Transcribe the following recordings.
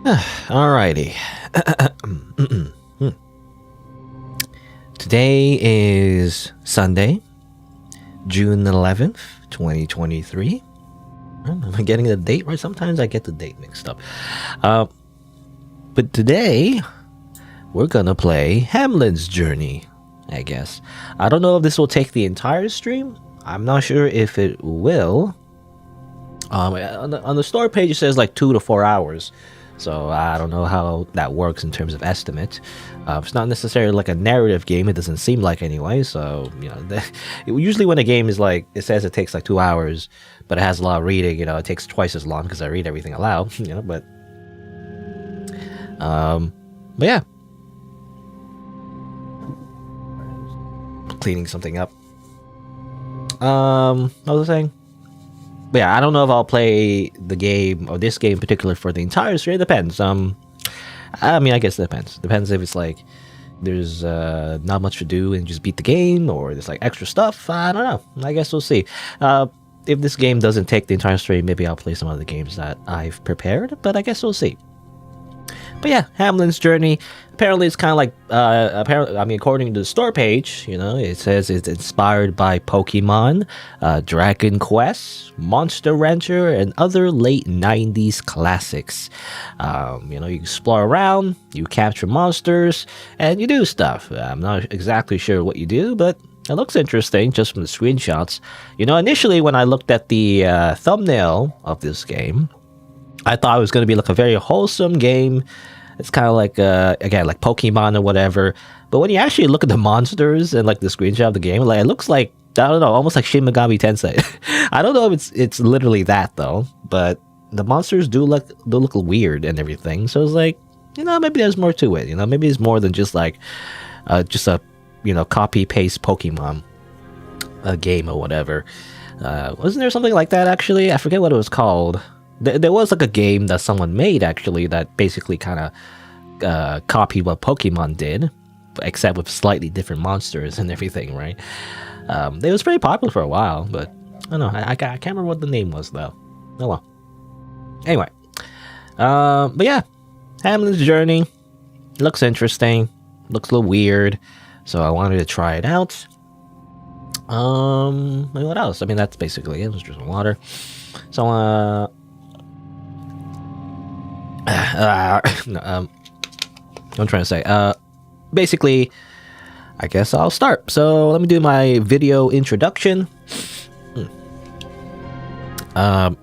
Alrighty. Today is Sunday, June 11th, 2023. Am I getting the date right? Sometimes I get the date mixed up. But today, we're gonna play Hamelin's Journey, I guess. I don't know if this will take the entire stream. I'm not sure if it will. On the store page, it says like 2 to 4 hours. So I don't know how that works in terms of estimate. It's not necessarily like a narrative game. It doesn't seem like anyway. So, usually when a game is like, it says it takes like 2 hours, but it has a lot of reading, it takes twice as long because I read everything aloud, but yeah. Cleaning something up. What was I saying? But yeah, I don't know if I'll play the game or this game in particular for the entire stream. It depends. I guess it depends. Depends if it's like there's not much to do and just beat the game, or there's like extra stuff. I don't know. I guess we'll see. If this game doesn't take the entire stream, maybe I'll play some other games that I've prepared. But I guess we'll see. But yeah, Hamelin's Journey. Apparently, it's kind of like, according to the store page, it says it's inspired by Pokemon, Dragon Quest, Monster Rancher, and other late 90s classics. You explore around, you capture monsters, and you do stuff. I'm not exactly sure what you do, but it looks interesting just from the screenshots. Initially, when I looked at the thumbnail of this game, I thought it was going to be like a very wholesome game. It's kind of like, again, like Pokemon or whatever. But when you actually look at the monsters and like the screenshot of the game, like it looks like, I don't know, almost like Shin Megami Tensei. I don't know if it's literally that though, but the monsters do look weird and everything. So it's like, maybe there's more to it. Maybe it's more than just like, just a, copy paste Pokemon game or whatever. Wasn't there something like that actually? I forget what it was called. There was like a game that someone made actually that basically kind of copied what Pokemon did, except with slightly different monsters and everything, right? It was pretty popular for a while, but I don't know. I can't remember what the name was though. Oh well. Anyway, but yeah, Hamelin's Journey looks interesting. Looks a little weird, so I wanted to try it out. What else? I mean, that's basically it. It was just water. So I'm trying to say, basically, I guess I'll start. So let me do my video introduction. I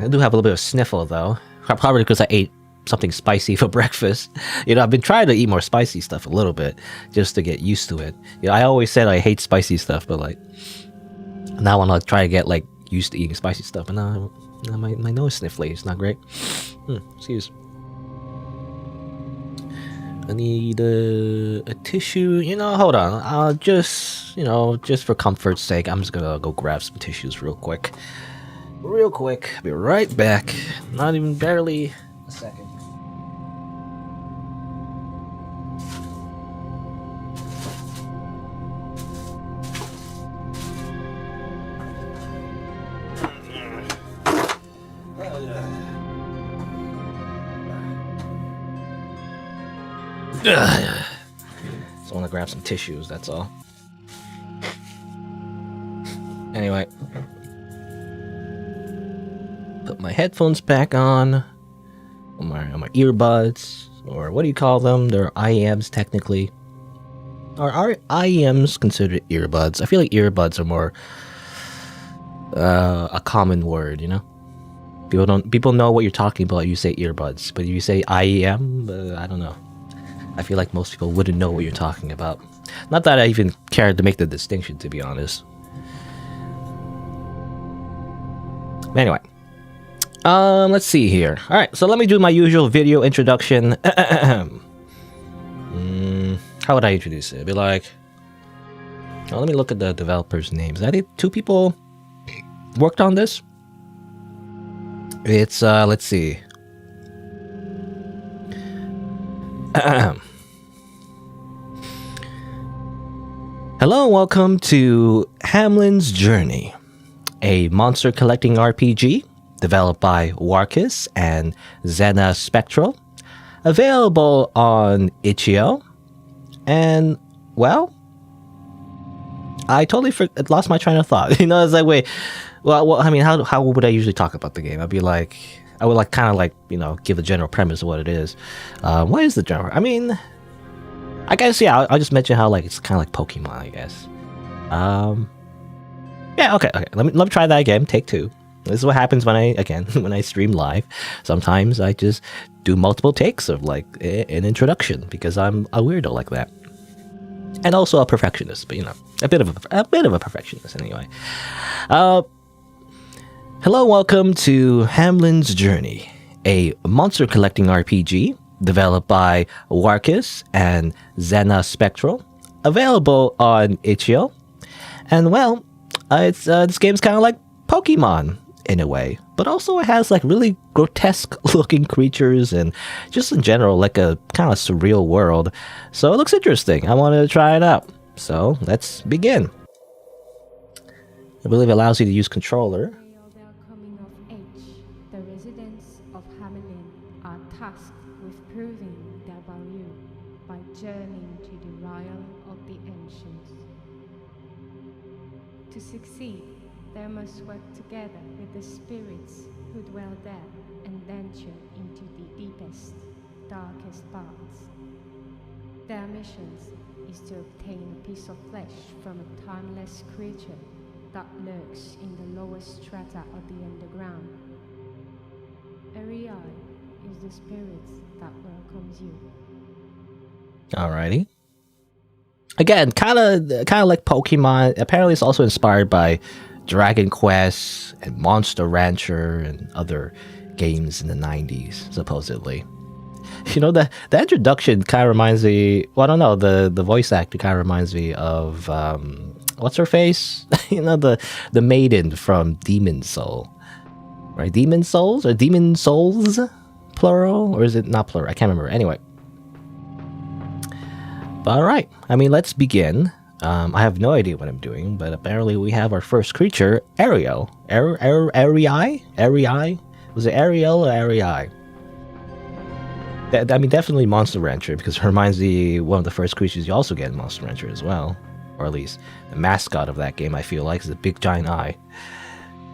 do have a little bit of sniffle though, probably because I ate something spicy for breakfast. I've been trying to eat more spicy stuff a little bit just to get used to it. I always said I hate spicy stuff, but like now I'm try to get like used to eating spicy stuff, and now my nose sniffly. It's not great. Excuse. I need a tissue. Hold on. I'll just for comfort's sake, I'm just gonna go grab some tissues real quick. Be right back. Not even barely a second. Just want to grab some tissues, that's all. Anyway, put my headphones back on my earbuds, or what do you call them? They're IEMs technically. Are IEMs considered earbuds? I feel like earbuds are more a common word, People know what you're talking about. You say earbuds, but you say IEM, I don't know. I feel like most people wouldn't know what you're talking about. Not that I even cared to make the distinction, to be honest. Anyway, let's see here. All right, so let me do my usual video introduction. How would I introduce it? It'd be like, let me look at the developers' names. I think 2 people worked on this. It's let's see. Hello and welcome to Hamelin's Journey. a monster collecting RPG developed by Warcus and Zena Spectral, available on itch.io. And, well, I totally lost my train of thought. You know, it's like, wait, well, I mean, how would I usually talk about the game? I would like kind of like, you know, give a general premise of what it is. What is the genre? I mean, I guess, yeah, I'll just mention how like it's kind of like Pokemon, I guess. Yeah, okay. Let me try that again. Take two. This is what happens when I stream live. Sometimes I just do multiple takes of like an introduction because I'm a weirdo like that, and also a perfectionist. But you know, a bit of a perfectionist anyway. Hello, welcome to Hamelin's Journey, a monster collecting RPG developed by Warcus and Zena Spectral, available on itch.io. And well, it's this game's kind of like Pokemon in a way, but also it has like really grotesque looking creatures and just in general like a kind of surreal world. So it looks interesting. I wanted to try it out. So let's begin. I believe it allows you to use controller. Coming of age, the residents of Hamelin are tasked with proving their value by journeying to the realm of the ancients. To succeed, they must work together with the spirits who dwell there and venture into the deepest, darkest paths. Their mission is to obtain a piece of flesh from a timeless creature that lurks in the lowest strata of the underground. Ariai is the spirit that welcomes you. Alrighty. Again, kind of like Pokemon. Apparently, it's also inspired by Dragon Quest and Monster Rancher and other games in the 90s, supposedly. You know, the introduction kind of reminds me. Well, I don't know. The voice actor kind of reminds me of what's her face? You know, the maiden from Demon Soul, right? Demon Souls or Demon Souls, plural, or is it not plural? I can't remember. Anyway. But all right. I mean, let's begin. I have no idea what I'm doing, but apparently we have our first creature, Ariel. Ariai? Was it Ariel or Ariai? I mean, definitely Monster Rancher, because it reminds me one of the first creatures you also get in Monster Rancher as well. Or at least the mascot of that game, I feel like, is a big giant eye.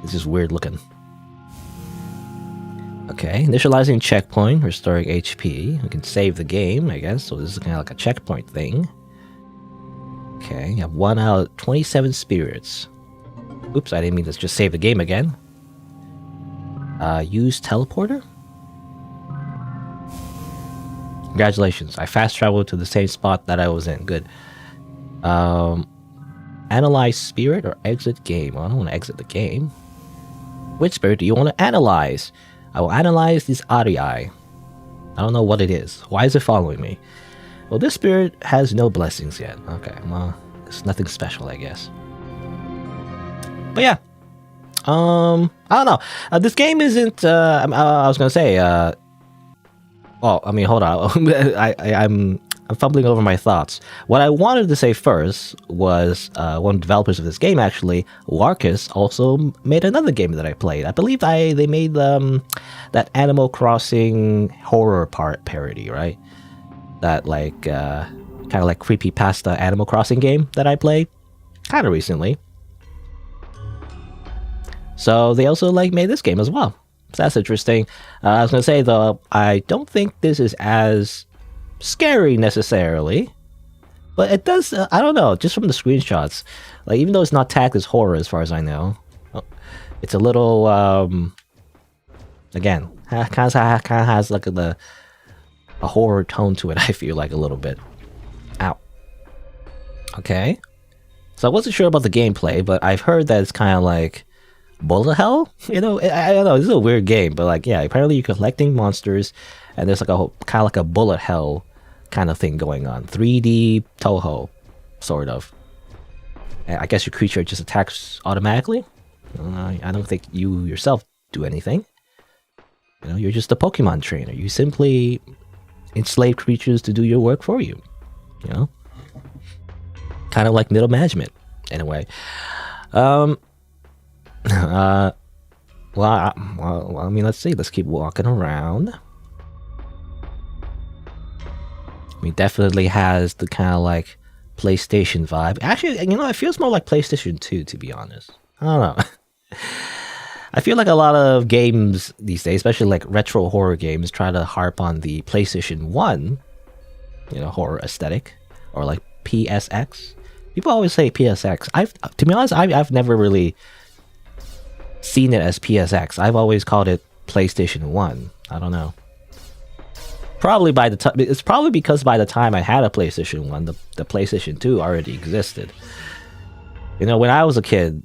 It's just weird looking. Okay, initializing checkpoint, restoring HP. We can save the game, I guess, so this is kind of like a checkpoint thing. Okay, you have 1 out of 27 spirits. Oops, I didn't mean to just save the game again. Use teleporter? Congratulations, I fast traveled to the same spot that I was in. Good. Analyze spirit or exit game? Well, I don't want to exit the game. Which spirit do you want to analyze? I will analyze this Ariai. I don't know what it is. Why is it following me? Well, this spirit has no blessings yet. Okay, well, it's nothing special, I guess. But yeah. I don't know. This game isn't, I was going to say, well, I mean, hold on. I'm fumbling over my thoughts. What I wanted to say first was one of the developers of this game, actually, Warcus, also made another game that I played. I believe they made that Animal Crossing horror parody, right? That like kind of like creepypasta Animal Crossing game that I played kind of recently. So they also like made this game as well. So that's interesting. I was gonna say though, I don't think this is as scary necessarily, but it does. I don't know. Just from the screenshots, like even though it's not tagged as horror as far as I know, it's a little. Again, kind of has like a horror tone to it. I feel like a little bit. Ow. Okay. So I wasn't sure about the gameplay, but I've heard that it's kind of like bullet hell. You know, I don't know. This is a weird game, but like, yeah, apparently you're collecting monsters, and there's like a kind of like a bullet hell kind of thing going on. 3D Toho, sort of. And I guess your creature just attacks automatically. I don't think you yourself do anything. You know, you're just a Pokemon trainer. You simply enslave creatures to do your work for you. You know, kind of like middle management in a way. Well, I mean, let's see. Let's keep walking around. I mean, definitely has the kind of like PlayStation vibe. Actually, you know, it feels more like PlayStation 2, to be honest. I don't know. I feel like a lot of games these days, especially like retro horror games, try to harp on the PlayStation 1, you know, horror aesthetic, or like PSX. People always say PSX. To be honest, I've never really seen it as PSX. I've always called it PlayStation 1. I don't know. Probably by the time it's probably because by the time I had a PlayStation 1, the PlayStation 2 already existed. You know, when I was a kid,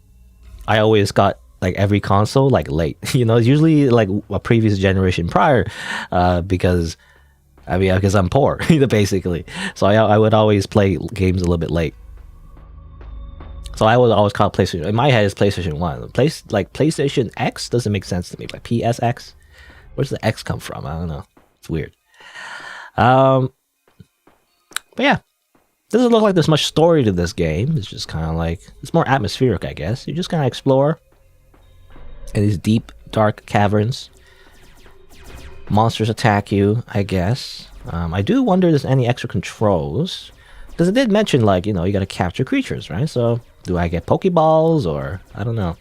I always got like every console like late. You know, it's usually like a previous generation prior, because I'm poor, basically. So I would always play games a little bit late. So I would always call it PlayStation. In my head, it's PlayStation 1. PlayStation X doesn't make sense to me. Like PSX, where's the X come from? I don't know. It's weird. But yeah, doesn't look like there's much story to this game. It's just kind of like, it's more atmospheric, I guess. You just kind of explore in these deep, dark caverns. Monsters attack you, I guess. I do wonder if there's any extra controls, because it did mention, like, you know, you gotta capture creatures, right? So do I get Pokeballs, or I don't know.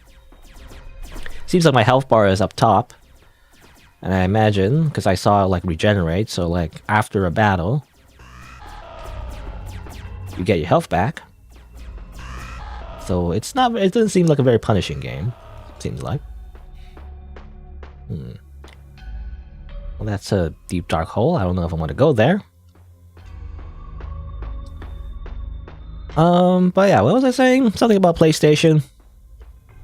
Seems like my health bar is up top, and I imagine, because I saw it like regenerate, so like after a battle you get your health back. So it doesn't seem like a very punishing game, seems like. Well, that's a deep dark hole. I don't know if I want to go there. But yeah, what was I saying? Something about PlayStation.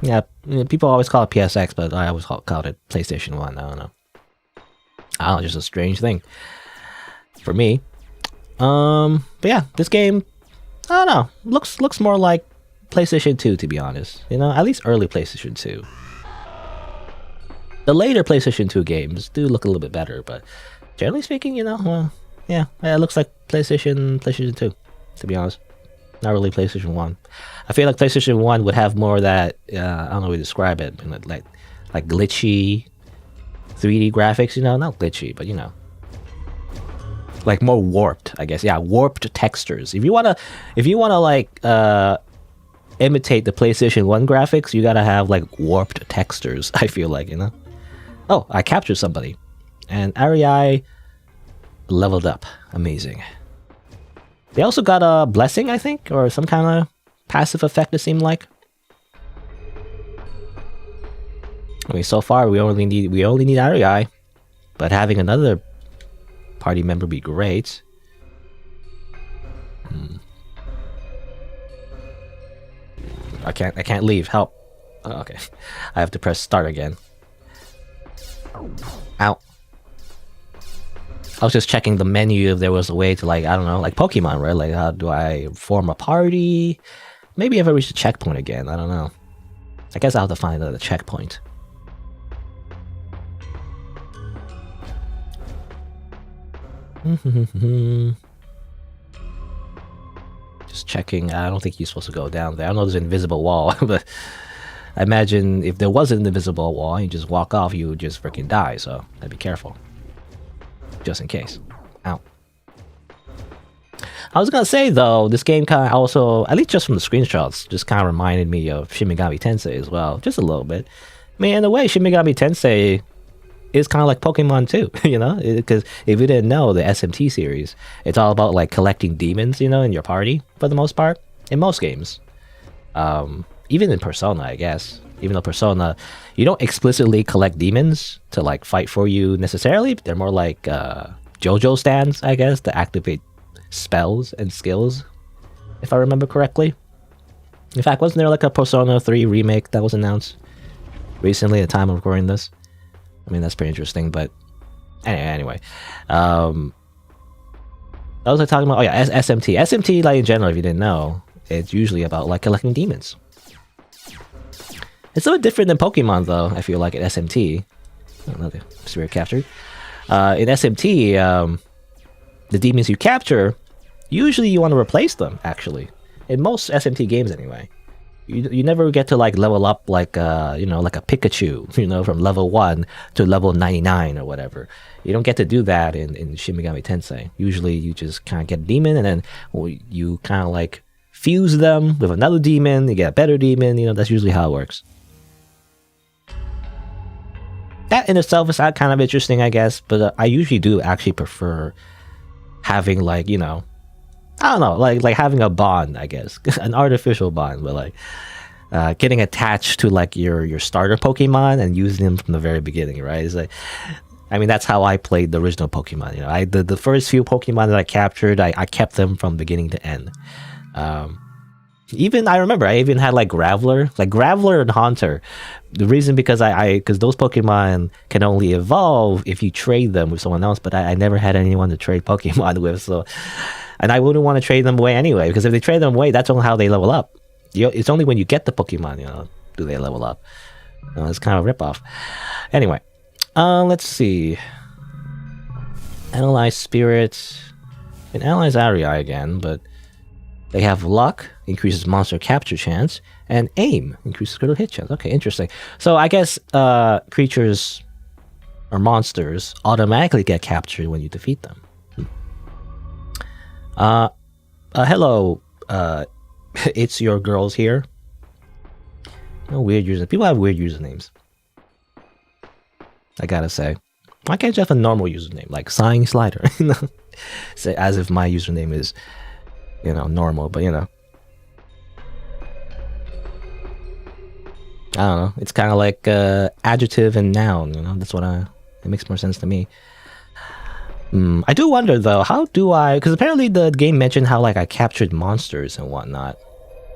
Yeah, people always call it PSX, but I always called it PlayStation 1. I don't know. Just a strange thing for me. But yeah, this game, I don't know, looks more like PlayStation 2, to be honest. You know, at least early PlayStation 2. The later PlayStation 2 games do look a little bit better, but generally speaking, you know, well, yeah, it looks like PlayStation 2, to be honest. Not really PlayStation 1. I feel like PlayStation 1 would have more of that, I don't know how to describe it, like glitchy 3D graphics, you know, not glitchy, but you know, like more warped, I guess. Yeah, warped textures. If you wanna like imitate the PlayStation 1 graphics, you gotta have like warped textures, I feel like, you know. Oh, I captured somebody, and Ariai leveled up. Amazing. They also got a blessing, I think, or some kind of passive effect, it seemed like. I mean, so far we only need Ariai, but having another party member be great. I can't leave. Help. Oh, okay. I have to press start again. Ow. I was just checking the menu if there was a way to, like, I don't know, like Pokemon, right? Like, how do I form a party? Maybe if I reach the checkpoint again, I don't know. I guess I'll have to find another checkpoint. Just checking. I don't think you're supposed to go down there. I know there's an invisible wall, but I imagine if there was an invisible wall and you just walk off, you would just freaking die, so I'd be careful. Just in case. Ow. I was gonna say, though, this game kind of also, at least just from the screenshots, just kind of reminded me of Shin Megami Tensei as well. Just a little bit. I mean, in a way, Shin Megami Tensei is kind of like Pokemon too, you know? Because if you didn't know, the SMT series, it's all about, like, collecting demons, you know, in your party, for the most part. In most games. Even in Persona, I guess. Even though Persona, you don't explicitly collect demons to, like, fight for you necessarily. They're more like JoJo stands, I guess, to activate spells and skills, if I remember correctly. In fact, wasn't there like a Persona 3 remake that was announced recently at the time of recording this? I mean, that's pretty interesting, but anyway. I was like talking about, oh yeah, SMT. SMT, like in general, if you didn't know, it's usually about like collecting demons. It's a bit different than Pokemon, though, I feel like, at SMT. Another spirit captured. In SMT, the demons you capture, usually you want to replace them, actually. In most SMT games, anyway. you never get to like level up like like a Pikachu, from level 1 to level 99 or whatever. You don't get to do that in Shin Megami Tensei. Usually you just kind of get a demon, and then you kind of like fuse them with another demon, you get a better demon. That's usually how it works. That in itself is kind of interesting, I guess, but I usually do actually prefer having like, I don't know, like having a bond, I guess, an artificial bond, but like getting attached to like your starter Pokemon and using them from the very beginning, right? It's like, I mean, that's how I played the original Pokemon. The first few Pokemon that I captured, I kept them from beginning to end. Even I remember I even had like Graveler and Haunter. The reason because because those Pokemon can only evolve if you trade them with someone else, but I never had anyone to trade Pokemon with, so, and I wouldn't want to trade them away anyway, because if they trade them away, that's only how they level up. It's only when you get the Pokemon, do they level up. It's kind of a ripoff. Anyway, let's see. Analyze spirits. And analyze Arii again, but they have luck, increases monster capture chance, and aim, increases critical hit chance. Okay, interesting. So I guess creatures or monsters automatically get captured when you defeat them. Hello, it's your girls here. No weird username. People have weird usernames, I gotta say. Why can't you have a normal username like SighingSlider? Say as if my username is, normal, but I don't know. It's kind of like adjective and noun. That's what it makes more sense to me. I do wonder though, how do I? Because apparently the game mentioned how like I captured monsters and whatnot.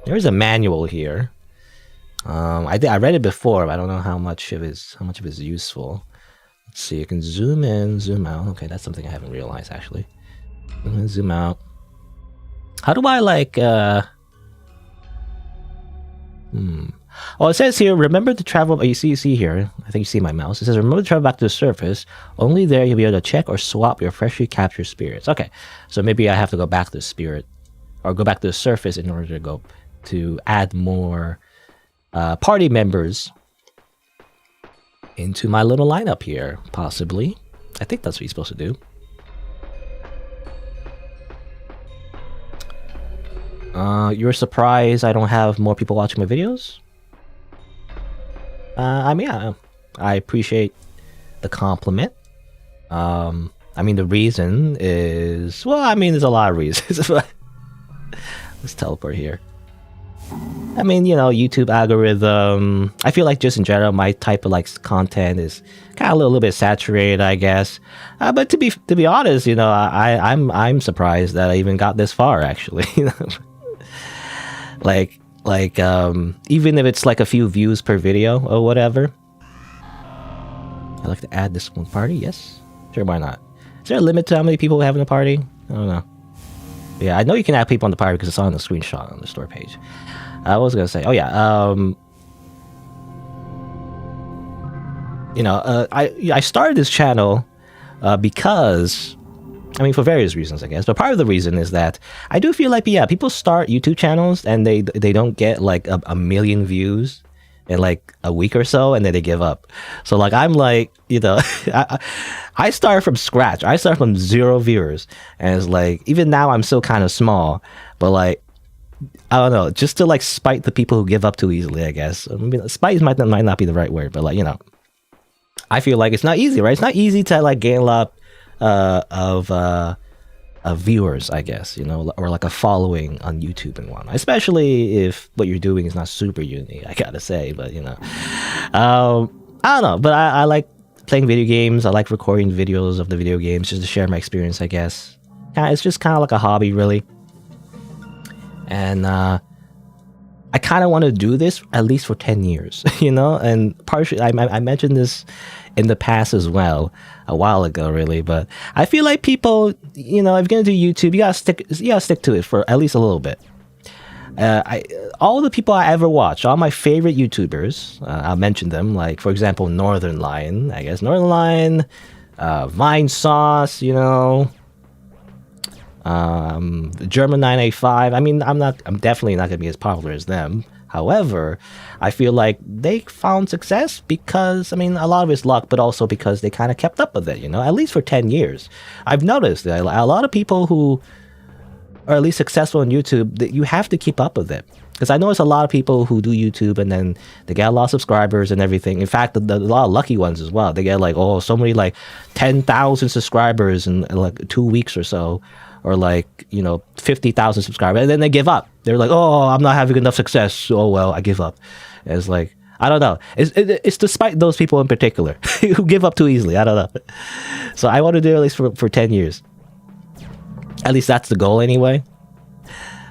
There is a manual here. I read it before, but I don't know how much of it is useful. Let's see. I can zoom in, zoom out. Okay, that's something I haven't realized actually. I'm gonna zoom out. How do I like Oh, it says here, remember to travel. Oh, you see here. I think you see my mouse. It says, remember to travel back to the surface. Only there you'll be able to check or swap your freshly captured spirits. Okay, so maybe I have to go back to the spirit, or go back to the surface in order to add more party members into my little lineup here, possibly. I think that's what you're supposed to do. You're surprised I don't have more people watching my videos? I mean, I appreciate the compliment. I mean, the reason is, well, I mean, there's a lot of reasons. Let's teleport here. I mean, YouTube algorithm. I feel like just in general, my type of like content is kind of a little bit saturated, I guess. But to be honest, I'm surprised that I even got this far, actually. Like even if it's like a few views per video or whatever. I'd like to add this one party. Yes, sure, why not? Is there a limit to how many people we have in a party? I don't know. But yeah, I know you can add people on the party because it's on the screenshot on the store page. I was gonna say, oh yeah, I started this channel because, I mean, for various reasons, I guess. But part of the reason is that I do feel like, yeah, people start YouTube channels and they don't get like a million views in like a week or so, and then they give up. So like I'm like, I start from scratch. I start from 0 viewers, and it's like even now I'm still kind of small, but like I don't know, just to like spite the people who give up too easily, I guess. I mean, spite might not be the right word, but like I feel like it's not easy, right? It's not easy to like gain a lot of viewers, I guess, or like a following on YouTube and whatnot, especially if what you're doing is not super unique, I gotta say. But I don't know, but I like playing video games. I like recording videos of the video games just to share my experience, I guess. It's just kind of like a hobby, really. And I kind of want to do this at least for 10 years, and partially I mentioned this in the past as well, a while ago, really. But I feel like people, if you're gonna do YouTube, you gotta stick to it for at least a little bit. All the people I ever watch, all my favorite YouTubers, I'll mention them. Like, for example, Northern Lion, I guess. Northern Lion, Vine Sauce, German 985. I mean, I'm definitely not gonna be as popular as them. However, I feel like they found success because, I mean, a lot of it's luck, but also because they kind of kept up with it, at least for 10 years. I've noticed that a lot of people who are at least successful on YouTube, that you have to keep up with it. Because I notice a lot of people who do YouTube and then they get a lot of subscribers and everything. In fact, a lot of lucky ones as well. They get like, so many, like 10,000 subscribers in like 2 weeks or so. Or like, 50,000 subscribers. And then they give up. They're like, I'm not having enough success. Oh, well, I give up. And it's like, I don't know. It's despite those people in particular who give up too easily. I don't know. So I want to do it at least for 10 years. At least that's the goal anyway.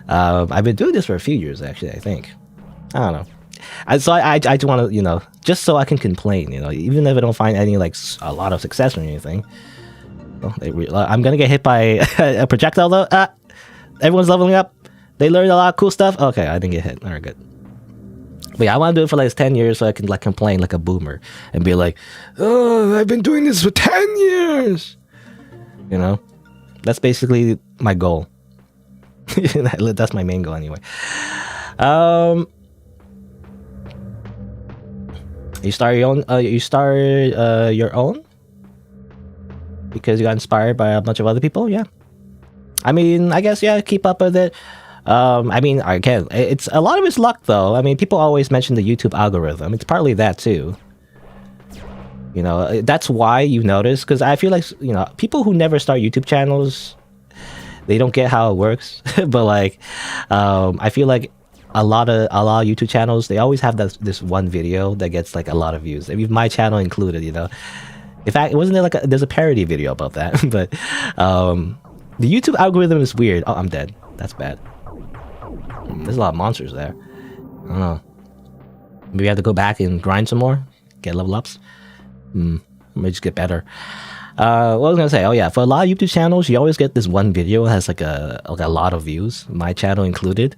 I've been doing this for a few years, actually, I think. I don't know. So I just want to, just so I can complain, even if I don't find any, like, a lot of success or anything. I'm going to get hit by a projectile, though. Everyone's leveling up. They learned a lot of cool stuff. Okay, I didn't get hit. All right, good. But yeah, I want to do it for like 10 years so I can like complain like a boomer and be like, I've been doing this for 10 years. That's basically my goal. That's my main goal anyway. You start your own. Your own because you got inspired by a bunch of other people. Yeah, I mean, I guess keep up with it. I mean, again, it's a lot of it's luck though. I mean, people always mention the YouTube algorithm. It's partly that too. That's why you notice, because I feel like people who never start YouTube channels, they don't get how it works. But like, I feel like a lot of YouTube channels, they always have this one video that gets like a lot of views. I mean, my channel included. In fact, wasn't there like there's a parody video about that? But the YouTube algorithm is weird. Oh, I'm dead. That's bad. There's a lot of monsters there. I don't know. Maybe I have to go back and grind some more, get level ups. Maybe just get better. What I was gonna say, for a lot of YouTube channels, you always get this one video that has like a lot of views, my channel included.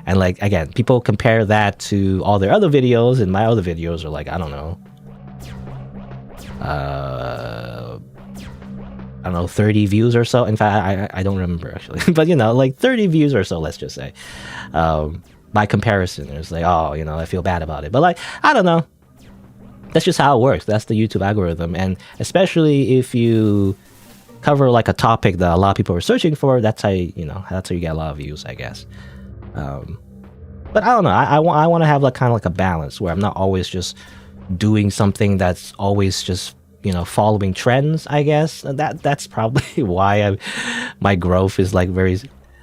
And like, again, people compare that to all their other videos, and my other videos are like, I don't know, 30 views or so. In fact, I don't remember actually, but like 30 views or so, let's just say. By comparison, it's like, I feel bad about it, but like, I don't know. That's just how it works. That's the YouTube algorithm. And especially if you cover like a topic that a lot of people are searching for, that's how you get a lot of views, I guess. But I don't know. I want to have like kind of like a balance where I'm not always just doing something that's always just following trends, I guess. That's probably why my growth is like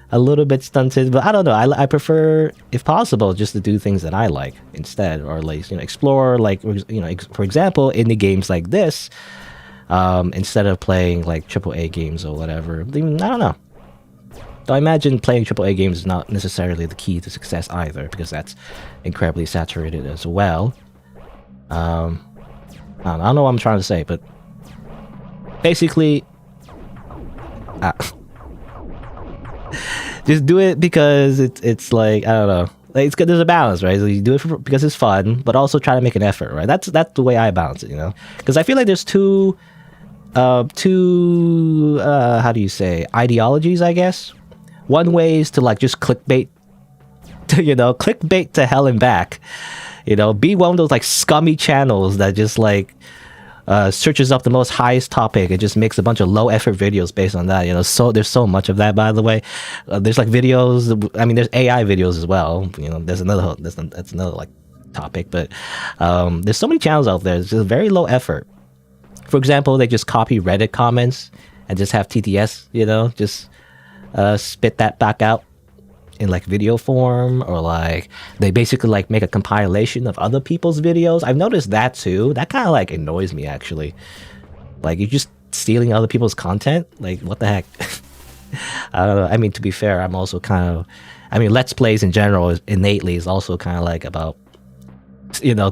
a little bit stunted, but I don't know. I prefer, if possible, just to do things that I like instead, or like explore, like for example, indie games like this, instead of playing like AAA games or whatever. I don't know. Though I imagine playing AAA games is not necessarily the key to success either, because that's incredibly saturated as well. I don't know what I'm trying to say, but basically, just do it because it's like, I don't know, like it's good. There's a balance, right? So you do it because it's fun, but also try to make an effort, right? That's the way I balance it, because I feel like there's two how do you say, ideologies, I guess. One way is to like just clickbait, clickbait to hell and back, be one of those like scummy channels that just like searches up the most highest topic and just makes a bunch of low effort videos based on that. So there's so much of that, by the way. There's like videos, I mean, there's AI videos as well. That's another like topic, but there's so many channels out there. It's just very low effort. For example, they just copy Reddit comments and just have TTS, just spit that back out in like video form, or like they basically like make a compilation of other people's videos. I've noticed that too. That kind of like annoys me actually. Like, you're just stealing other people's content. Like, what the heck? I don't know. I mean, to be fair, I'm also kind of, Let's Plays in general innately is also kind of like about,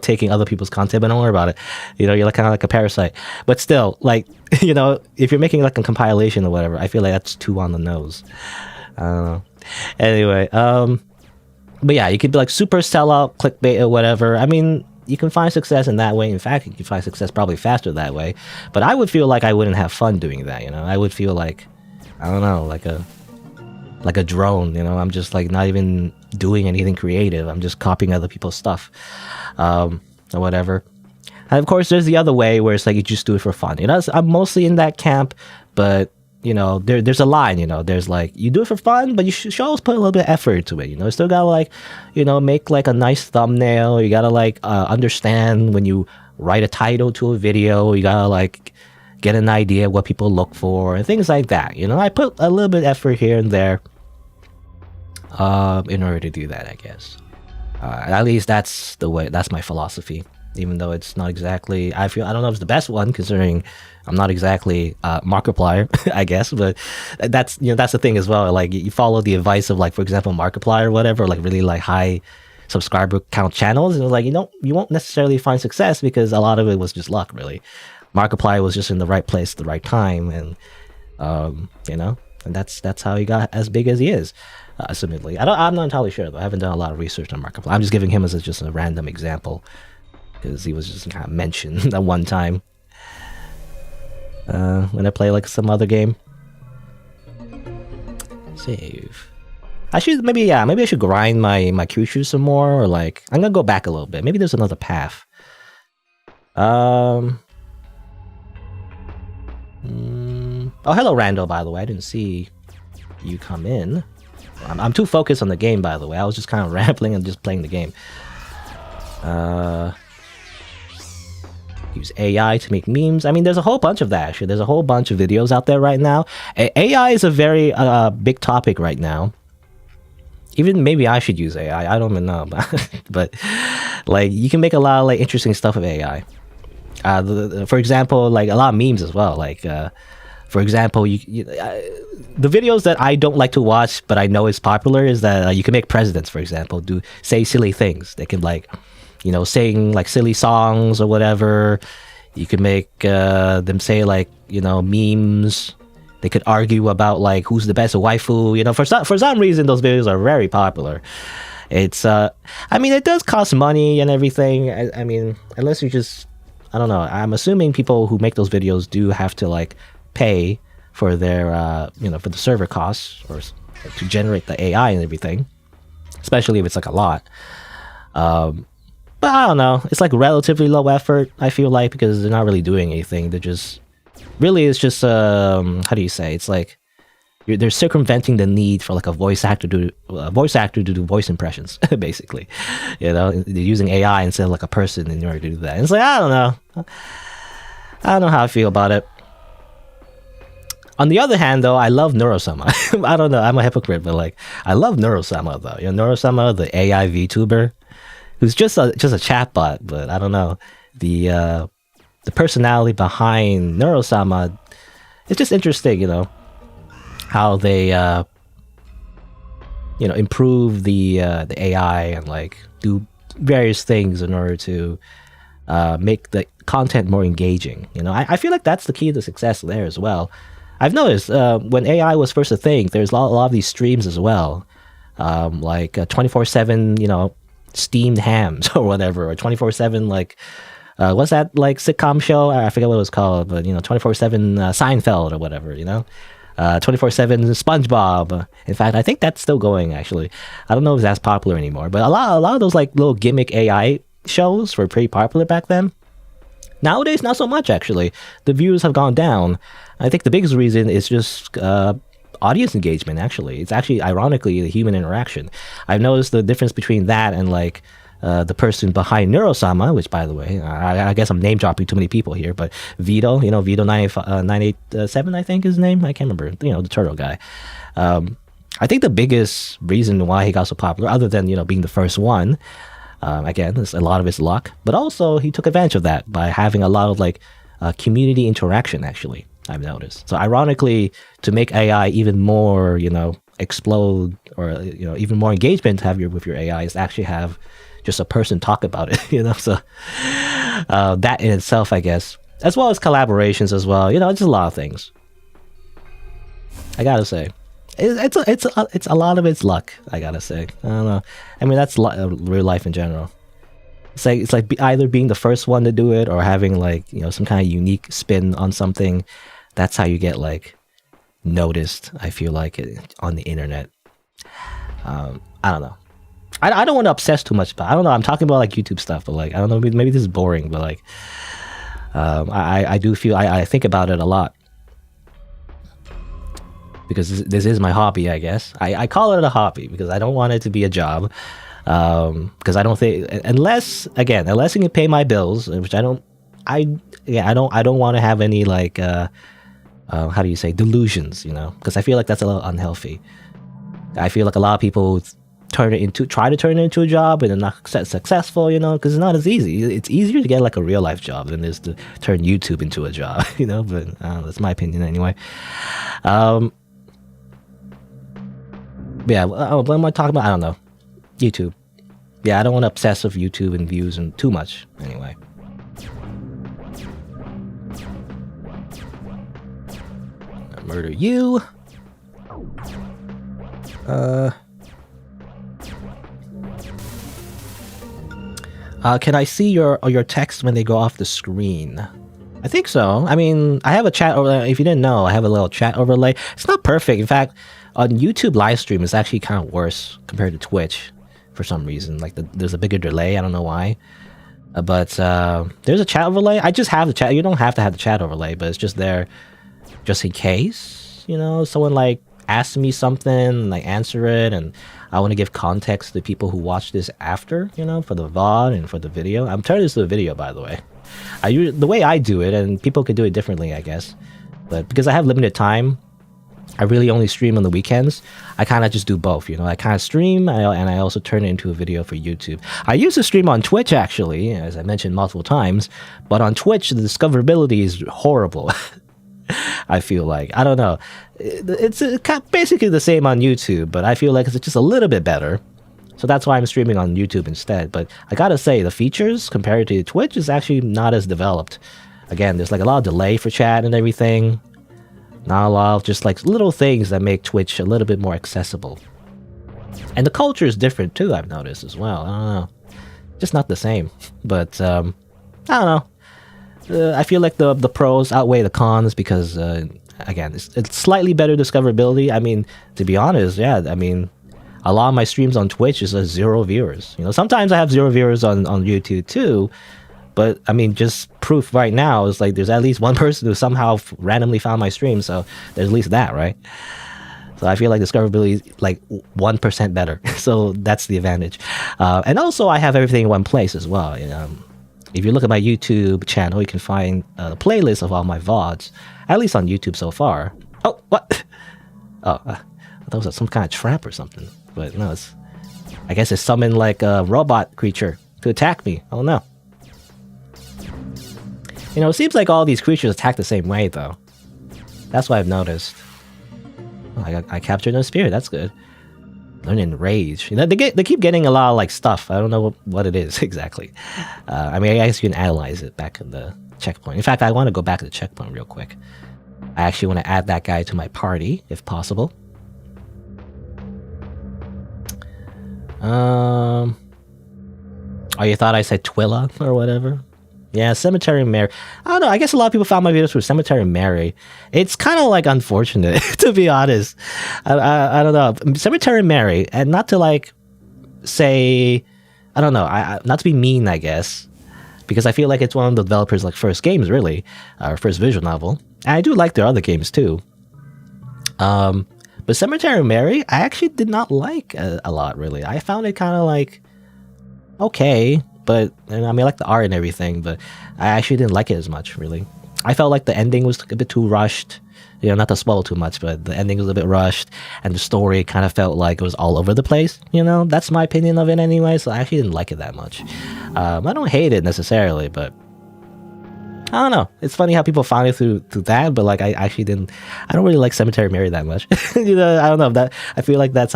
taking other people's content, but don't worry about it. You're like kind of like a parasite. But still, like, if you're making like a compilation or whatever, I feel like that's too on the nose. I don't know. Anyway, but yeah, you could be like super sellout, clickbait or whatever. I mean, you can find success in that way. In fact, you can find success probably faster that way. But I would feel like I wouldn't have fun doing that. I would feel like, I don't know, like a drone. I'm just like not even doing anything creative. I'm just copying other people's stuff, or whatever. And of course, there's the other way where it's like you just do it for fun. I'm mostly in that camp, but there's a line. There's like you do it for fun, but you should always put a little bit of effort into it. You still gotta like, make like a nice thumbnail. You gotta like understand when you write a title to a video. You gotta like get an idea of what people look for and things like that. I put a little bit of effort here and there in order to do that, I guess. At least that's the way. That's my philosophy. Even though it's not exactly, I don't know if it's the best one, considering I'm not exactly Markiplier, I guess. But that's that's the thing as well. Like you follow the advice of like, for example, Markiplier or whatever, like really like high subscriber count channels, and it's like you won't necessarily find success because a lot of it was just luck, really. Markiplier was just in the right place at the right time, and and that's how he got as big as he is. Assumedly, I'm not entirely sure though. I haven't done a lot of research on Markiplier. I'm just giving him as just a random example because he was just kind of mentioned at one time when I play like some other game. Save. Maybe I should grind my creatures some more, or like I'm gonna go back a little bit. Maybe there's another path. Oh, hello, Randall, by the way. I didn't see you come in. I'm too focused on the game, by the way. I was just kind of rambling and just playing the game. Use AI to make memes. I mean, there's a whole bunch of that, actually. There's a whole bunch of videos out there right now. AI is a very big topic right now. Even maybe I should use AI. I don't even know. But like, you can make a lot of like interesting stuff with AI. For example, like a lot of memes as well. Like, for example, the videos that I don't like to watch, but I know is popular, is that you can make presidents, for example, say silly things. They can like, sing like silly songs or whatever. You can make them say like, memes. They could argue about like who's the best waifu. For some reason, those videos are very popular. It's I mean, it does cost money and everything. I mean, unless you just, I don't know. I'm assuming people who make those videos do have to like pay for their for the server costs or to generate the AI and everything, especially if it's like a lot. But I don't know. It's like relatively low effort, I feel like, because they're not really doing anything. They're just really, it's just how do you say? It's like they're circumventing the need for like a voice actor to do voice impressions, basically. They're using AI instead of like a person in order to do that. And it's like, I don't know how I feel about it. On the other hand, though, I love Neurosama. I don't know, I'm a hypocrite, but like I love Neurosama though. Neurosama, the AI VTuber, who's just a chatbot, but I don't know, the personality behind Neurosama. It's just interesting, how they improve the AI and like do various things in order to make the content more engaging. I feel like that's the key to success there as well. I've noticed when AI was first a thing, there's a lot of these streams as well, like 24/7, steamed hams or whatever, or 24/7 like what's that like sitcom show? I forget what it was called, but 24/7 Seinfeld or whatever, 24/7 SpongeBob. In fact, I think that's still going actually. I don't know if that's popular anymore, but a lot of those like little gimmick AI shows were pretty popular back then. Nowadays, not so much actually. The views have gone down. I think the biggest reason is just audience engagement. Actually, it's actually ironically the human interaction. I've noticed the difference between that and like the person behind Neurosama, which by the way, I guess I'm name dropping too many people here, but Vito, Vito 987, I think is his name. I can't remember. The turtle guy. I think the biggest reason why he got so popular, other than being the first one, again, it's a lot of his luck, but also he took advantage of that by having a lot of like community interaction. Actually, I've noticed. So ironically, to make AI even more, explode, or even more engagement to have with your AI, is actually have just a person talk about it. So that in itself, I guess, as well as collaborations as well. Just a lot of things. I gotta say, it's a lot of it's luck. I gotta say, I don't know. I mean, that's real life in general. It's like either being the first one to do it or having like some kind of unique spin on something. That's how you get like noticed. I feel like on the internet. I don't know. I don't want to obsess too much, but I don't know. I'm talking about like YouTube stuff, but like I don't know. Maybe this is boring, but like I do feel I think about it a lot because this is my hobby, I guess. I call it a hobby because I don't want it to be a job. Because I don't think unless it can pay my bills, which I don't want to have any like how do you say, delusions, because I feel like that's a little unhealthy. I feel like a lot of people try to turn it into a job and they're not successful, because it's not as easy. It's easier to get like a real life job than it is to turn YouTube into a job, but that's my opinion anyway. Yeah, what am I talking about? I don't know. YouTube. Yeah, I don't want to obsess with YouTube and views and too much anyway. I'll murder you. Can I see your text when they go off the screen? I think so. I mean, I have a chat overlay. If you didn't know, I have a little chat overlay. It's not perfect. In fact, on YouTube live stream, it's actually kind of worse compared to Twitch for some reason. Like there's a bigger delay. I don't know why. But there's a chat overlay. I just have the chat. You don't have to have the chat overlay, but it's just there just in case, someone like asks me something, like answer it, and I want to give context to people who watch this after, for the VOD and for the video. I'm turning this to a video, by the way. The way I do it, and people could do it differently, I guess. But because I have limited time, I really only stream on the weekends. I kind of just do both, I kind of stream and I also turn it into a video for YouTube. I used to stream on Twitch, actually, as I mentioned multiple times, but on Twitch, the discoverability is horrible. I feel like, I don't know. It's basically the same on YouTube, but I feel like it's just a little bit better. So that's why I'm streaming on YouTube instead. But I gotta say, the features compared to Twitch is actually not as developed. Again, there's like a lot of delay for chat and everything. Not a lot of just like little things that make Twitch a little bit more accessible. And the culture is different too, I've noticed as well. I don't know. Just not the same. But, I don't know. I feel like the pros outweigh the cons because, again, it's slightly better discoverability. I mean, to be honest, yeah, I mean, a lot of my streams on Twitch is 0 viewers. Sometimes I have 0 viewers on YouTube too. But, I mean, just proof right now is like there's at least one person who somehow randomly found my stream, so there's at least that, right? So I feel like discoverability is like 1% better. So that's the advantage. And also I have everything in one place as well. If you look at my YouTube channel, you can find a playlist of all my VODs, at least on YouTube so far. Oh, what? Oh, I thought it was some kind of trap or something. But no, I guess it summoned like a robot creature to attack me. I don't know. It seems like all these creatures attack the same way, though. That's what I've noticed. Oh, I captured a spirit. That's good. Learning rage. They keep getting a lot of like stuff. I don't know what it is exactly. I mean, I guess you can analyze it back at the checkpoint. In fact, I want to go back to the checkpoint real quick. I actually want to add that guy to my party, if possible. Oh, you thought I said Twilla or whatever? Yeah, Cemetery Mary. I don't know. I guess a lot of people found my videos for Cemetery Mary. It's kind of like unfortunate, to be honest. I don't know. Cemetery Mary, and not to like say, I don't know. Not to be mean, I guess, because I feel like it's one of the developers' like first games, really, or first visual novel. And I do like their other games too. But Cemetery Mary, I actually did not like a lot, really. I found it kind of like okay. But, I mean, I like the art and everything, but I actually didn't like it as much, really. I felt like the ending was a bit too rushed. Not to spoil too much, but the ending was a bit rushed, and the story kind of felt like it was all over the place. That's my opinion of it anyway, so I actually didn't like it that much. I don't hate it necessarily, but I don't know. It's funny how people found it through that, but like I actually didn't. I don't really like Cemetery Mary that much. I don't know. That I feel like that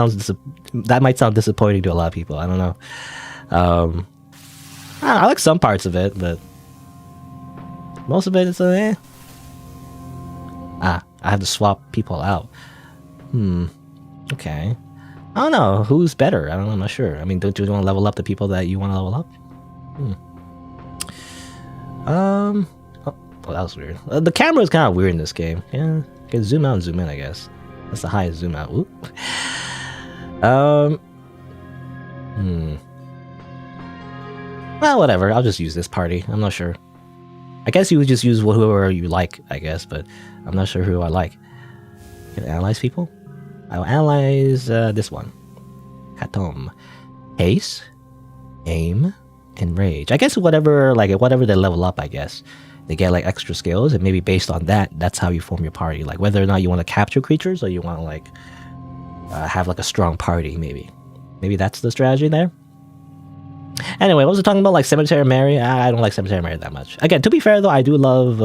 might sound disappointing to a lot of people. I don't know. I like some parts of it, but most of it is I have to swap people out. Okay. I don't know. Who's better? I don't know. I'm not sure. I mean, don't you want to level up the people that you want to level up? Oh, that was weird. The camera is kind of weird in this game. Yeah. You can zoom out and zoom in, I guess. That's the highest zoom out. Ooh. Well, whatever. I'll just use this party. I'm not sure. I guess you would just use whoever you like, I guess, but I'm not sure who I like. Can I analyze people? I'll analyze this one. Hatom. Haste, aim, and rage. I guess whatever they level up, I guess. They get like extra skills, and maybe based on that, that's how you form your party. Like whether or not you want to capture creatures or you want to like have like a strong party, maybe. Maybe that's the strategy there. Anyway, what was I talking about? Like Cemetery Mary? I don't like Cemetery Mary that much. Again, to be fair though, I do love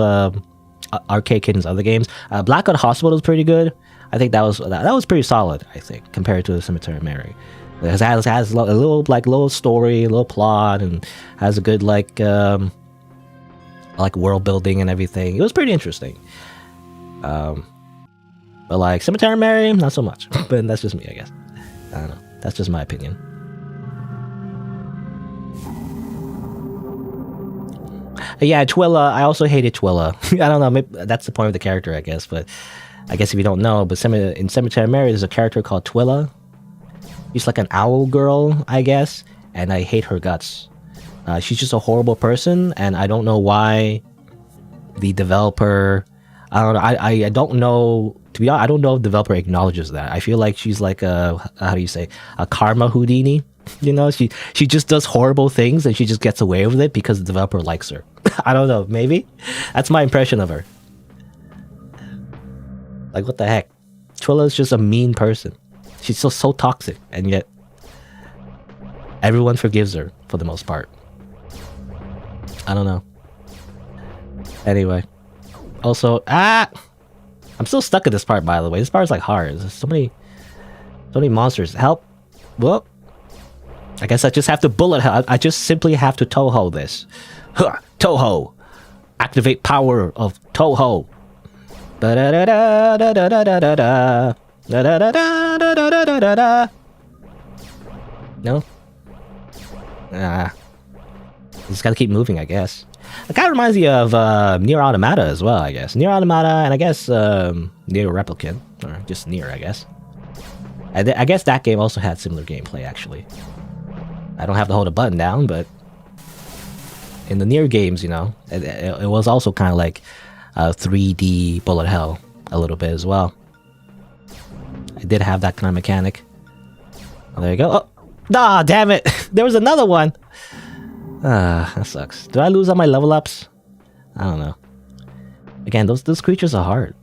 Arcade Kitten's other games. Blackout Hospital is pretty good. I think that was pretty solid. I think compared to Cemetery Mary, it has a little story, a little plot, and has a good like world building and everything. It was pretty interesting. But like Cemetery Mary, not so much. But that's just me, I guess. I don't know. That's just my opinion. Yeah, Twilla. I also hated Twilla. I don't know. Maybe that's the point of the character, I guess. But I guess if you don't know, but in Cemetery Mary, there's a character called Twilla. She's like an owl girl, I guess, and I hate her guts. She's just a horrible person, and I don't know why the developer. I don't know. I don't know. To be honest, I don't know if the developer acknowledges that. I feel like she's like a karma Houdini. You know, she just does horrible things and she just gets away with it because the developer likes her. I don't know, maybe? That's my impression of her. Like, what the heck? Twilla's just a mean person. She's so toxic, and yet everyone forgives her for the most part. I don't know. Anyway. Also, I'm still stuck at this part, by the way. This part's like hard. There's so many monsters. Help. Whoop. I guess I just have to bullet hell. I just simply have to Toho this. Huh, Toho. Activate power of Toho. No? Just gotta keep moving, I guess. It kind of reminds me of Nier Automata as well, I guess. Nier Automata and I guess Nier Replicant. Or just Nier, I guess. I guess that game also had similar gameplay, actually. I don't have to hold a button down, but in the Nier games, you know, it was also kind of like 3D bullet hell a little bit as well. I did have that kind of mechanic. Oh, there you go. Oh, ah, damn it! There was another one. That sucks. Did I lose all my level ups? I don't know. Again, those creatures are hard.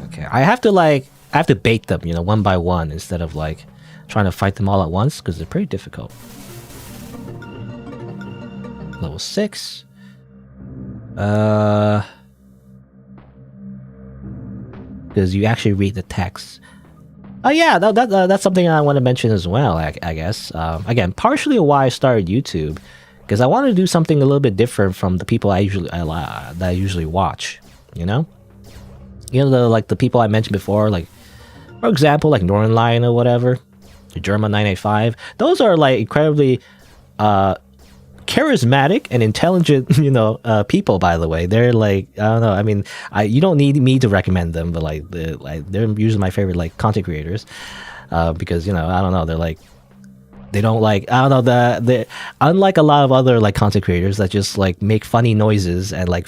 Okay, I have to bait them, you know, one by one instead of like trying to fight them all at once because they're pretty difficult. Level 6. Because you actually read the text. Oh yeah, that's something I want to mention as well. I guess again, partially why I started YouTube, because I wanted to do something a little bit different from the people I usually watch. You know, the people I mentioned before, like for example, like Northern Lion or whatever, the German 985. Those are like incredibly charismatic and intelligent, people. By the way, they're like, I don't know. I mean, you don't need me to recommend them, but they're usually my favorite like content creators, because I don't know. They're like, they don't like, I don't know. The unlike a lot of other like content creators that just like make funny noises and like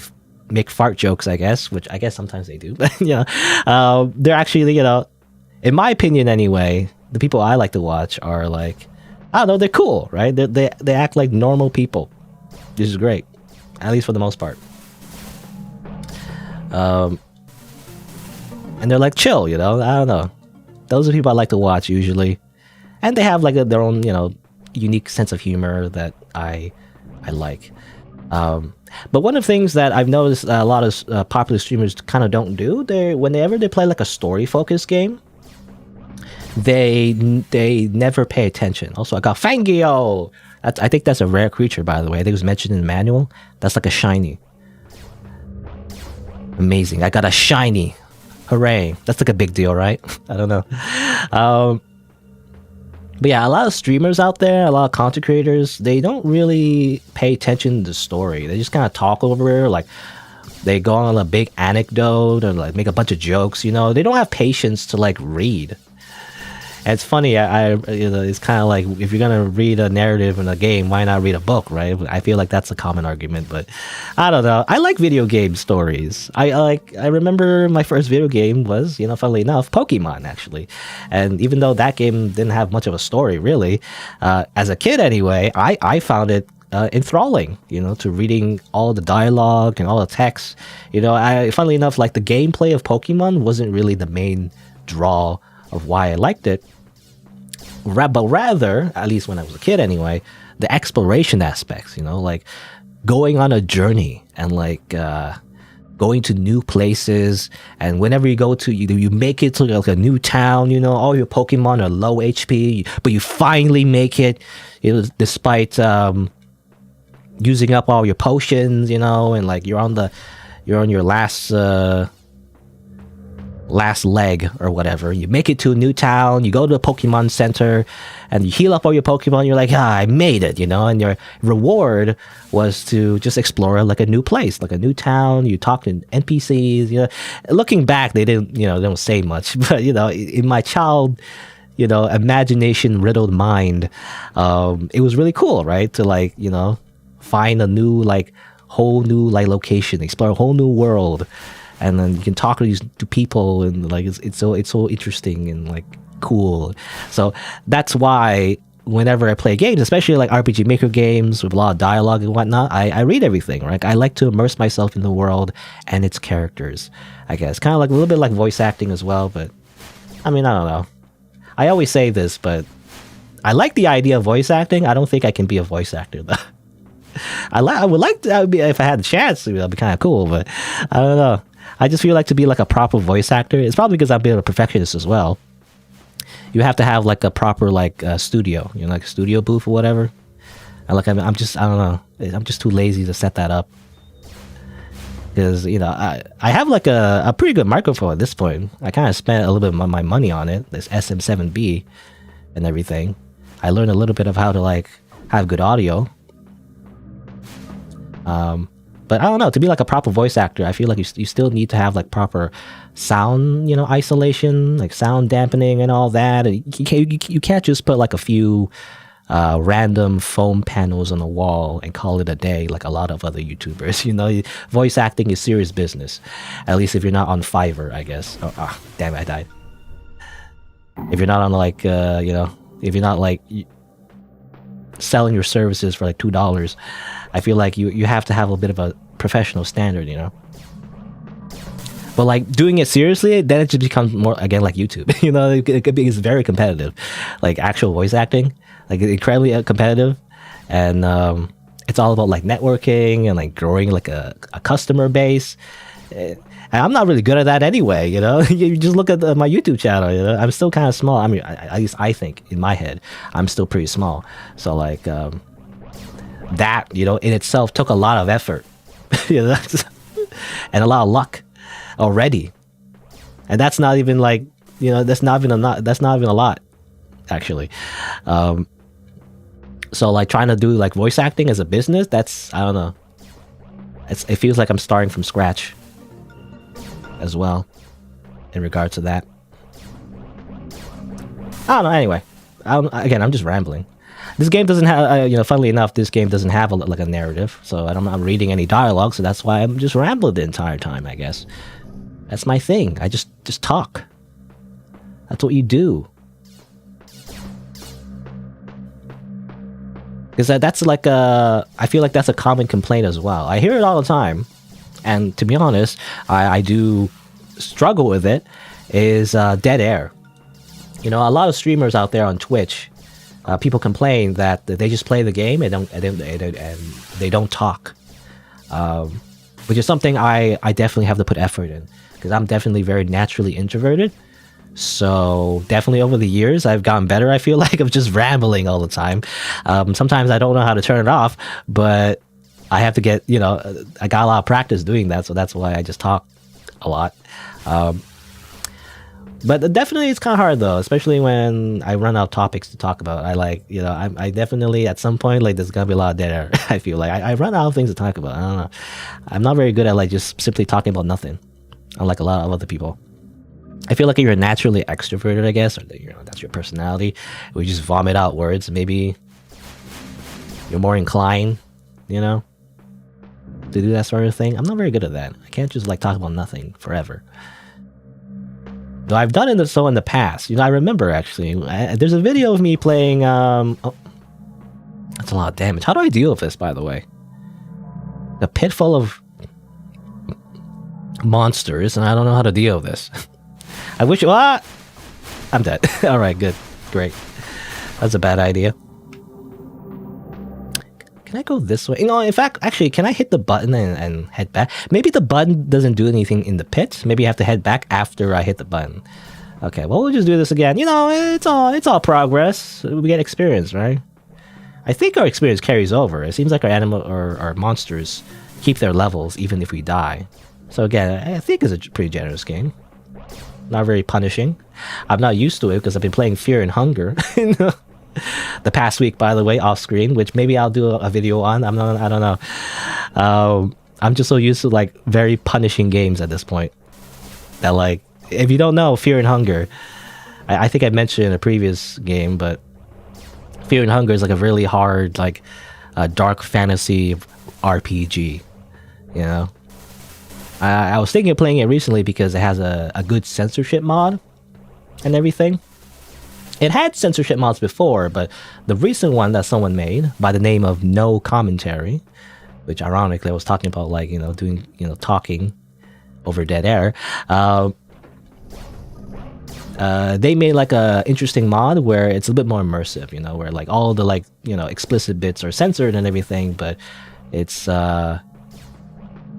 make fart jokes, I guess, which I guess sometimes they do, but they're actually, in my opinion anyway, the people I like to watch are like, I don't know, they're cool, right? They act like normal people. This is great, at least for the most part. And they're like chill, I don't know. Those are people I like to watch usually, and they have like their own, unique sense of humor that I like. But one of the things that I've noticed a lot of popular streamers kind of don't do, whenever they play like a story-focused game, they never pay attention. Also, I got Fangio. I think that's a rare creature, by the way. I think it was mentioned in the manual. That's like a shiny. Amazing. I got a shiny. Hooray. That's like a big deal, right? I don't know. But yeah, a lot of streamers out there, a lot of content creators, they don't really pay attention to the story. They just kind of talk over it, like, They go on a big anecdote and like make a bunch of jokes. They don't have patience to like read. And it's funny. It's kind of like if you're gonna read a narrative in a game, why not read a book, right? I feel like that's a common argument, but I don't know. I like video game stories. I remember my first video game was, funnily enough, Pokemon actually. And even though that game didn't have much of a story, really, as a kid anyway, I found it enthralling, to reading all the dialogue and all the text. Funnily enough, like the gameplay of Pokemon wasn't really the main draw of why I liked it, but rather, at least when I was a kid anyway, the exploration aspects, like going on a journey and like going to new places. And whenever you go to, you make it to like a new town, all your Pokemon are low HP, but you finally make it, despite using up all your potions, and like you're on your last leg or whatever. You make it to a new town, you go to a Pokemon Center, and you heal up all your Pokemon. You're like, I made it, and your reward was to just explore like a new place, like a new town. You talk to NPCs. Looking back, they didn't, they don't say much, but in my imagination riddled mind, it was really cool, right? To like, find a new like whole new like location, explore a whole new world. And then you can talk to people, and like it's so interesting and like cool. So that's why whenever I play games, especially like RPG Maker games with a lot of dialogue and whatnot, I read everything. Right? I like to immerse myself in the world and its characters. I guess kind of like a little bit like voice acting as well. But I mean, I don't know. I always say this, but I like the idea of voice acting. I don't think I can be a voice actor though. I would like to. Be, if I had the chance, that'd be kind of cool. But I don't know. I just feel like to be like a proper voice actor. It's probably because I'm being a perfectionist as well. You have to have like a proper like studio, like a studio booth or whatever. And like I don't know. I'm just too lazy to set that up. Because I have like a pretty good microphone at this point. I kind of spent a little bit of my money on it. This SM7B and everything. I learned a little bit of how to like have good audio. But I don't know, to be like a proper voice actor, I feel like you still need to have like proper sound, isolation, like sound dampening and all that. And you can't just put like a few random foam panels on the wall and call it a day like a lot of other YouTubers. Voice acting is serious business. At least if you're not on Fiverr, I guess. Damn it, I died. If you're not on like, if you're not like selling your services for like $2, I feel like you have to have a bit of a professional standard, But like doing it seriously, then it just becomes more again like YouTube. It's very competitive, like actual voice acting, like incredibly competitive, and it's all about like networking and like growing like a customer base. And I'm not really good at that anyway. You just look at my YouTube channel. I'm still kind of small. I mean, at least I think in my head, I'm still pretty small. So like. That in itself took a lot of effort and a lot of luck already, and that's not even like that's not even a lot actually. So like trying to do like voice acting as a business, that's I don't know, it feels like I'm starting from scratch as well in regard to that. I don't know. Anyway, I'm just rambling. This game doesn't have, funnily enough, this game doesn't have like a narrative, so I'm not reading any dialogue, so that's why I'm just rambling the entire time, I guess. That's my thing. I just talk. That's what you do. Because that's like I feel like that's a common complaint as well. I hear it all the time, and to be honest, I do struggle with it, is dead air. A lot of streamers out there on Twitch, people complain that they just play the game and they don't talk, which is something I definitely have to put effort in, because I'm definitely very naturally introverted. So definitely over the years I've gotten better, I feel like, of just rambling all the time. Sometimes I don't know how to turn it off, but I have to get, I got a lot of practice doing that, so that's why I just talk a lot. But definitely it's kind of hard though, especially when I run out of topics to talk about. I like, I definitely at some point like there's gonna be a lot of dead air. I feel like I run out of things to talk about. I don't know. I'm not very good at like just simply talking about nothing. Unlike a lot of other people. I feel like if you're naturally extroverted, I guess, or that's your personality, we just vomit out words. Maybe you're more inclined, to do that sort of thing. I'm not very good at that. I can't just like talk about nothing forever. Though I've done it so in the past. I remember actually. There's a video of me playing. Oh, that's a lot of damage. How do I deal with this, by the way? The pit full of monsters, and I don't know how to deal with this. I wish. Ah, I'm dead. All right, good, great. That's a bad idea. Can I go this way? In fact, actually, can I hit the button and head back? Maybe the button doesn't do anything in the pit. Maybe I have to head back after I hit the button. Okay, well, we'll just do this again. It's all progress. We get experience, right? I think our experience carries over. It seems like our animal or our monsters keep their levels even if we die. So again, I think it's a pretty generous game. Not very punishing. I'm not used to it because I've been playing Fear and Hunger the past week, by the way, off screen, which maybe I'll do a video on. I don't know. I'm just so used to like very punishing games at this point that like, if you don't know Fear and Hunger, I think I mentioned in a previous game, but Fear and Hunger is like a really hard like dark fantasy RPG. I was thinking of playing it recently because it has a good censorship mod and everything. It had censorship mods before, but the recent one that someone made by the name of No Commentary, which ironically I was talking about like, doing, talking over dead air. They made like a interesting mod where it's a bit more immersive, where like all the like, explicit bits are censored and everything, but it's a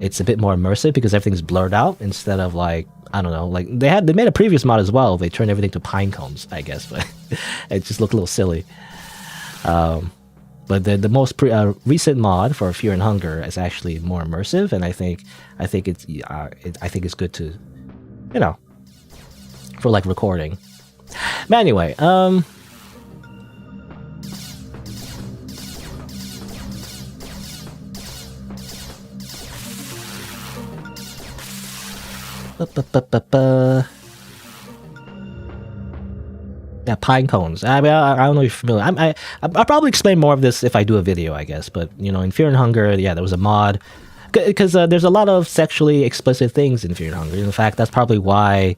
bit more immersive because everything's blurred out instead of like, I don't know, like they made a previous mod as well. They turned everything to pine cones, I guess, but it just looked a little silly. But the most recent mod for Fear and Hunger is actually more immersive, and I think it's good to, for like recording. But anyway, yeah, pine cones. I don't know if you're familiar. I'll probably explain more of this if I do a video, I guess. But in Fear and Hunger, yeah, there was a mod because there's a lot of sexually explicit things in Fear and Hunger. In fact, that's probably why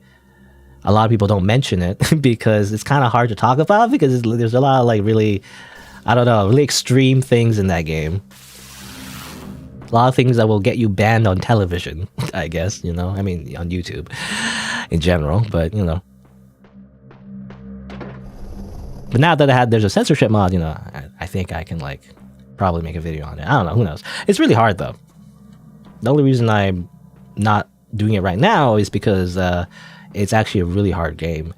a lot of people don't mention it because it's kind of hard to talk about because there's a lot of like really, I don't know, really extreme things in that game. A lot of things that will get you banned on television, I guess, I mean, on YouTube in general, but, But now that there's a censorship mod, I think I can, like, probably make a video on it. I don't know, who knows? It's really hard, though. The only reason I'm not doing it right now is because it's actually a really hard game.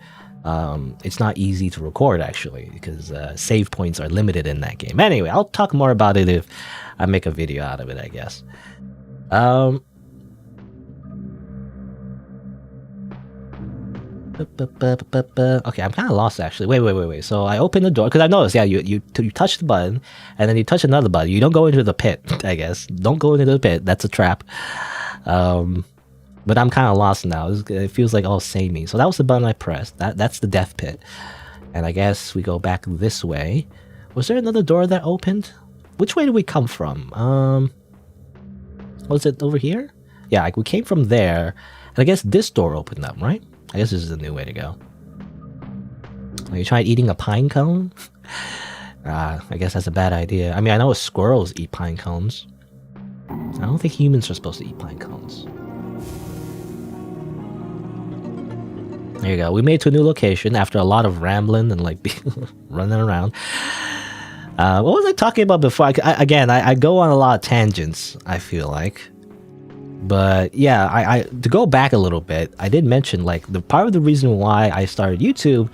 It's not easy to record, actually, because save points are limited in that game. Anyway, I'll talk more about it if I make a video out of it, I guess. Okay, I'm kind of lost, actually. Wait. So I open the door, because I noticed, yeah, you touch the button, and then you touch another button. You don't go into the pit, I guess. Don't go into the pit. That's a trap. But I'm kind of lost now. It feels like all samey. So that was the button I pressed. That's the death pit. And I guess we go back this way. Was there another door that opened? Which way did we come from? Was it over here? Yeah, like we came from there. And I guess this door opened up, right? I guess this is a new way to go. Are you trying eating a pine cone? I guess that's a bad idea. I mean, I know squirrels eat pine cones. I don't think humans are supposed to eat pine cones. There you go. We made it to a new location after a lot of rambling and like running around. What was I talking about before? I go on a lot of tangents, I feel like. But yeah, I to go back a little bit, I did mention like the part of the reason why I started YouTube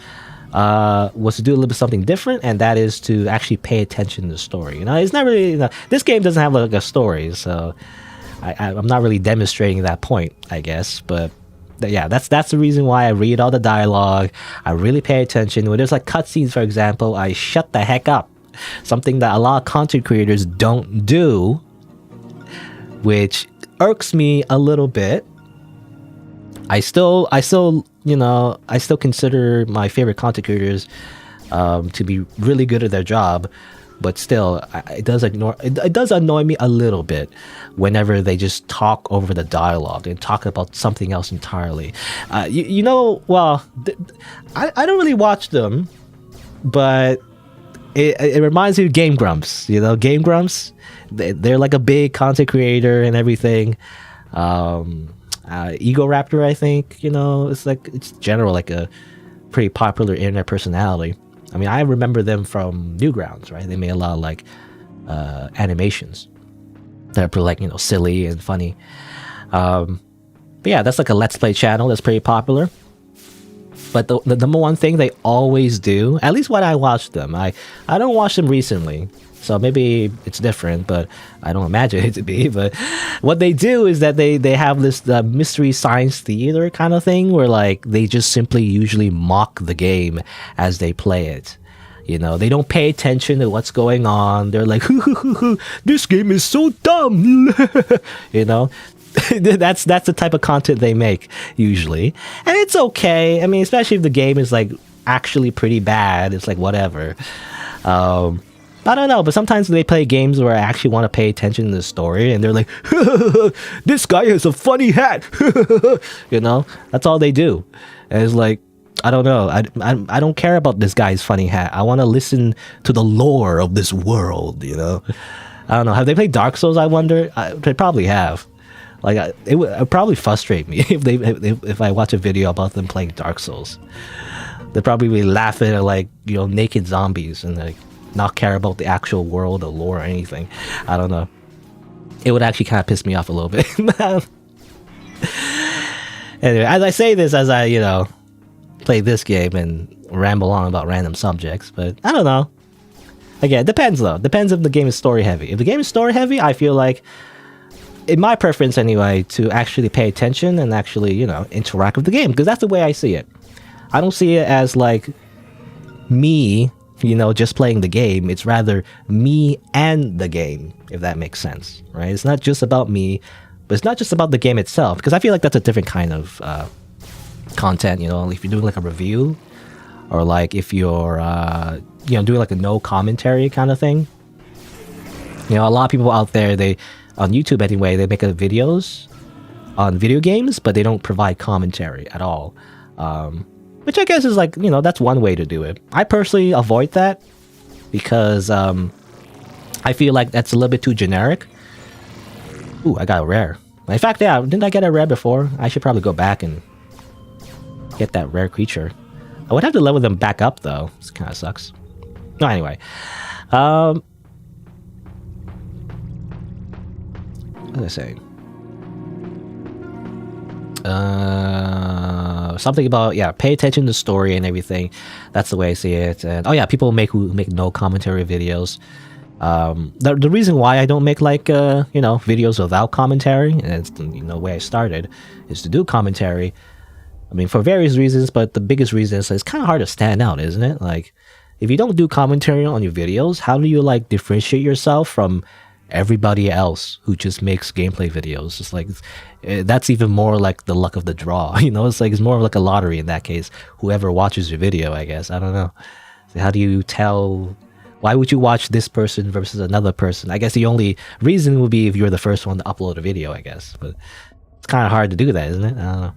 was to do a little bit something different, and that is to actually pay attention to the story. It's not really, this game doesn't have like a story, so I'm not really demonstrating that point, I guess. But Yeah, that's the reason why I read all the dialogue. I really pay attention. When there's like cutscenes, for example, I shut the heck up. Something that a lot of content creators don't do, which irks me a little bit. I still consider my favorite content creators to be really good at their job, but still, it does annoy me a little bit whenever they just talk over the dialogue and talk about something else entirely. I don't really watch them, but it reminds me of Game Grumps. Game Grumps, they're like a big content creator and everything. Ego Raptor, I think, it's general, like a pretty popular internet personality. I mean, I remember them from Newgrounds, right? They made a lot of like animations that are pretty, like, silly and funny. But yeah, that's like a Let's Play channel that's pretty popular. But the number one thing they always do, at least when I watch them, I don't watch them recently, so maybe it's different, but I don't imagine it to be. But what they do is that they have this mystery science theater kind of thing where like they just simply usually mock the game as they play it. They don't pay attention to what's going on. They're like, this game is so dumb. That's the type of content they make usually, and it's okay. I mean, especially if the game is like actually pretty bad, it's like whatever. I don't know, but sometimes they play games where I actually want to pay attention to the story, and they're like, this guy has a funny hat. That's all they do. And it's like, I don't know. I don't care about this guy's funny hat. I want to listen to the lore of this world. I don't know. Have they played Dark Souls? I wonder. They probably have. Like, it would probably frustrate me if I watch a video about them playing Dark Souls. They'd probably be laughing at like naked zombies and like not care about the actual world or lore or anything. I don't know. It would actually kind of piss me off a little bit. Anyway, as I say this, as I play this game and ramble on about random subjects, but I don't know. Again, it depends though. Depends if the game is story heavy. If the game is story heavy, I feel like, in my preference anyway, to actually pay attention and actually, interact with the game, because that's the way I see it. I don't see it as like me, just playing the game. It's rather me and the game, if that makes sense, right? It's not just about me, but it's not just about the game itself, because I feel like that's a different kind of content, if you're doing like a review, or like if you're, doing like a no commentary kind of thing. A lot of people out there, on YouTube anyway, they make videos on video games, but they don't provide commentary at all. Which I guess is like, that's one way to do it. I personally avoid that because I feel like that's a little bit too generic. Ooh, I got a rare. In fact, yeah, didn't I get a rare before? I should probably go back and get that rare creature. I would have to level them back up though. This kind of sucks. No, anyway. What was I saying? Something about, pay attention to the story and everything. That's the way I see it. And people who make no commentary videos. The reason why I don't make like videos without commentary, and it's the way I started, is to do commentary. I mean, for various reasons, but the biggest reason is it's kind of hard to stand out, isn't it? Like, if you don't do commentary on your videos, how do you like differentiate yourself from everybody else who just makes gameplay videos? It's like, that's even more like the luck of the draw. It's like, it's more of like a lottery in that case. Whoever watches your video, I guess. I don't know. So how do you tell? Why would you watch this person versus another person? I guess the only reason would be if you're the first one to upload a video, I guess. But it's kind of hard to do that, isn't it? I don't know.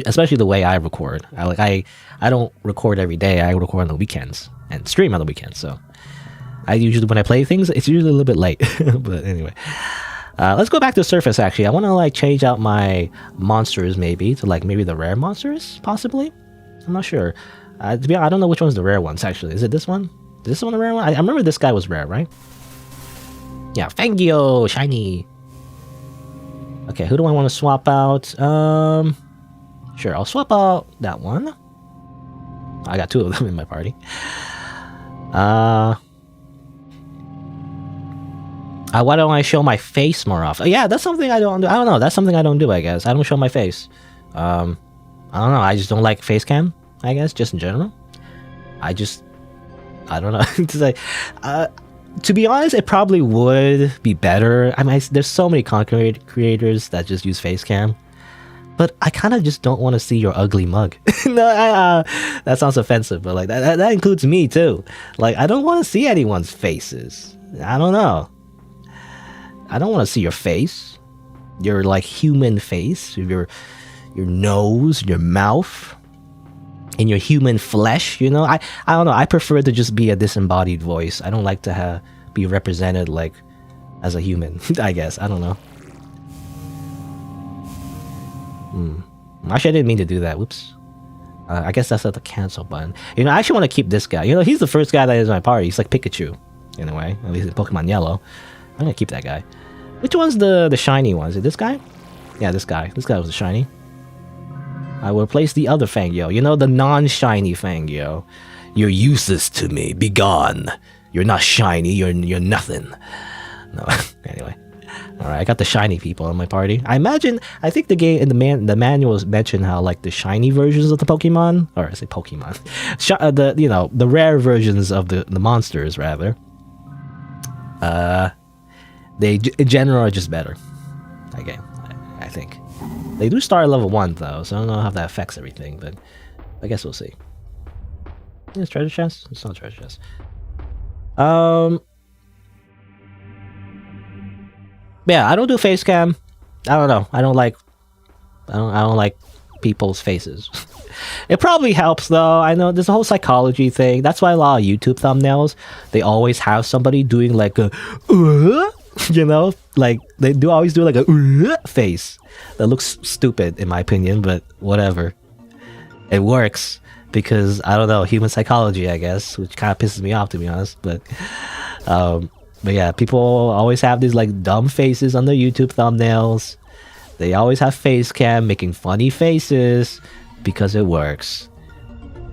Especially the way I record. I don't record every day. I record on the weekends and stream on the weekends. So I usually, when I play things, it's usually a little bit late. But anyway, let's go back to Surface. Actually, I want to like change out my monsters maybe to like maybe the rare monsters, possibly. I'm not sure. I don't know which one's the rare ones actually. Is it this one? Is this one the rare one? I remember this guy was rare, right? Yeah, Fangio, shiny. Okay, who do I want to swap out? Sure, I'll swap out that one. I got two of them in my party. Why don't I show my face more often? Yeah, that's something I don't do. I don't know. That's something I don't do, I guess. I don't show my face I don't know. I just don't like face cam. I guess just in general. I don't know. It's like, to be honest, it probably would be better. I mean, there's so many content creators that just use face cam, but I kind of just don't want to see your ugly mug. No, that sounds offensive, but like that includes me too. Like, I don't want to see anyone's faces. I don't know. I don't want to see your face, your like human face, your nose, your mouth, and your human flesh. You know, I don't know. I prefer to just be a disembodied voice. I don't like to be represented like as a human. I guess I don't know. Actually, I didn't mean to do that. Whoops. I guess that's not the cancel button. You know, I actually want to keep this guy. You know, he's the first guy that is in my party. He's like Pikachu, in a way. At least in Pokemon Yellow. I'm gonna keep that guy. Which one's the shiny one? Is it this guy? Yeah, this guy. This guy was the shiny. I will replace the other Fangyo. You know, the non-shiny Fangyo. You're useless to me. Be gone. You're not shiny. You're nothing. No. Anyway. Alright, I got the shiny people in my party. I think the game in the manuals mention how like the shiny versions of the Pokemon, or I say Pokemon, the rare versions of the monsters rather. They in general are just better. Again, I think they do start at level 1 though, so I don't know how that affects everything, but I guess we'll see. It's treasure chest. It's not a treasure chest. Yeah, I don't do face cam. I don't know. I don't like people's faces. It probably helps though. I know there's a whole psychology thing. That's why a lot of YouTube thumbnails, they always have somebody doing like a you know, like they do always do like a face that looks stupid in my opinion, but whatever. It works because I don't know, human psychology, I guess, which kind of pisses me off to be honest, but yeah, people always have these like dumb faces on their YouTube thumbnails. They always have face cam making funny faces because it works.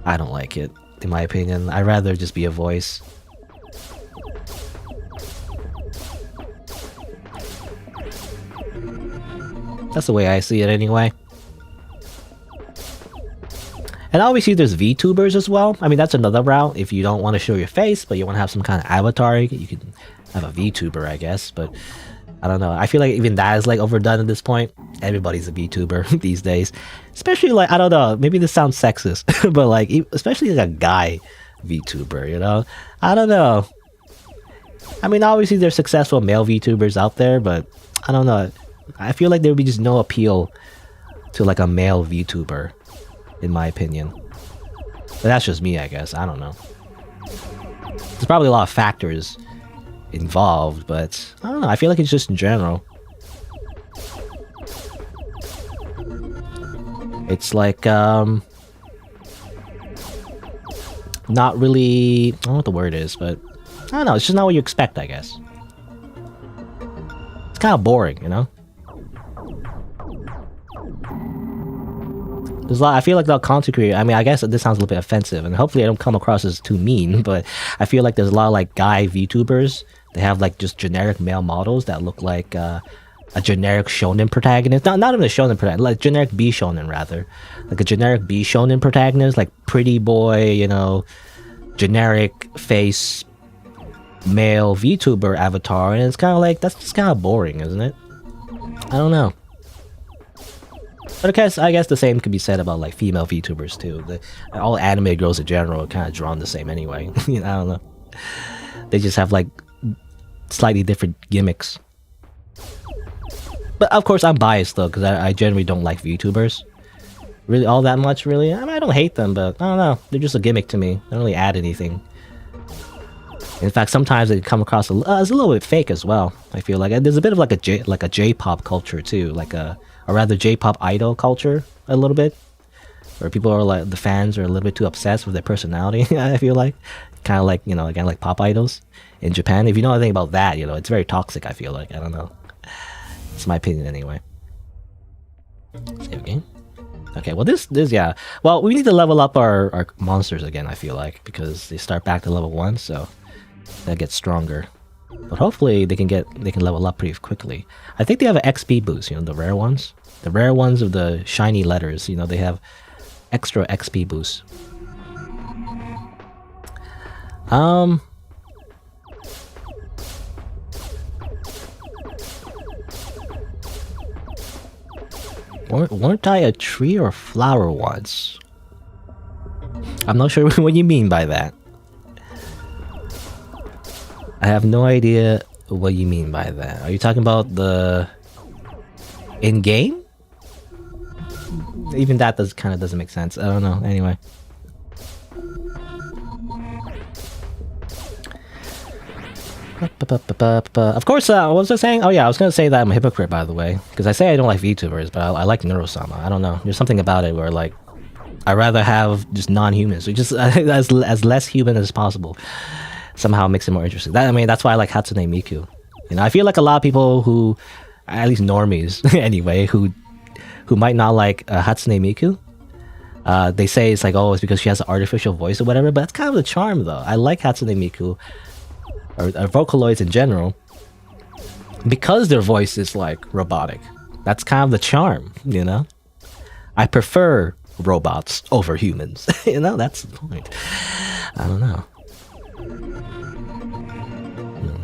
I don't like it, in my opinion. I'd rather just be a voice. That's the way I see it anyway. And obviously there's VTubers as well. I mean, that's another route. If you don't want to show your face, but you want to have some kind of avatar, you can have a VTuber, I guess. But I don't know. I feel like even that is like overdone at this point. Everybody's a VTuber these days. Especially like, I don't know, maybe this sounds sexist, but like, especially like a guy VTuber, you know? I don't know. I mean, obviously there's successful male VTubers out there, but I don't know. I feel like there would be just no appeal to like a male VTuber, in my opinion. But that's just me, I guess. I don't know. There's probably a lot of factors involved, but I don't know. I feel like it's just in general. It's like, not really, I don't know what the word is, but I don't know. It's just not what you expect, I guess. It's kind of boring, you know? There's a lot, I feel like they'll content create. I mean, I guess this sounds a little bit offensive, and hopefully I don't come across as too mean, but I feel like there's a lot of like guy VTubers. They have like just generic male models that look like a generic shonen protagonist. Not even a shonen protagonist, like generic B shonen rather. Like a generic B shonen protagonist, like pretty boy, you know, generic face male VTuber avatar, and it's kind of like, that's just kind of boring, isn't it? I don't know. But I guess the same could be said about like female VTubers too. All anime girls in general are kind of drawn the same anyway. You know, I don't know. They just have like slightly different gimmicks. But of course I'm biased though, because I generally don't like VTubers. Really all that much, really. I mean, I don't hate them, but I don't know. They're just a gimmick to me. They don't really add anything. In fact, sometimes they come across as a little bit fake as well. I feel like there's a bit of like a J-pop culture too, like or rather J-pop idol culture a little bit, where people are like, the fans are a little bit too obsessed with their personality. I feel like, kind of like, you know, again, like pop idols in Japan. If you know anything about that, you know, it's very toxic. I feel like, I don't know. It's my opinion anyway. Save game. Okay, well this yeah. Well, we need to level up our monsters again. I feel like, because they start back to level 1, so that gets stronger. But hopefully they can level up pretty quickly. I think they have an XP boost, you know, the rare ones. The rare ones with the shiny letters, you know, they have extra XP boost. Weren't I a tree or a flower once? I'm not sure what you mean by that. I have no idea what you mean by that. Are you talking about the in-game? Even that kind of doesn't make sense. I don't know. Anyway. Of course, what was I saying? Oh yeah, I was gonna say that I'm a hypocrite, by the way, because I say I don't like VTubers, but I like Neurosama. I don't know. There's something about it where like I rather have just non-humans, so just as less human as possible. Somehow makes it more interesting. I mean, that's why I like Hatsune Miku. You know, I feel like a lot of people who, at least normies anyway, who might not like Hatsune Miku, they say it's like, oh, it's because she has an artificial voice or whatever. But that's kind of the charm, though. I like Hatsune Miku, or Vocaloids in general, because their voice is like robotic. That's kind of the charm, you know. I prefer robots over humans. You know, that's the point. I don't know.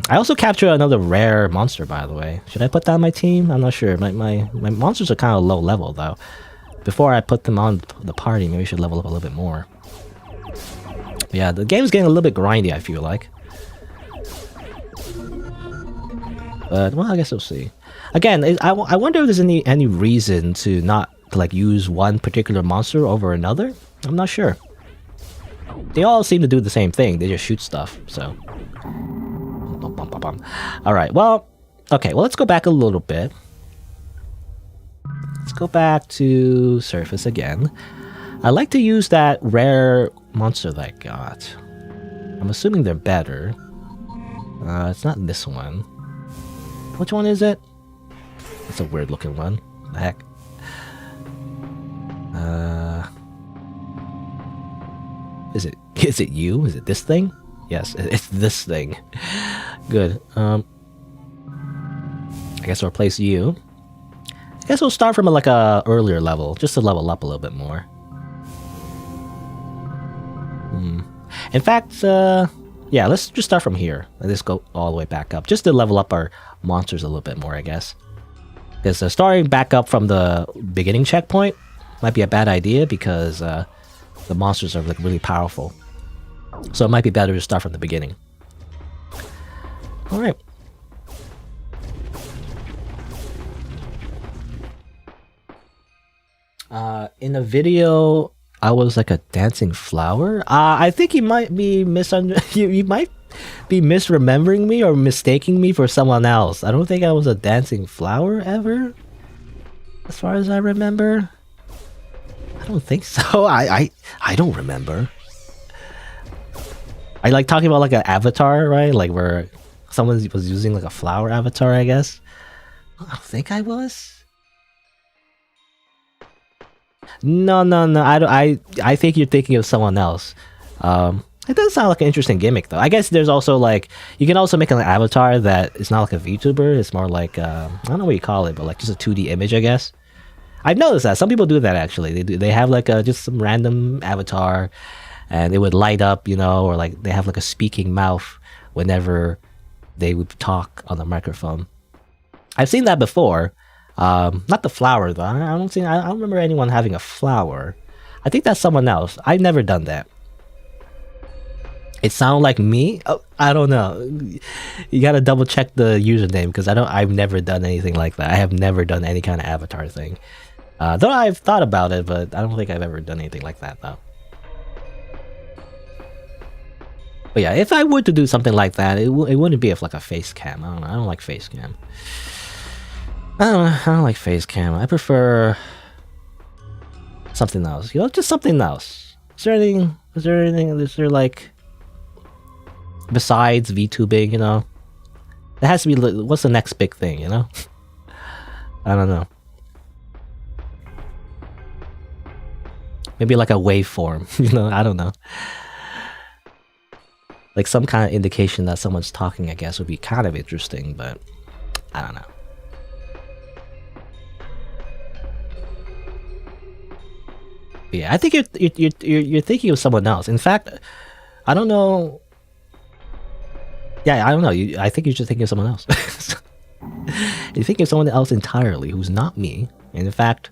I also captured another rare monster, by the way. Should I put that on my team? I'm not sure. My monsters are kind of low level, though. Before I put them on the party, maybe I should level up a little bit more. But yeah, the game's getting a little bit grindy, I feel like. But, well, I guess we'll see. Again, I wonder if there's any reason to not like use one particular monster over another. I'm not sure. They all seem to do the same thing. They just shoot stuff, so... Alright, well... Okay, well, let's go back a little bit. Let's go back to Surface again. I like to use that rare monster that I got. I'm assuming they're better. It's not this one. Which one is it? It's a weird looking one. What the heck? Is it you? Is it this thing? Yes, it's this thing. Good. I guess I'll replace you. I guess we'll start from like a earlier level, just to level up a little bit more. In fact, yeah, let's just start from here. Let's go all the way back up, just to level up our monsters a little bit more, I guess. Because starting back up from the beginning checkpoint might be a bad idea, because the monsters are like really powerful. So it might be better to start from the beginning. Alright. In the video, I was like a dancing flower. I think you might be you might be misremembering me or mistaking me for someone else. I don't think I was a dancing flower ever, as far as I remember. I don't think so. I don't remember. I like talking about like an avatar, right? Like where someone was using like a flower avatar, I guess. I don't think I was. No. I think you're thinking of someone else. It does sound like an interesting gimmick, though. I guess there's also like you can also make an avatar that is not like a VTuber. It's more like I don't know what you call it, but like just a 2D image, I guess. I've noticed that some people do that actually. They have like just some random avatar, and it would light up, you know, or like they have like a speaking mouth whenever they would talk on the microphone. I've seen that before. Not the flower though. I don't remember anyone having a flower. I think that's someone else. I've never done that. It sounded like me. Oh, I don't know. You gotta double check the username, because I've never done anything like that. I have never done any kind of avatar thing. Though I've thought about it, but I don't think I've ever done anything like that though. But yeah, if I were to do something like that, it wouldn't be like a face cam. I don't know. I don't like face cam. I don't like face cam. I prefer something else. You know, just something else. Is there anything? Is there like besides VTubing? You know, it has to be. What's the next big thing? You know, I don't know. Maybe like a waveform. You know, I don't know. Like some kind of indication that someone's talking, I guess, would be kind of interesting, but I don't know. Yeah, I think you're thinking of someone else. In fact, I don't know. Yeah, I don't know. I think you're just thinking of someone else. You're thinking of someone else entirely who's not me. And in fact,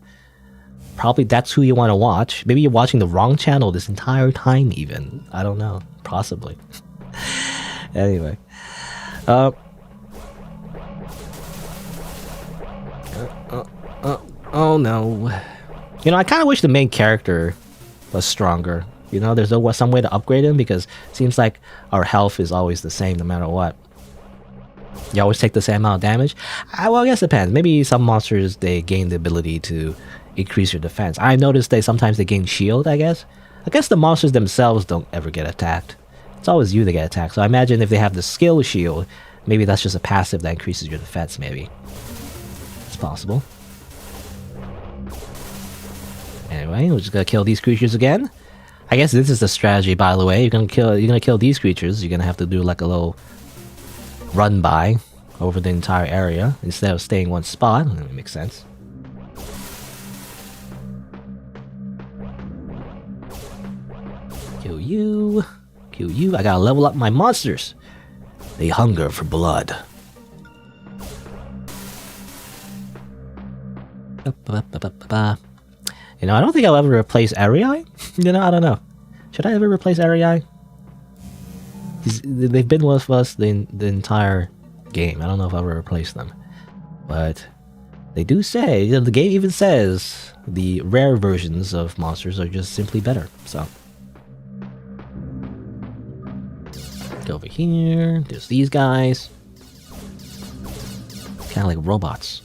probably that's who you want to watch. Maybe you're watching the wrong channel this entire time, even. I don't know. Possibly. Anyway. Oh no. You know, I kind of wish the main character was stronger. You know, there's some way to upgrade him because it seems like our health is always the same no matter what. You always take the same amount of damage. Well, I guess it depends. Maybe some monsters, they gain the ability to increase your defense. I noticed sometimes they gain shield, I guess. I guess the monsters themselves don't ever get attacked. It's always you that get attacked. So I imagine if they have the skill shield, maybe that's just a passive that increases your defense, maybe. It's possible. Anyway, we're just gonna kill these creatures again. I guess this is the strategy, by the way. You're gonna kill these creatures. You're gonna have to do like a little run by over the entire area instead of staying one spot. That makes sense. Kill you. Kill you. I gotta level up my monsters. They hunger for blood. You know, I don't think I'll ever replace Arei. You know, I don't know. Should I ever replace Arei? They've been with us the entire game. I don't know if I'll ever replace them. But they do say, you know, the game even says the rare versions of monsters are just simply better. So. Go over here. There's these guys. Kind of like robots.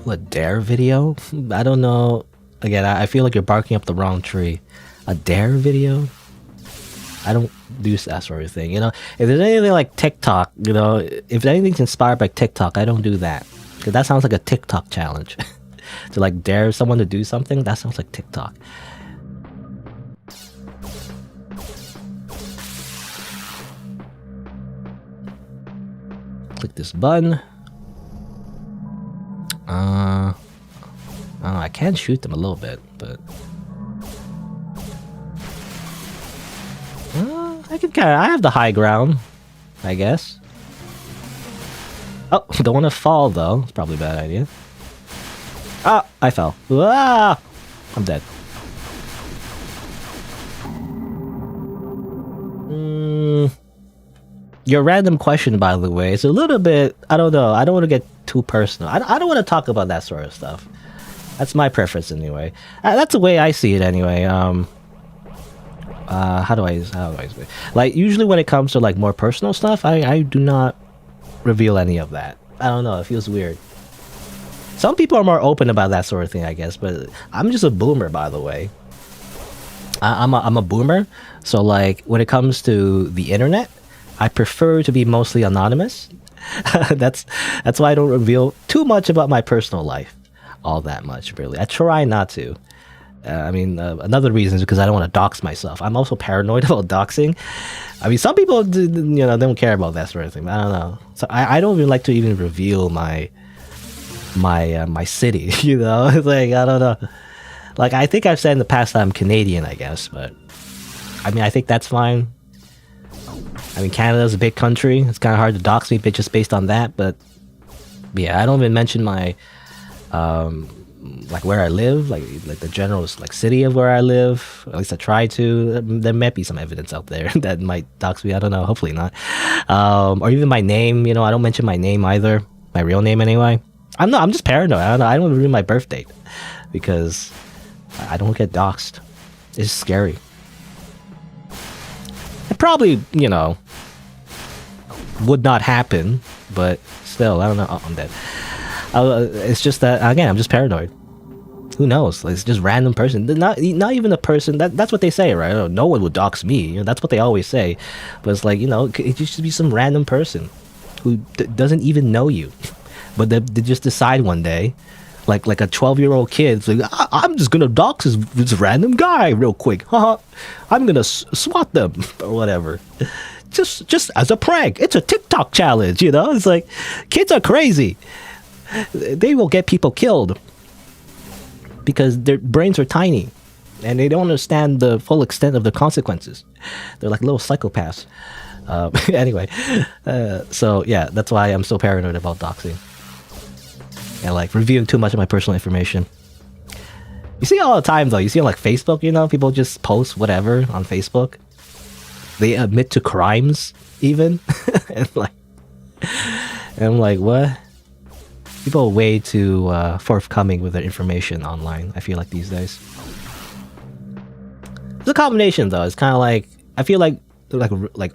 A dare video? I don't know. Again, I feel like you're barking up the wrong tree. A dare video? I don't do that sort of thing. You know, if there's anything like TikTok, you know, if anything's inspired by TikTok, I don't do that. Because that sounds like a TikTok challenge. To like dare someone to do something, that sounds like TikTok. Click this button. I can shoot them a little bit, but I have the high ground, I guess. Oh, don't want to fall though. It's probably a bad idea. Ah, I fell. Ah, I'm dead. Your random question, by the way, is a little bit, I don't know. I don't want to get too personal. I don't want to talk about that sort of stuff. That's my preference anyway. That's the way I see it anyway. How do I like, usually when it comes to like more personal stuff, I do not reveal any of that. I don't know, it feels weird. Some people are more open about that sort of thing, I guess, but I'm just a boomer, by the way. I'm a boomer, so like when it comes to the internet, I prefer to be mostly anonymous. That's why I don't reveal too much about my personal life, all that much, really. I try not to. Another reason is because I don't want to dox myself. I'm also paranoid about doxing. I mean, some people, you know, don't care about that sort of thing. I don't know. So I don't even like to even reveal my city. You know, it's like, I don't know. Like, I think I've said in the past that I'm Canadian, I guess, but I mean, I think that's fine. I mean, Canada's a big country. It's kind of hard to dox me just based on that, but yeah, I don't even mention my like where I live, like the general like city of where I live. At least I try to. There might be some evidence out there that might dox me. I don't know. Hopefully not. Or even my name. You know, I don't mention my name either. My real name anyway. I'm just paranoid. I don't reveal my birth date because I don't get doxed. It's scary. It probably, you know, would not happen, but still, I don't know. Oh, I'm dead. It's just that, again, I'm just paranoid. Who knows? Like, it's just random person. Not even a person. That's what they say, right? Oh, no one would dox me. You know, that's what they always say. But it's like, you know, it should be some random person who doesn't even know you. But they just decide one day, like a 12-year-old kid. It's like, I'm just gonna dox this random guy real quick. Haha, I'm gonna swat them or whatever. Just as a prank. It's a TikTok challenge, you know? It's like, kids are crazy. They will get people killed because their brains are tiny and they don't understand the full extent of the consequences. They're like little psychopaths. Anyway, so yeah, that's why I'm so paranoid about doxing and like revealing too much of my personal information. You see all the time though. You see on like Facebook, you know, people just post whatever on Facebook. They admit to crimes even, and I'm like, what? People are way too forthcoming with their information online, I feel like these days. It's a combination though. It's kind of like, I feel like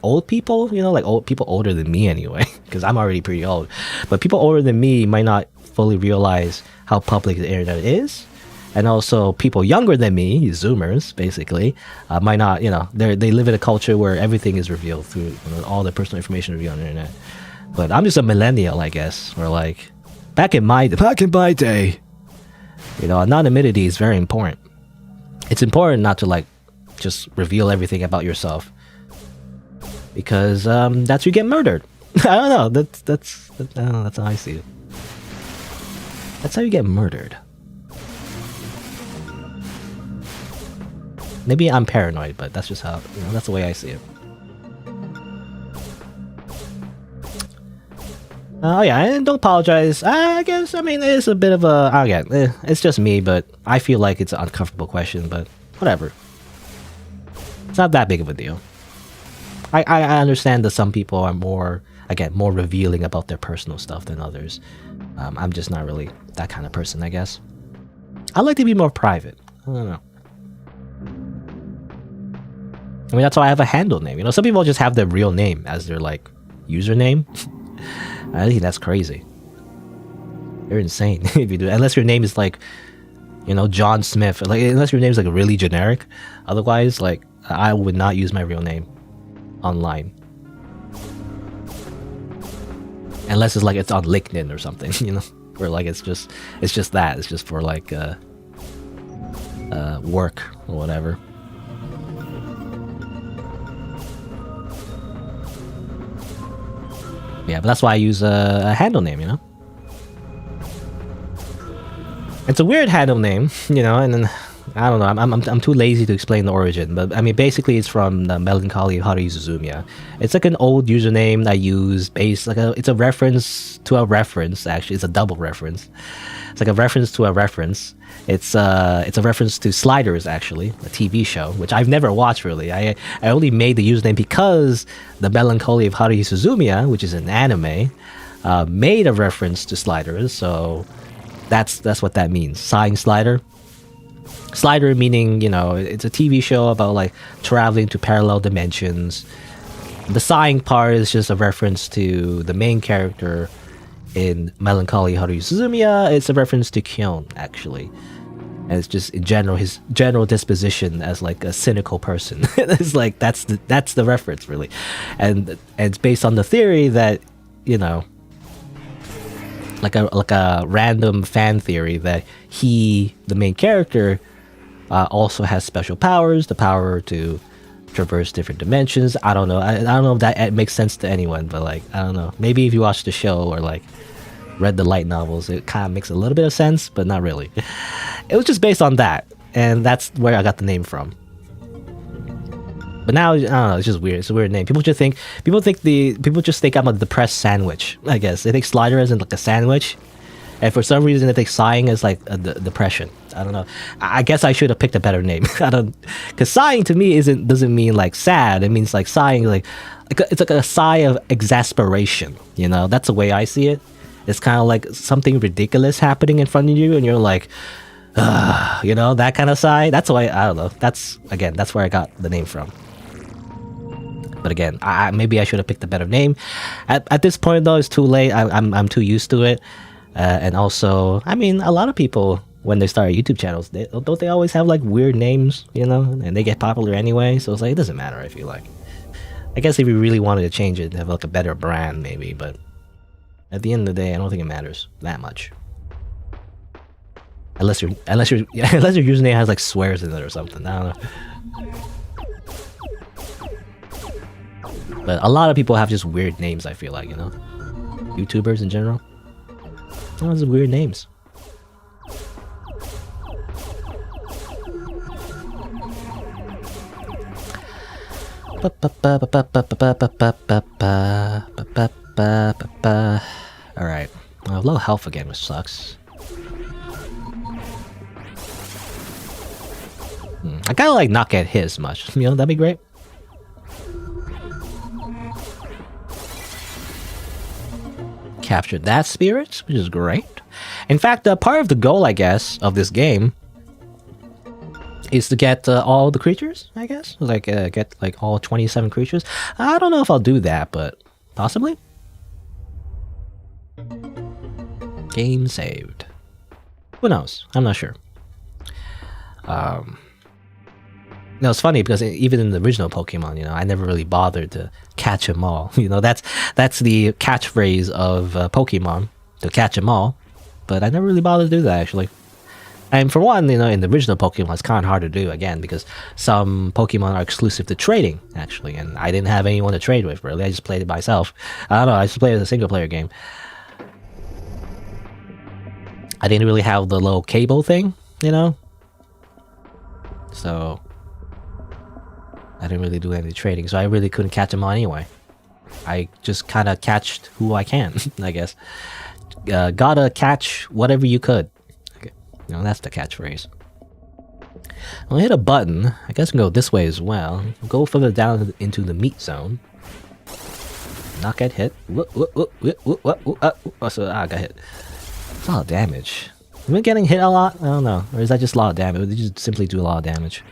old people, you know, like old people older than me anyway, because I'm already pretty old. But people older than me might not fully realize how public the internet is. And also people younger than me, Zoomers, basically, might not, you know, they live in a culture where everything is revealed through, you know, all the personal information revealed on the internet. But I'm just a millennial, I guess, or like, back in my day, you know, anonymity is very important. It's important not to like just reveal everything about yourself, because that's you get murdered. I don't know. That's how I see it. That's how you get murdered. Maybe I'm paranoid, but that's just how, you know, that's the way I see it. Oh yeah, and don't apologize. I guess, I mean, it's a bit of a, again, it's just me, but I feel like it's an uncomfortable question, but whatever. It's not that big of a deal. I understand that some people are more revealing about their personal stuff than others. I'm just not really that kind of person, I guess. I like to be more private. I don't know. I mean, that's why I have a handle name. You know, some people just have their real name as their like username. I think that's crazy. You're insane if you do, unless your name is like, you know, John Smith. Like, unless your name is like really generic. Otherwise, like, I would not use my real name online, unless it's like it's on LinkedIn or something. You know, where like it's just that. It's just for like work or whatever. Yeah, but that's why I use a handle name, you know? It's a weird handle name, you know, and then, I don't know, I'm too lazy to explain the origin, but I mean, basically it's from the Melancholy of Haruhi Suzumiya. It's like an old username I use based, like it's a reference to a reference, actually. It's a double reference. It's like a reference to a reference. It's a reference to Sliders, actually, a TV show, which I've never watched really. I only made the username because the Melancholy of Haruhi Suzumiya, which is an anime, made a reference to Sliders, so that's what that means. SighingSlider. Slider meaning, you know, it's a TV show about like traveling to parallel dimensions. The sighing part is just a reference to the main character in Melancholy Haruhi Suzumiya. It's a reference to Kyon, actually. And it's just in general his general disposition as like a cynical person. It's like that's the reference really, and it's based on the theory that, you know, like a random fan theory that he, the main character, also has special powers, the power to traverse different dimensions. I don't know. I don't know if that makes sense to anyone, but like, I don't know. Maybe if you watch the show or like read the light novels, it kind of makes a little bit of sense, but not really. It was just based on that, and that's where I got the name from. But now, I don't know, it's just weird. It's a weird name. People just think I'm a depressed sandwich, I guess. They think Slider as in like a sandwich, and for some reason they think sighing is like a depression. I don't know. I guess I should have picked a better name. Because sighing to me doesn't mean like sad. It means like sighing, like it's like a sigh of exasperation. You know, that's the way I see it. It's kind of like something ridiculous happening in front of you, and you're like, you know, that kind of sigh. That's why, I don't know. That's where I got the name from. But again, maybe I should have picked a better name. At this point, though, it's too late. I'm too used to it. And also, I mean, a lot of people, when they start YouTube channels, don't they always have like weird names, you know, and they get popular anyway. So it's like, it doesn't matter, I feel like. I guess if you really wanted to change it, have like a better brand maybe, but at the end of the day, I don't think it matters that much. Unless unless your username has like swears in it or something. I don't know. But a lot of people have just weird names, I feel like, you know? YouTubers in general. Those are weird names. Alright. I have low health again, which sucks. I kinda like not get hit as much. You know, that'd be great. Captured that spirit, which is great. In fact, part of the goal, I guess, of this game is to get all the creatures, I guess. Like, get like all 27 creatures. I don't know if I'll do that, but possibly. Game saved. Who knows? I'm not sure. No, it's funny because even in the original Pokemon, you know, I never really bothered to catch them all. You know, that's the catchphrase of Pokemon, to catch them all. But I never really bothered to do that, actually. And for one, you know, in the original Pokemon, it's kind of hard to do, again, because some Pokemon are exclusive to trading, actually. And I didn't have anyone to trade with, really. I just played it myself. I don't know, I just played it as a single-player game. I didn't really have the little cable thing, you know? So I didn't really do any trading, so I really couldn't catch them all anyway. I just kind of catched who I can, I guess. Gotta catch whatever you could. Okay. You know, that's the catchphrase. I'll hit a button. I guess I can go this way as well. Go further down into the meat zone. Not get hit. So I got hit. It's a lot of damage. Am I getting hit a lot? I don't know. Or is that just a lot of damage? Or did you just simply do a lot of damage?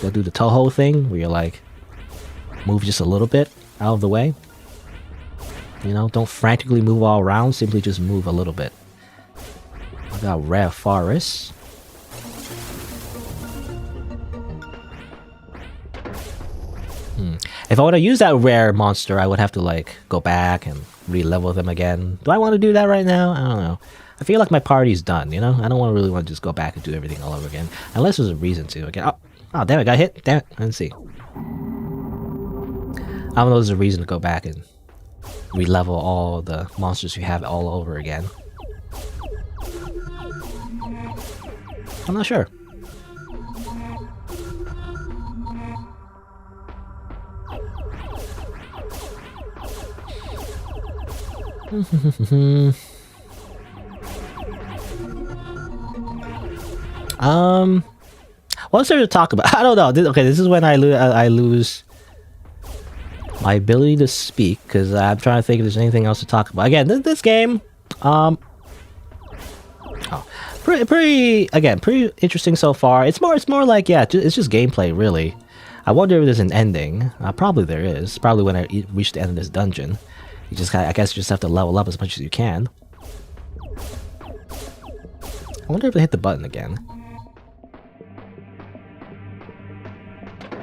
Go do the Toho thing where you're like, move just a little bit out of the way. You know, don't frantically move all around, simply just move a little bit. I got Rare Forest. If I want to use that rare monster, I would have to like go back and re-level them again. Do I want to do that right now? I don't know. I feel like my party's done, you know? I don't really want to just go back and do everything all over again. Unless there's a reason to. Again. Oh, damn it, I got hit. Damn it. Let's see. I don't know if there's a reason to go back and re-level all the monsters you have all over again. I'm not sure. What's there to talk about? I don't know. Okay, this is when I lose my ability to speak, because I'm trying to think if there's anything else to talk about. Again, this game, pretty interesting so far. It's more like, yeah, it's just gameplay, really. I wonder if there's an ending. Probably there is. Probably when I reach the end of this dungeon. You just I guess you just have to level up as much as you can. I wonder if I hit the button again.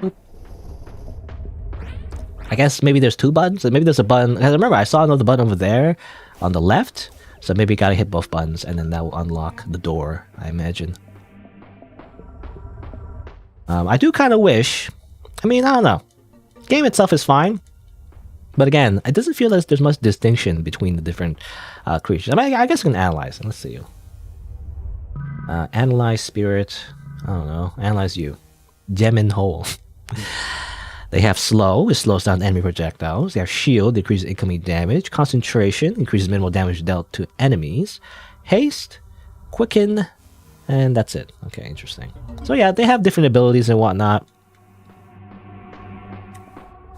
Boop. I guess maybe there's two buttons. Maybe there's a button. Because remember, I saw another button over there on the left. So maybe you gotta hit both buttons, and then that will unlock the door, I imagine. I do kind of wish. I mean, I don't know. The game itself is fine. But again, it doesn't feel like there's much distinction between the different creatures. I mean, I guess I can analyze them. Let's see. Analyze spirit. I don't know. Analyze you. Gem and hole. They have slow. It slows down enemy projectiles. They have shield. Decreases incoming damage. Concentration. Increases minimal damage dealt to enemies. Haste. Quicken. And that's it. Okay, interesting. So yeah, they have different abilities and whatnot.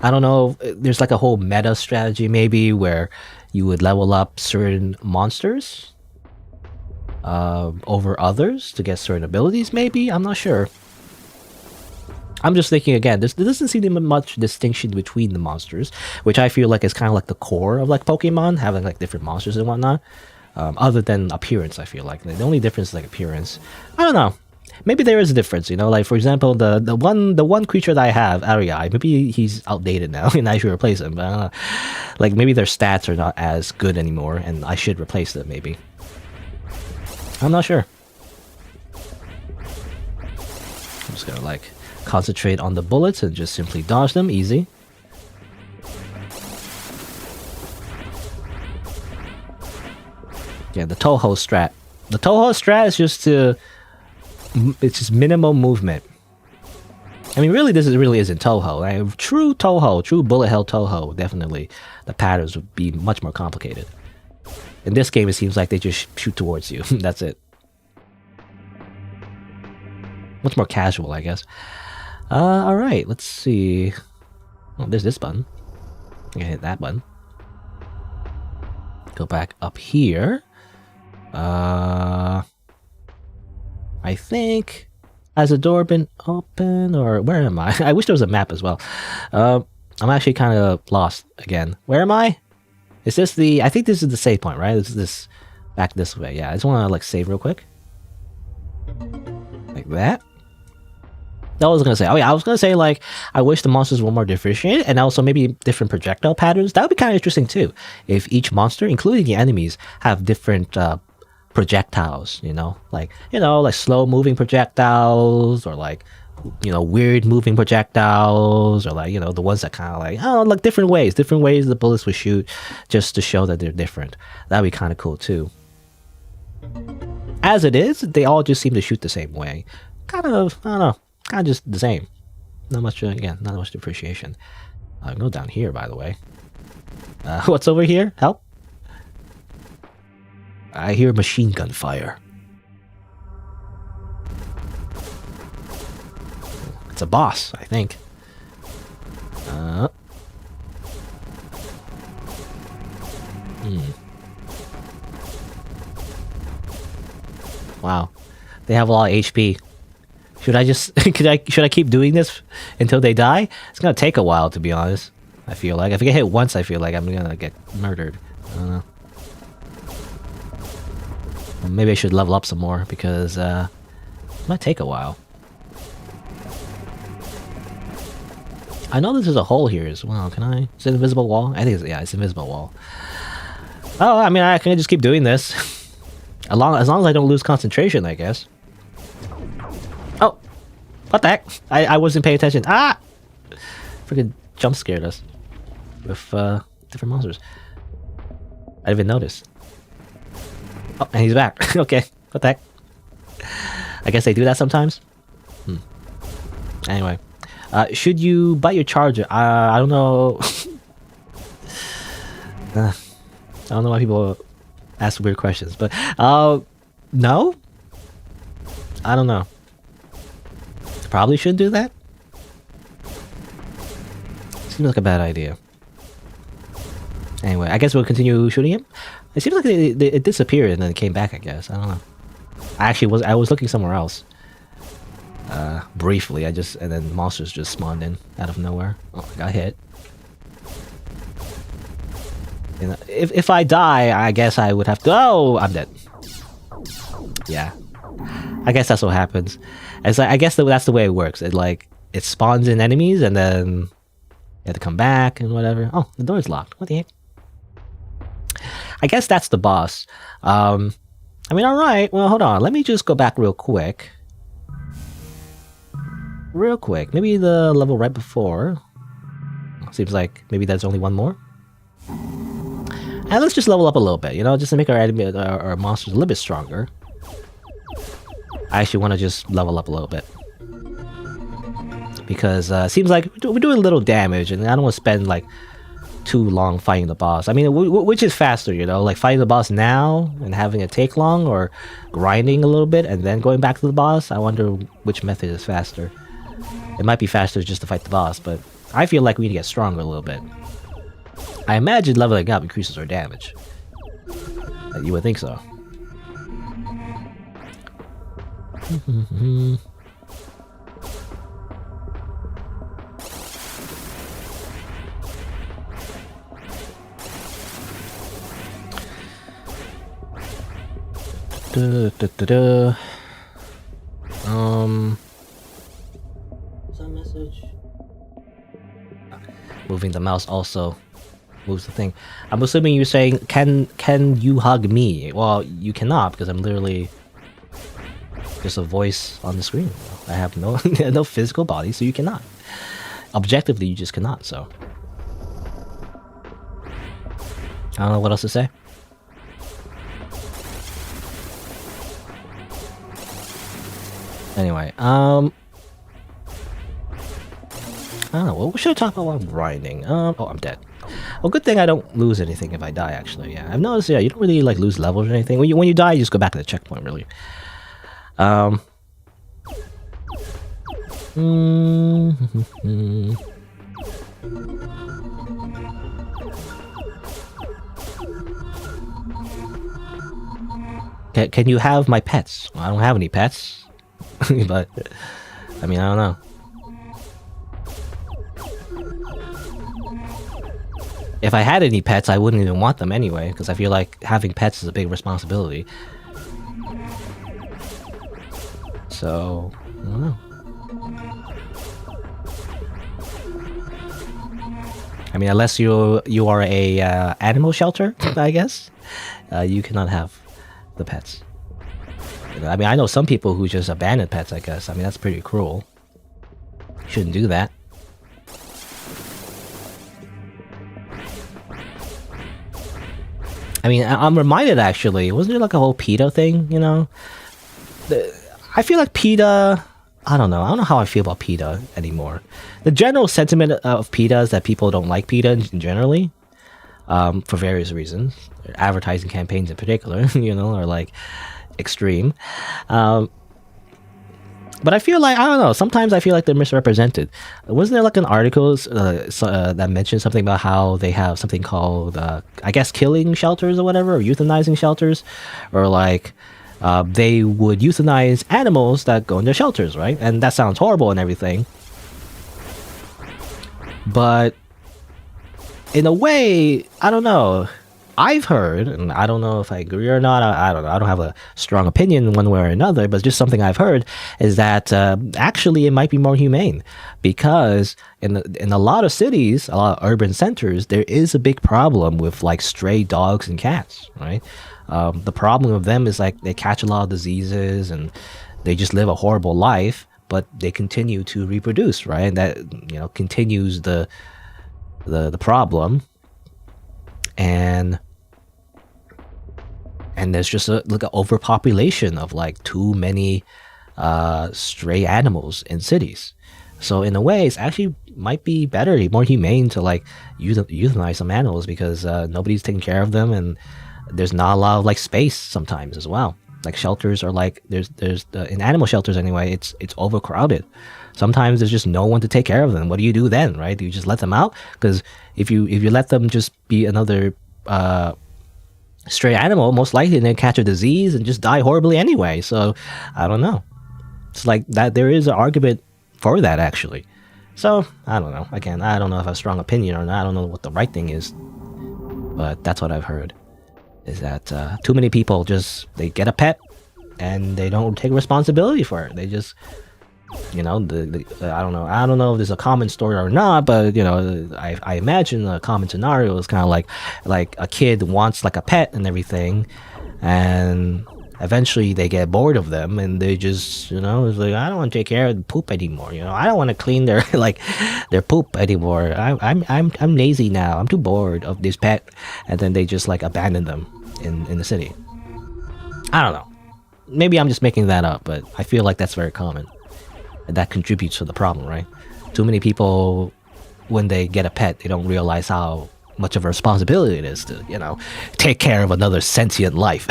I don't know, there's like a whole meta strategy maybe where you would level up certain monsters over others to get certain abilities maybe? I'm not sure. I'm just thinking again, there doesn't seem to be much distinction between the monsters, which I feel like is kind of like the core of like Pokemon, having like different monsters and whatnot. Other than appearance, I feel like. The only difference is like appearance. I don't know. maybe there is a difference, you know. Like for example, the one creature that I have, Ariai, maybe he's outdated now, and I should replace him. But I don't know. Like maybe their stats are not as good anymore, and I should replace them. Maybe I'm not sure. I'm just gonna like concentrate on the bullets and just simply dodge them. Easy. Yeah, the Toho strat. The Toho strat is just it's just minimal movement. I mean, really, this really isn't Toho. Like, true Toho, true bullet hell Toho, definitely the patterns would be much more complicated. In this game, it seems like they just shoot towards you. That's it. Much more casual, I guess. All right, let's see. Oh, there's this button. I can hit that button. Go back up here. I think, has the door been open, or where am I? I wish there was a map as well. I'm actually kind of lost again. Where am I? Is this the? I think this is the save point, right? This back this way. Yeah, I just want to like save real quick, like that. That was gonna say. Oh yeah, I was gonna say like I wish the monsters were more differentiated, and also maybe different projectile patterns. That would be kind of interesting too. If each monster, including the enemies, have different projectiles. Like slow moving projectiles, or like weird moving projectiles, or like the ones that kind of like different ways the bullets would shoot, just to show that they're different. That'd be kind of cool too. As it is, they all just seem to shoot the same way. Kind of, I don't know. Kind of just the same. Not much, again, not much appreciation. Go down here, by the way. What's over here? Help? I hear machine gun fire. It's a boss, I think. Wow. They have a lot of HP. Should I just should I keep doing this until they die? It's gonna take a while, to be honest. I feel like if I get hit once, I feel like I'm gonna get murdered. I don't know. Maybe I should level up some more, because it might take a while. I know there's a hole here as well. Can I? Is it an invisible wall? I think it's invisible wall. Oh, I mean, I can just keep doing this. as long as I don't lose concentration, I guess. Oh, what the heck? I wasn't paying attention. Ah! Freaking jump scared us with different monsters. I didn't even notice. Oh, and he's back. Okay, what the heck? I guess they do that sometimes. Anyway, should you bite your charger? I don't know. I don't know why people ask weird questions, but no. I don't know. Probably shouldn't do that. Seems like a bad idea. Anyway, I guess we'll continue shooting him. It seems like it disappeared and then it came back, I guess. I don't know. I was looking somewhere else. Briefly, and then monsters just spawned in out of nowhere. Oh, I got hit. If I die, I guess I would have to. Oh, I'm dead. Yeah, I guess that's what happens. It's like, I guess that's the way it works. It spawns in enemies, and then you have to come back and whatever. Oh, the door's locked. What the heck? I guess that's the boss. I mean, all right. Well, hold on. Let me just go back real quick. Maybe the level right before. Seems like maybe there's only one more. And let's just level up a little bit, just to make our enemy, our monsters a little bit stronger. I actually want to just level up a little bit. Because it seems like we're doing a little damage, and I don't want to spend like too long fighting the boss. I mean, which is faster, like fighting the boss now and having it take long, or grinding a little bit and then going back to the boss. I wonder which method is faster. It might be faster just to fight the boss, but I feel like we need to get stronger a little bit. I imagine leveling up increases our damage. You would think so. Some message. Moving the mouse also moves the thing. I'm assuming you're saying, can you hug me? Well, you cannot, because I'm literally just a voice on the screen. I have no no physical body, so you cannot. Objectively, you just cannot. So I don't know what else to say. Anyway, I don't know. What should I talk about while I'm grinding? Oh, I'm dead. Well, good thing I don't lose anything if I die. Actually, yeah, I've noticed. Yeah, you don't really like lose levels or anything. When you die, you just go back to the checkpoint. Really. Can you have my pets? Well, I don't have any pets, but I mean, I don't know. If I had any pets, I wouldn't even want them anyway, because I feel like having pets is a big responsibility. So, I don't know. I mean, unless you are a animal shelter, I guess, you cannot have the pets. I mean, I know some people who just abandon pets, I guess. I mean, that's pretty cruel. Shouldn't do that. I mean, I'm reminded, actually, wasn't there like a whole PETA thing, you know? I feel like PETA... I don't know how I feel about PETA anymore. The general sentiment of PETA is that people don't like PETA generally, for various reasons. Advertising campaigns in particular, you know, are like extreme. But I feel like, I don't know, sometimes I feel like they're misrepresented. Wasn't there like an article that mentioned something about how they have something called, I guess, killing shelters or whatever, or euthanizing shelters, or like... they would euthanize animals that go in their shelters, right? And that sounds horrible and everything. But in a way, I don't know. I've heard, and I don't know if I agree or not. I don't know. I don't have a strong opinion one way or another, but just something I've heard is that actually it might be more humane, because in a lot of cities, a lot of urban centers, there is a big problem with like stray dogs and cats, right? The problem with them is like they catch a lot of diseases and they just live a horrible life, but they continue to reproduce, right? And that, you know, continues the problem. And there's just like an overpopulation of like too many stray animals in cities. So in a way, it's actually might be better, more humane to like euthanize some animals, because nobody's taking care of them, and there's not a lot of like space sometimes as well. Like shelters are like there's in animal shelters anyway, it's overcrowded. Sometimes there's just no one to take care of them. What do you do then, right? Do you just let them out? Because if you let them just be another stray animal, most likely they catch a disease and just die horribly anyway. So I don't know. It's like that. There is an argument for that actually. So I don't know. Again, I don't know if I have a strong opinion or not. I don't know what the right thing is, but that's what I've heard. Is that too many people they get a pet and they don't take responsibility for it. They just, you know, I don't know if there's a common story or not, but you know, I imagine a common scenario is kind of like a kid wants like a pet and everything, and eventually they get bored of them and they just, you know, it's like, I don't want to take care of the poop anymore. You know, I don't want to clean their like their poop anymore. I'm lazy now. I'm too bored of this pet, and then they just like abandon them in the city. I don't know. Maybe I'm just making that up, but I feel like that's very common. And that contributes to the problem, right? Too many people, when they get a pet, they don't realize how much of a responsibility it is to, you know, take care of another sentient life.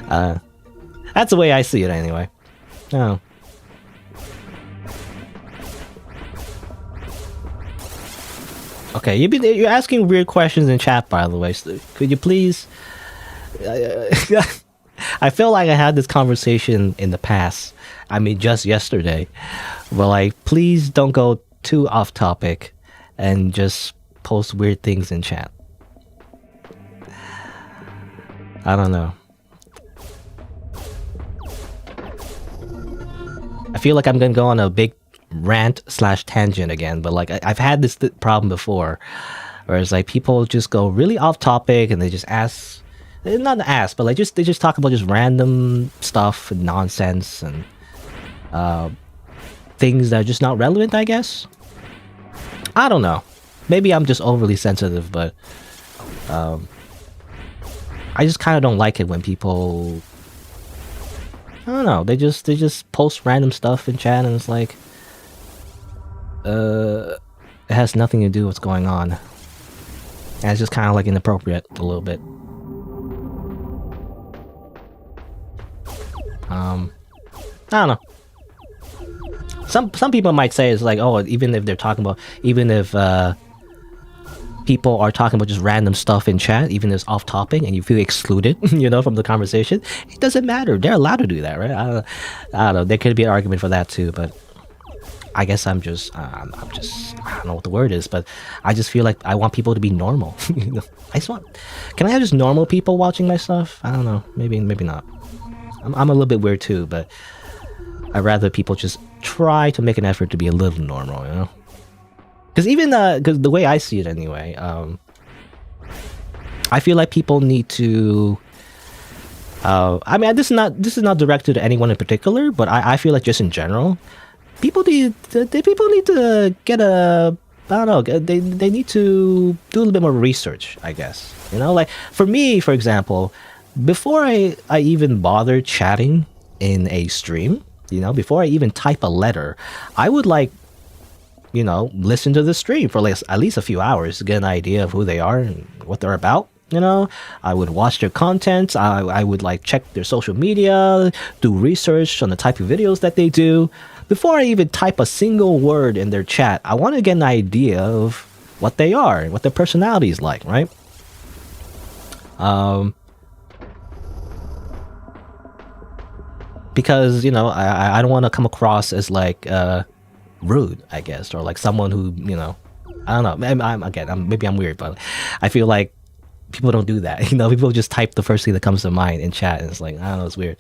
That's the way I see it anyway. Oh. Okay, you're asking weird questions in chat, by the way. So could you please... I feel like I had this conversation in the past. I mean, just yesterday. But like, please don't go too off topic and just post weird things in chat. I don't know. I feel like I'm gonna go on a big rant/tangent again, but like I've had this problem before, where it's like people just go really off topic and they just ask, not ask, but like they just talk about just random stuff and nonsense and things that are just not relevant, I guess. I don't know. Maybe I'm just overly sensitive, but I just kind of don't like it when people, I don't know, they just post random stuff in chat and it's like it has nothing to do with what's going on. And it's just kind of like inappropriate a little bit. I don't know. Some people might say it's like, oh, even if they're talking about, even if people are talking about just random stuff in chat, even if it's off topic and you feel excluded, you know, from the conversation, it doesn't matter. They're allowed to do that, right? I don't know. There could be an argument for that too, but I guess I'm just I don't know what the word is, but I just feel like I want people to be normal. You know? Can I have just normal people watching my stuff? I don't know. Maybe not. I'm a little bit weird too, but I'd rather people just try to make an effort to be a little normal, you know? Because even because the way I see it anyway, I feel like people need to. I mean, this is not directed to anyone in particular, but I feel like just in general, people need to get a. I don't know. They need to do a little bit more research, I guess. You know, like for me, for example, before I even bother chatting in a stream, you know, before I even type a letter, I would like, you know, listen to the stream for like at least a few hours to get an idea of who they are and what they're about. You know, I would watch their content. I would like check their social media, do research on the type of videos that they do. Before I even type a single word in their chat, I want to get an idea of what they are and what their personality is like, right? Because, you know, I don't want to come across as like rude, I guess, or like someone who, you know, I don't know. Maybe I'm weird, but I feel like people don't do that. You know, people just type the first thing that comes to mind in chat, and it's like, I don't know, it's weird.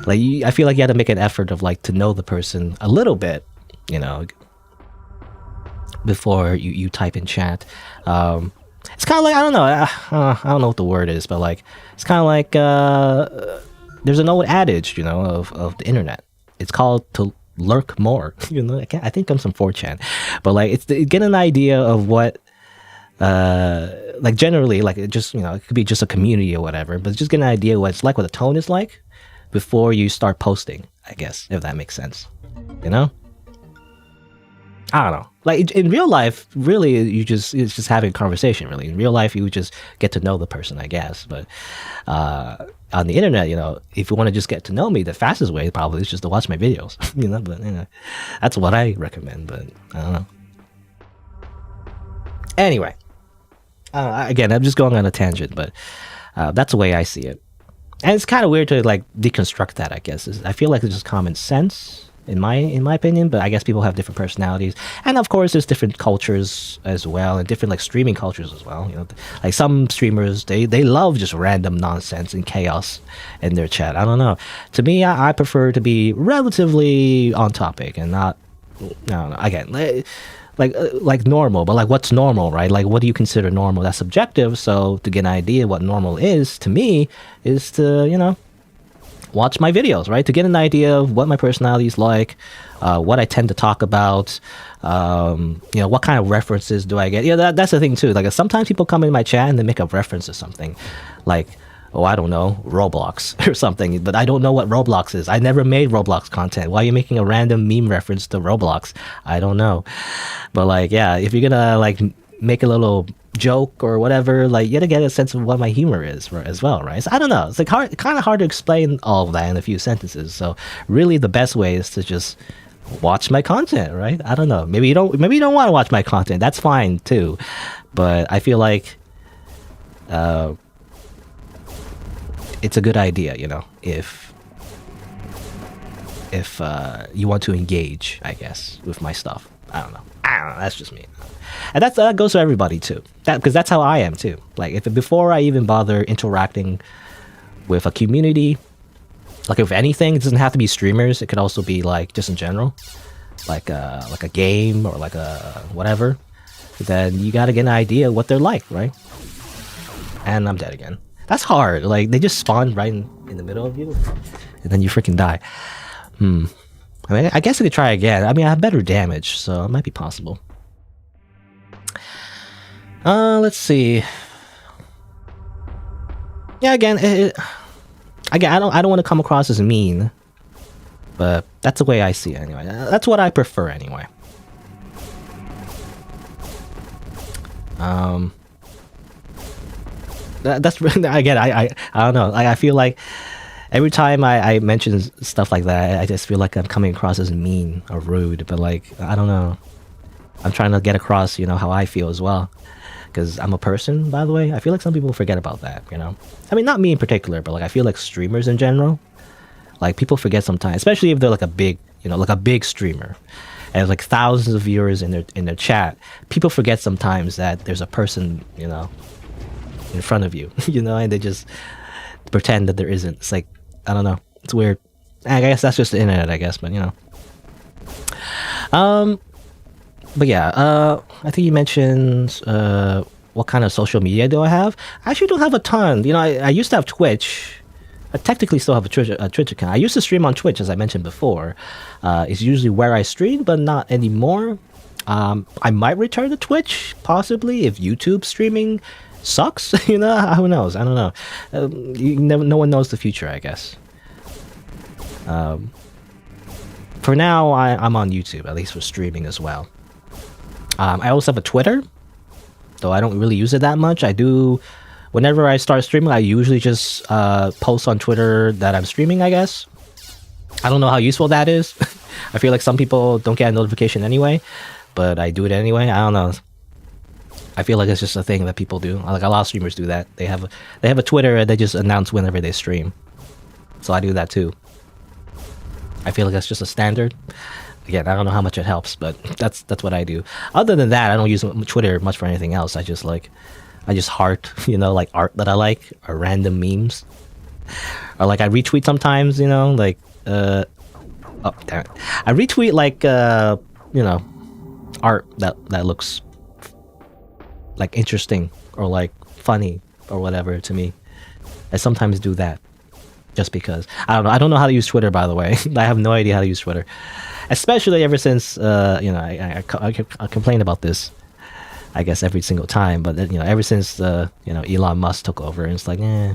Like, I feel like you have to make an effort of like to know the person a little bit, you know, before you type in chat. It's kind of like, I don't know, I don't know what the word is, but like it's kind of like there's an old adage, you know, of the internet. It's called to lurk more. You know, I think I'm some 4chan, but like it's to get an idea of what like generally, like it just, you know, it could be just a community or whatever, but just get an idea what it's like, what the tone is like before you start posting, I guess, if that makes sense. You know, I don't know. Like in real life, really, it's just having a conversation. Really, in real life, you would just get to know the person, I guess. But on the internet, you know, if you want to just get to know me, the fastest way probably is just to watch my videos. You know, but you know, that's what I recommend. But I don't know. Anyway, again, I'm just going on a tangent, but that's the way I see it. And it's kind of weird to like deconstruct that, I guess. I feel like it's just common sense in my opinion, but I guess people have different personalities, and of course there's different cultures as well, and different like streaming cultures as well. You know, like some streamers they love just random nonsense and chaos in their chat. I don't know. To me, I prefer to be relatively on topic and not, I don't know. Again, like normal, but like what's normal, right? Like what do you consider normal? That's subjective. So to get an idea what normal is to me is to, you know, watch my videos, right? To get an idea of what my personality is like, what I tend to talk about, you know, what kind of references do I get? Yeah, that's the thing too. Like sometimes people come in my chat and they make a reference to something, like, oh, I don't know, Roblox or something, but I don't know what Roblox is. I never made Roblox content. Why are you making a random meme reference to Roblox? I don't know. But like, yeah, if you're gonna like make a little joke or whatever, like you gotta get a sense of what my humor is as well, right? So I don't know. It's like kind of hard to explain all of that in a few sentences. So really, the best way is to just watch my content, right? I don't know. Maybe you don't want to watch my content. That's fine too. But I feel like it's a good idea, you know, if you want to engage, I guess, with my stuff. I don't know. That's just me. And that goes for everybody too. Because that's how I am too. Like if before I even bother interacting with a community, Like if anything, it doesn't have to be streamers. It could also be like just in general, like a game or like a whatever. Then you gotta get an idea what they're like, right? And I'm dead again. That's hard. Like they just spawn right in the middle of you, and then you freaking die. I mean, I guess I could try again. I mean, I have better damage, so it might be possible. Let's see. Yeah, again, I don't want to come across as mean, but that's the way I see it anyway. That's what I prefer anyway. That's again, I don't know. I feel like every time I mention stuff like that, I just feel like I'm coming across as mean or rude. But like, I don't know. I'm trying to get across, how I feel as well. Because I'm a person, by the way. I feel like some people forget about that, I mean, not me in particular, but like I feel like streamers in general, like people forget sometimes, especially if they're like a big, like a big streamer, and like thousands of viewers in their chat. People forget sometimes that there's a person, in front of you, and they just pretend that there isn't. It's like, I don't know. It's weird. I guess that's just the internet, I guess, but But yeah, I think you mentioned what kind of social media do I have? I actually don't have a ton. I used to have Twitch. I technically still have a Twitch account. I used to stream on Twitch, as I mentioned before. It's usually where I stream, but not anymore. I might return to Twitch, possibly, if YouTube streaming sucks. Who knows? I don't know. No one knows the future, I guess. For now, I'm on YouTube, at least for streaming as well. I also have a Twitter, though I don't really use it that much. I do, whenever I start streaming, I usually just post on Twitter that I'm streaming, I guess. I don't know how useful that is. I feel like some people don't get a notification anyway, but I do it anyway. I don't know. I feel like it's just a thing that people do. Like a lot of streamers do that. They have a Twitter and they just announce whenever they stream. So I do that too. I feel like that's just a standard. Again, I don't know how much it helps, but that's what I do. Other than that, I don't use Twitter much for anything else. I just heart, like art that I like, or random memes, or like I retweet sometimes, like oh damn it, I retweet like art that looks like interesting or like funny or whatever to me. I sometimes do that just because I don't know how to use Twitter, by the way. I have no idea how to use Twitter. Especially ever since, I complain about this, I guess, every single time. But, ever since, Elon Musk took over, and it's like, eh.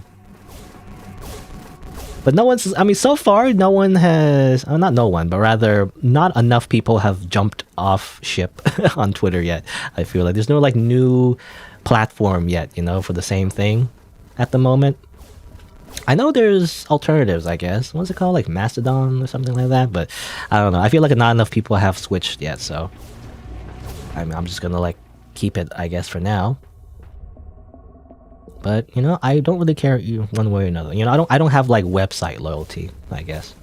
But so far, no one has, not no one, but rather not enough people have jumped off ship on Twitter yet. I feel like there's no, like, new platform yet, for the same thing at the moment. I know there's alternatives, I guess. What's it called? Like Mastodon or something like that? But I don't know. I feel like not enough people have switched yet, so I'm just gonna like keep it, I guess, for now. But I don't really care one way or another. I don't have like website loyalty, I guess.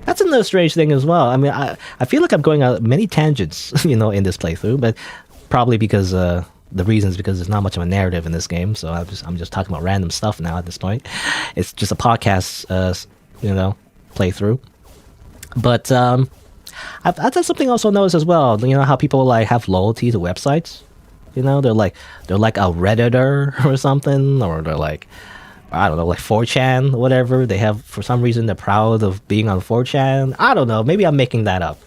That's another strange thing as well. I mean, I feel like I'm going on many tangents, in this playthrough, but probably because the reason is because there's not much of a narrative in this game, so I'm just talking about random stuff now at this point. It's just a podcast, playthrough. But that's something I also noticed as well. How people like have loyalty to websites. They're like a Redditor or something, or they're like, I don't know, like 4chan, whatever. They have, for some reason, they're proud of being on 4chan. I don't know. Maybe I'm making that up.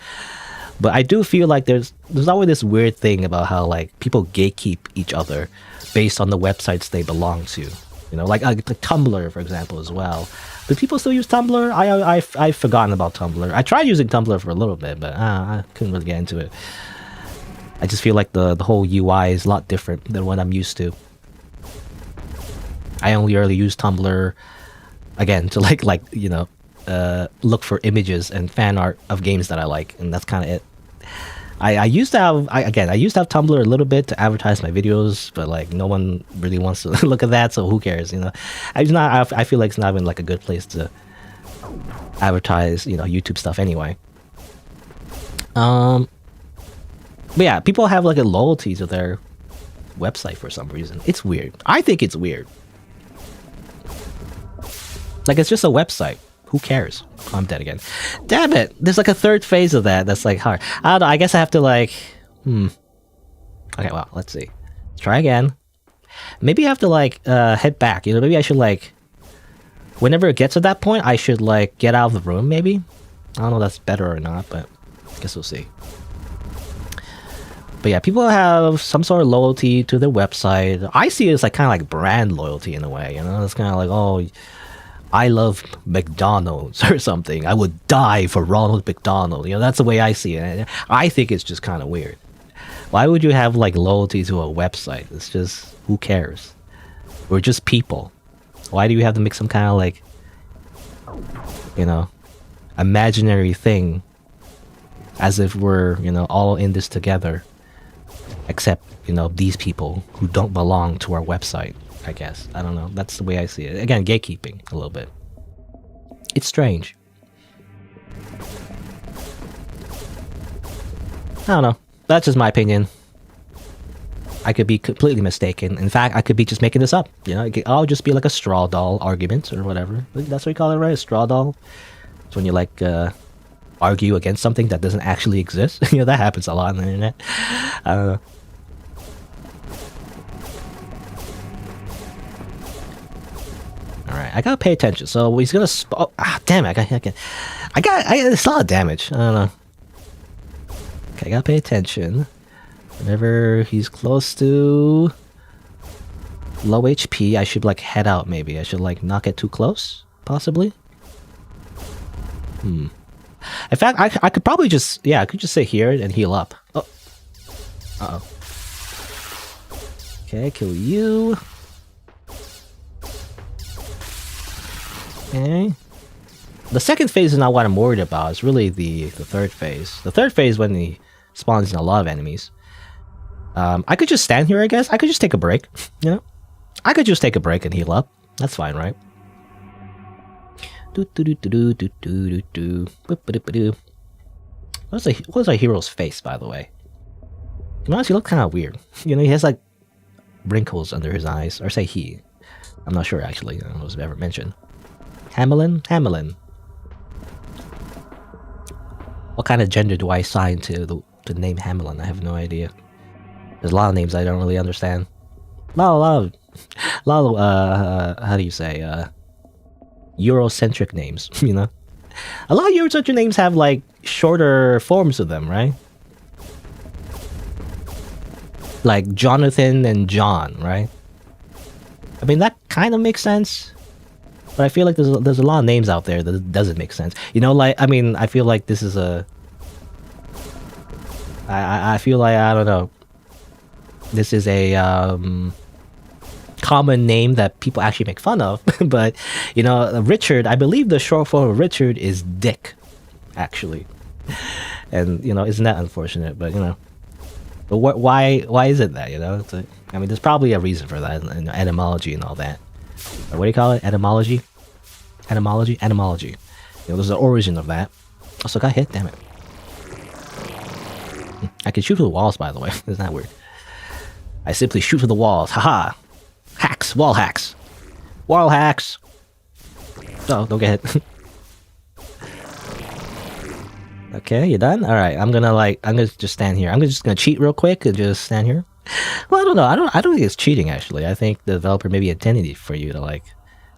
But I do feel like there's always this weird thing about how like people gatekeep each other based on the websites they belong to. Like Tumblr, for example, as well. Do people still use Tumblr? I've forgotten about Tumblr. I tried using Tumblr for a little bit, but I couldn't really get into it. I just feel like the whole UI is a lot different than what I'm used to. I only really use Tumblr, again, to look for images and fan art of games that I like, and that's kind of it. I used to have Tumblr a little bit to advertise my videos, but like no one really wants to look at that, so who cares? I feel like it's not even like a good place to advertise YouTube stuff anyway. But yeah, people have like a loyalty to their website for some reason. It's weird. I think it's weird. Like, it's just a website. Who cares? I'm dead again. Damn it! There's like a third phase of that that's like hard. I don't know, I guess I have to like... Okay, well, let's see. Let's try again. Maybe I have to like head back. You know, maybe I should like... Whenever it gets to that point, I should like get out of the room, maybe? I don't know if that's better or not, but I guess we'll see. But yeah, people have some sort of loyalty to their website. I see it as like kind of like brand loyalty in a way, you know? It's kind of like, oh... I love McDonald's or something. I would die for Ronald McDonald. You know, that's the way I see it. I think it's just kind of weird. Why would you have like loyalty to a website? It's just, who cares? We're just people. Why do you have to make some kind of like, you know, imaginary thing as if we're, you know, all in this together, except, you know, these people who don't belong to our website? I guess. I don't know. That's the way I see it. Again, gatekeeping a little bit. It's strange. I don't know. That's just my opinion. I could be completely mistaken. In fact, I could be just making this up. You know, I'll just be like a straw doll argument or whatever. That's what you call it, right? A straw doll. It's when you like argue against something that doesn't actually exist. You know, that happens a lot on the internet. I don't know. Alright, I gotta pay attention. So he's gonna damn it, it's a lot of damage. I don't know. Okay, I gotta pay attention. Whenever he's close to low HP, I should like head out maybe. I should like not get too close, possibly. In fact, I could probably just, I could just sit here and heal up. Oh. Uh-oh. Okay, kill you. Okay. The second phase is not what I'm worried about. It's really the third phase. The third phase when he spawns in a lot of enemies. I could just stand here, I guess. I could just take a break, you know? I could just take a break and heal up. That's fine, right? What's our hero's face, by the way? To be honest, he looks kind of weird. You know, he has like wrinkles under his eyes. Or say he. I'm not sure, actually. I don't know if it's ever mentioned. Hamelin? Hamelin. What kind of gender do I assign to the name Hamelin? I have no idea. There's a lot of names I don't really understand. A lot of how do you say, Eurocentric names, you know? A lot of Eurocentric names have, like, shorter forms of them, right? Like Jonathan and John, right? I mean, that kind of makes sense. But I feel like there's a lot of names out there that doesn't make sense. You know, like, I mean, I feel like this is a... I feel like, I don't know. This is a common name that people actually make fun of. But, you know, Richard, I believe the short form of Richard is Dick, actually. And, you know, isn't that unfortunate? But, you know. But why is it that, you know? It's like, I mean, there's probably a reason for that, you know, etymology and all that. Or what do you call it? Etymology? Etymology? Etymology. You know, there's the origin of that. Also got hit, damn it. I can shoot through the walls, by the way. Isn't that weird? I simply shoot through the walls. Haha! Hacks! Wall hacks! Wall hacks! Oh, don't get hit. Okay, you done? Alright, I'm gonna just stand here. I'm just gonna cheat real quick and just stand here. Well, I don't know. I don't think it's cheating, actually. I think the developer maybe intended for you to, like,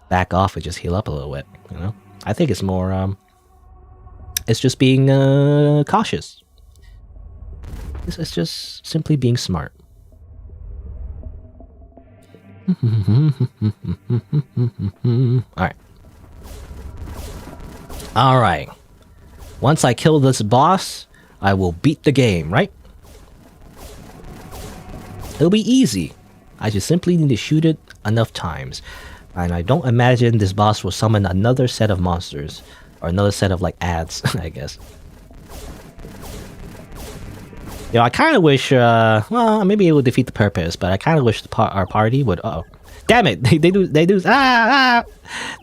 back off and just heal up a little bit, you know? I think it's more, it's just being, cautious. It's just simply being smart. Alright. Alright. Once I kill this boss, I will beat the game, right? It'll be easy. I just simply need to shoot it enough times. And I don't imagine this boss will summon another set of monsters. Or another set of, like, ads, I guess. You know, I kind of wish, well, maybe it would defeat the purpose, but I kind of wish our party would, uh-oh. Damn it! They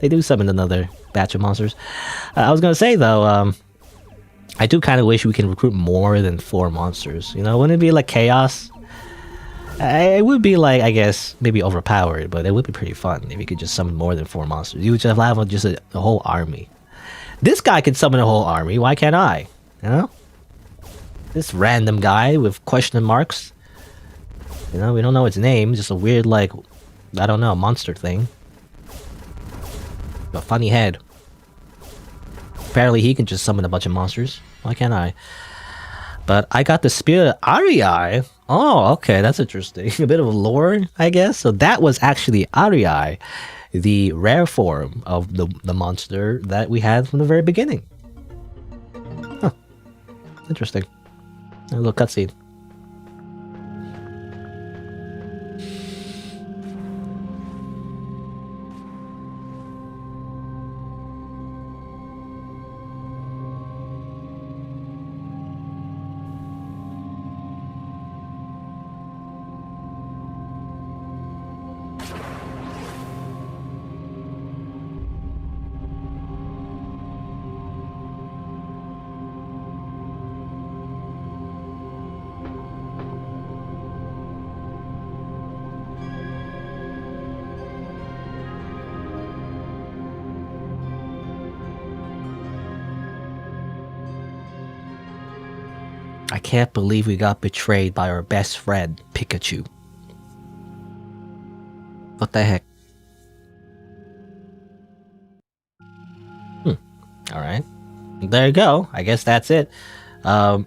do summon another batch of monsters. I was gonna say, though, I do kind of wish we can recruit more than 4 monsters. You know, wouldn't it be like chaos? It would be like, I guess, maybe overpowered, but it would be pretty fun if you could just summon more than 4 monsters. You would just have just a whole army. This guy can summon a whole army. Why can't I? You know? This random guy with question marks. You know, we don't know its name. Just a weird, like, I don't know, monster thing. A funny head. Apparently he can just summon a bunch of monsters. Why can't I? But I got the Spirit of Arii. Oh, okay, that's interesting. A bit of lore, I guess. So that was actually Arii, the rare form of the monster that we had from the very beginning. Huh. Interesting. A little cutscene. I can't believe we got betrayed by our best friend, Pikachu. What the heck? Alright. There you go. I guess that's it. I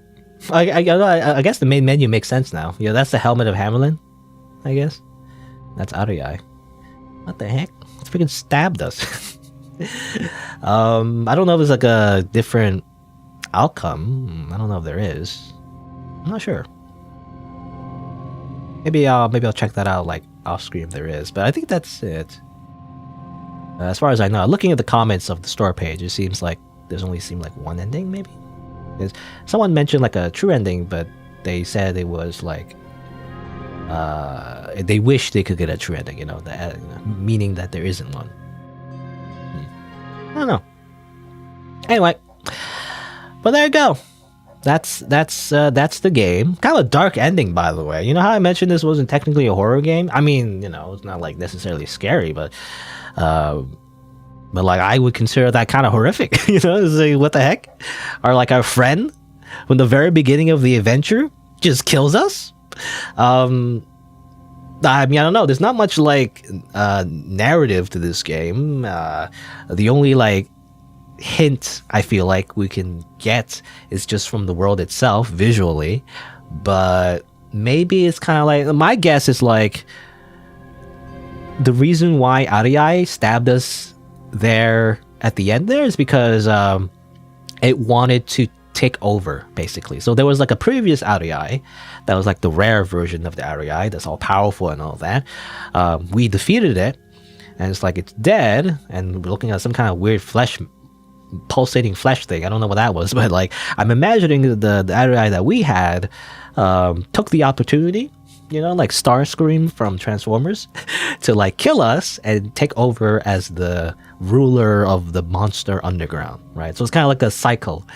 guess the main menu makes sense now. You know, that's the helmet of Hamelin, I guess. That's Arii. What the heck? It's freaking stabbed us. I don't know if there's like a different outcome. I don't know if there is. I'm not sure. Maybe I'll check that out like off screen if there is. But I think that's it. As far as I know, looking at the comments of the store page, it seems like there's only seemed like one ending. Maybe someone mentioned like a true ending, but they said it was like they wish they could get a true ending. You know, meaning that there isn't one. I don't know. Anyway, but there you go. That's the game. Kind of a dark ending, by the way. You know how I mentioned this wasn't technically a horror game? I mean, you know, it's not like necessarily scary, but like I would consider that kind of horrific. You know, it's like, what the heck? Or like our friend from the very beginning of the adventure just kills us. I mean, I don't know. There's not much like narrative to this game. The only like hint I feel like we can get is just from the world itself visually, but maybe it's kind of like, my guess is like the reason why Arii stabbed us there at the end there is because it wanted to take over, basically. So there was like a previous Arii that was like the rare version of the Arii that's all powerful and all that. We defeated it, and it's like it's dead, and we're looking at some kind of weird pulsating flesh thing. I don't know what that was, but like I'm imagining the Arii that we had took the opportunity, you know, like Starscream from Transformers, to like kill us and take over as the ruler of the monster underground, right? So it's kind of like a cycle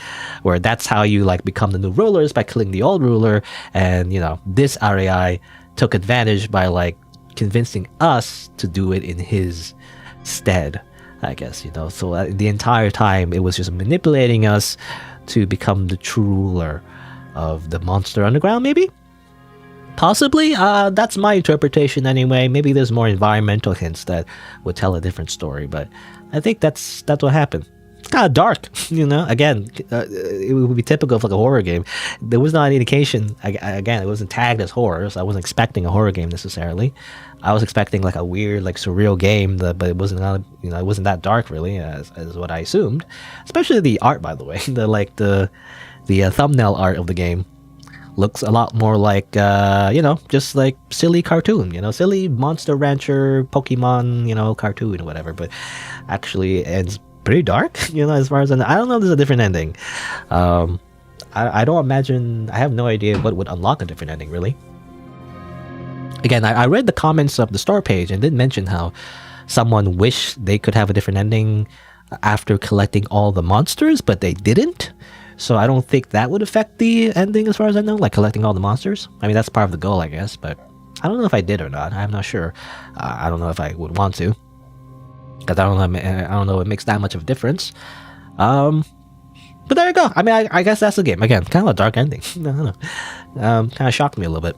where that's how you like become the new rulers, by killing the old ruler. And you know, this Arii took advantage by like convincing us to do it in his stead, I guess, you know. So the entire time it was just manipulating us to become the true ruler of the monster underground, maybe? Possibly. That's my interpretation anyway. Maybe there's more environmental hints that would tell a different story, but I think that's what happened. It's kind of dark, you know. Again, it would be typical of like a horror game. There was not any indication. Again, it wasn't tagged as horror, so I wasn't expecting a horror game necessarily. I was expecting like a weird, like surreal game, but it wasn't, you know, it wasn't that dark really, as what I assumed. Especially the art, by the way. The thumbnail art of the game looks a lot more like, you know, just like silly cartoon, you know, silly Monster Rancher, Pokemon, you know, cartoon or whatever, but actually ends pretty dark, you know, as far as I don't know if there's a different ending. I don't imagine, I have no idea what would unlock a different ending, really. Again, I read the comments of the store page and did mention how someone wished they could have a different ending after collecting all the monsters, but they didn't. So I don't think that would affect the ending as far as I know, like collecting all the monsters. I mean, that's part of the goal, I guess, but I don't know if I did or not. I'm not sure. I don't know if I would want to, because I don't know if it makes that much of a difference. Um, but there you go. I mean, I guess that's the game. Again, kind of a dark ending. I don't know. Kind of shocked me a little bit.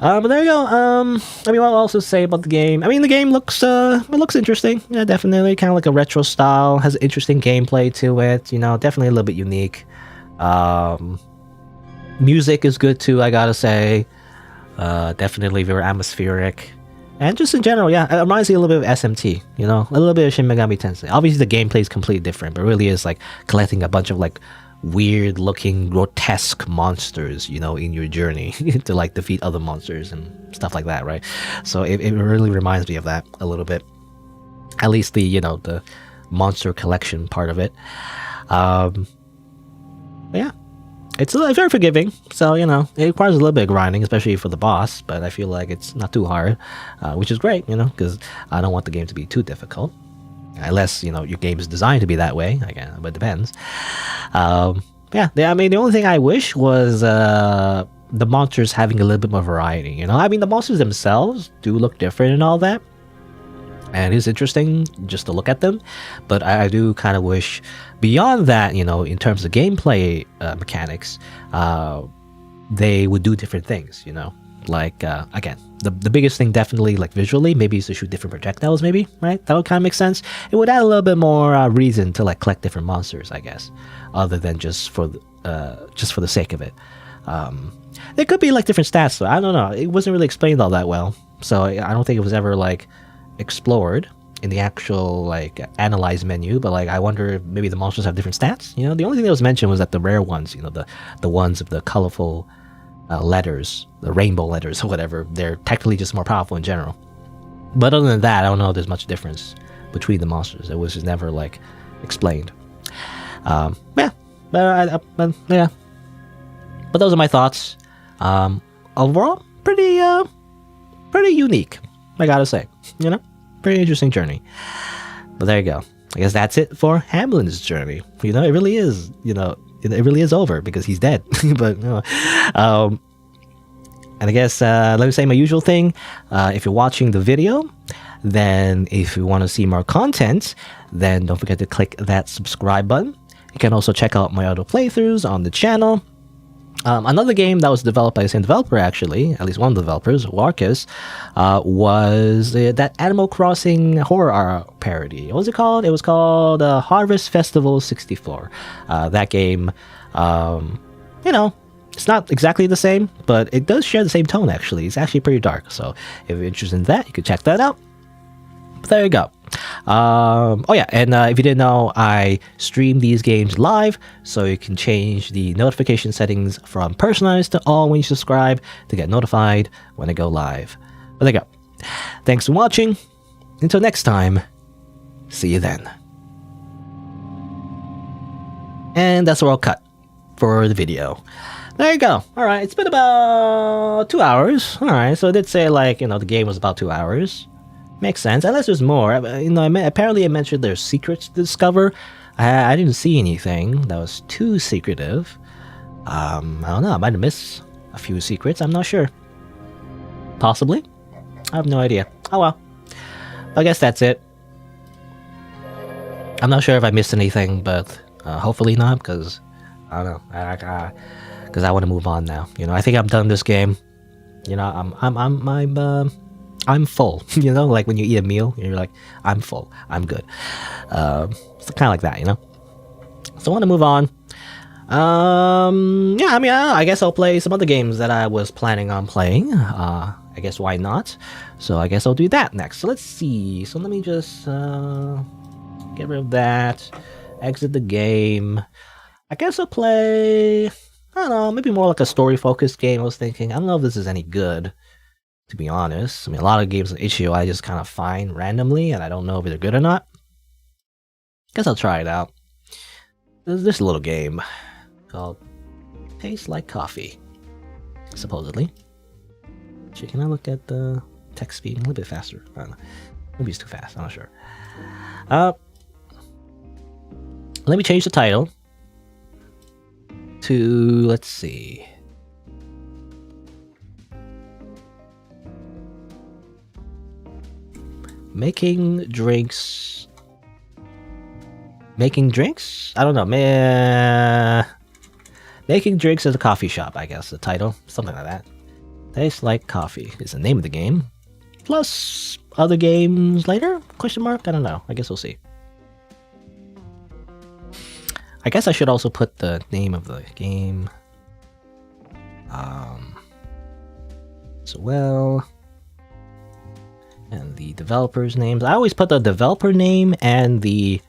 But there you go. I mean, what I'll also say about the game. I mean, the game looks interesting. Yeah, definitely. Kind of like a retro style. Has interesting gameplay to it. You know, definitely a little bit unique. Music is good too, I gotta say. Definitely very atmospheric. And just in general, yeah, it reminds me a little bit of SMT, you know, a little bit of Shin Megami Tensei. Obviously, the gameplay is completely different, but really is like collecting a bunch of like weird looking, grotesque monsters, you know, in your journey to like defeat other monsters and stuff like that, right? So it really reminds me of that a little bit. At least the, you know, the monster collection part of it. But yeah, it's very forgiving, so you know it requires a little bit of grinding, especially for the boss. But I feel like it's not too hard, which is great, you know, because I don't want the game to be too difficult, unless you know your game is designed to be that way. Again, but it depends. Yeah, I mean the only thing I wish was the monsters having a little bit more variety. You know, I mean the monsters themselves do look different and all that, and it's interesting just to look at them, but I do kind of wish beyond that, you know, in terms of gameplay mechanics, they would do different things, you know, like again the biggest thing definitely like visually maybe is to shoot different projectiles, maybe, right? That would kind of make sense. It would add a little bit more reason to like collect different monsters, I guess, other than just for the sake of it. There could be like different stats though. I don't know, it wasn't really explained all that well, so I don't think it was ever like explored in the actual like analyze menu. But like I wonder if maybe the monsters have different stats, you know. The only thing that was mentioned was that the rare ones, you know, the ones of the colorful letters, the rainbow letters or whatever, they're technically just more powerful in general. But other than that, I don't know if there's much difference between the monsters. It was just never like explained. Yeah, yeah, but those are my thoughts. Overall pretty unique, I gotta say, you know, pretty interesting journey. But there you go. I guess that's it for Hamelin's journey. You know, it really is, you know, it really is over because he's dead. But you know, and I guess let me say my usual thing. If you're watching the video, then if you want to see more content, then don't forget to click that subscribe button. You can also check out my other playthroughs on the channel. Another game that was developed by the same developer, actually, at least one of the developers, Warcus, was that Animal Crossing horror parody. What was it called? It was called Harvest Festival 64. That game, you know, it's not exactly the same, but it does share the same tone, actually. It's actually pretty dark, so if you're interested in that, you could check that out. But there you go. Oh yeah, and if you didn't know, I stream these games live, so you can change the notification settings from personalized to all when you subscribe to get notified when I go live. But there you go. Thanks for watching. Until next time, see you then. And that's where I'll cut for the video. There you go. Alright, it's been about 2 hours. Alright, so it did say like, you know, the game was about 2 hours. Makes sense, unless there's more. You know, apparently I mentioned there's secrets to discover. I didn't see anything that was too secretive. I don't know, I might have missed a few secrets, I'm not sure. Possibly? I have no idea. Oh well. I guess that's it. I'm not sure if I missed anything, but hopefully not, because I don't know. Because I want to move on now. You know, I think I'm done this game. You know, I'm full. You know, like when you eat a meal, you're like, I'm full, I'm good. It's kind of like that, you know. So I want to move on. Yeah, I mean, I guess I'll play some other games that I was planning on playing. I guess why not? So I guess I'll do that next. So let's see. So let me just get rid of that. Exit the game. I guess I'll play, I don't know, maybe more like a story-focused game. I was thinking, I don't know if this is any good, to be honest. I mean, a lot of games on itch.io I just kind of find randomly, and I don't know if they're good or not. Guess I'll try it out. There's this little game called Tastes Like Coffee, supposedly. Actually, can I look at the text speed a little bit faster? I don't know. Maybe it's too fast, I'm not sure. Let me change the title to, let's see, making drinks Making drinks? I don't know. Making drinks at a coffee shop, I guess, the title. Something like that. Tastes like coffee is the name of the game. Plus other games later? Question mark? I don't know. I guess we'll see. I guess I should also put the name of the game. As well. And the developer's names. I always put the developer name and the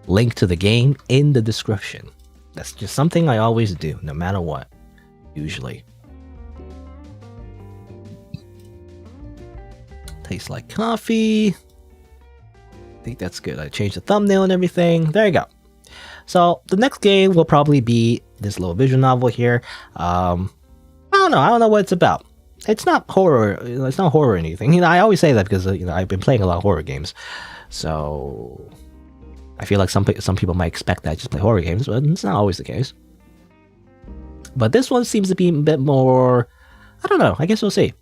link to the game in the description. That's just something I always do, no matter what. Usually. Tastes like coffee. I think that's good. I changed the thumbnail and everything. There you go. So the next game will probably be this little visual novel here. I don't know what it's about. It's not horror. It's not horror or anything. You know, I always say that because I've been playing a lot of horror games, so I feel like some people might expect that I just play horror games, but it's not always the case. But this one seems to be a bit more. I don't know. I guess we'll see.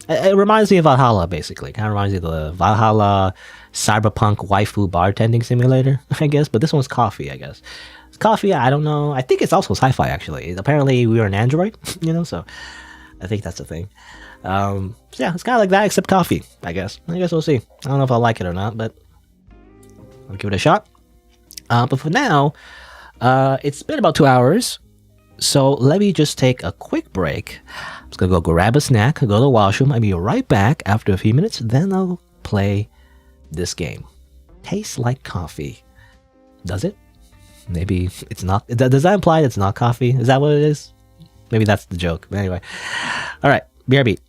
It reminds me of Valhalla, basically. Kind of reminds me of the Valhalla cyberpunk waifu bartending simulator, I guess. But this one's coffee, I guess. It's coffee. I don't know. I think it's also sci-fi, actually. Apparently, we are an android, so I think that's the thing. So yeah, it's kind of like that, except coffee, I guess. I guess we'll see. I don't know if I'll like it or not, but I'll give it a shot. But for now, it's been about 2 hours. So let me just take a quick break. I'm just going to go grab a snack, go to the washroom. I'll be right back after a few minutes. Then I'll play this game. Tastes like coffee. Does it? Maybe it's not. Does that imply it's not coffee? Is that what it is? Maybe that's the joke. But anyway. All right. BRB.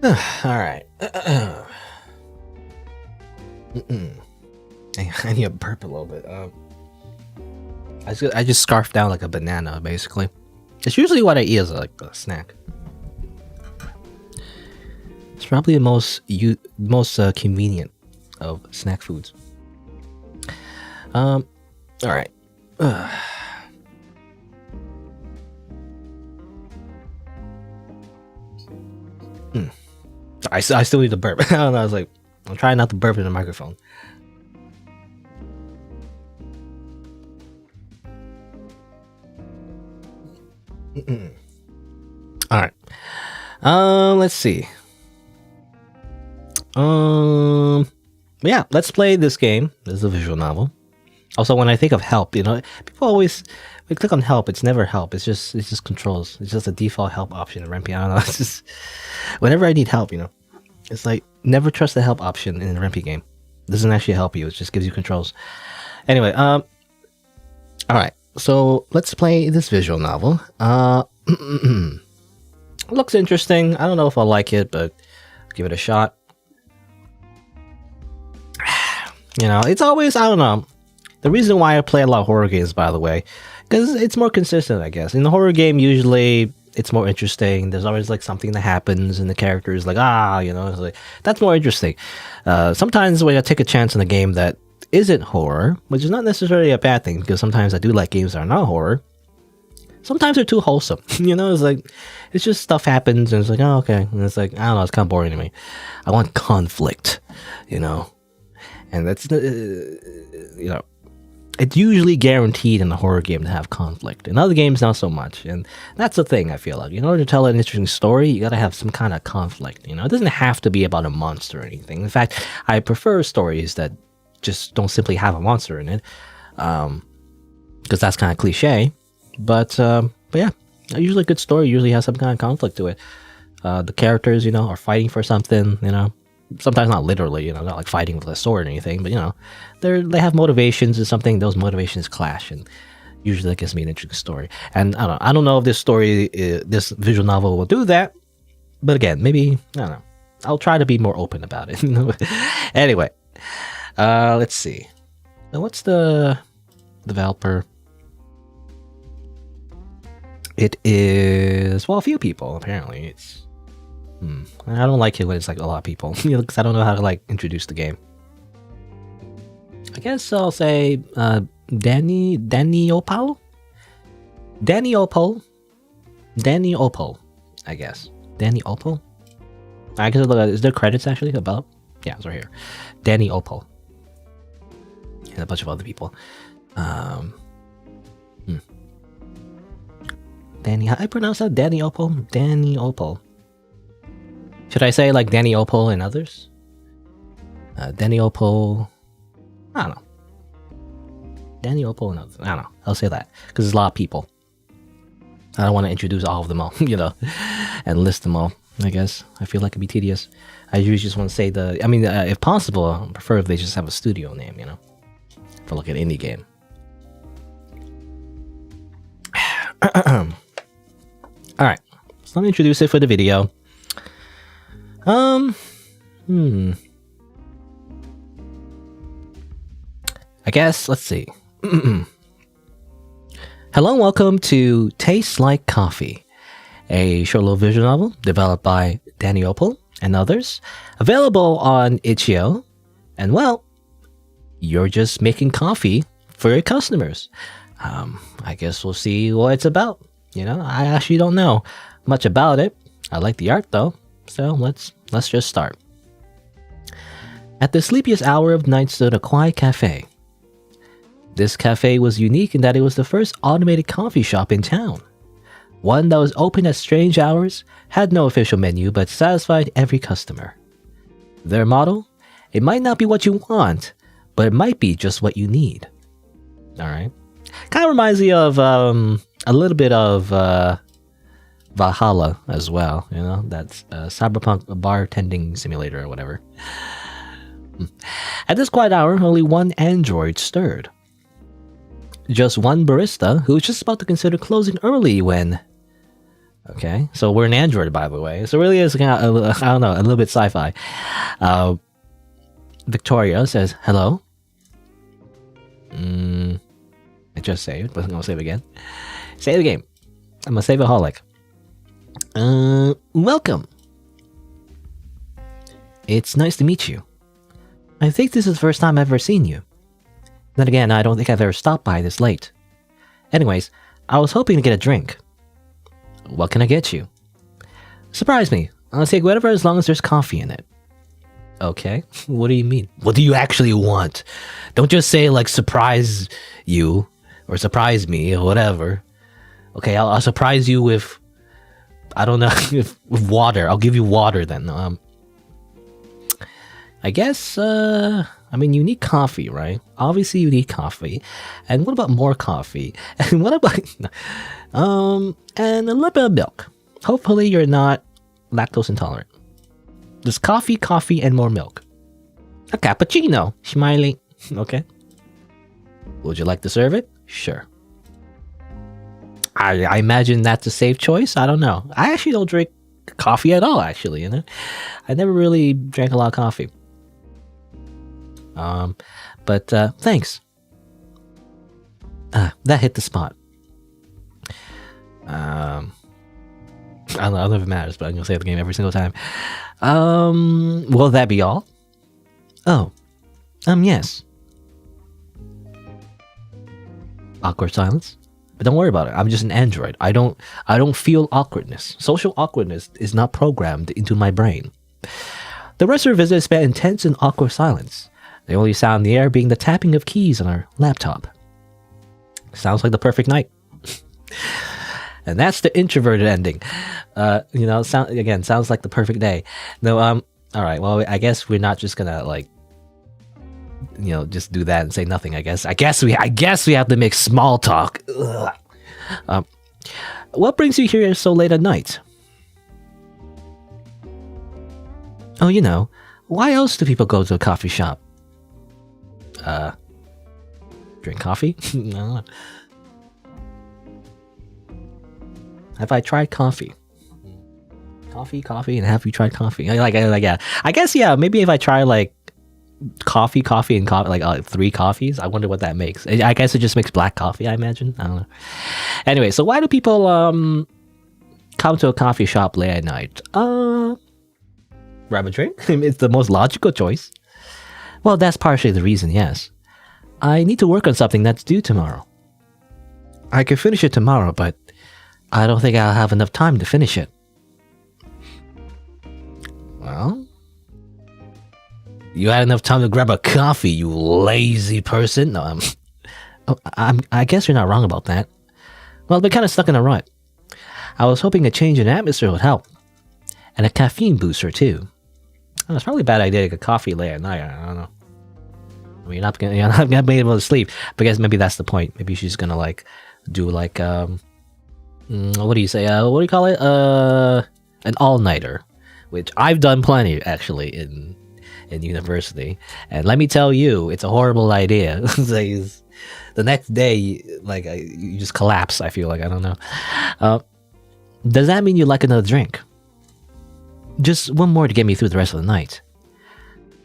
All right. I need to burp a little bit. I just scarf down like a banana, basically. It's usually what I eat as like a snack. It's probably the most convenient of snack foods. All right. I still need to burp. I don't know. I was like, I'm trying not to burp in the microphone. All right. Let's see. Yeah, let's play this game. This is a visual novel. Also, when I think of help, people always we click on help. It's never help. It's just controls. It's just a default help option in Rempi. I don't know. It's just whenever I need help, it's like never trust the help option in a Rempi game. It doesn't actually help you. It just gives you controls. Anyway, all right. So let's play this visual novel. Looks interesting. I don't know if I'll like it, but give it a shot. It's always, I don't know. The reason why I play a lot of horror games, by the way, because it's more consistent, I guess. In the horror game, usually it's more interesting. There's always like something that happens, and the character is like, it's like that's more interesting. Sometimes when I take a chance in a game that isn't horror, which is not necessarily a bad thing, because sometimes I do like games that are not horror. Sometimes they're too wholesome, it's like, it's just stuff happens, and it's like, oh, okay. And it's like, I don't know, it's kind of boring to me. I want conflict, and that's, it's usually guaranteed in a horror game to have conflict. In other games, not so much. And that's the thing, I feel like. In order to tell an interesting story, you gotta have some kind of conflict, It doesn't have to be about a monster or anything. In fact, I prefer stories that just don't simply have a monster in it, because that's kind of cliche. But yeah, usually a good story usually has some kind of conflict to it. The characters, are fighting for something, sometimes not literally, not like fighting with a sword or anything, but they have motivations or something. Those motivations clash, and usually that gives me an interesting story. And I don't know if this story, this visual novel will do that, but again, maybe, I don't know. I'll try to be more open about it. Anyway, let's see. Now, what's the developer? It is, well, a few people, apparently. It's I don't like it when it's like a lot of people, because I don't know how to like introduce the game. I guess I'll say Danny Opal, I guess. Danny Opal. I guess look at, is there credits actually about? Yeah, it's right here. Danny Opal. And a bunch of other people. Danny, how I pronounce that? Danny Opal? Danny Opal. Should I say like Danny Opal and others? Danny Opal. I don't know. Danny Opal and others. I don't know. I'll say that because there's a lot of people. I don't want to introduce all of them all, and list them all. I guess I feel like it'd be tedious. I usually just want to say if possible, I prefer if they just have a studio name, for like an indie game. All right, so let me introduce it for the video. I guess, let's see. Hello and welcome to Tastes Like Coffee, a short little visual novel developed by Danny Opal and others, available on itch.io, and well, you're just making coffee for your customers. I guess we'll see what it's about. I actually don't know much about it. I like the art though, so let's just start. At the sleepiest hour of night stood a quiet cafe. This cafe was unique in that it was the first automated coffee shop in town. One that was open at strange hours, had no official menu, but satisfied every customer. Their motto? It might not be what you want, but it might be just what you need. Alright. Kind of reminds me of a little bit of Valhalla as well, that's Cyberpunk bartending simulator or whatever. At this quiet hour, only one android stirred. Just one barista who was just about to consider closing early when Okay, so we're an android, by the way. So it really is kind of, I don't know, a little bit sci-fi. Victoria says, hello. I just saved, but I'm gonna save again. Save the game. I'm a save-aholic. Welcome. It's nice to meet you. I think this is the first time I've ever seen you. Then again, I don't think I've ever stopped by this late. Anyways, I was hoping to get a drink. What can I get you? Surprise me. I'll take whatever as long as there's coffee in it. Okay, what do you mean? What do you actually want? Don't just say like surprise you or surprise me or whatever. Okay, I'll surprise you with, I don't know, with water. I'll give you water then. I guess, I mean, you need coffee, right? Obviously, you need coffee. And what about more coffee? And what about, and a little bit of milk. Hopefully, you're not lactose intolerant. Just coffee, and more milk. A cappuccino. Smiley. Okay. Would you like to serve it? Sure. I imagine that's a safe choice. I don't know. I actually don't drink coffee at all, actually, you know? I never really drank a lot of coffee. But thanks. That hit the spot. I don't know if it matters, but I'm gonna say the game every single time. Will that be all? Oh. Yes. Awkward silence. But don't worry about it. I'm just an android. I don't feel awkwardness. Social awkwardness is not programmed into my brain. The rest of our visit spent intense and awkward silence. The only sound in the air being the tapping of keys on our laptop. Sounds like the perfect night. And that's the introverted ending. Sounds like the perfect day. No, all right. Well, I guess we're not just gonna like, just do that and say nothing. I guess we have to make small talk. What brings you here so late at night? Oh, why else do people go to a coffee shop? Drink coffee? No. Have I tried coffee? Coffee, and have you tried coffee? Yeah. I guess, yeah, maybe if I try, like, coffee, and coffee, like 3 coffees, I wonder what that makes. I guess it just makes black coffee, I imagine. I don't know. Anyway, so why do people, come to a coffee shop late at night? Grab a drink? It's the most logical choice. Well, that's partially the reason, yes. I need to work on something that's due tomorrow. I could finish it tomorrow, but I don't think I'll have enough time to finish it. Well, you had enough time to grab a coffee, you lazy person. No, I guess you're not wrong about that. Well, they're kind of stuck in a rut. I was hoping a change in atmosphere would help. And a caffeine booster, too. It's probably a bad idea to get coffee late at night. I don't know. I mean, you're not gonna be able to sleep. But I guess maybe that's the point. Maybe she's gonna like do like what do you say? What do you call it? An all-nighter, which I've done plenty actually in university. And let me tell you, it's a horrible idea. The next day, like you just collapse. I feel like I don't know. Does that mean you like another drink? Just one more to get me through the rest of the night.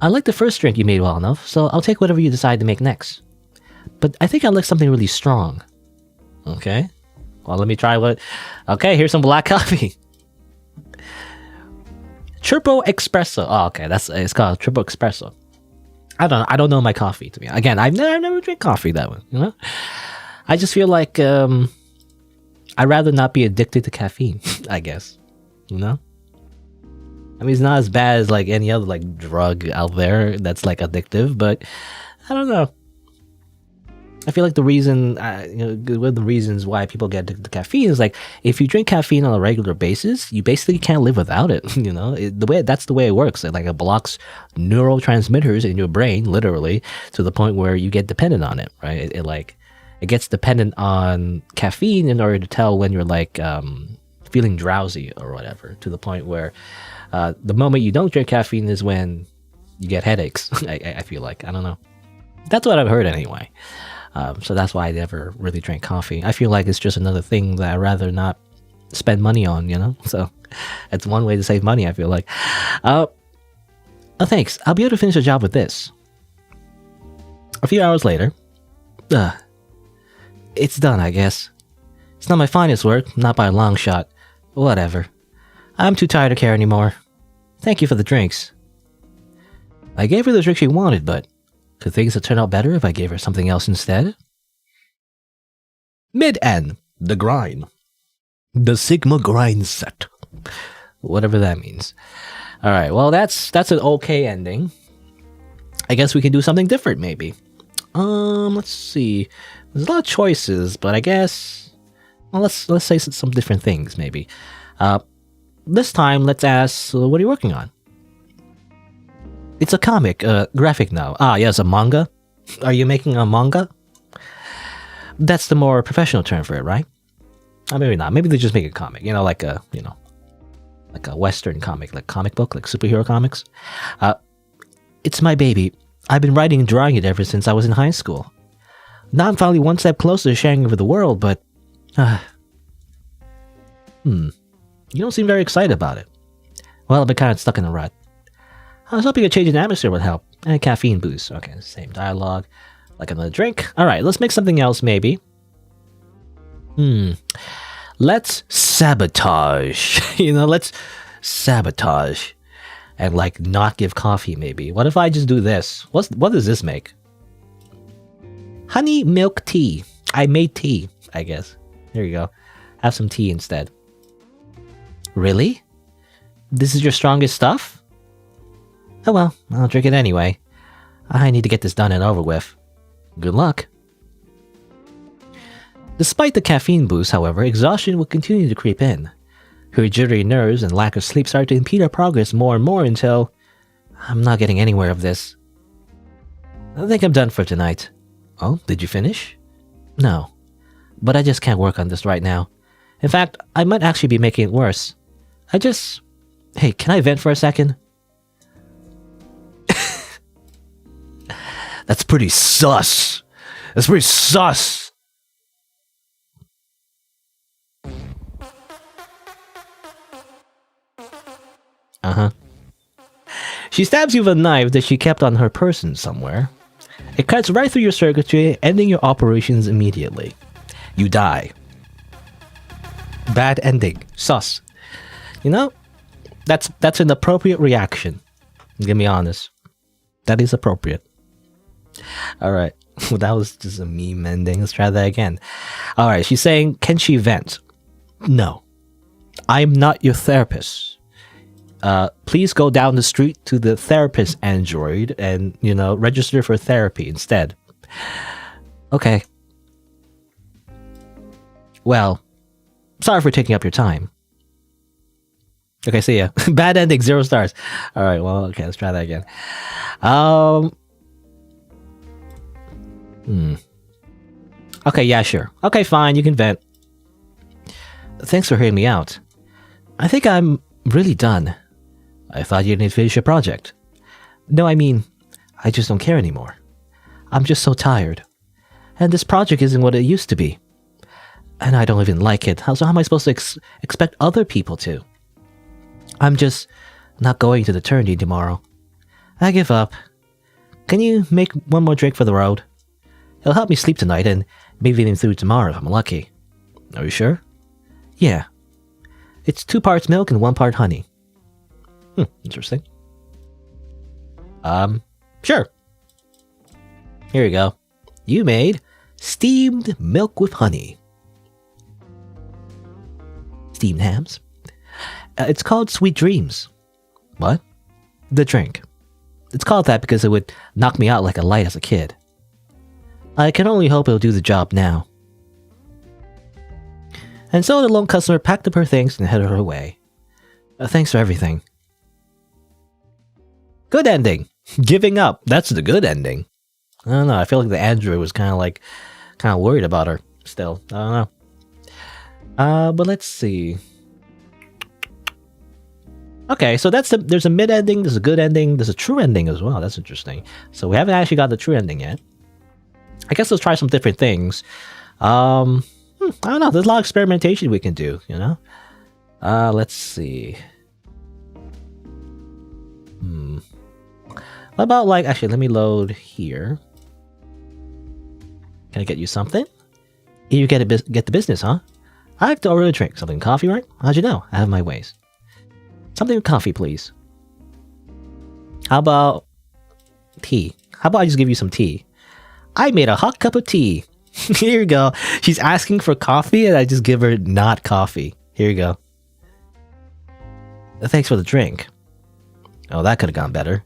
I like the first drink you made well enough, so I'll take whatever you decide to make next. But I think I like something really strong. Okay. Well, let me try what... Okay, here's some black coffee. Triple Espresso. Oh, okay, it's called Triple Espresso. I don't know my coffee, to be honest. Again, I've never drank coffee that way, I just feel like I'd rather not be addicted to caffeine, I guess. I mean, it's not as bad as like any other like drug out there that's like addictive, but I don't know. I feel like the reason, one of the reasons why people get addicted to caffeine is like if you drink caffeine on a regular basis, you basically can't live without it. That's the way it works. It blocks neurotransmitters in your brain, literally, to the point where you get dependent on it. Right? It gets dependent on caffeine in order to tell when you're like feeling drowsy or whatever. To the point where the moment you don't drink caffeine is when you get headaches. I feel like I don't know. That's what I've heard anyway. So that's why I never really drank coffee. I feel like it's just another thing that I'd rather not spend money on, So that's one way to save money, I feel like. Oh, thanks. I'll be able to finish the job with this. A few hours later. It's done, I guess. It's not my finest work, not by a long shot. Whatever. I'm too tired to care anymore. Thank you for the drinks. I gave her the drink she wanted, but could things have turned out better if I gave her something else instead? Mid-end. The grind. The Sigma grind set. Whatever that means. Alright, well that's an okay ending. I guess we can do something different, maybe. Let's see. There's a lot of choices, but I guess... Well, let's say some different things, maybe. This time, let's ask, what are you working on? It's a comic, graphic now. Ah, yes, a manga? Are you making a manga? That's the more professional term for it, right? Maybe not. Maybe they just make a comic, like a Western comic, like comic book, like superhero comics. It's my baby. I've been writing and drawing it ever since I was in high school. Now I'm finally one step closer to sharing it with the world, but... You don't seem very excited about it. Well, I've been kind of stuck in a rut. I was hoping a change in atmosphere would help. And a caffeine boost. Okay, same dialogue. Like another drink. Alright, let's make something else, maybe. Let's sabotage. Let's sabotage. And, not give coffee, maybe. What if I just do this? What does this make? Honey milk tea. I made tea, I guess. There you go. Have some tea instead. Really? This is your strongest stuff? Oh well, I'll drink it anyway. I need to get this done and over with. Good luck. Despite the caffeine boost, however, exhaustion will continue to creep in. Her jittery nerves and lack of sleep start to impede our progress more and more until... I'm not getting anywhere of this. I think I'm done for tonight. Oh, did you finish? No. But I just can't work on this right now. In fact, I might actually be making it worse. Hey, can I vent for a second? That's pretty sus. That's pretty sus. She stabs you with a knife that she kept on her person somewhere. It cuts right through your circuitry, ending your operations immediately. You die. Bad ending. Sus. That's an appropriate reaction. Give me honest. That is appropriate. Alright. Well, that was just a meme ending. Let's try that again. Alright, she's saying, can she vent? No. I'm not your therapist. Please go down the street to the therapist android and, register for therapy instead. Okay. Well, sorry for taking up your time. Okay, see ya. Bad ending, 0 stars. Alright, well, okay, let's try that again. Okay, yeah, sure. Okay, fine, you can vent. Thanks for hearing me out. I think I'm really done. I thought you didn't finish your project. No, I mean, I just don't care anymore. I'm just so tired. And this project isn't what it used to be. And I don't even like it. So how am I supposed to expect other people to? I'm just not going to the tourney tomorrow. I give up. Can you make one more drink for the road? It'll help me sleep tonight and maybe even through tomorrow if I'm lucky. Are you sure? Yeah. It's 2 parts milk and 1 part honey. Interesting. Sure. Here you go. You made steamed milk with honey. Steamed hams. It's called Sweet Dreams. What? The drink. It's called that because it would knock me out like a light as a kid. I can only hope it'll do the job now. And so the lone customer packed up her things and headed her way. Thanks for everything. Good ending. Giving up. That's the good ending. I don't know. I feel like the android was kind of worried about her still. I don't know. But let's see. Okay, so there's a mid ending, there's a good ending, there's a true ending as well. That's interesting. So we haven't actually got the true ending yet. I guess let's try some different things. I don't know. There's a lot of experimentation we can do, Let's see. What about like, actually, let me load here. Can I get you something? You get the business, huh? I like to order a drink. Something coffee, right? How'd you know? I have my ways. Something with coffee, please. How about tea? How about I just give you some tea? I made a hot cup of tea. Here you go. She's asking for coffee and I just give her not coffee. Here you go. Thanks for the drink. Oh, that could have gone better.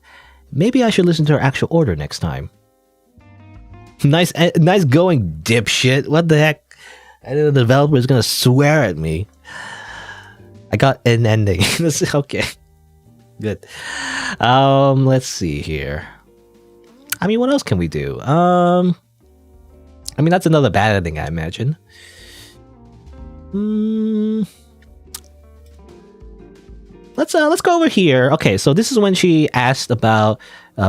Maybe I should listen to her actual order next time. Nice going, dipshit. What the heck? I know the developer is gonna swear at me. I got an ending. Okay. Good. Let's see here. I mean, what else can we do? I mean, that's another bad ending, I imagine. Let's go over here. Okay, so this is when she asked about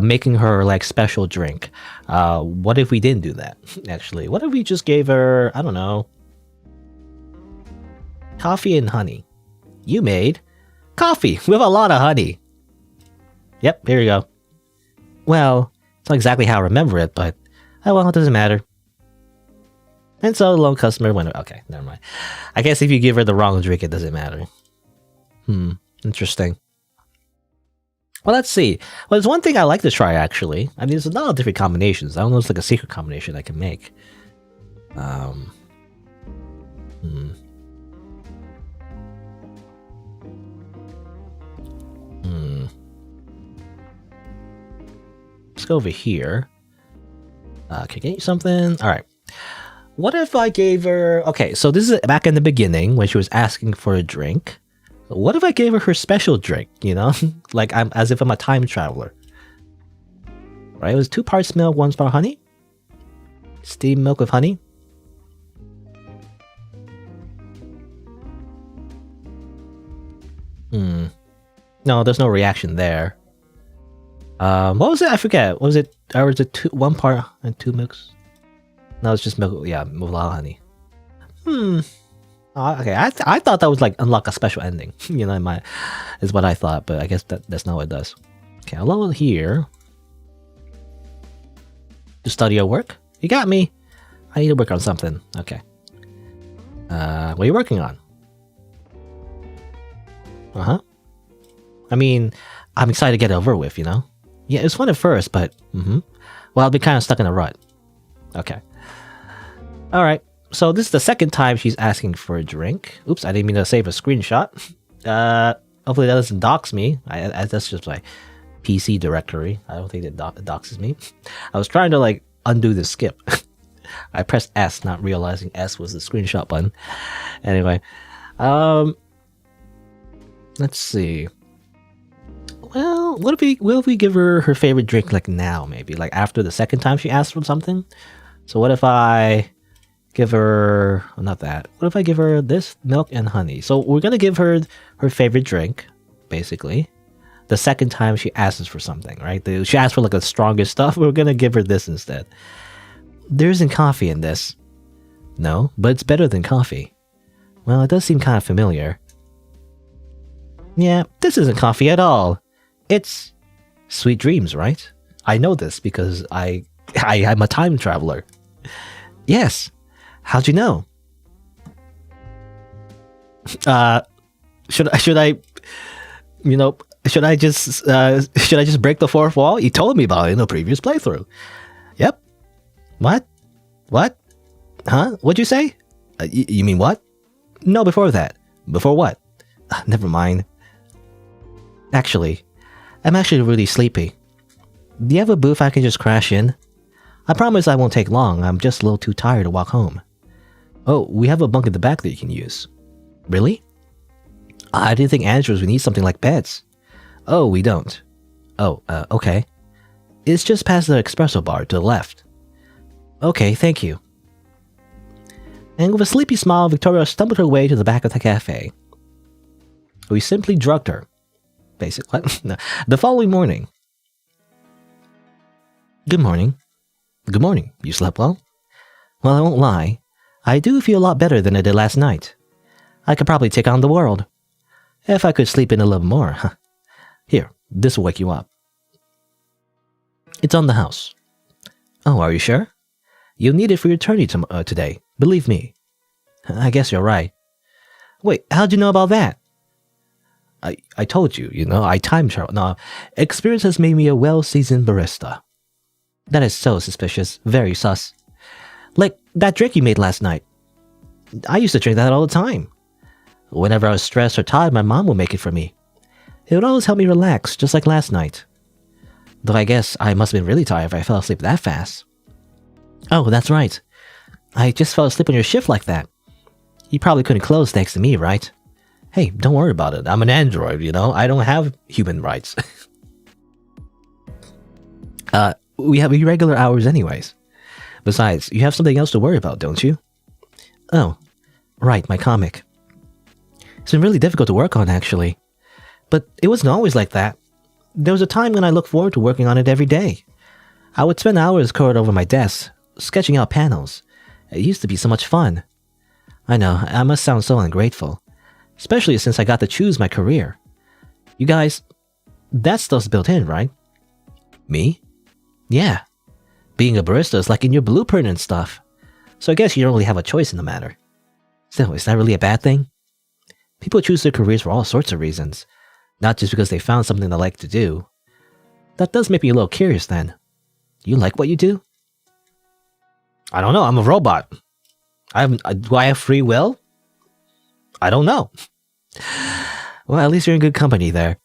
making her like special drink. What if we didn't do that? Actually, what if we just gave her, I don't know, coffee and honey? You made coffee with a lot of honey. Yep, here you go. Well, it's not exactly how I remember it, but oh well, it doesn't matter. And so the loan customer went, okay, never mind. I guess if you give her the wrong drink, it doesn't matter. Interesting. Well, let's see. Well, there's one thing I like to try, actually. I mean, there's a lot of different combinations. I don't know if it's like a secret combination I can make. Let's go over here. Can I get you something? All right. What if I gave her... Okay, so this is back in the beginning when she was asking for a drink. What if I gave her special drink, you know? Like, as if I'm a time traveler. Right? It was 2 parts milk, 1 part honey. Steamed milk with honey. No, there's no reaction there. What was it? I forget. What was it? Or was it 1 part and 2 milks? No, it's just milk. Yeah, with a lot of honey. Okay, I thought that was like unlock a special ending. You know, is what I thought, but I guess that's not what it does. Okay, I'll load here. To study or work? You got me. I need to work on something. Okay. What are you working on? I mean, I'm excited to get it over with, you know? Yeah, it was fun at first, but... Well, I'll be kind of stuck in a rut. Okay. Alright, so this is the second time she's asking for a drink. Oops, I didn't mean to save a screenshot. Hopefully that doesn't dox me. That's just my PC directory. I don't think that doxes me. I was trying to, like, undo the skip. I pressed S, not realizing S was the screenshot button. Anyway. Let's see. Well, what if we give her her favorite drink like now, maybe like after the second time she asked for something? So what if I give her, well, not that. What if I give her this milk and honey? So we're gonna give her her favorite drink, basically. The second time she asks for something, right? She asked for like the strongest stuff. We're gonna give her this instead. There isn't coffee in this. No, but it's better than coffee. Well, it does seem kind of familiar. Yeah, this isn't coffee at all. It's sweet dreams, right? I know this because I'm a time traveler. Yes. How'd you know? Should I just break the fourth wall? You told me about it in the previous playthrough. Yep. What? Huh? What'd you say? You mean what? No, before that. Before what? Never mind. Actually, I'm actually really sleepy. Do you have a booth I can just crash in? I promise I won't take long. I'm just a little too tired to walk home. Oh, we have a bunk in the back that you can use. Really? I didn't think Andrews would need something like beds. Oh, we don't. Oh, okay. It's just past the espresso bar to the left. Okay, thank you. And with a sleepy smile, Victoria stumbled her way to the back of the cafe. We simply drugged her. Basically. No. The following morning. Good morning. Good morning. You slept well? Well, I won't lie. I do feel a lot better than I did last night. I could probably take on the world. If I could sleep in a little more. Here, this will wake you up. It's on the house. Oh, are you sure? You'll need it for your tourney today. Believe me. I guess you're right. Wait, how'd you know about that? I told you, I time travel. No, experience has made me a well-seasoned barista. That is so suspicious. Very sus. Like that drink you made last night. I used to drink that all the time. Whenever I was stressed or tired, my mom would make it for me. It would always help me relax, just like last night. Though I guess I must have been really tired if I fell asleep that fast. Oh, that's right. I just fell asleep on your shift like that. You probably couldn't close thanks to me, right? Hey, don't worry about it. I'm an android, I don't have human rights. We have irregular hours anyways. Besides, you have something else to worry about, don't you? Oh, right, my comic. It's been really difficult to work on, actually. But it wasn't always like that. There was a time when I looked forward to working on it every day. I would spend hours curled over my desk, sketching out panels. It used to be so much fun. I know, I must sound so ungrateful. Especially since I got to choose my career. You guys, that stuff's built in, right? Me? Yeah. Being a barista is like in your blueprint and stuff. So I guess you don't really have a choice in the matter. Still, is that really a bad thing? People choose their careers for all sorts of reasons. Not just because they found something they like to do. That does make me a little curious then. You like what you do? I don't know, I'm a robot. Do I have free will? I don't know. Well, at least you're in good company there.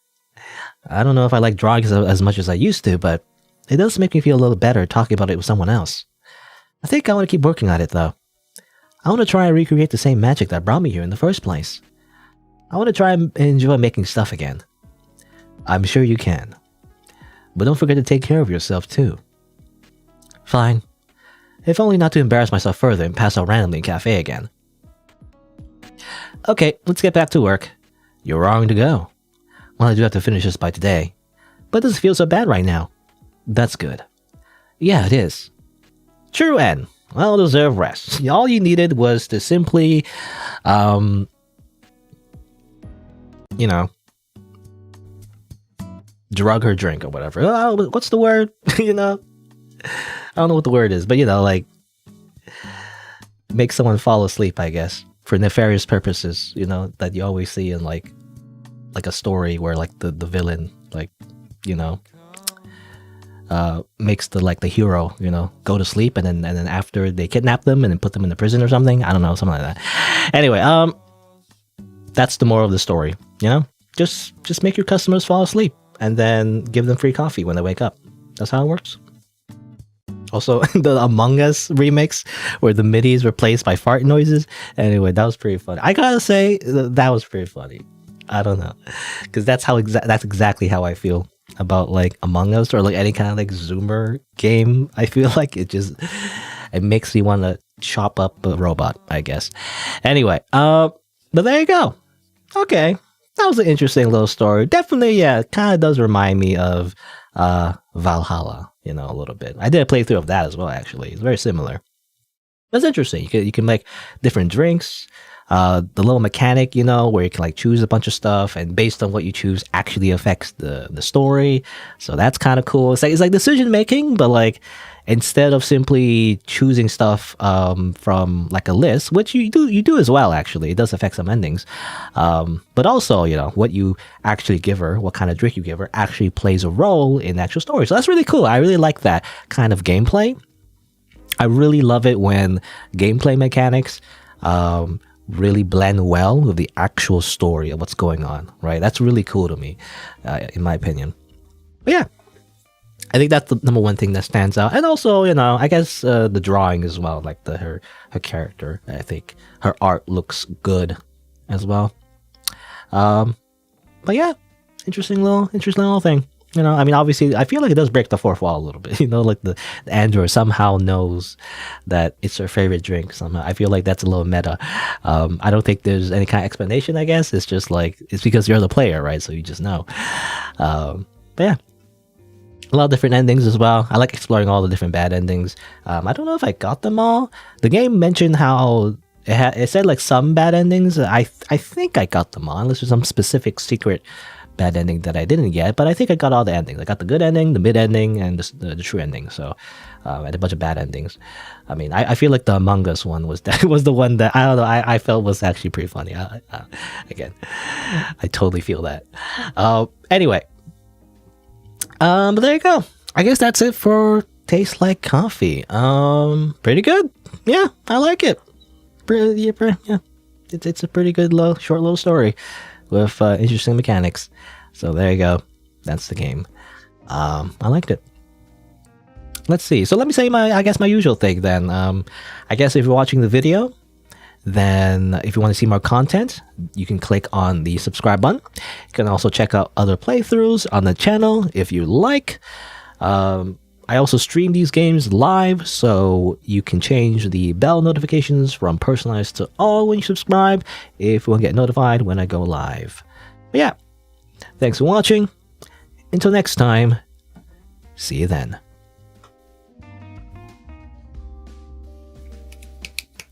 I don't know if I like drawing as much as I used to, but it does make me feel a little better talking about it with someone else. I think I want to keep working on it, though. I want to try and recreate the same magic that brought me here in the first place. I want to try and enjoy making stuff again. I'm sure you can. But don't forget to take care of yourself, too. Fine. If only not to embarrass myself further and pass out randomly in cafe again. Okay, let's get back to work. You're raring to go. Well, I do have to finish this by today. But it doesn't feel so bad right now. That's good. Yeah, it is. True, and well deserved rest. All you needed was to simply, drug her drink or whatever. What's the word? I don't know what the word is, but make someone fall asleep, I guess. For nefarious purposes, that you always see in like a story where like the villain makes the hero go to sleep and then after they kidnap them and then put them in the prison or something. I don't know, something like that. Anyway, that's the moral of the story. Just make your customers fall asleep and then give them free coffee when they wake up. That's how it works. Also, the Among Us remix where the MIDI is replaced by fart noises. Anyway, that was pretty funny. I gotta say, that was pretty funny. I don't know, because that's exactly how I feel about like Among Us or like any kind of like Zoomer game. I feel like it makes me want to chop up a robot, I guess. Anyway, but there you go. Okay, that was an interesting little story. Definitely, yeah, kind of does remind me of Valhalla. A little bit. I did a playthrough of that as well, actually. It's very similar. That's interesting. You can make different drinks. The little mechanic, where you can like choose a bunch of stuff, and based on what you choose actually affects the story. So that's kind of cool. It's like decision making, but like instead of simply choosing stuff from like a list, which you do as well, actually. It does affect some endings. But also, what you actually give her, what kind of drink you give her, actually plays a role in the actual story. So that's really cool. I really like that kind of gameplay. I really love it when gameplay mechanics really blend well with the actual story of what's going on, right? That's really cool to me, in my opinion. But yeah, I think that's the number one thing that stands out. And also, I guess the drawing as well, like her character. I think her art looks good as well. But yeah, interesting little thing. Obviously, I feel like it does break the fourth wall a little bit. Like the android somehow knows that it's her favorite drink. Somehow, I feel like that's a little meta. I don't think there's any kind of explanation. I guess it's just like it's because you're the player, right? So you just know. But yeah, a lot of different endings as well. I like exploring all the different bad endings. I don't know if I got them all. The game mentioned how It said like some bad endings. I think I got them all, unless there's some specific secret bad ending that I didn't get. But I think I got all the endings. I got the good ending, the mid ending, and the true ending. So I had a bunch of bad endings. I mean, I feel like the Among Us one was was the one that I don't know. I felt was actually pretty funny. Again, I totally feel that. Anyway, but there you go. I guess that's it for Tastes Like Coffee. Pretty good. Yeah, I like it. Yeah, it's a pretty good short little story with interesting mechanics. So there you go. That's the game. I liked it. Let's see. So let me say my usual thing then. I guess if you're watching the video, then if you want to see more content, you can click on the subscribe button. You can also check out other playthroughs on the channel if you like. I also stream these games live, so you can change the bell notifications from personalized to all when you subscribe if you want to get notified when I go live. But yeah, thanks for watching. Until next time, see you then.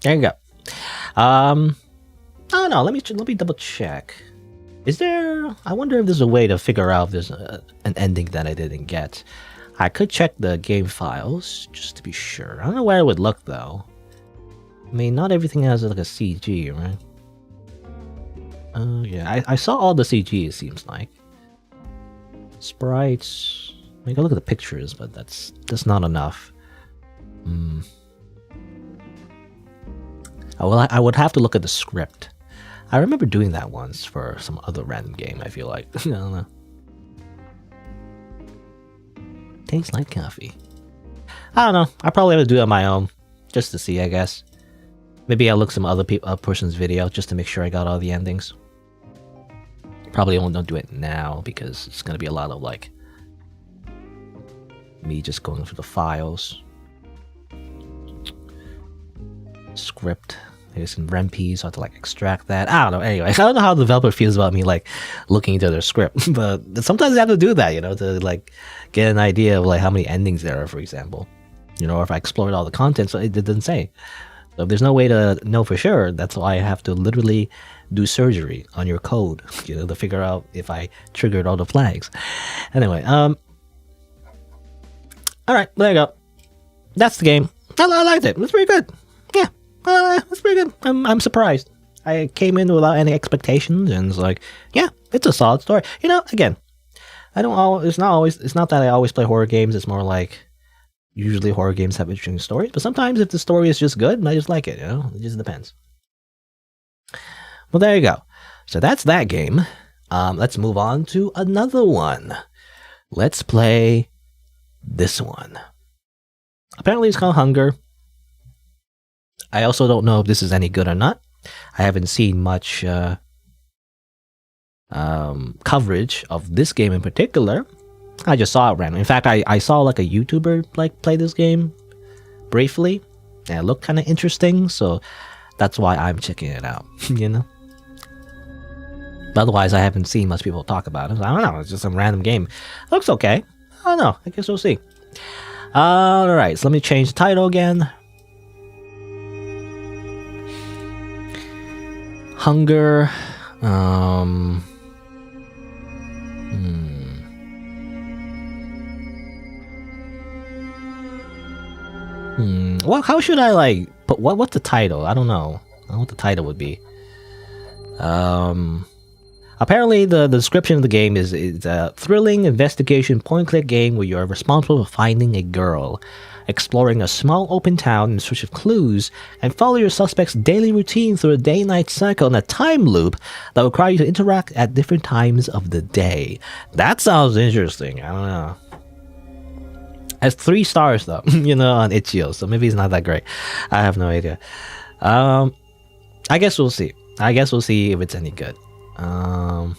There you go. I don't know. Let me double check. Is there? I wonder if there's a way to figure out if there's an ending that I didn't get. I could check the game files just to be sure. I don't know where it would look though. I mean, not everything has like a CG, right? Yeah, I saw all the CG. It seems like sprites. I mean, go look at the pictures, but that's not enough. I would have to look at the script. I remember doing that once for some other random game. I feel like I don't know. Tastes like coffee. I don't know. I probably have to do it on my own, just to see. I guess. Maybe I'll look some other person's video just to make sure I got all the endings. Probably won't do it now because it's gonna be a lot of like me just going through the files, script. There's some REMPs, so I have to like extract that. I don't know. Anyway, I don't know how the developer feels about me like looking into their script, but sometimes I have to do that, you know, to like get an idea of like how many endings there are, for example. You know, or if I explored all the content, so it didn't say. So if there's no way to know for sure, that's why I have to literally do surgery on your code, you know, to figure out if I triggered all the flags. Anyway, all right, there you go. That's the game. I liked it. It was pretty good. Yeah. It's pretty good. I'm surprised. I came in without any expectations, and it's like, yeah, it's a solid story. You know, again, it's not that I always play horror games. It's more like usually horror games have interesting stories, but sometimes if the story is just good, I just like it. You know, it just depends. Well, there you go. So that's that game. Let's move on to another one. Let's play this one. Apparently, it's called Hunger. I also don't know if this is any good or not. I haven't seen much coverage of this game in particular. I just saw it random. In fact, I saw like a YouTuber like play this game briefly, and it looked kind of interesting, so that's why I'm checking it out. You know. But otherwise, I haven't seen much people talk about it. So I don't know. It's just some random game. Looks okay. I don't know. I guess we'll see. All right. So let me change the title again. Hunger. Well, how should I like put what's the title? I don't know. I don't know what the title would be. Apparently the description of the game is a thrilling investigation point-and-click game where you are responsible for finding a girl, exploring a small open town in search of clues, and follow your suspect's daily routine through a day-night cycle in a time loop that will require you to interact at different times of the day. That sounds interesting. I don't know. It has 3 stars though, you know, on itch.io, so maybe it's not that great. I have no idea. I guess we'll see. I guess we'll see if it's any good. I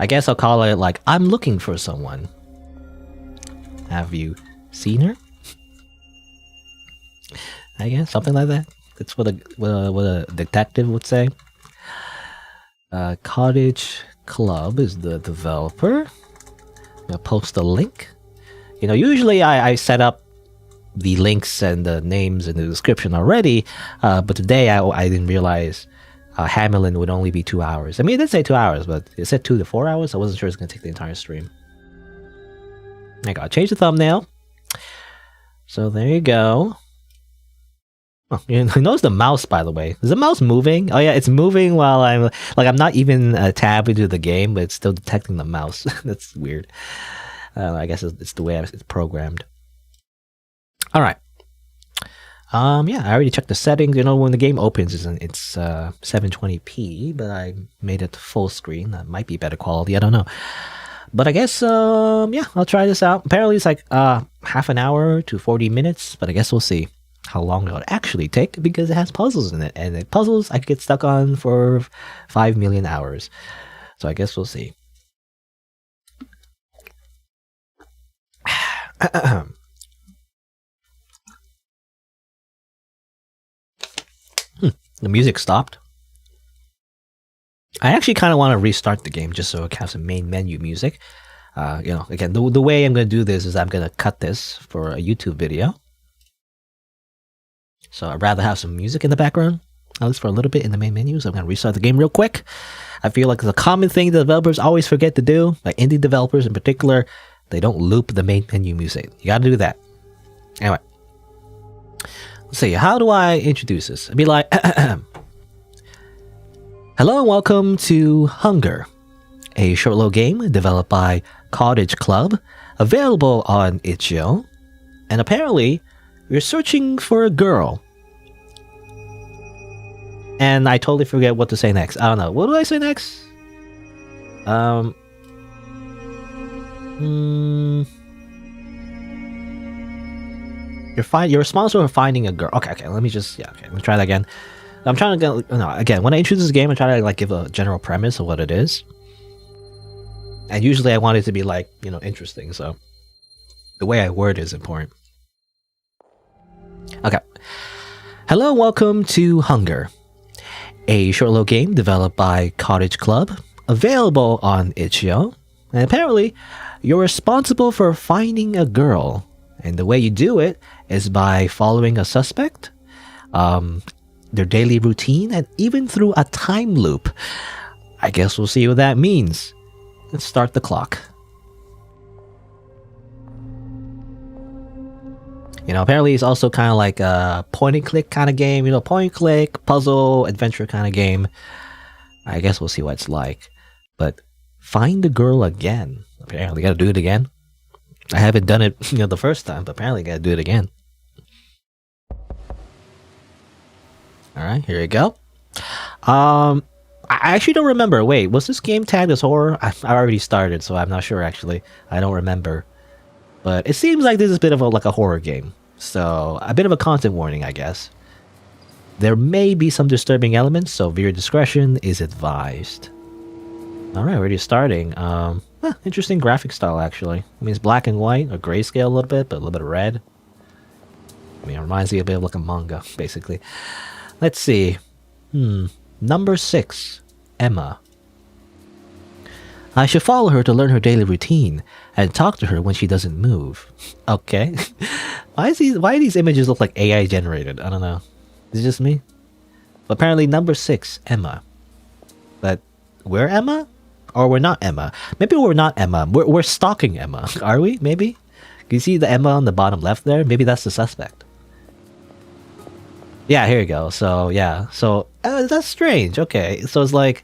guess I'll call it like, I'm looking for someone. Have you seen her? I guess something like that. That's what a detective would say. Cottage Club is the developer. I'll post a link. You know, usually I set up the links and the names in the description already. But today I didn't realize Hamelin would only be 2 hours. I mean, it did say 2 hours, but it said 2 to 4 hours. I wasn't sure it's going to take the entire stream. I gotta change the thumbnail. So there you go. Oh, you notice the mouse, by the way. Is the mouse moving? Oh yeah, it's moving while I'm not even tabbed into the game, but it's still detecting the mouse. That's weird. I guess it's the way it's programmed. All right. Yeah, I already checked the settings. You know, when the game opens, it's 720p, but I made it full screen. That might be better quality. I don't know. But I guess, yeah, I'll try this out. Apparently, it's like half an hour to 40 minutes, but I guess we'll see how long it'll actually take because it has puzzles in it. And the puzzles I could get stuck on for 5 million hours. So I guess we'll see. The music stopped. I actually kind of want to restart the game just so it has some main menu music. You know, again, the way I'm going to do this is I'm going to cut this for a YouTube video. So I'd rather have some music in the background, at least for a little bit in the main menu. So I'm going to restart the game real quick. I feel like it's a common thing the developers always forget to do, like indie developers in particular. They don't loop the main menu music. You got to do that. Anyway. Let's see, how do I introduce this? I'd be like, hello and welcome to Hunger, a short little game developed by Cottage Club, available on itch.io, and apparently you're searching for a girl. And I totally forget what to say next. I don't know. What do I say next? You're responsible for finding a girl. Okay, let me try that again. I'm trying to get, no, again, when I introduce this game, I try to like give a general premise of what it is. And usually I want it to be like, you know, interesting, so the way I word is important. Okay. Hello and welcome to Hunger, a short little game developed by Cottage Club, available on itch.io. And apparently, you're responsible for finding a girl. And the way you do it is by following a suspect, their daily routine, and even through a time loop. I guess we'll see what that means. Let's start the clock. You know, apparently it's also kind of like a point and click kind of game. You know, point and click, puzzle, adventure kind of game. I guess we'll see what it's like. But find the girl again. Apparently, gotta do it again. I haven't done it, you know, the first time, but apparently I gotta do it again. Alright, here we go. I actually don't remember. Wait, was this game tagged as horror? I already started, so I'm not sure actually. I don't remember. But it seems like this is a bit of a horror game. So, a bit of a content warning, I guess. There may be some disturbing elements, so viewer discretion is advised. Alright, already starting. Interesting graphic style, actually. I mean, it's black and white, or grayscale a little bit, but a little bit of red. I mean, it reminds me a bit of like a manga, basically. Let's see. Number 6, Emma. I should follow her to learn her daily routine, and talk to her when she doesn't move. Okay. Why do these images look like AI generated? I don't know. Is it just me? But apparently number 6, Emma. But we're Emma? Or we're not Emma. Maybe we're not Emma. We're stalking Emma. Are we? Maybe? Can you see the Emma on the bottom left there? Maybe that's the suspect. Yeah, here you go. So, yeah. So, that's strange. Okay. So it's like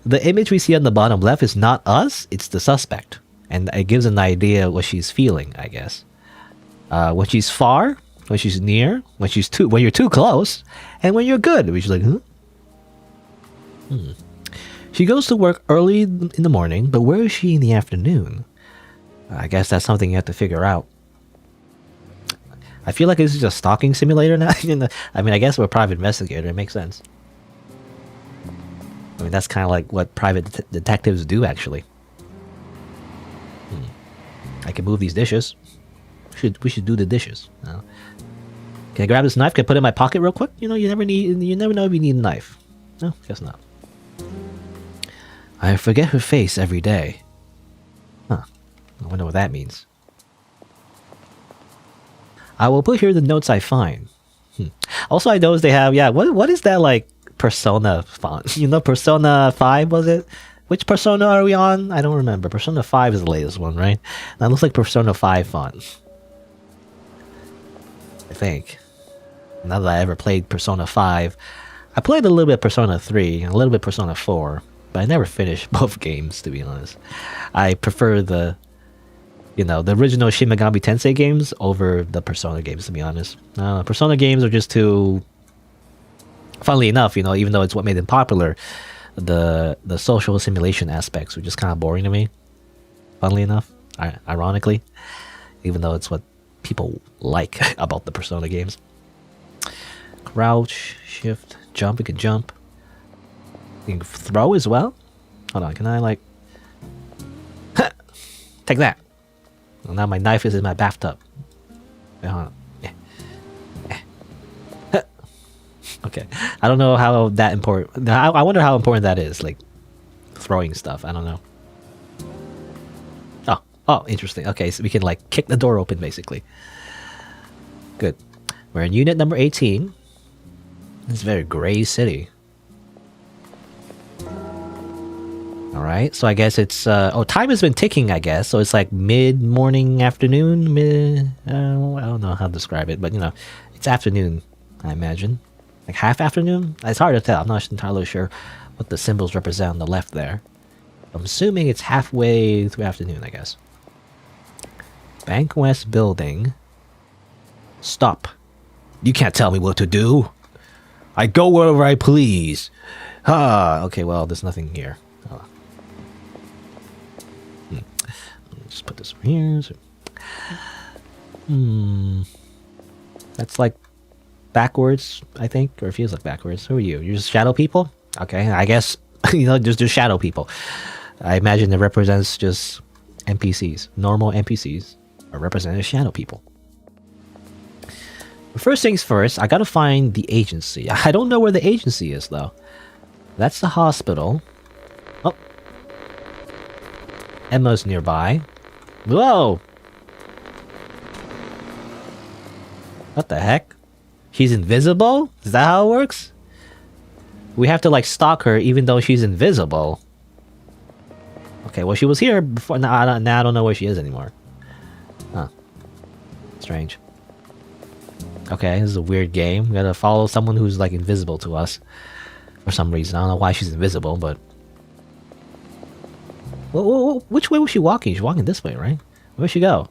the image we see on the bottom left is not us. It's the suspect. And it gives an idea of what she's feeling, I guess. When she's far, when she's near, when you're too close, and when you're good. Which is like, She goes to work early in the morning, but where is she in the afternoon? I guess that's something you have to figure out. I feel like this is a stalking simulator now. I mean, I guess we're a private investigator. It makes sense. I mean, that's kind of like what private detectives do, actually. I can move these dishes. We should do the dishes. Can I grab this knife? Can I put it in my pocket real quick? You know, you never know if you need a knife. No, guess not. I forget her face every day. Huh. I wonder what that means. I will put here the notes I find. Also, I noticed they have, yeah, what is that like Persona font? You know, Persona 5, was it? Which Persona are we on? I don't remember. Persona 5 is the latest one, right? That looks like Persona 5 font. I think. Not that I ever played Persona 5. I played a little bit Persona 3, and a little bit Persona 4, but I never finished both games, to be honest. I prefer the original Shin Megami Tensei games over the Persona games, to be honest. Persona games are just too... Funnily enough, even though it's what made them popular, the social simulation aspects were just kind of boring to me. Funnily enough, ironically, even though it's what people like about the Persona games. Crouch, shift, jump. You can jump. You can throw as well. Hold on, can I like... Take that. Well, now my knife is in my bathtub. Wait, hold on. Okay. I don't know how that important... I wonder how important that is, like, throwing stuff. I don't know. Oh, interesting. Okay, so we can, like, kick the door open, basically. Good. We're in unit number 18. It's a very gray city. Alright, so I guess it's... time has been ticking, I guess. So it's like mid-morning, afternoon, I don't know how to describe it, but, it's afternoon, I imagine. Like half afternoon? It's hard to tell. I'm not entirely sure what the symbols represent on the left there. I'm assuming it's halfway through afternoon, I guess. Bank West Building. Stop. You can't tell me what to do. I go wherever I please. Okay, well, there's nothing here. Just put this over here. That's like backwards, I think, or it feels like backwards. Who are you? You're just shadow people? Okay, I guess, just shadow people. I imagine it represents just NPCs. Normal NPCs are represented as shadow people. But first things first, I gotta find the agency. I don't know where the agency is, though. That's the hospital. Oh. Emma's nearby. Whoa! What the heck? She's invisible? Is that how it works? We have to like stalk her even though she's invisible. Okay, well she was here before. Now I don't know where she is anymore. Huh. Strange. Okay, this is a weird game. We gotta follow someone who's like invisible to us. For some reason. I don't know why she's invisible, but... Which way was she walking? She's walking this way, right? Where'd she go?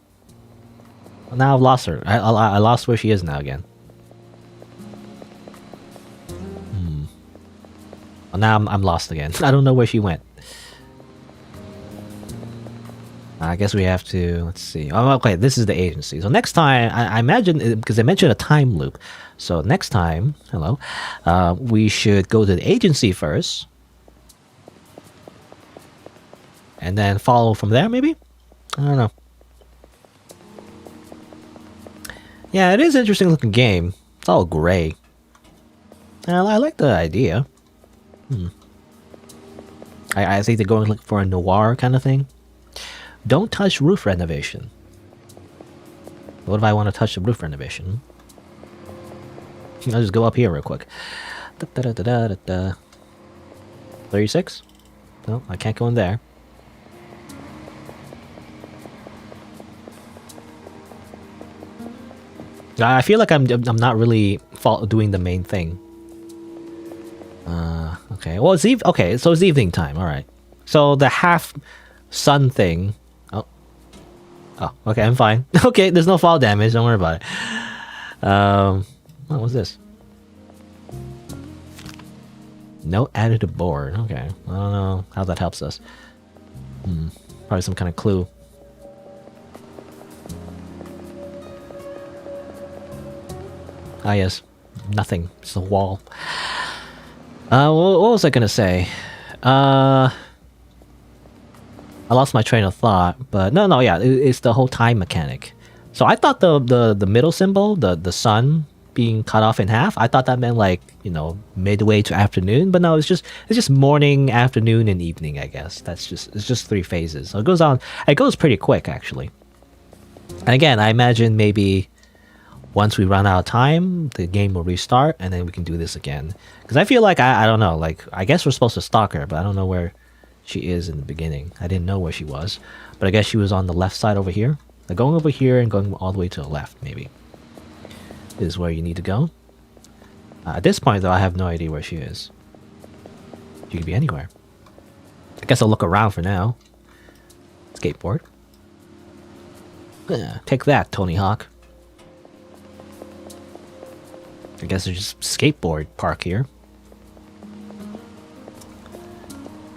Well, now I've lost her. I lost where she is now again. Well, now I'm lost again. I don't know where she went. I guess we have to... Let's see. Oh, okay, this is the agency. So next time... I imagine... Because I mentioned a time loop. So next time... Hello. We should go to the agency first. And then follow from there, maybe? I don't know. Yeah, it is an interesting looking game. It's all gray. I like the idea. I think they're going for a noir kind of thing. Don't touch roof renovation. What if I want to touch the roof renovation? I'll just go up here real quick. 36? No, I can't go in there. I feel like I'm not really doing the main thing. Okay. Well, it's okay. So it's evening time. All right. So the half sun thing. Oh. Okay. I'm fine. Okay. There's no fall damage. Don't worry about it. What was this? No added to board. Okay. I don't know how that helps us. Probably some kind of clue. Ah, yes. Nothing. It's a wall. What was I gonna say? I lost my train of thought, but no, yeah, it's the whole time mechanic. So I thought the middle symbol, the sun being cut off in half, I thought that meant like, midway to afternoon, but no, it's just morning, afternoon, and evening, I guess. It's just 3 phases. So it goes pretty quick, actually. And again, I imagine maybe Once we run out of time, the game will restart, and then we can do this again. Because I feel like, I don't know, like, I guess we're supposed to stalk her, but I don't know where she is in the beginning. I didn't know where she was, but I guess she was on the left side over here. Like, going over here and going all the way to the left, maybe, is where you need to go. At this point, though, I have no idea where she is. She could be anywhere. I guess I'll look around for now. Skateboard. Take that, Tony Hawk. I guess there's just skateboard park here.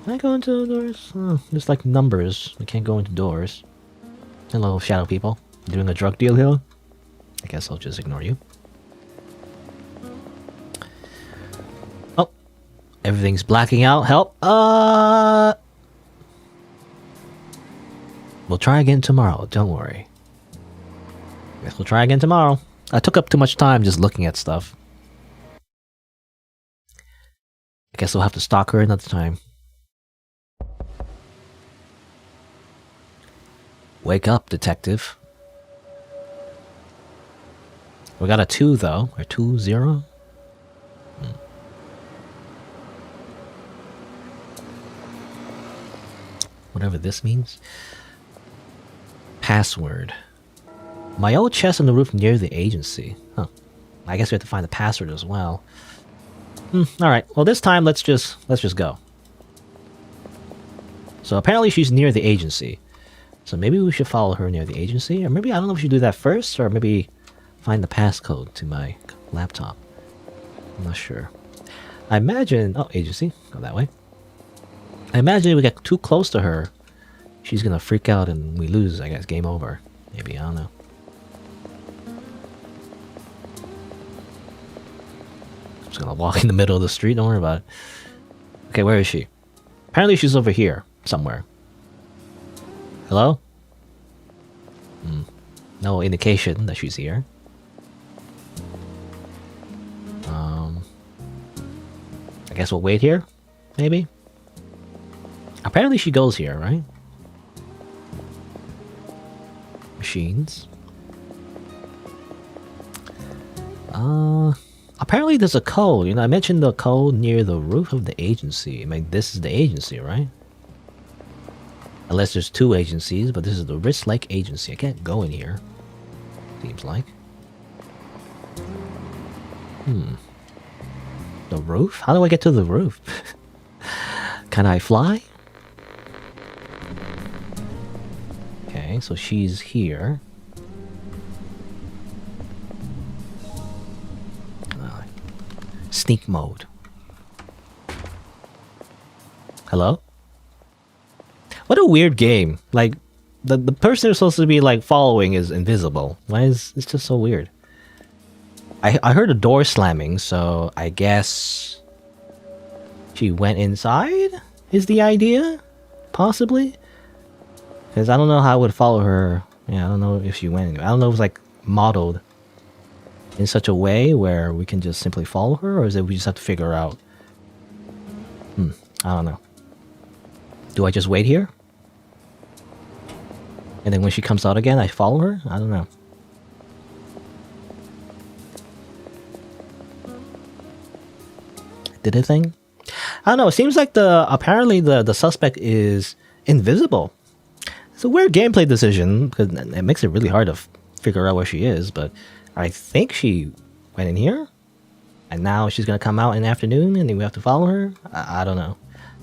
Can I go into the doors? Oh, there's like numbers. I can't go into doors. Hello, shadow people. Doing a drug deal here? I guess I'll just ignore you. Oh. Everything's blacking out. Help. We'll try again tomorrow. Don't worry. Guess we'll try again tomorrow. I took up too much time just looking at stuff. I guess we'll have to stalk her another time. Wake up, detective. We got a 2 though, or 2-0. Whatever this means. Password. My old chest on the roof near the agency. Huh. I guess we have to find the password as well. Alright, well this time let's just go. So apparently she's near the agency. So maybe we should follow her near the agency, or maybe, I don't know if we should do that first, or maybe find the passcode to my laptop. I'm not sure. I imagine... Oh, agency. Go that way. I imagine if we get too close to her, she's gonna freak out and we lose, I guess. Game over. Maybe, I don't know. I'm just gonna walk in the middle of the street, don't worry about it. Okay, where is she? Apparently she's over here, somewhere. Hello? No indication that she's here. I guess we'll wait here, maybe? Apparently she goes here, right? Machines. Apparently there's a code. You know, I mentioned the code near the roof of the agency. I mean, this is the agency, right? Unless there's 2 agencies, but this is the Wrist Lake Agency. I can't go in here. Seems like. The roof? How do I get to the roof? Can I fly? Okay, so she's here. Sneak mode. Hello? What a weird game. Like, the person who's supposed to be, like, following is invisible. Why is it's just so weird? I heard a door slamming, so I guess she went inside, is the idea? Possibly? Because I don't know how I would follow her. Yeah, I don't know if she went. I don't know if it's, like, modeled in such a way where we can just simply follow her, or is it we just have to figure out? I don't know. Do I just wait here? And then when she comes out again, I follow her? I don't know. Did it thing? I don't know. It seems like apparently the suspect is invisible. It's a weird gameplay decision because it makes it really hard to figure out where she is. But I think she went in here, and now she's gonna come out in the afternoon, and then we have to follow her. I don't know.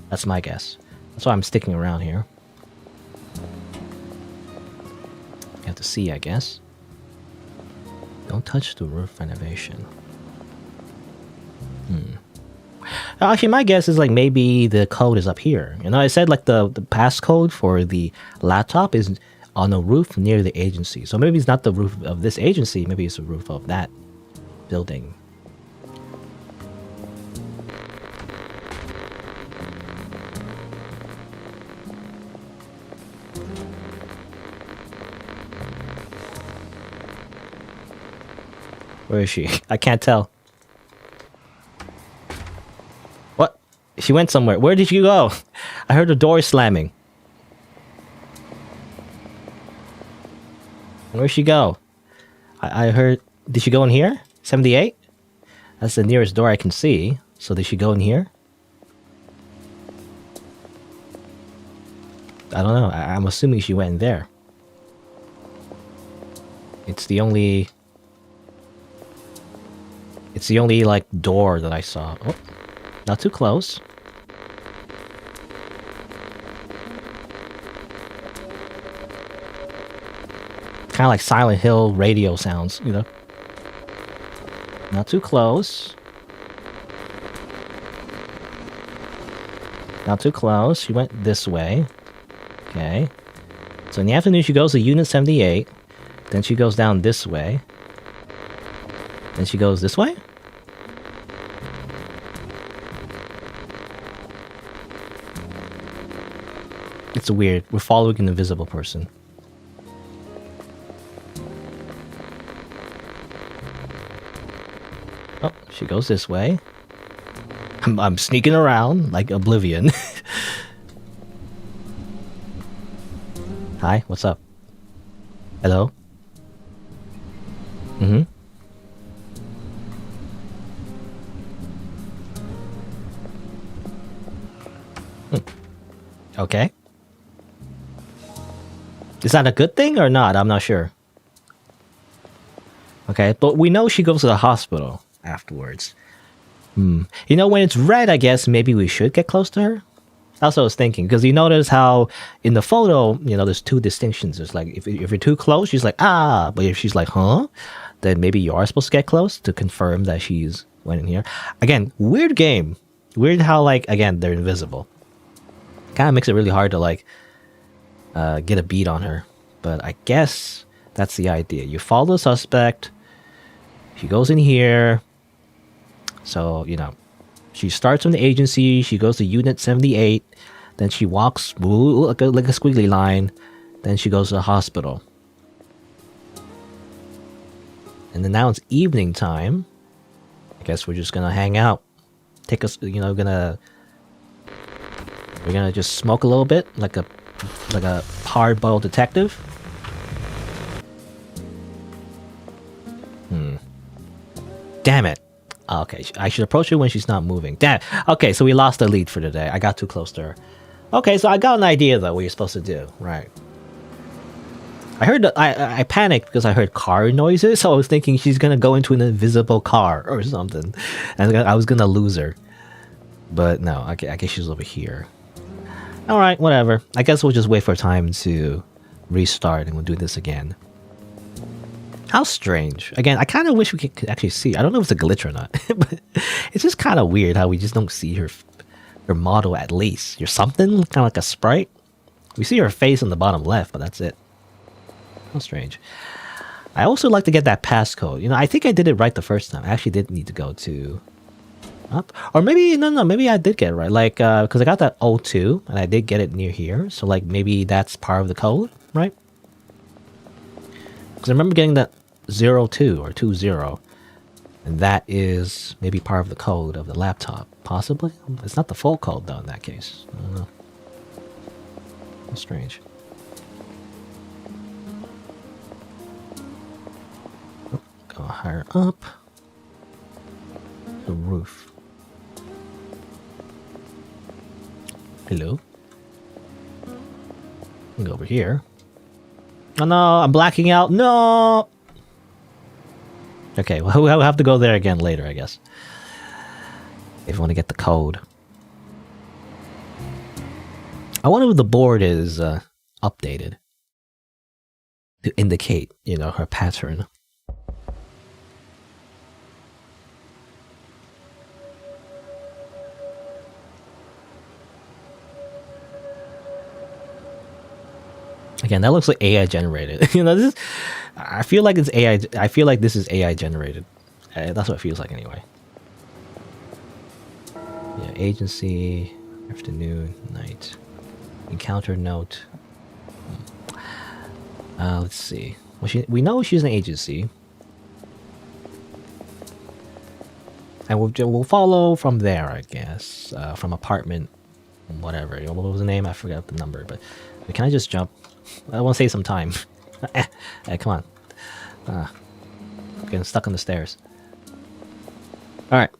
That's my guess. That's why I'm sticking around here. You have to see, I guess. Don't touch the roof renovation. Actually, my guess is like maybe the code is up here. You know, I said like the passcode for the laptop is on a roof near the agency. So maybe it's not the roof of this agency. Maybe it's the roof of that building. Where is she? I can't tell. What? She went somewhere. Where did she go? I heard the door slamming. Where'd she go? I heard... Did she go in here? 78? That's the nearest door I can see. So did she go in here? I don't know. I'm assuming she went in there. It's the only like door that I saw. Oh, not too close. Kind of like Silent Hill radio sounds, you know. Not too close. Not too close. She went this way. Okay. So in the afternoon, she goes to Unit 78. Then she goes down this way. Then she goes this way? It's weird. We're following an invisible person. Oh, she goes this way. I'm sneaking around like Oblivion. Hi, what's up? Hello? Mm-hmm. Okay. Is that a good thing or not? I'm not sure. Okay, but we know she goes to the hospital afterwards. You know, when it's red, I guess maybe we should get close to her. That's what I was thinking, because you notice how in the photo, you know, there's two distinctions. It's like, if you're too close, she's like, ah, but if she's like, huh, then maybe you are supposed to get close to confirm that she's went in here. Again, weird game. Weird how, like, again, they're invisible. Kind of makes it really hard to, like, get a beat on her. But I guess that's the idea. You follow the suspect. She goes in here. So, you know, she starts from the agency. She goes to Unit 78. Then she walks like a squiggly line. Then she goes to the hospital. And then now it's evening time. I guess we're just gonna hang out. Take us, you know, we're gonna just smoke a little bit, like a hard-boiled detective. Damn it. Okay, I should approach her when she's not moving. Damn. Okay, so we lost the lead for today. I got too close to her. Okay, so I got an idea though what you're supposed to do. Right. I heard I panicked because I heard car noises, so I was thinking she's gonna go into an invisible car or something, and I was gonna lose her. But no, I guess she's over here. All right, whatever. I guess we'll just wait for time to restart, and we'll do this again. How strange. Again, I kind of wish we could actually see. I don't know if it's a glitch or not, but it's just kind of weird how we just don't see her model at least. Or something, kind of like a sprite. We see her face on the bottom left, but that's it. How strange. I also like to get that passcode. You know, I think I did it right the first time. I actually did need to go to up. Or maybe, no, maybe I did get it right. Like, because I got that 02, and I did get it near here. So, like, maybe that's part of the code, right? Because I remember getting that 02 or 20, and that is maybe part of the code of the laptop, possibly. It's not the full code though in that case. I don't know. That's strange. Go higher up. The roof. Hello. Go over here. Oh no, I'm blacking out. No. Okay, well, we'll have to go there again later, I guess. If you want to get the code. I wonder if the board is updated to indicate, you know, her pattern. Again, that looks like AI generated. You know, this is, I feel like it's AI. I feel like this is AI generated. That's what it feels like anyway. Yeah, agency, afternoon, night, encounter note. Let's see. Well, we know she's an agency, and we'll follow from there, I guess. From apartment, whatever. What was the name? I forgot the number. But can I just jump? I want to save some time. Hey, come on. getting stuck on the stairs. Alright.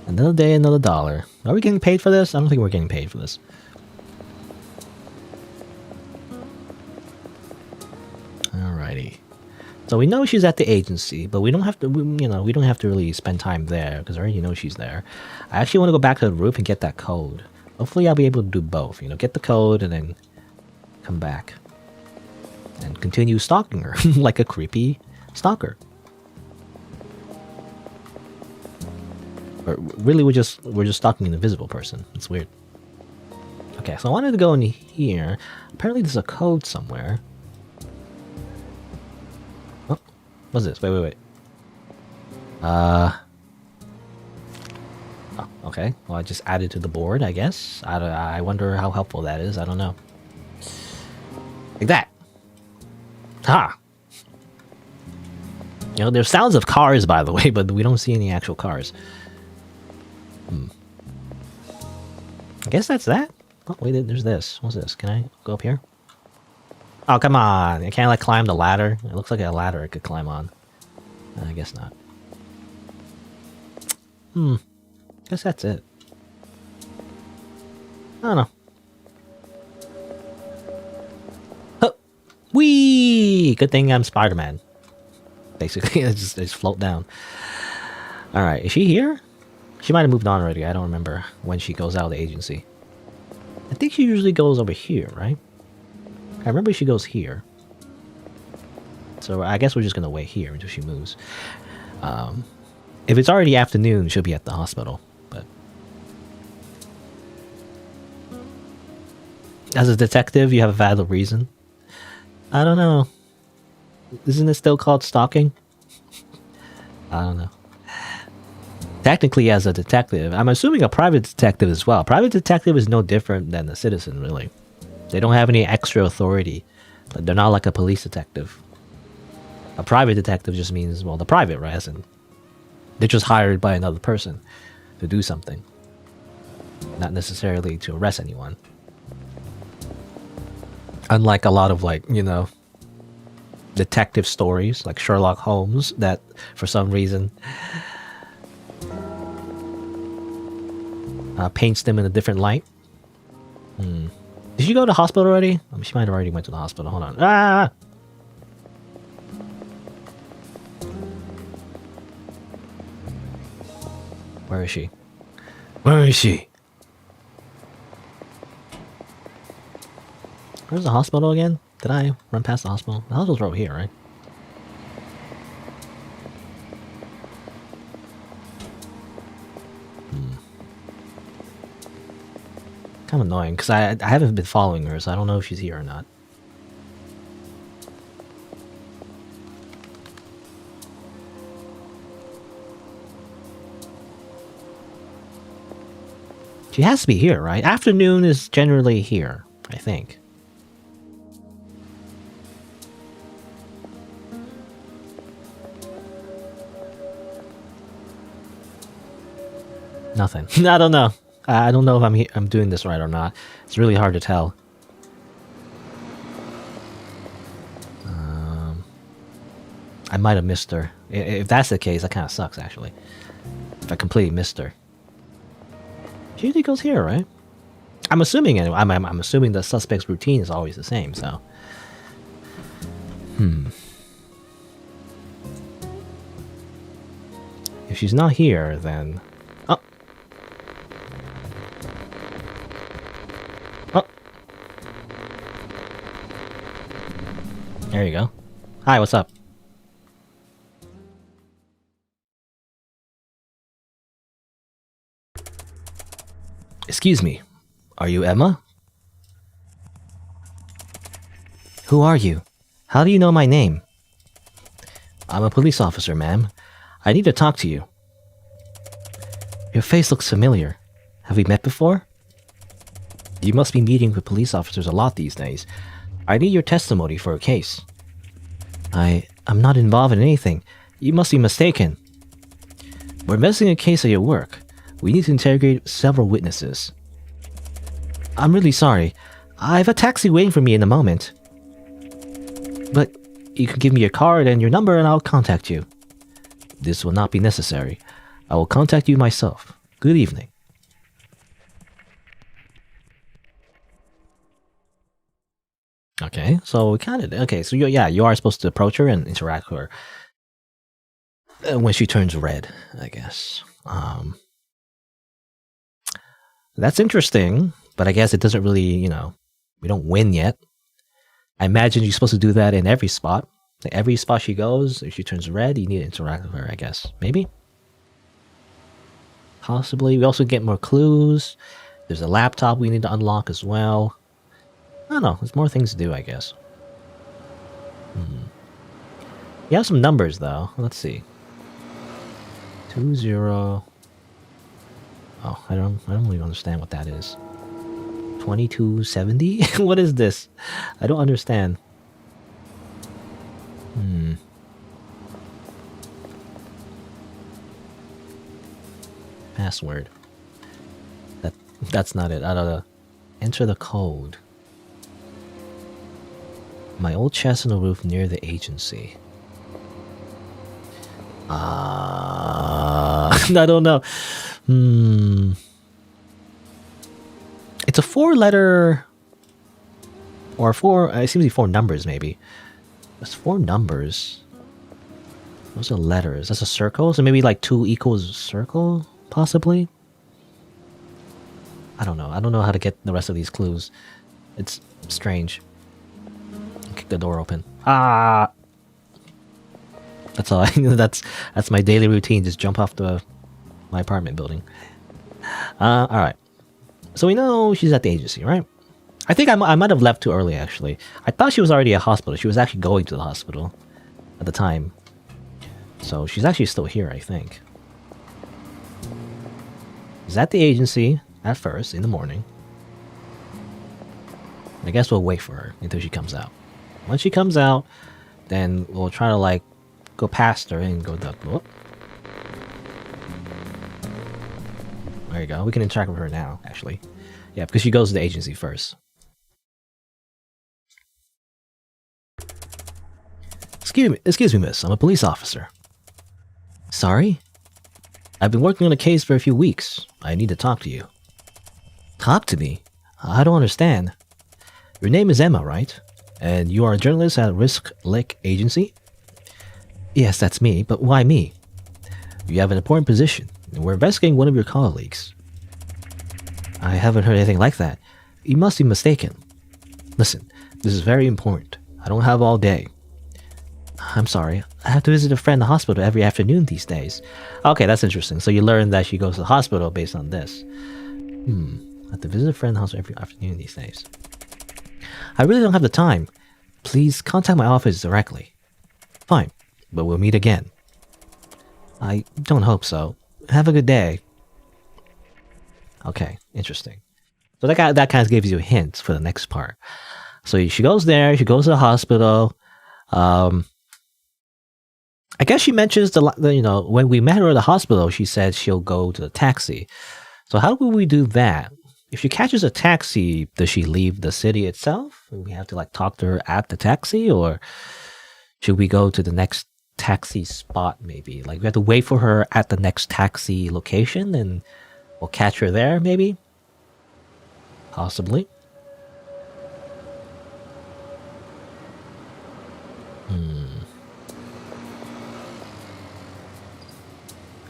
Another day, another dollar. Are we getting paid for this? I don't think we're getting paid for this. Alrighty. So we know she's at the agency, but we don't have to, we don't have to really spend time there because I already know she's there. I actually want to go back to the roof and get that code. Hopefully I'll be able to do both, get the code and then come back and continue stalking her like a creepy stalker. But really we're just stalking an invisible person. It's weird. Okay, so I wanted to go in here. Apparently there's a code somewhere. What's this? Wait. Oh, okay. Well, I just added to the board, I guess. I wonder how helpful that is. I don't know. Like that. Ha! There's sounds of cars, by the way, but we don't see any actual cars. I guess that's that. Oh, wait, there's this. What's this? Can I go up here? Oh, come on. I can't, climb the ladder. It looks like a ladder I could climb on. I guess not. Guess that's it. I don't know. Huh. Whee! Good thing I'm Spider-Man. Basically, I just float down. Alright, is she here? She might have moved on already. I don't remember when she goes out of the agency. I think she usually goes over here, right? I remember she goes here. So I guess we're just gonna wait here until she moves. If it's already afternoon, she'll be at the hospital. But as a detective, you have a valid reason. I don't know. Isn't it still called stalking? I don't know. Technically, as a detective, I'm assuming a private detective as well. Private detective is no different than a citizen, really. They don't have any extra authority. They're not like a police detective. A private detective just means, well, the private, right? As in, they're just hired by another person to do something. Not necessarily to arrest anyone. Unlike a lot of, detective stories, like Sherlock Holmes, that, for some reason, paints them in a different light. Did she go to the hospital already? She might have already went to the hospital. Hold on. Ah! Where is she? Where is she? Where's the hospital again? Did I run past the hospital? The hospital's right over here, right? Kind of annoying, because I haven't been following her, so I don't know if she's here or not. She has to be here, right? Afternoon is generally here, I think. Nothing. I don't know. I don't know if I'm doing this right or not. It's really hard to tell. I might have missed her. If that's the case, that kind of sucks, actually. If I completely missed her. She usually goes here, right? I'm assuming anyway. I'm assuming the suspect's routine is always the same, so. If she's not here, then... Oh! Oh! There you go. Hi, what's up? Excuse me. Are you Emma? Who are you? How do you know my name? I'm a police officer, ma'am. I need to talk to you. Your face looks familiar. Have we met before? You must be meeting with police officers a lot these days. I need your testimony for a case. I'm not involved in anything. You must be mistaken. We're investigating a case at your work. We need to interrogate several witnesses. I'm really sorry. I have a taxi waiting for me in a moment. But You can give me your card and your number and I'll contact you. This will not be necessary. I will contact you myself. Good evening. Okay, so so you are supposed to approach her and interact with her when she turns red, I guess. That's interesting, but I guess it doesn't really, we don't win yet. I imagine you're supposed to do that in every spot. Like every spot she goes, if she turns red, you need to interact with her, I guess. Maybe? Possibly. We also get more clues. There's a laptop we need to unlock as well. I don't know. There's more things to do, I guess. You have some numbers, though. Let's see. 20. Oh, I don't really understand what that is. 2270? What is this? I don't understand. Password. That's not it. I don't know. Enter the code. My old chest on the roof near the agency. I don't know. It's a 4-letter or it seems to be 4 numbers maybe. That's 4 numbers. Those are letters. That's a circle. So maybe like 2 equals a circle, possibly. I don't know. I don't know how to get the rest of these clues. It's strange. Kick the door open. Ah. That's all. That's my daily routine. Just jump off my apartment building. All right. So we know she's at the agency, right? I think I might have left too early. Actually, I thought she was already at hospital. She was actually going to the hospital at the time. So she's actually still here, I think. She's at the agency at first in the morning. I guess we'll wait for her until she comes out. Once she comes out, then we'll try to go past her and go the. Whoop. There you go. We can interact with her now, actually. Yeah, because she goes to the agency first. Excuse me, miss. I'm a police officer. Sorry? I've been working on a case for a few weeks. I need to talk to you. Talk to me? I don't understand. Your name is Emma, right? And you are a journalist at Risk Lake Agency? Yes, that's me, but why me? You have an important position, and we're investigating one of your colleagues. I haven't heard anything like that. You must be mistaken. Listen, this is very important. I don't have all day. I'm sorry. I have to visit a friend in the hospital every afternoon these days. Okay, that's interesting. So you learn that she goes to the hospital based on this. I have to visit a friend in the hospital every afternoon these days. I really don't have the time. Please contact my office directly. Fine, but we'll meet again. I don't hope so. Have a good day. Okay, interesting. So that kind of gives you a hint for the next part. So she goes there. She goes to the hospital. I guess she mentions when we met her at the hospital, she said she'll go to the taxi. So how will we do that? If she catches a taxi, does she leave the city itself? And we have to talk to her at the taxi, or should we go to the next taxi spot maybe? We have to wait for her at the next taxi location and we'll catch her there maybe? Possibly. I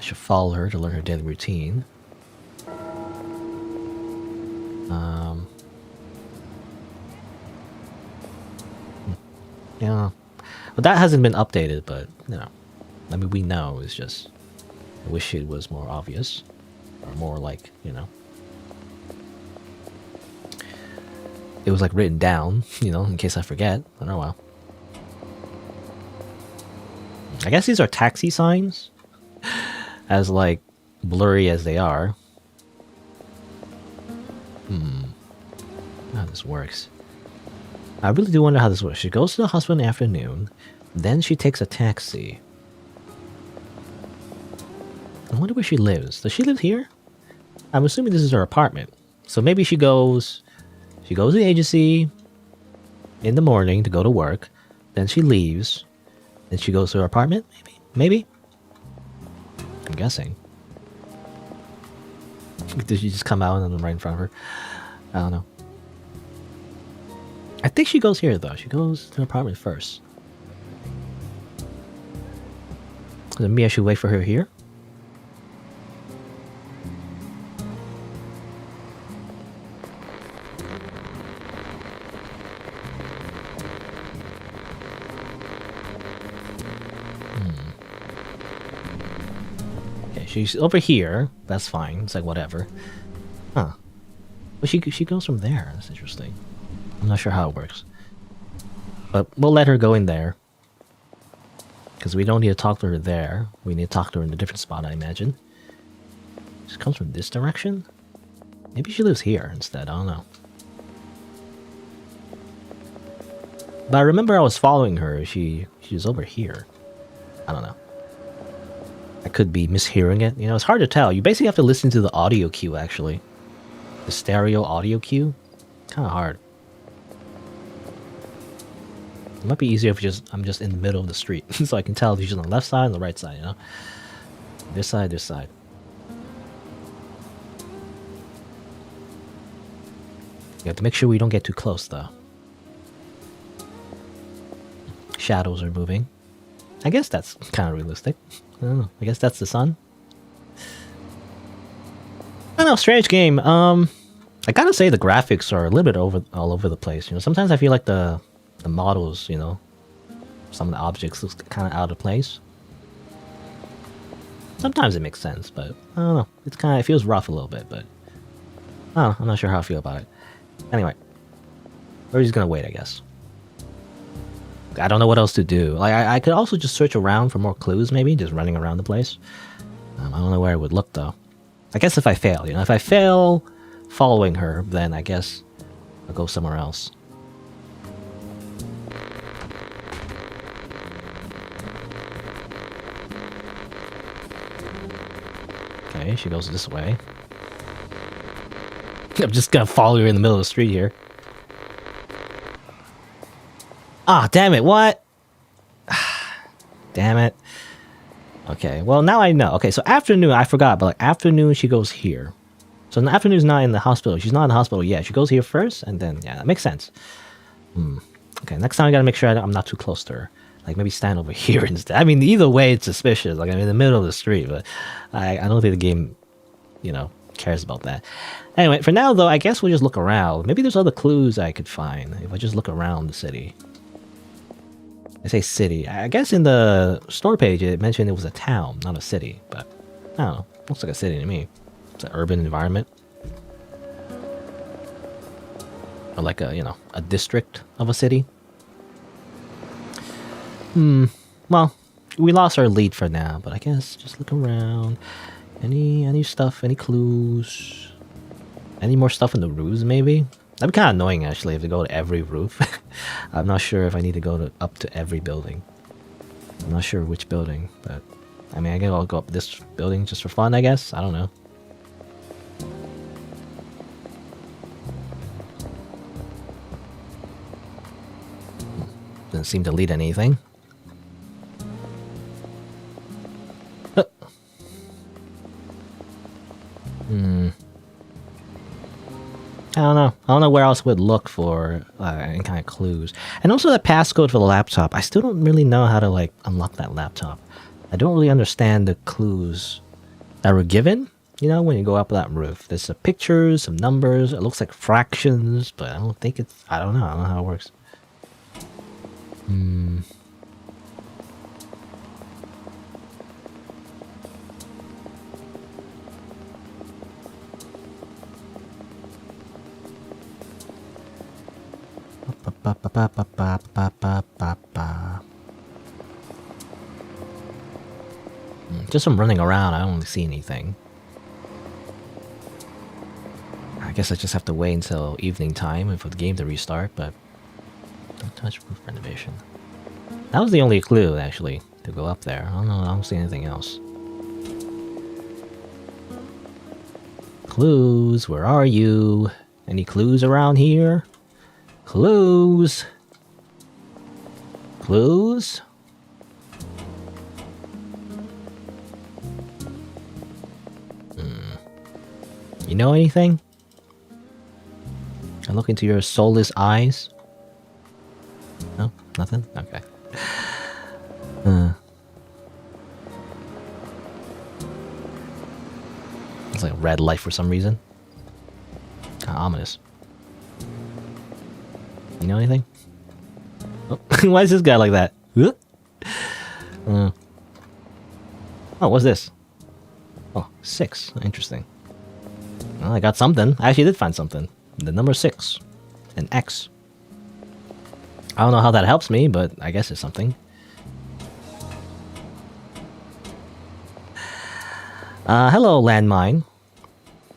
should follow her to learn her daily routine. Yeah. But that hasn't been updated, but, we know. It's just, I wish it was more obvious. Or more it was written down, in case I forget. I don't know. I guess these are taxi signs. As blurry as they are. How this works. I really do wonder how this works. She goes to the hospital in the afternoon, then she takes a taxi. I wonder where she lives. Does she live here? I'm assuming this is her apartment. So maybe she goes to the agency in the morning to go to work. then she leaves, then she goes to her apartment. Maybe. I'm guessing. Did she just come out and then right in front of her? I don't know. I think she goes here though. She goes to her apartment first. Then maybe I should wait for her here. She's over here. That's fine. It's like whatever. Huh. But she goes from there. That's interesting. I'm not sure how it works. But we'll let her go in there. Because we don't need to talk to her there. We need to talk to her in a different spot, I imagine. She comes from this direction? Maybe she lives here instead. I don't know. But I remember I was following her. She was over here. I don't know. I could be mishearing it. You know, it's hard to tell. You basically have to listen to the audio cue, actually. The stereo audio cue. Kind of hard. It might be easier if I'm just in the middle of the street. So I can tell if she's on the left side and the right side, you know? This side, this side. You have to make sure we don't get too close, though. Shadows are moving. I guess that's kind of realistic. I don't know. I guess that's the sun. I don't know, strange game. I gotta say the graphics are a little bit all over the place. You know, sometimes I feel like the models, you know, some of the objects look kind of out of place. Sometimes it makes sense, but I don't know. It feels rough a little bit, but I don't know. I'm not sure how I feel about it. Anyway, we're just gonna wait, I guess. I don't know what else to do. Like I could also just search around for more clues, maybe just running around the place. I don't know where I would look though. I guess if I fail, you know, if I fail following her, then I guess I'll go somewhere else. Okay, she goes this way. I'm just gonna follow her in the middle of the street here. Ah, damn it, what? Damn it. Okay, well, now I know. Okay, so afternoon, I forgot, but like afternoon, she goes here. So in the afternoon's not in the hospital. She's not in the hospital yet. She goes here first, and then, yeah, that makes sense. Okay, next time I gotta make sure I'm not too close to her. Like, maybe stand over here instead. I mean, either way, it's suspicious. Like, I'm in the middle of the street, but I don't think the game, you know, cares about that. Anyway, for now, though, I guess we'll just look around. Maybe there's other clues I could find if I just look around the city. I say city. I guess in the store page it mentioned it was a town, not a city. But I don't know. Looks like a city to me. It's an urban environment, or like a a district of a city. Well, we lost our lead for now, but I guess just look around. Any stuff? Any clues? Any more stuff in the roofs? Maybe. That'd be kind of annoying, actually, if they go to every roof. I'm not sure if I need to go up to every building. I'm not sure which building, but I mean, I guess I'll go up this building just for fun, I guess. I don't know. Doesn't seem to lead anything. I don't know. I don't know where else would look for any kind of clues. And also the passcode for the laptop. I still don't really know how to like unlock that laptop. I don't really understand the clues that were given. You know, when you go up that roof, there's some pictures, some numbers. It looks like fractions, but I don't think it's. I don't know. I don't know how it works. Just from running around, I don't really see anything. I guess I just have to wait until evening time for the game to restart, but don't touch roof renovation. That was the only clue, actually, to go up there. I don't know, I don't see anything else. Clues, where are you? Any clues around here? Clues! clues. You know anything? I look into your soulless eyes. No, nothing. Okay. It's like a red light for some reason. Kind of ominous. You know anything? Oh, why is this guy like that? Oh, what's this? Oh, 6. Interesting. Well, I got something. I actually did find something. The number 6. An X. I don't know how that helps me, but I guess it's something. Hello, landmine.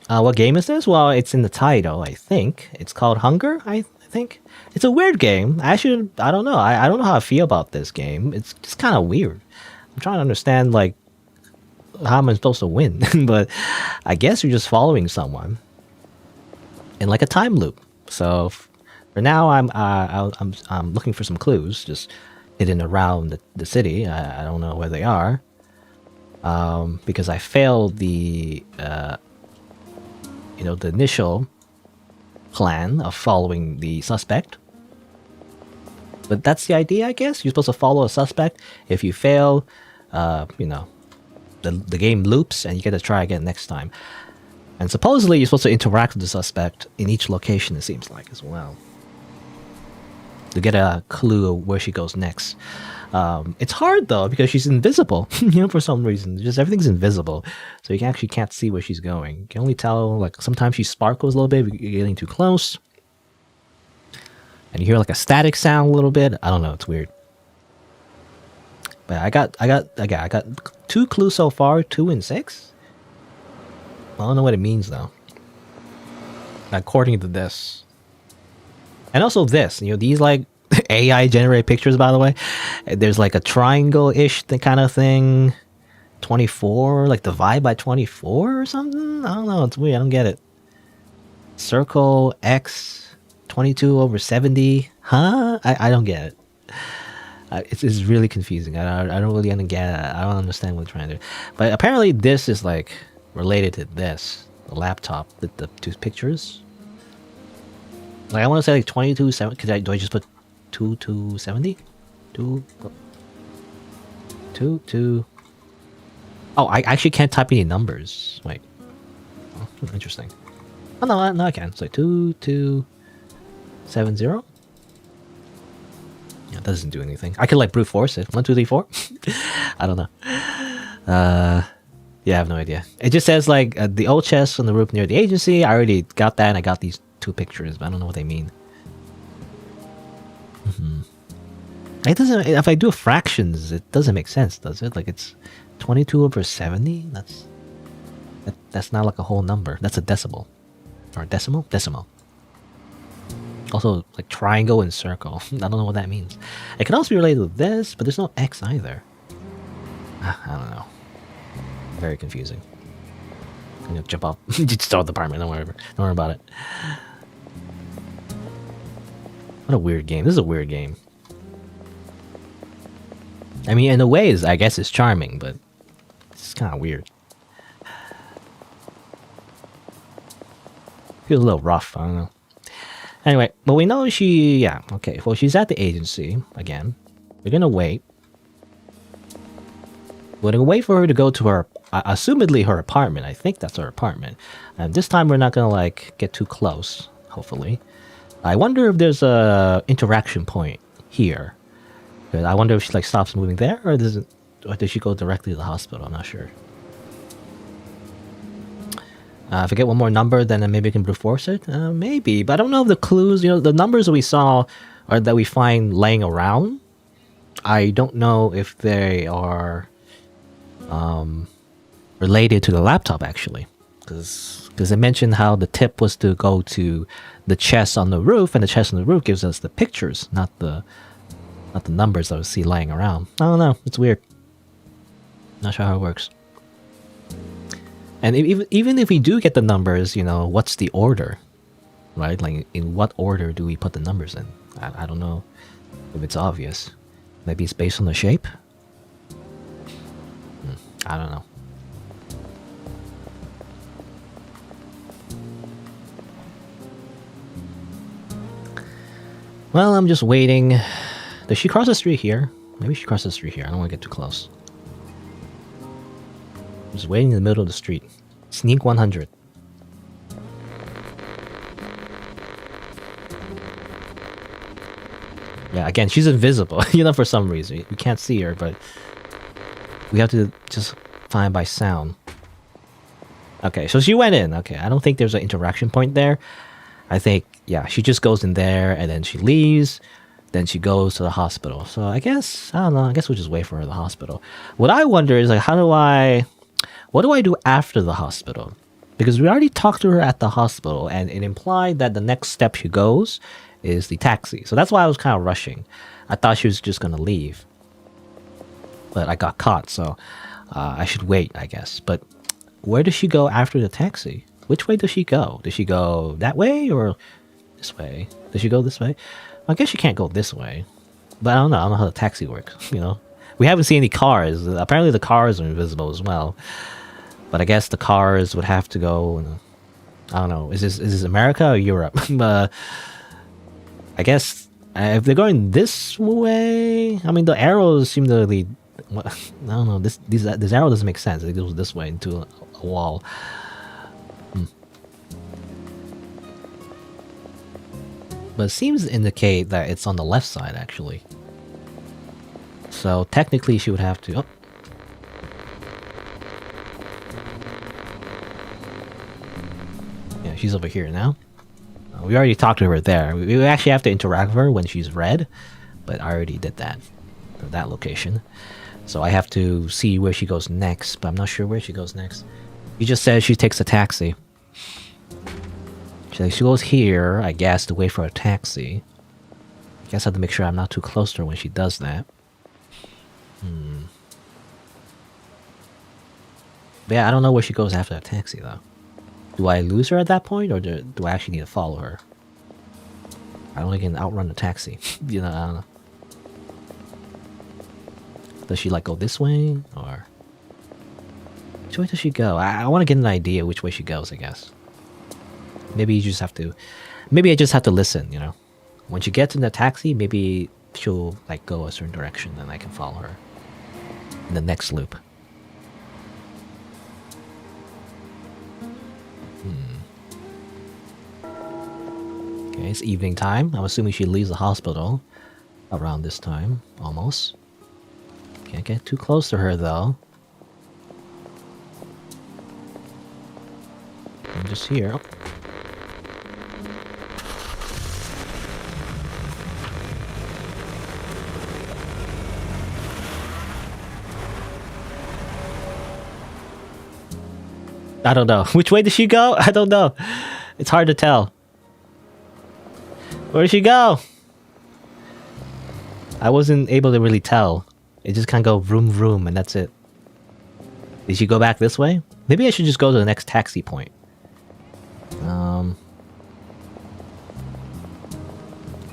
What game is this? Well, it's in the title, I think. It's called Hunger, I think. It's a weird game. I don't know. I don't know how I feel about this game. It's just kind of weird. I'm trying to understand, like, how am I supposed to win? But I guess you're just following someone in like a time loop. So for now, I'm looking for some clues, just hidden around the city. I don't know where they are, because I failed the the initial plan of following the suspect. But that's the idea, I guess. You're supposed to follow a suspect. If you fail, the game loops and you get to try again next time. And supposedly you're supposed to interact with the suspect in each location, it seems like, as well, to get a clue of where she goes next. It's hard though because she's invisible, for some reason. Just everything's invisible, so you actually can't see where she's going. You can only tell, like, sometimes she sparkles a little bit if you're getting too close, and you hear like a static sound a little bit. I don't know, it's weird. But I got 2 clues so far, 2 and 6. I don't know what it means though. According to this, and also this, these like AI generated pictures, by the way. There's like a triangle-ish kind of thing. 24, like divide by 24 or something. I don't know. It's weird. I don't get it. Circle X 22 over 70. Huh? I don't get it. It's really confusing. I don't really get it. I don't understand what they're trying to do. But apparently this is like related to this. The laptop with the 2 pictures. Like I want to say like 22, 7. Do I just put 2 to 70? 2. Oh, I actually can't type any numbers. Wait. Oh, interesting. Oh, no, I can. It's like 2270. Yeah, it doesn't do anything. I could like brute force it. 1, 2, 3, 4. I don't know. Yeah, I have no idea. It just says like the old chest on the roof near the agency. I already got that, and I got these 2 pictures, but I don't know what they mean. It doesn't. If I do fractions, it doesn't make sense, does it? Like it's 22 over 70. That's not like a whole number. That's a decimal, or decimal. Also, like triangle and circle. I don't know what that means. It can also be related to this, but there's no X either. I don't know. Very confusing. I'm gonna jump off. Just start the apartment. Don't worry about it. What a weird game. This is a weird game. I mean, in a way, I guess it's charming, but it's kind of weird. Feels a little rough. I don't know. Anyway, but we know okay. Well, she's at the agency again. We're gonna wait. We're gonna wait for her to go to her, assumedly her apartment. I think that's her apartment. And this time we're not gonna like get too close. Hopefully. I wonder if there's a interaction point here. I wonder if she like stops moving there, or does she go directly to the hospital? I'm not sure. If I get one more number, then maybe I can brute force it. Maybe, but I don't know if the clues, the numbers that we saw or that we find laying around. I don't know if they are related to the laptop actually, because they mentioned how the tip was to go to the chest on the roof, and the chest on the roof gives us the pictures, not the numbers that we see lying around. I don't know. It's weird. Not sure how it works. And even if we do get the numbers, what's the order, right? Like, in what order do we put the numbers in? I don't know if it's obvious. Maybe it's based on the shape? I don't know. Well, I'm just waiting. Does she cross the street here? Maybe she crosses the street here. I don't want to get too close. I'm just waiting in the middle of the street. Sneak 100. Yeah, again, she's invisible. For some reason. We can't see her, but we have to just find by sound. Okay, so she went in. Okay, I don't think there's an interaction point there. I think, yeah, she just goes in there and then she leaves. Then she goes to the hospital. So I don't know. I guess we'll just wait for her at the hospital. What I wonder is, like, what do I do after the hospital? Because we already talked to her at the hospital and it implied that the next step she goes is the taxi. So that's why I was kind of rushing. I thought she was just going to leave. But I got caught, so I should wait, I guess. But where does she go after the taxi? Which way does she go? Does she go that way or this way? Does she go this way? I guess she can't go this way. But I don't know how the taxi works, We haven't seen any cars. Apparently the cars are invisible as well. But I guess the cars would have to go... I don't know. Is this America or Europe? I guess if they're going this way... I mean, the arrows seem to be... I don't know. This arrow doesn't make sense. It goes this way into a wall. But it seems to indicate that it's on the left side, actually. So technically she would have to... Oh. Yeah, she's over here now. We already talked to her there. We actually have to interact with her when she's red. But I already did that. At that location. So I have to see where she goes next. But I'm not sure where she goes next. She just says she takes a taxi. She goes here, I guess, to wait for a taxi. I guess I have to make sure I'm not too close to her when she does that. But yeah, I don't know where she goes after that taxi, though. Do I lose her at that point, or do I actually need to follow her? I don't think I can outrun the taxi. I don't know. Does she, like, go this way, or... Which way does she go? I want to get an idea which way she goes, I guess. Maybe you just have to... Maybe I just have to listen, When she gets in the taxi, maybe she'll, like, go a certain direction, and I can follow her. In the next loop. Okay, it's evening time. I'm assuming she leaves the hospital around this time, almost. Can't get too close to her, though. I'm just here. Oh. I don't know. Which way did she go? I don't know. It's hard to tell. Where did she go? I wasn't able to really tell. It just kind of go vroom vroom and that's it. Did she go back this way? Maybe I should just go to the next taxi point.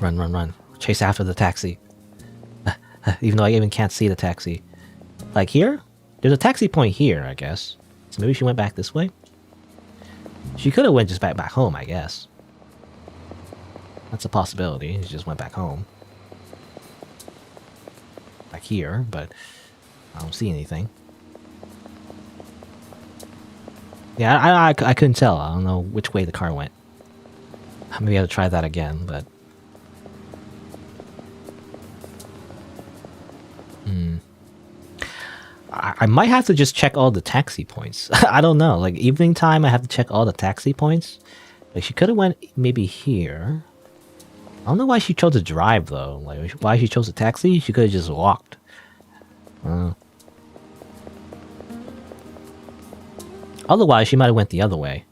Run. Chase after the taxi. Even though I even can't see the taxi. Like here? There's a taxi point here, I guess. So maybe she went back this way? She could have went just back home, I guess. That's a possibility. She just went back home. Back here, but I don't see anything. Yeah, I couldn't tell. I don't know which way the car went. Maybe I have to try that again, but... I might have to just check all the taxi points. I don't know. Like, evening time, I have to check all the taxi points. Like, she could have went maybe here. I don't know why she chose to drive, though. Like, why she chose a taxi? She could have just walked. Otherwise, she might have went the other way.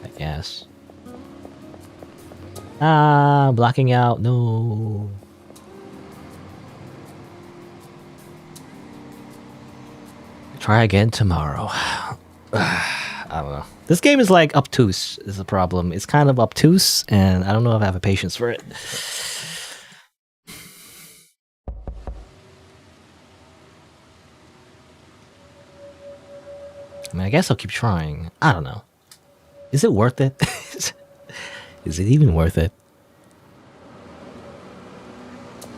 I guess. Ah, blocking out. No. Try again tomorrow. I don't know. This game is like obtuse is the problem. It's kind of obtuse, and I don't know if I have a patience for it. I mean, I guess I'll keep trying. I don't know. Is it worth it? Is it even worth it?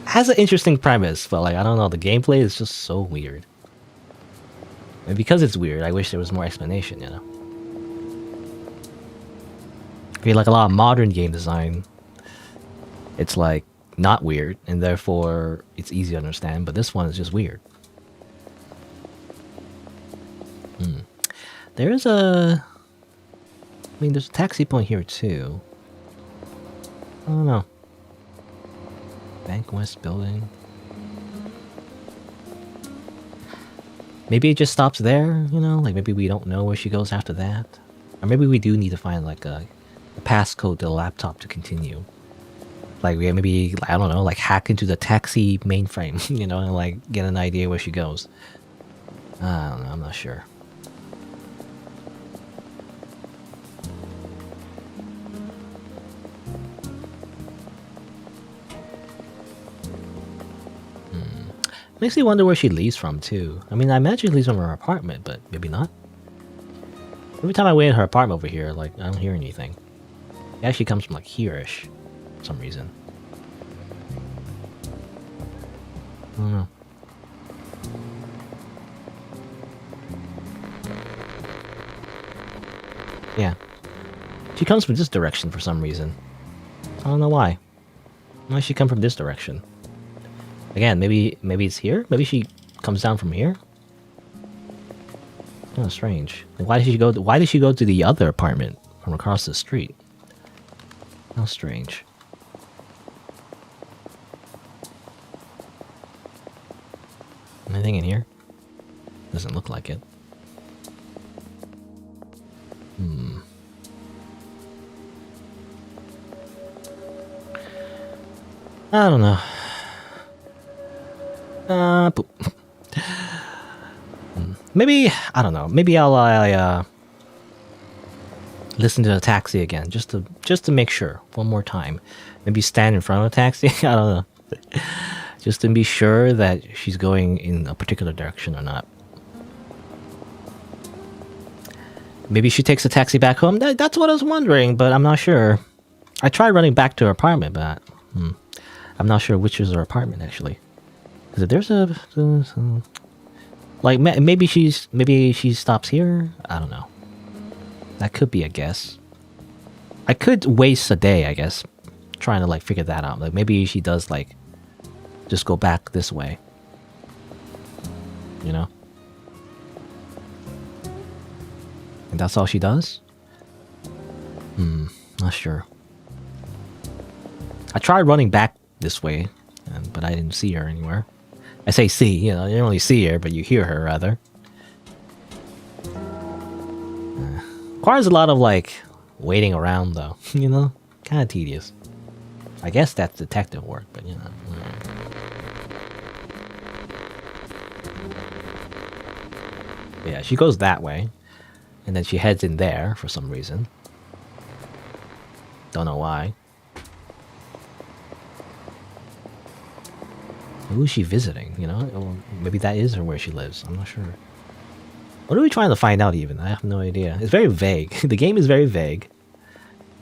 Has an interesting premise, but like I don't know, the gameplay is just so weird. And because it's weird, I wish there was more explanation, you know? I feel like a lot of modern game design, it's like not weird, and therefore it's easy to understand, but this one is just weird. There's a... I mean, there's a taxi point here too. I don't know. Bank West building. Maybe it just stops there, you know? Like maybe we don't know where she goes after that. Or maybe we do need to find like a passcode to the laptop to continue. Like we maybe, I don't know, like hack into the taxi mainframe, you know, and like get an idea where she goes. I don't know, I'm not sure. Makes me wonder where she leaves from too. I mean, I imagine she leaves from her apartment, but maybe not. Every time I wait in her apartment over here, like, I don't hear anything. It actually comes from like here-ish, for some reason. I don't know. Yeah. She comes from this direction for some reason. I don't know why. Why does she come from this direction? Again, maybe it's here? Maybe she comes down from here? Oh, strange. Like, why did she go to the other apartment from across the street? How strange. Anything in here? Doesn't look like it. I don't know. Maybe, I don't know. Maybe I'll listen to the taxi again, just to make sure one more time. Maybe stand in front of the taxi. I don't know, just to be sure that she's going in a particular direction or not. Maybe she takes a taxi back home. That's what I was wondering, but I'm not sure. I tried running back to her apartment, but I'm not sure which is her apartment actually. Because there's like maybe she stops here. I don't know. That could be a guess. I could waste a day, I guess, trying to like figure that out. Like maybe she does like just go back this way. You know? And that's all she does? Not sure. I tried running back this way, but I didn't see her anywhere. I say see, you know, you don't really see her, but you hear her, rather. Requires a lot of, like, waiting around, though. You know? Kind of tedious. I guess that's detective work, but, you know. But yeah, she goes that way. And then she heads in there for some reason. Don't know why. Who is she visiting, you know? Or maybe that is her where she lives. I'm not sure. What are we trying to find out even? I have no idea. It's very vague. The game is very vague.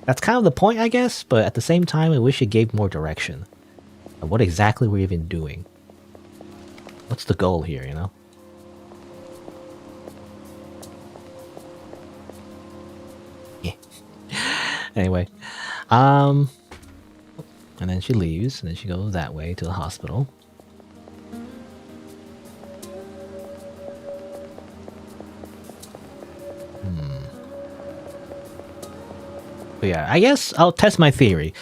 That's kind of the point, I guess, but at the same time, I wish it gave more direction. Of what exactly we're even doing. What's the goal here, you know? Yeah. Anyway. And then she leaves, and then she goes that way to the hospital. But yeah, I guess I'll test my theory.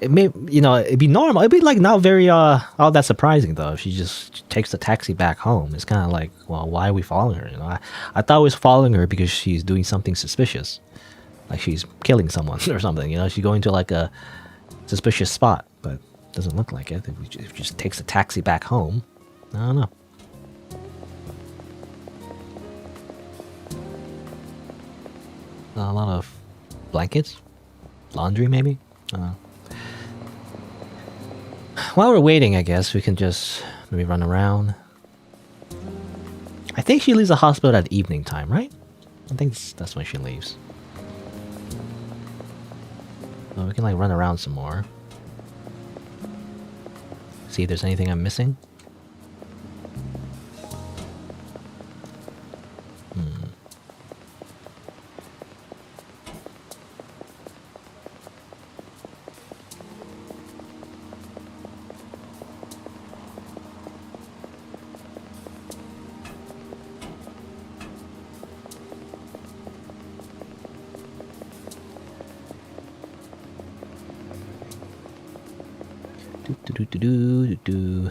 It may, you know, it'd be normal. It'd be like not very all that surprising though. If she just takes the taxi back home, it's kind of like, well, why are we following her? You know, I thought we was following her because she's doing something suspicious, like she's killing someone or something. You know, she's going to like a suspicious spot, but it doesn't look like it. If she just takes the taxi back home, I don't know. A lot of blankets. Laundry, maybe? While we're waiting, I guess, we can just maybe run around. I think she leaves the hospital at evening time, right? I think that's when she leaves. Well, we can like run around some more. See if there's anything I'm missing. Do.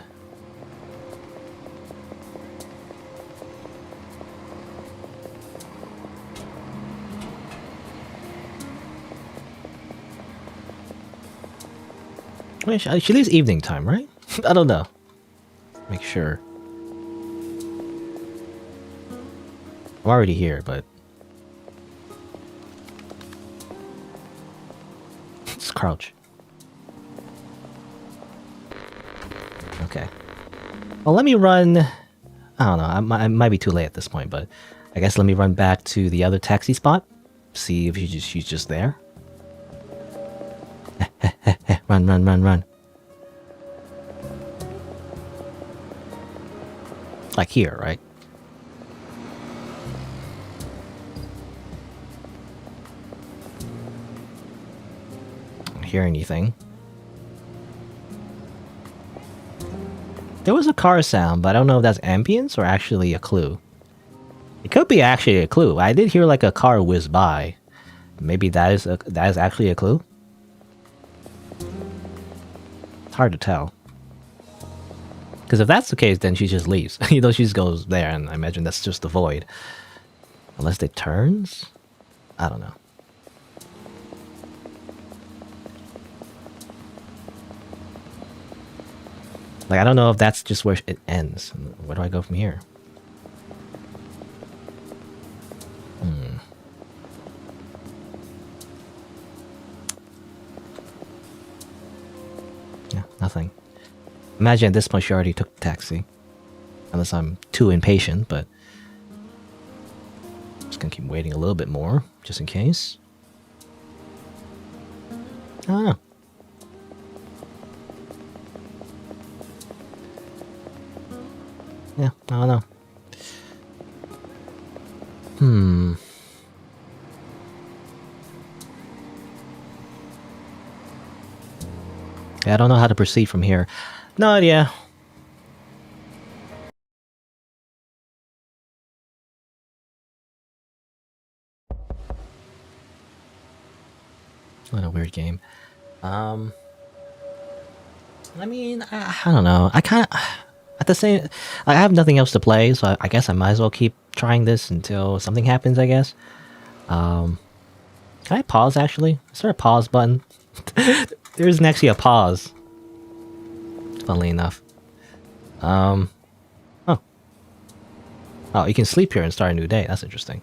Wait, she leaves evening time, right? I don't know. Make sure. I'm already here, but let's crouch. Okay. Well, let me run. I don't know. I might be too late at this point, but I guess let me run back to the other taxi spot. See if she's just there. Run, run, run, run. Like here, right? Don't hear anything. There was a car sound, but I don't know if that's ambience or actually a clue. It could be actually a clue. I did hear like a car whiz by. Maybe that is actually a clue. It's hard to tell. Because if that's the case, then she just leaves. You know, she just goes there, and I imagine that's just the void. Unless it turns? I don't know. Like, I don't know if that's just where it ends. Where do I go from here? Yeah, nothing. Imagine at this point she already took the taxi. Unless I'm too impatient, but... just gonna keep waiting a little bit more, just in case. I don't know. Yeah, I don't know. Yeah, I don't know how to proceed from here. No idea. What a weird game. I mean, I don't know. I kind of... at the same... I have nothing else to play, so I guess I might as well keep trying this until something happens, I guess. Can I pause, actually? Is there a pause button? There isn't actually a pause. Funnily enough. Oh. Oh, you can sleep here and start a new day. That's interesting.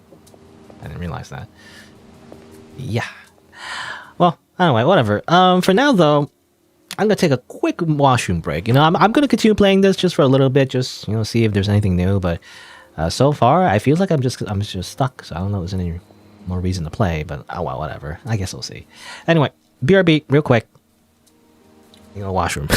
I didn't realize that. Yeah. Well, anyway, whatever. For now, though, I'm gonna take a quick washroom break. You know, I'm gonna continue playing this just for a little bit, just, you know, see if there's anything new. But so far, I feel like I'm just stuck. So I don't know if there's any more reason to play. But oh well, whatever. I guess we'll see. Anyway, BRB, real quick. You know, washroom.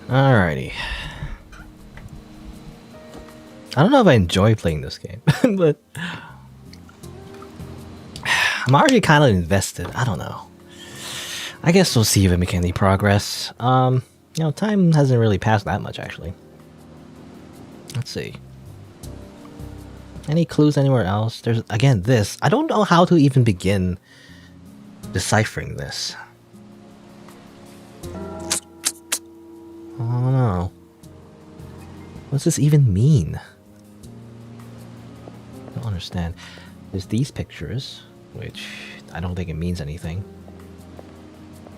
Alrighty. I don't know if I enjoy playing this game, but I'm already kind of invested. I don't know. I guess we'll see if we make any progress. Time hasn't really passed that much, actually. Let's see. Any clues anywhere else? There's, again, this. I don't know how to even begin deciphering this. I don't know. What does this even mean? I don't understand. There's these pictures, which I don't think it means anything.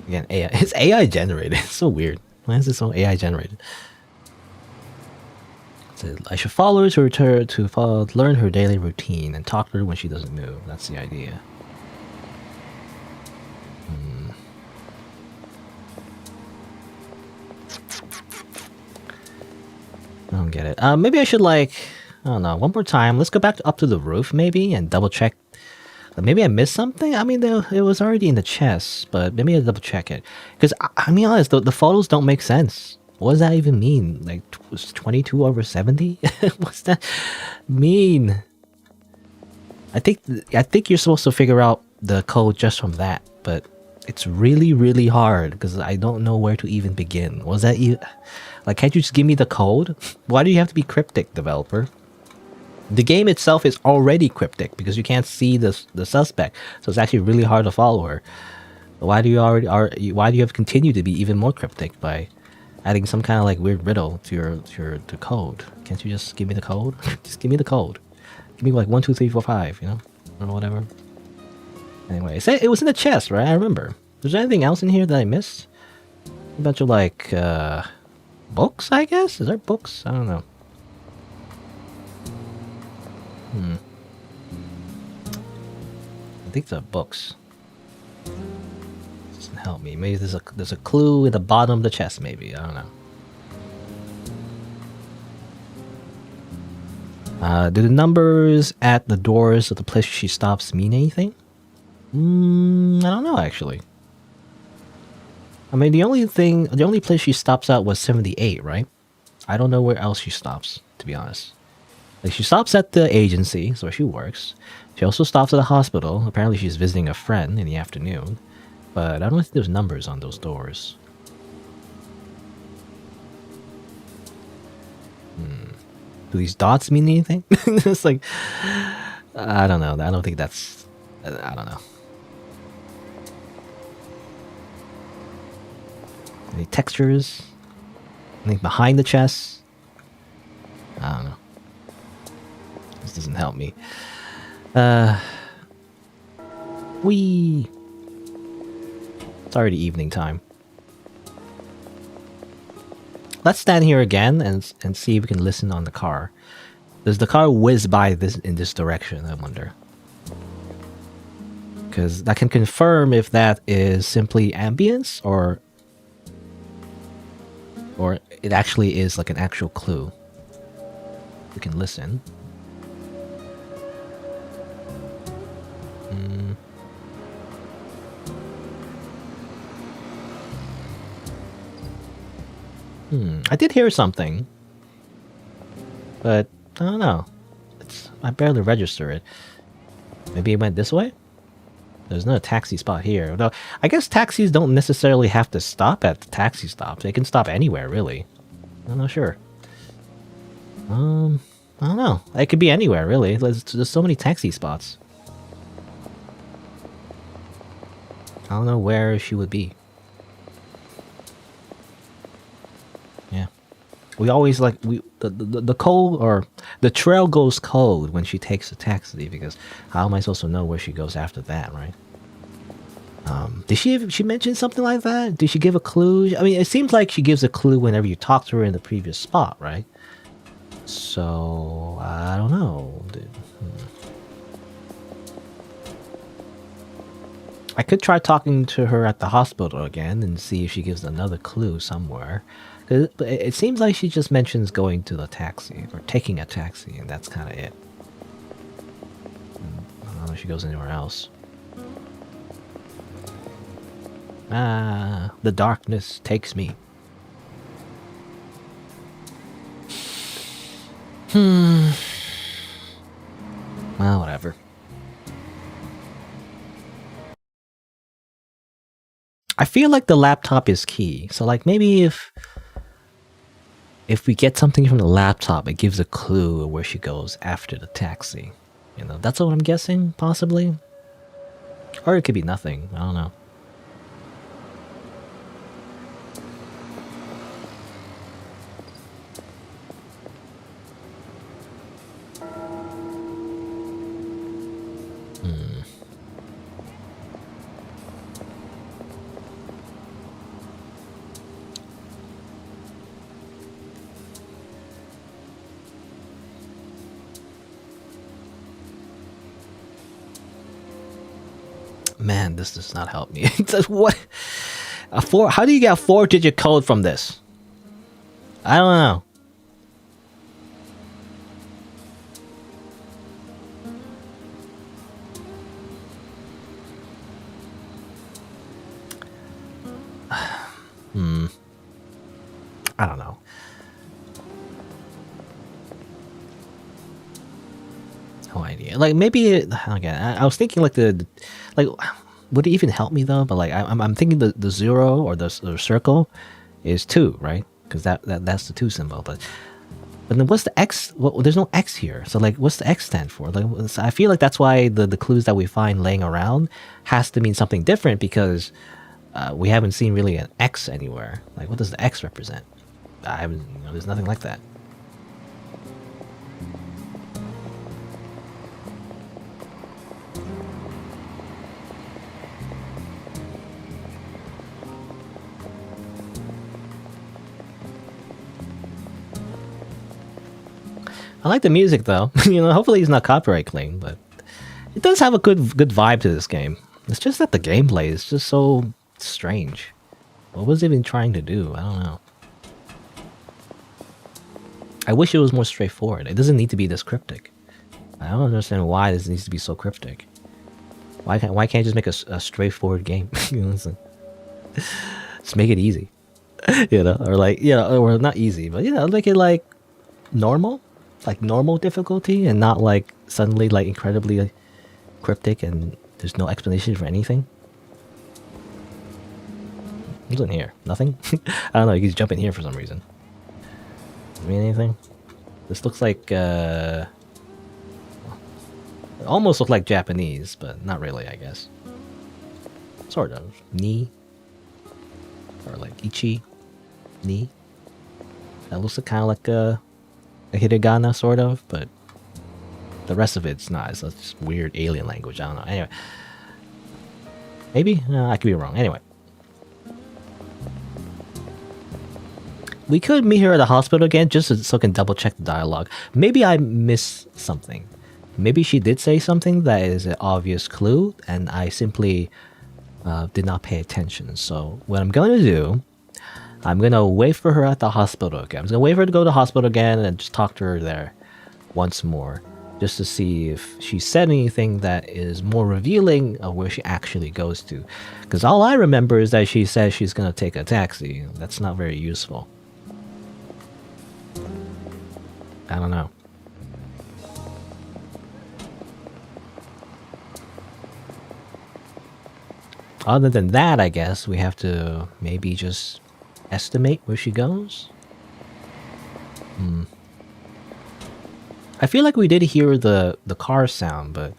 Again, AI. It's AI generated. It's so weird. Why is this so AI generated? So I should follow her to return to learn her daily routine and talk to her when she doesn't move. That's the idea. I don't get it. Maybe I should I don't know, one more time. Let's go back up to the roof maybe and double check. Maybe I missed something? I mean, it was already in the chest, but maybe I'll double check it. Because, I mean, honest, the photos don't make sense. What does that even mean? Like, was 22 over 70? What's that mean? I think you're supposed to figure out the code just from that, but it's really, really hard because I don't know where to even begin. Was that even... Like, can't you just give me the code? Why do you have to be cryptic, developer? The game itself is already cryptic because you can't see the suspect, so it's actually really hard to follow her. Why do you have continued to be even more cryptic by adding some kind of like weird riddle to your code? Can't you just give me the code? Just give me the code. Give me like 1, 2, 3, 4, 5, you know, or whatever. Anyway, it was in the chest, right? I remember. Was there anything else in here that I missed? A bunch of like books, I guess. Is there books? I don't know. I think the books doesn't help me. Maybe there's a clue in the bottom of the chest. Maybe I don't know. Do the numbers at the doors of the place she stops mean anything? I don't know actually. I mean, the only place she stops at was 78, right? I don't know where else she stops, to be honest. Like, she stops at the agency, so where she works. She also stops at the hospital. Apparently she's visiting a friend in the afternoon. But I don't think there's numbers on those doors. Do these dots mean anything? It's like... I don't know. I don't think that's... I don't know. Any textures? Anything behind the chest? I don't know. This doesn't help me. It's already evening time. Let's stand here again and see if we can listen on the car. Does the car whiz by in this direction, I wonder? Because that can confirm if that is simply ambience or it actually is like an actual clue. We can listen. I did hear something, but I don't know. I barely register it. Maybe it went this way? There's no taxi spot here. No, I guess taxis don't necessarily have to stop at the taxi stops. They can stop anywhere, really. I'm not sure. I don't know. It could be anywhere, really. There's so many taxi spots. I don't know where she would be. Yeah. We always the code, or the trail goes cold when she takes a taxi, because how am I supposed to know where she goes after that, right? Did she mention something like that? Did she give a clue? I mean, it seems like she gives a clue whenever you talk to her in the previous spot, right? So I don't know. I could try talking to her at the hospital again and see if she gives another clue somewhere. But it seems like she just mentions going to the taxi or taking a taxi, and that's kind of it. I don't know if she goes anywhere else. The darkness takes me. Well, whatever. I feel like the laptop is key. So like maybe if we get something from the laptop, it gives a clue of where she goes after the taxi. You know, that's what I'm guessing, possibly. Or it could be nothing. I don't know. Man, this does not help me. What? How do you get a 4-digit code from this? I don't know. I don't know. No idea. Like maybe again, I was thinking like like would it even help me though? But like I'm thinking the zero or the circle is 2, right? Because that's the 2 symbol. But then what's the X? Well, there's no X here. So like, what's the X stand for? Like, I feel like that's why the clues that we find laying around has to mean something different because we haven't seen really an X anywhere. Like, what does the X represent? I haven't. There's nothing like that. I like the music though. Hopefully it's not copyright clean, but it does have a good vibe to this game. It's just that the gameplay is just so strange. What was it even trying to do? I don't know. I wish it was more straightforward. It doesn't need to be this cryptic. I don't understand why this needs to be so cryptic. Why can't you just make a straightforward game? Just make it easy. Or like or not easy, but make it like normal. Like normal difficulty and not like suddenly like incredibly cryptic and there's no explanation for anything. What's in here? Nothing? I don't know, you can jump in here for some reason. Does it mean anything? This looks like it almost looks like Japanese, but not really, I guess. Sort of. Ni. Or like ichi. Ni. That looks kind of like a hiragana sort of, but the rest of it's not. It's just weird alien language. I don't know. Anyway, maybe I could be wrong. Anyway, we could meet her at the hospital again just so I can double check the dialogue. Maybe I missed something. Maybe she did say something that is an obvious clue, and I simply did not pay attention. So what I'm going to do, I'm going to wait for her at the hospital again. I'm just going to wait for her to go to the hospital again and just talk to her there once more. Just to see if she said anything that is more revealing of where she actually goes to. Because all I remember is that she says she's going to take a taxi. That's not very useful. I don't know. Other than that, I guess we have to maybe just estimate where she goes. I feel like we did hear the car sound, but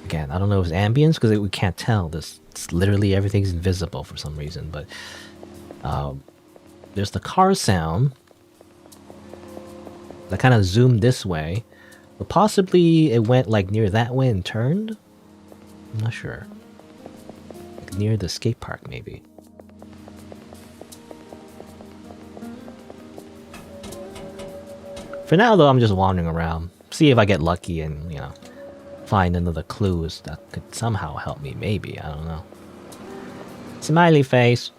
again, I don't know if it's ambience because we can't tell. It's literally everything's invisible for some reason. But there's the car sound that kind of zoomed this way, but possibly it went like near that way and turned. I'm not sure. Like near the skate park, maybe. For now, though, I'm just wandering around. See if I get lucky and, find another clues that could somehow help me. Maybe, I don't know. Smiley face.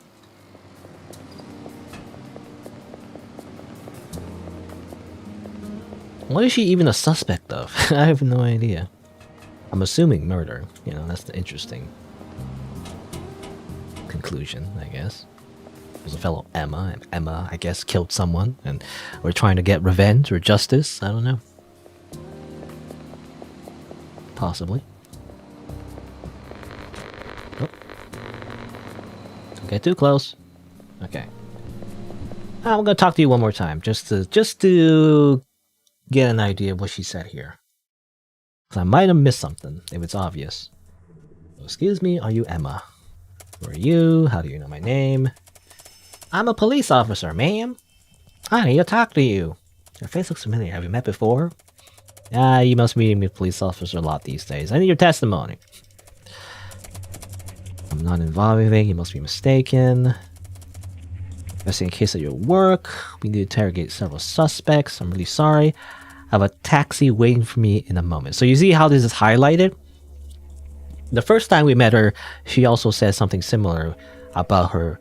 What is she even a suspect of? I have no idea. I'm assuming murder. That's the interesting conclusion, I guess. There's a fellow Emma, and Emma, I guess, killed someone, and we're trying to get revenge or justice. I don't know. Possibly. Oh. Don't get too close. Okay. I'm gonna talk to you one more time, just to get an idea of what she said here. Cause I might have missed something if it's obvious. Excuse me, are you Emma? Who are you? How do you know my name? I'm a police officer, ma'am. I need to talk to you. Your face looks familiar. Have you met before? Ah, you must be meeting with police officer a lot these days. I need your testimony. I'm not involved in anything. You must be mistaken. Investigating a case at your work. We need to interrogate several suspects. I'm really sorry. I have a taxi waiting for me in a moment. So you see how this is highlighted? The first time we met her, she also said something similar about her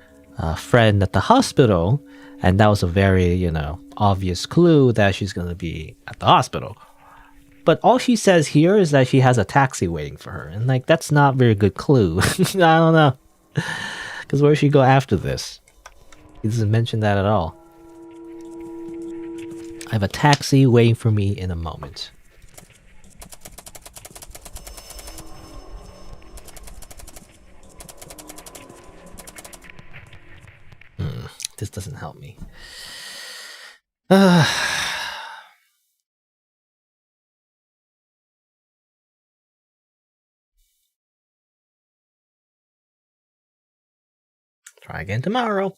friend at the hospital, and that was a very, obvious clue that she's going to be at the hospital. But all she says here is that she has a taxi waiting for her, and that's not a very good clue. I don't know. Because where does she go after this? He doesn't mention that at all. I have a taxi waiting for me in a moment. This doesn't help me. Try again tomorrow.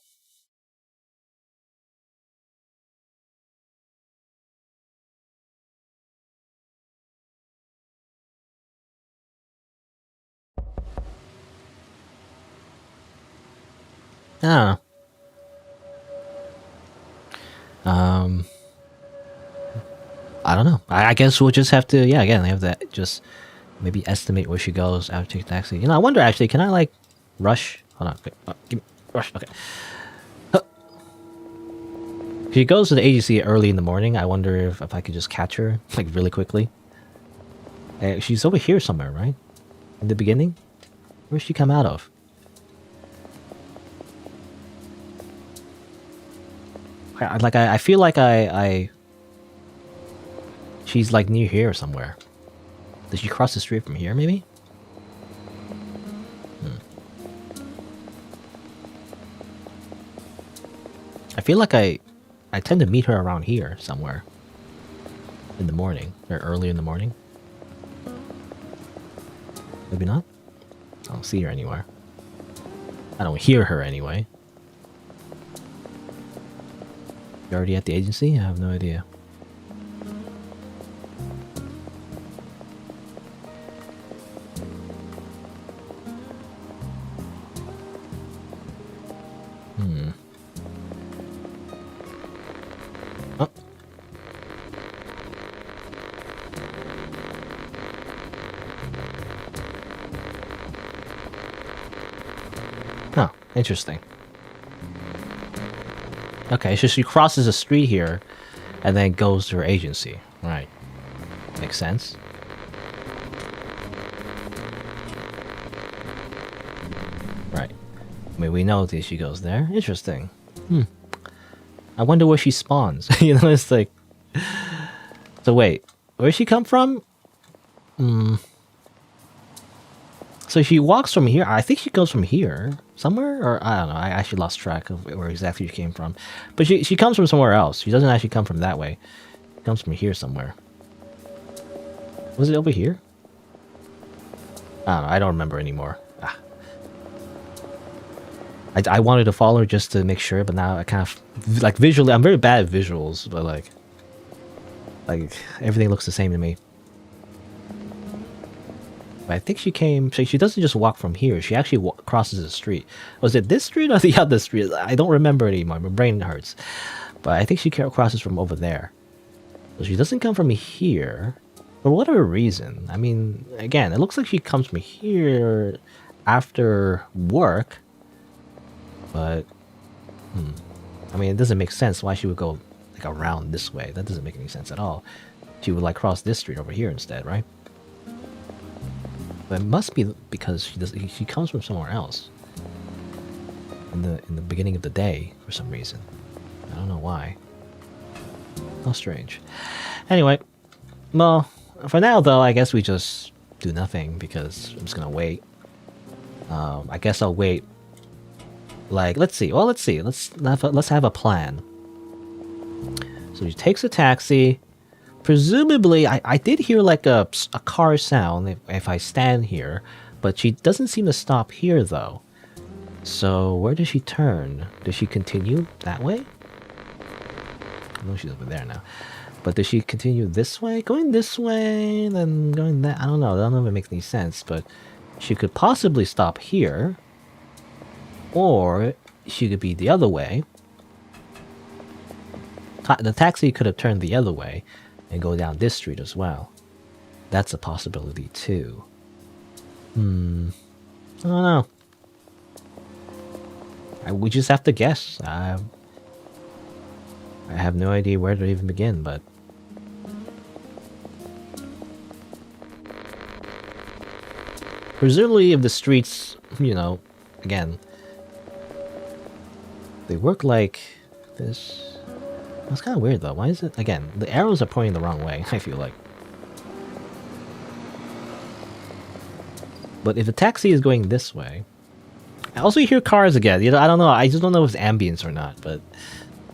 I don't know. I guess we'll just have to, again, I have to just maybe estimate where she goes after taking taxi. I wonder actually, can I rush? Hold on, give me rush. Okay. She goes to the agency early in the morning. I wonder if I could just catch her really quickly. She's over here somewhere, right? In the beginning? Where'd she come out of? I feel like she's near here somewhere. Did she cross the street from here, maybe? I feel like I tend to meet her around here somewhere. In the morning, or early in the morning. Maybe not? I don't see her anywhere. I don't hear her anyway. You already at the agency? I have no idea. Oh. Oh, interesting. Okay, so she crosses the street here and then goes to her agency. Right. Makes sense. Right. I mean, we know that she goes there. Interesting. I wonder where she spawns. It's like... So wait, where'd she come from? So she walks from here. I think she goes from here somewhere, or I don't know. I actually lost track of where exactly she came from. But she comes from somewhere else. She doesn't actually come from that way. She comes from here somewhere. Was it over here? I don't know. I don't remember anymore. I wanted to follow her just to make sure, but now I kind of visually. I'm very bad at visuals, but like everything looks the same to me. But I think she came. She doesn't just walk from here. She actually crosses the street. Was it this street or the other street? I don't remember anymore. My brain hurts. But I think she crosses from over there. So she doesn't come from here for whatever reason. I mean, again, it looks like she comes from here after work. But I mean, it doesn't make sense why she would go around this way. That doesn't make any sense at all. She would cross this street over here instead, right? But it must be because she comes from somewhere else. in the beginning of the day for some reason. I don't know why. How strange. Anyway, well, for now though, I guess we just do nothing because I'm just gonna wait. I guess I'll wait. Like, let's see. Well, let's see. Let's have a plan. So he takes a taxi. Presumably, I did hear like a car sound if I stand here, but she doesn't seem to stop here though. So where does she turn? Does she continue that way? I know she's over there now. But does she continue this way? Going this way, then going that? I don't know. I don't know if it makes any sense, but she could possibly stop here. Or she could be the other way. The taxi could have turned the other way and go down this street as well. That's a possibility too. I don't know. We just have to guess. I have no idea where to even begin, but... Presumably if the streets, you know, again... They work like this. That's kind of weird though. Why is it... Again, the arrows are pointing the wrong way, I feel like. But if the taxi is going this way... I also hear cars again. You know, I don't know. I just don't know if it's ambience or not, but...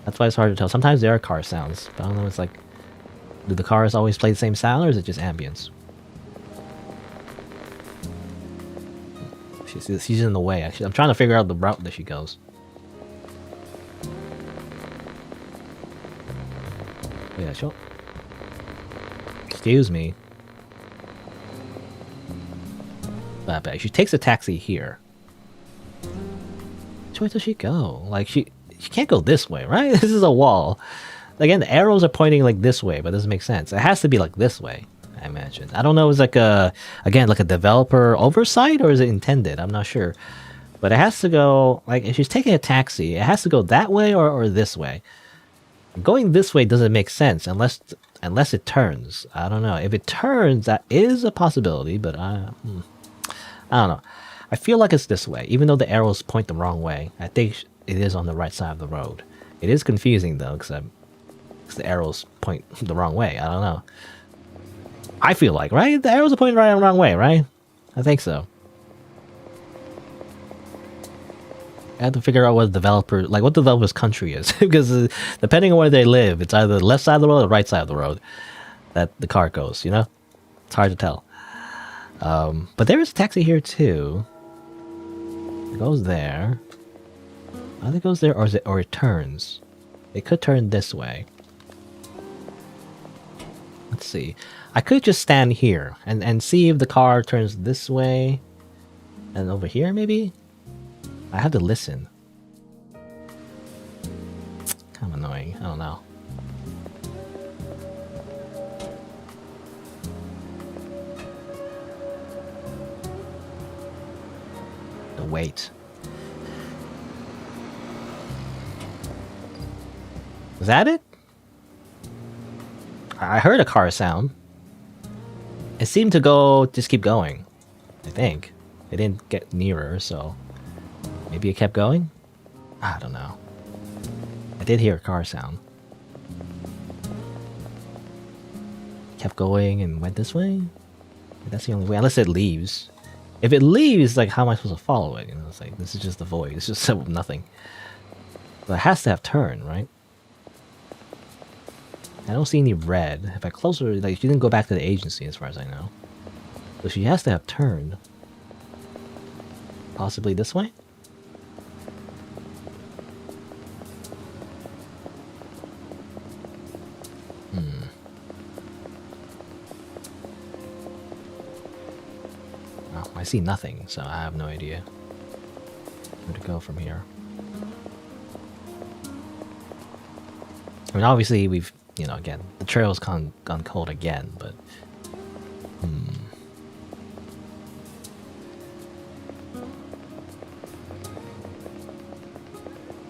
That's why it's hard to tell. Sometimes there are car sounds, but I don't know. It's like... Do the cars always play the same sound, or is it just ambience? She's in the way, actually. I'm trying to figure out the route that she goes. Yeah, sure. Excuse me. But she takes a taxi here. Which way does she go? Like, she can't go this way, right? This is a wall. Again, the arrows are pointing like this way, but it doesn't make sense. It has to be like this way, I imagine. I don't know if it's like a, again, like a developer oversight, or is it intended? I'm not sure. But it has to go, like, if she's taking a taxi, it has to go that way or this way. Going this way doesn't make sense unless it turns. I don't know. If it turns, that is a possibility, but I don't know. I feel like it's this way, even though the arrows point the wrong way. I think it is on the right side of the road. It is confusing though, because the arrows point the wrong way. I don't know. I feel like, right? The arrows are pointing the wrong way, right? I think so. I have to figure out what developer, like what developer's country is, because depending on where they live, it's either the left side of the road or the right side of the road that the car goes. You know, it's hard to tell. But there is a taxi here too. It goes there. Either it goes there or it turns. It could turn this way. Let's see. I could just stand here and see if the car turns this way and over here maybe. I have to listen. Kind of annoying. I don't know. The wait. Is that it? I heard a car sound. It seemed to go, just keep going. I think. It didn't get nearer, so... Maybe it kept going? I don't know. I did hear a car sound. Kept going and went this way? That's the only way, unless it leaves. If it leaves, like, how am I supposed to follow it? You know, it's like, this is just the void. It's just nothing. But it has to have turned, right? I don't see any red. If I close her, like, she didn't go back to the agency as far as I know. So she has to have turned. Possibly this way? I see nothing, so I have no idea where to go from here. I mean, obviously we've, you know, again, the trail's gone cold again, but...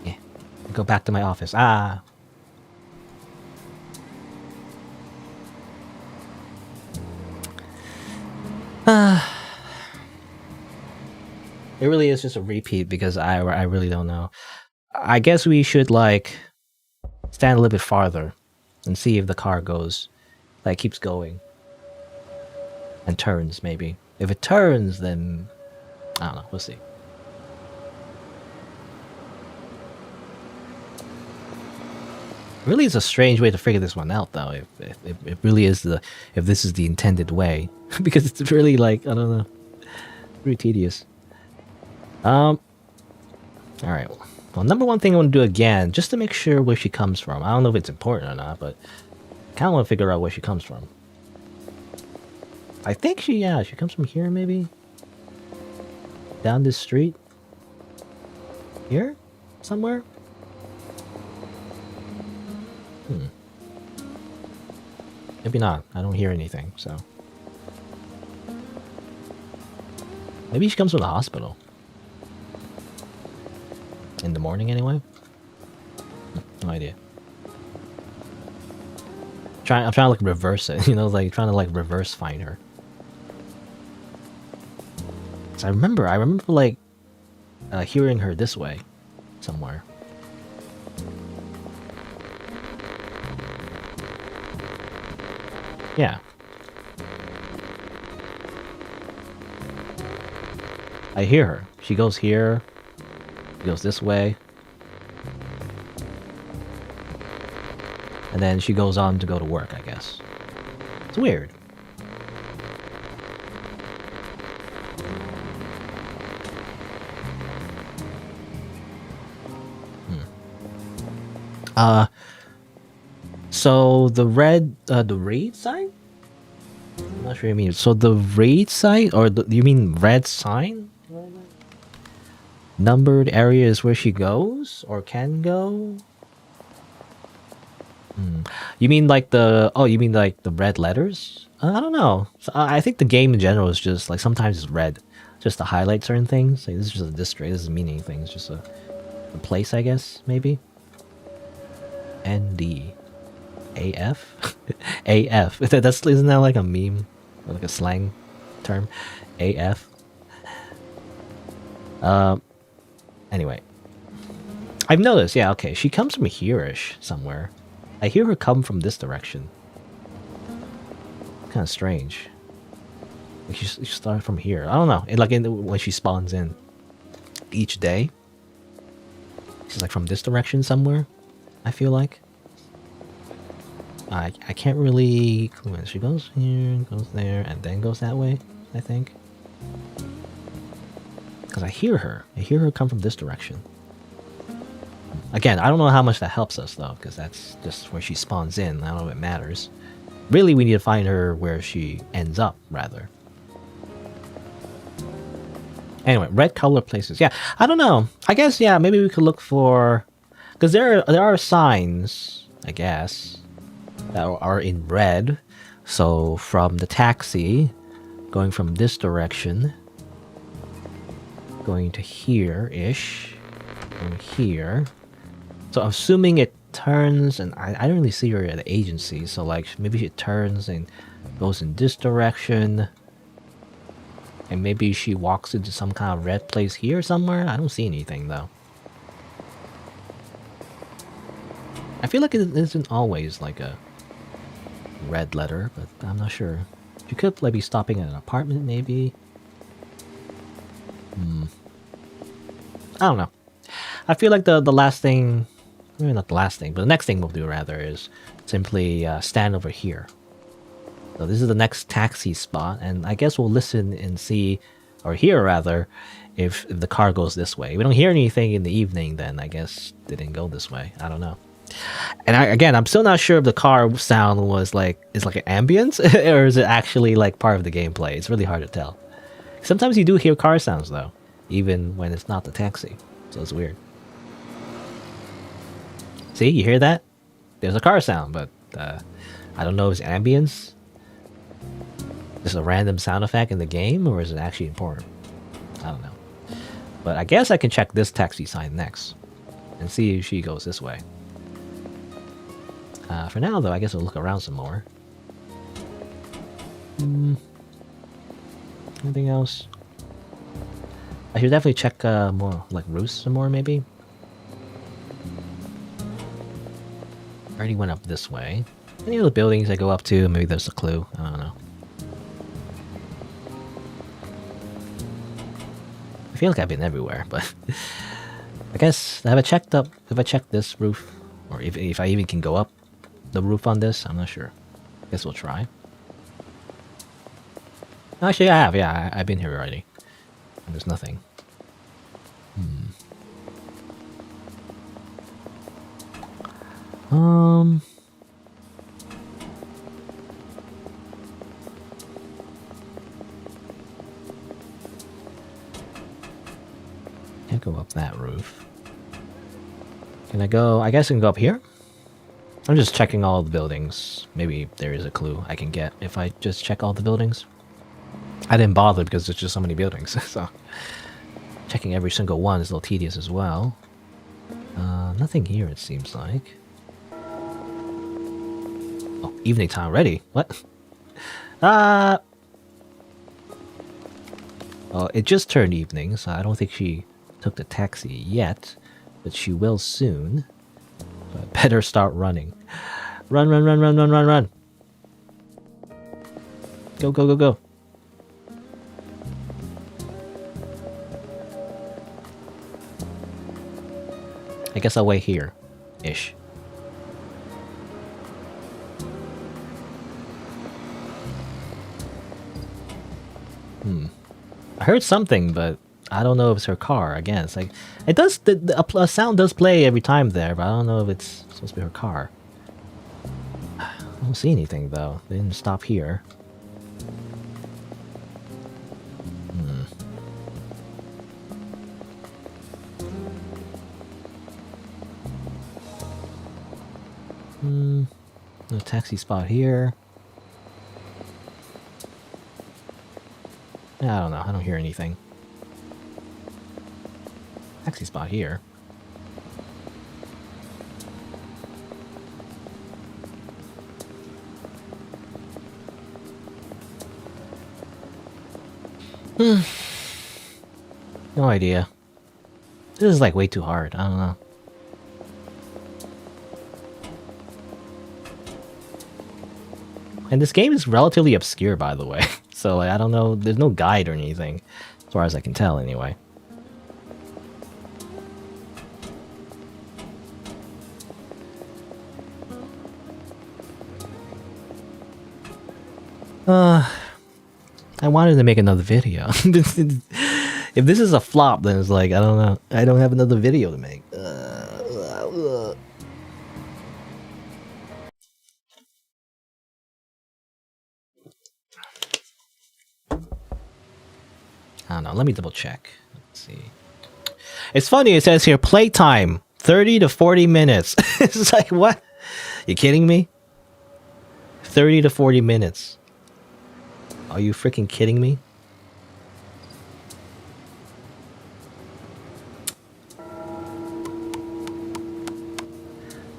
Yeah, go back to my office. Ah! It really is just a repeat because I really don't know. I guess we should like stand a little bit farther and see if the car goes, like keeps going and turns maybe. If it turns, then I don't know. We'll see. Really, is a strange way to figure this one out, though. If it really is if this is the intended way, because it's really like I don't know, pretty tedious. All right. Well, number one thing I want to do again, just to make sure where she comes from. I don't know if it's important or not, but I kind of want to figure out where she comes from. I think she comes from here, maybe down this street. Here, somewhere. Maybe not. I don't hear anything, so. Maybe she comes from the hospital. In the morning, anyway? No idea. I'm trying to like reverse it, you know, like trying to like reverse find her. So I remember like hearing her this way somewhere. Yeah. I hear her. She goes here. She goes this way. And then she goes on to go to work, I guess. It's weird. So the raid sign? I'm not sure what you mean. So the raid sign, or you mean red sign? Numbered area is where she goes or can go. You mean like the red letters? I don't know. So, I think the game in general is just like sometimes it's red, just to highlight certain things. Like, this is just a district. This is meaning things. Just a place, I guess, maybe. ND. AF? AF. Isn't that like a meme? Or like a slang term? AF? Anyway. I've noticed, yeah, okay. She comes from here-ish somewhere. I hear her come from this direction. Kind of strange. Like she started from here. I don't know. When she spawns in each day. She's like from this direction somewhere, I feel like. I can't really clue in. She goes here, goes there, and then goes that way, I think. Because I hear her. I hear her come from this direction. Again, I don't know how much that helps us, though, because that's just where she spawns in. I don't know if it matters. Really, we need to find her where she ends up, rather. Anyway, red color places. Yeah, I don't know. I guess, yeah, maybe we could look for... Because there are signs, I guess, that are in red. So from the taxi, going from this direction, going to here-ish, going here. So assuming it turns, and I don't really see her at the agency, so like maybe she turns and goes in this direction. And maybe she walks into some kind of red place here somewhere. I don't see anything though. I feel like it isn't always like a red letter, but I'm not sure. She could like be stopping at an apartment maybe. I don't know. I feel like the last thing, maybe not the last thing, but the next thing we'll do rather is simply stand over here. So this is the next taxi spot, and I guess we'll listen and see, or hear rather, if the car goes this way. If we don't hear anything in the evening, then I guess they didn't go this way. I don't know. And I'm still not sure if the car sound is like an ambience, or is it actually like part of the gameplay. It's really hard to tell. Sometimes you do hear car sounds though, even when it's not the taxi. So it's weird. See, you hear that? There's a car sound, but I don't know if it's ambience. Just a random sound effect in the game, or is it actually important? I don't know. But I guess I can check this taxi sign next and see if she goes this way. For now, though, I guess we'll look around some more. Anything else? I should definitely check more like roofs some more maybe. I already went up this way. Any other buildings I go up to? Maybe there's a clue. I don't know. I feel like I've been everywhere, but I guess have I checked up? If I checked this roof, or if I even can go up the roof on this, I'm not sure. Guess we'll try. Actually, I have. Yeah, I've been here already. And there's nothing. Can't go up that roof. Can I go? I guess I can go up here. I'm just checking all the buildings. Maybe there is a clue I can get if I just check all the buildings. I didn't bother because there's just so many buildings, so checking every single one is a little tedious as well. Nothing here, it seems like. Oh, evening time already. What? Oh, it just turned evening, so I don't think she took the taxi yet, but she will soon. So I better start running. Run, run, run, run, run, run, run. Go, go, go, go. I guess I'll wait here. Ish. I heard something, but I don't know if it's her car. Again, it's like it does. A sound does play every time there, but I don't know if it's supposed to be her car. I don't see anything though. They didn't stop here. No taxi spot here. Yeah, I don't know. I don't hear anything. Taxi spot here. No idea. This is like way too hard. I don't know. And this game is relatively obscure, by the way. So like, I don't know. There's no guide or anything, as far as I can tell, anyway. I wanted to make another video. If this is a flop, then it's like, I don't know. I don't have another video to make. I don't know. Let me double check. Let's see. It's funny. It says here, playtime 30 to 40 minutes. It's like, what? You kidding me? 30 to 40 minutes. Are you freaking kidding me?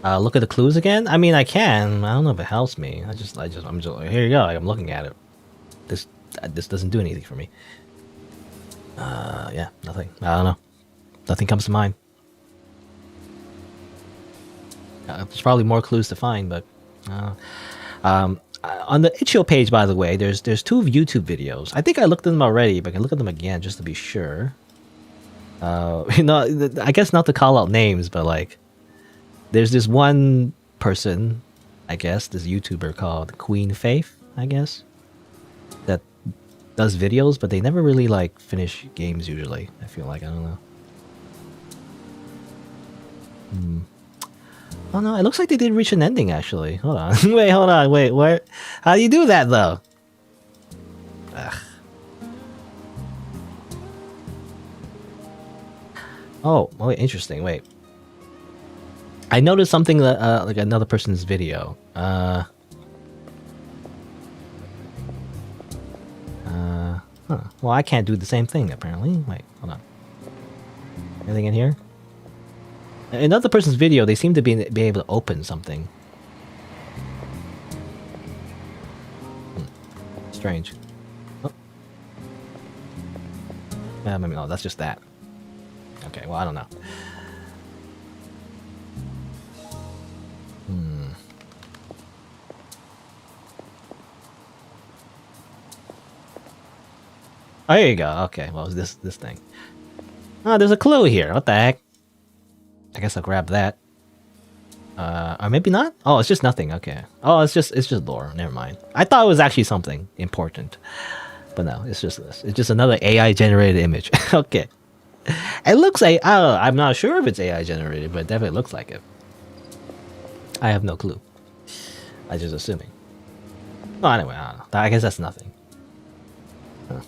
Look at the clues again. I mean, I can. I don't know if it helps me. I'm just here you go. I'm looking at it. This doesn't do anything for me. Yeah, nothing. I don't know. Nothing comes to mind. There's probably more clues to find, but on the itch.io page, by the way, there's two YouTube videos. I think I looked at them already, but I can look at them again just to be sure. You know, I guess not to call out names, but like, there's this one person, I guess, this YouTuber called Queen Faith, I guess, that does videos, but they never really like finish games usually. I feel like, I don't know. Oh no, it looks like they did reach an ending actually. Hold on. Wait, hold on. Wait, where? How do you do that though? Ugh. Oh, interesting. Wait. I noticed something that, like another person's video. Huh. Well, I can't do the same thing apparently. Wait, hold on. Anything in here? Another person's video, they seem to be able to open something. Strange. Oh. Maybe no, that's just that. Okay, well, I don't know. Oh, here you go. Okay, well, it's this thing. Oh, there's a clue here. What the heck? I guess I'll grab that. Or maybe not? Oh, it's just nothing. Okay. Oh, it's just lore. Never mind. I thought it was actually something important. But no, it's just this. It's just another AI generated image. Okay. It looks like I'm not sure if it's AI generated, but it definitely looks like it. I have no clue. I'm just assuming. Well, anyway, I don't know. I guess that's nothing. Huh.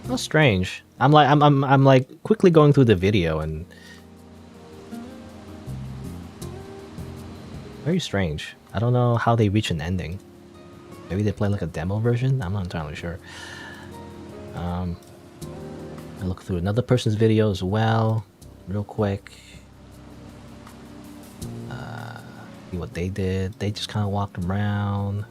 How strange. I'm like quickly going through the video and very strange. I don't know how they reach an ending. Maybe they play like a demo version? I'm not entirely sure. I look through another person's video as well, real quick. See what they did. They just kind of walked around.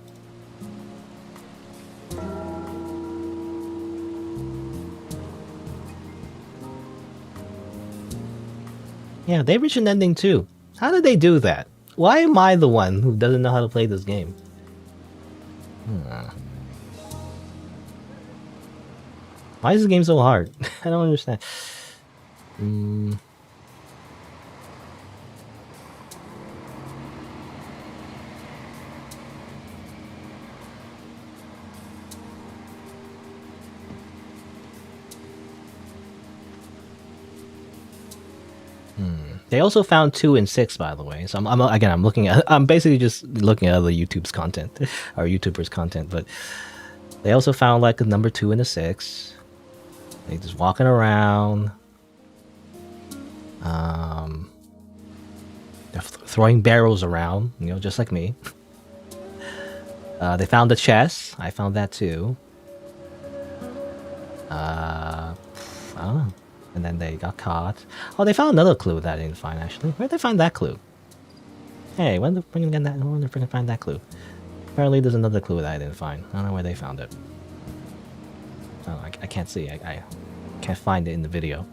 Yeah, they reached an ending too. How did they do that? Why am I the one who doesn't know how to play this game? Why is this game so hard? I don't understand. They also found 2 and 6, by the way. So I'm basically just looking at other YouTube's content or YouTubers' content, but they also found like a number 2 and a 6. They just walking around. They're throwing barrels around, you know, just like me. They found the chest. I found that too. I don't know. And then they got caught. Oh, they found another clue that I didn't find, actually. Where'd they find that clue? Hey, when did they freaking find that clue? Apparently there's another clue that I didn't find. I don't know where they found it. Oh, I can't see. I can't find it in the video.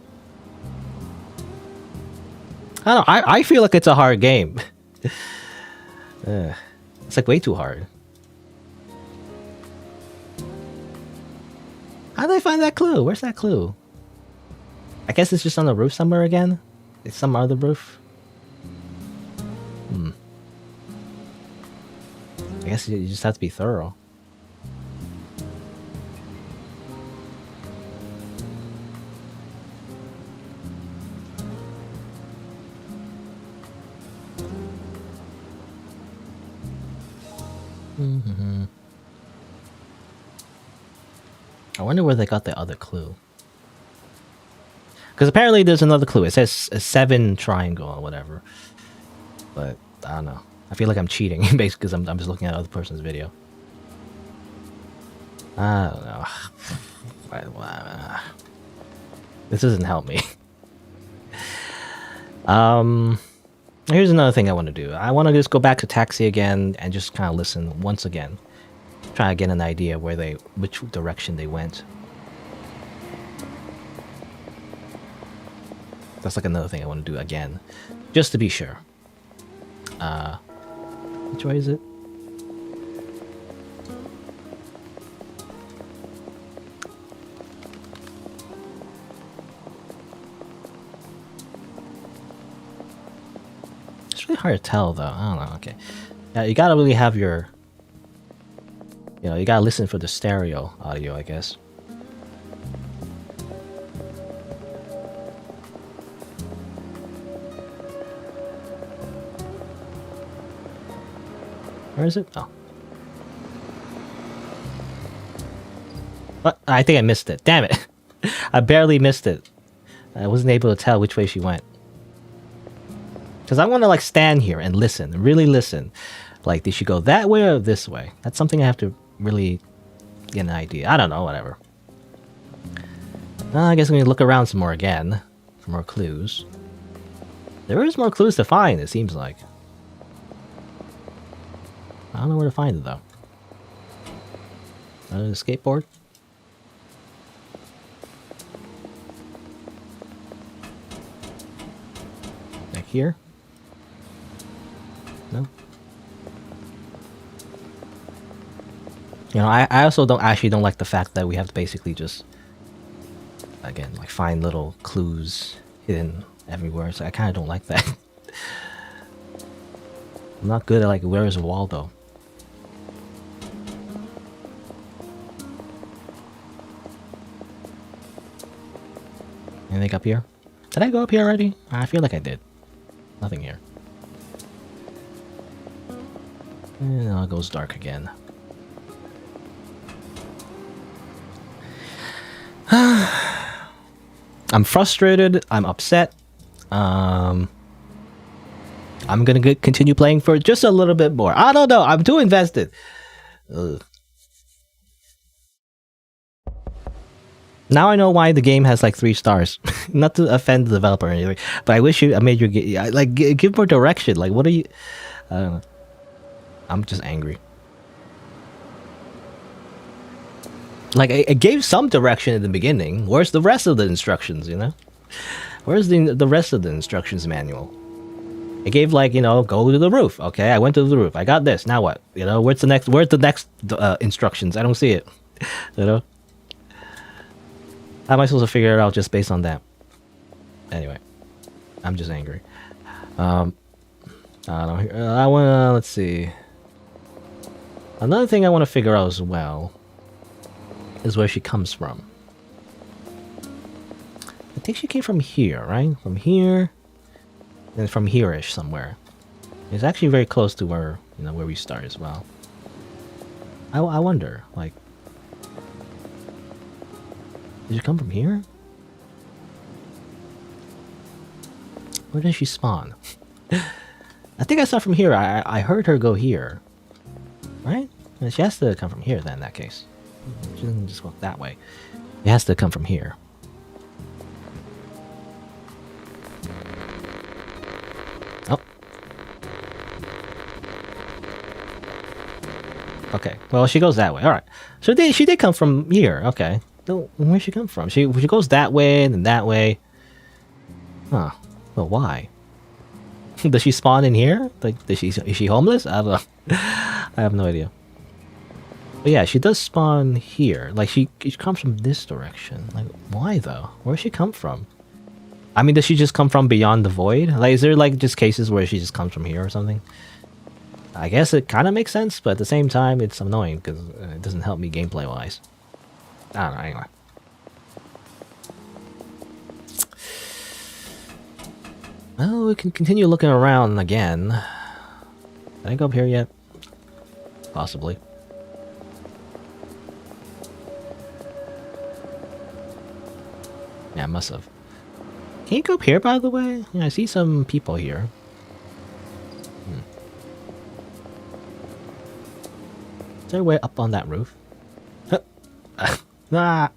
I don't know. I feel like it's a hard game. It's like way too hard. How did they find that clue? Where's that clue? I guess it's just on the roof somewhere again? It's some other roof? I guess you just have to be thorough. I wonder where they got the other clue. Because apparently there's another clue. It says a 7 triangle or whatever. But I don't know. I feel like I'm cheating basically because I'm just looking at other person's video. I don't know. This doesn't help me. Here's another thing I want to do. I want to just go back to Taxi again and just kind of listen once again. Try to get an idea which direction they went. That's like another thing I want to do again, just to be sure. Which way is it? It's really hard to tell, though. I don't know. Okay, yeah, you gotta really have your, you gotta listen for the stereo audio, I guess. Where is it? Oh. What? I think I missed it. Damn it. I barely missed it. I wasn't able to tell which way she went. Because I want to like stand here and listen. Really listen. Like, did she go that way or this way? That's something I have to really get an idea. I don't know, whatever. I guess I'm gonna look around some more again for more clues. There is more clues to find, it seems like. I don't know where to find it though. A skateboard? Back here? No. You know, I also don't like the fact that we have to basically just, again, like find little clues hidden everywhere. So I kind of don't like that. I'm not good at like, where is Waldo? Anything up here? Did I go up here already? I feel like I did. Nothing here. And now it goes dark again. I'm frustrated. I'm upset. I'm gonna continue playing for just a little bit more. I don't know. I'm too invested. Ugh. Now I know why the game has like 3 stars. Not to offend the developer or anything, but I wish I made your game like give more direction. Like, what are you? I don't know. I'm just angry. Like, I gave some direction in the beginning. Where's the rest of the instructions? You know, where's the rest of the instructions manual? It gave like, you know, go to the roof. Okay, I went to the roof. I got this. Now what? You know, where's the next? Where's the next instructions? I don't see it. You know. How am I supposed to figure it out just based on that? Anyway, I'm just angry. I don't. I wanna. Let's see. Another thing I want to figure out as well is where she comes from. I think she came from here, right? From here, and from here-ish somewhere. It's actually very close to where, you know, where we start as well. I wonder, like. Did she come from here? Where did she spawn? I think I saw from here. I heard her go here. Right? And she has to come from here then, in that case. She doesn't just walk that way. It has to come from here. Oh. Okay. Well, she goes that way. Alright. So she did come from here. Okay. Where'd she come from? She goes that way and then that way. Huh. Well, why? Does she spawn in here? Like, is she homeless? I don't know. I have no idea. But yeah, she does spawn here. Like, she comes from this direction. Like, why though? Where'd she come from? I mean, does she just come from beyond the void? Like, is there like just cases where she just comes from here or something? I guess it kind of makes sense, but at the same time, it's annoying because it doesn't help me gameplay wise. I don't know, anyway. Well, we can continue looking around again. Did I go up here yet? Possibly. Yeah, I must have. Can you go up here, by the way? Yeah, I see some people here. Is there a way up on that roof? Ah.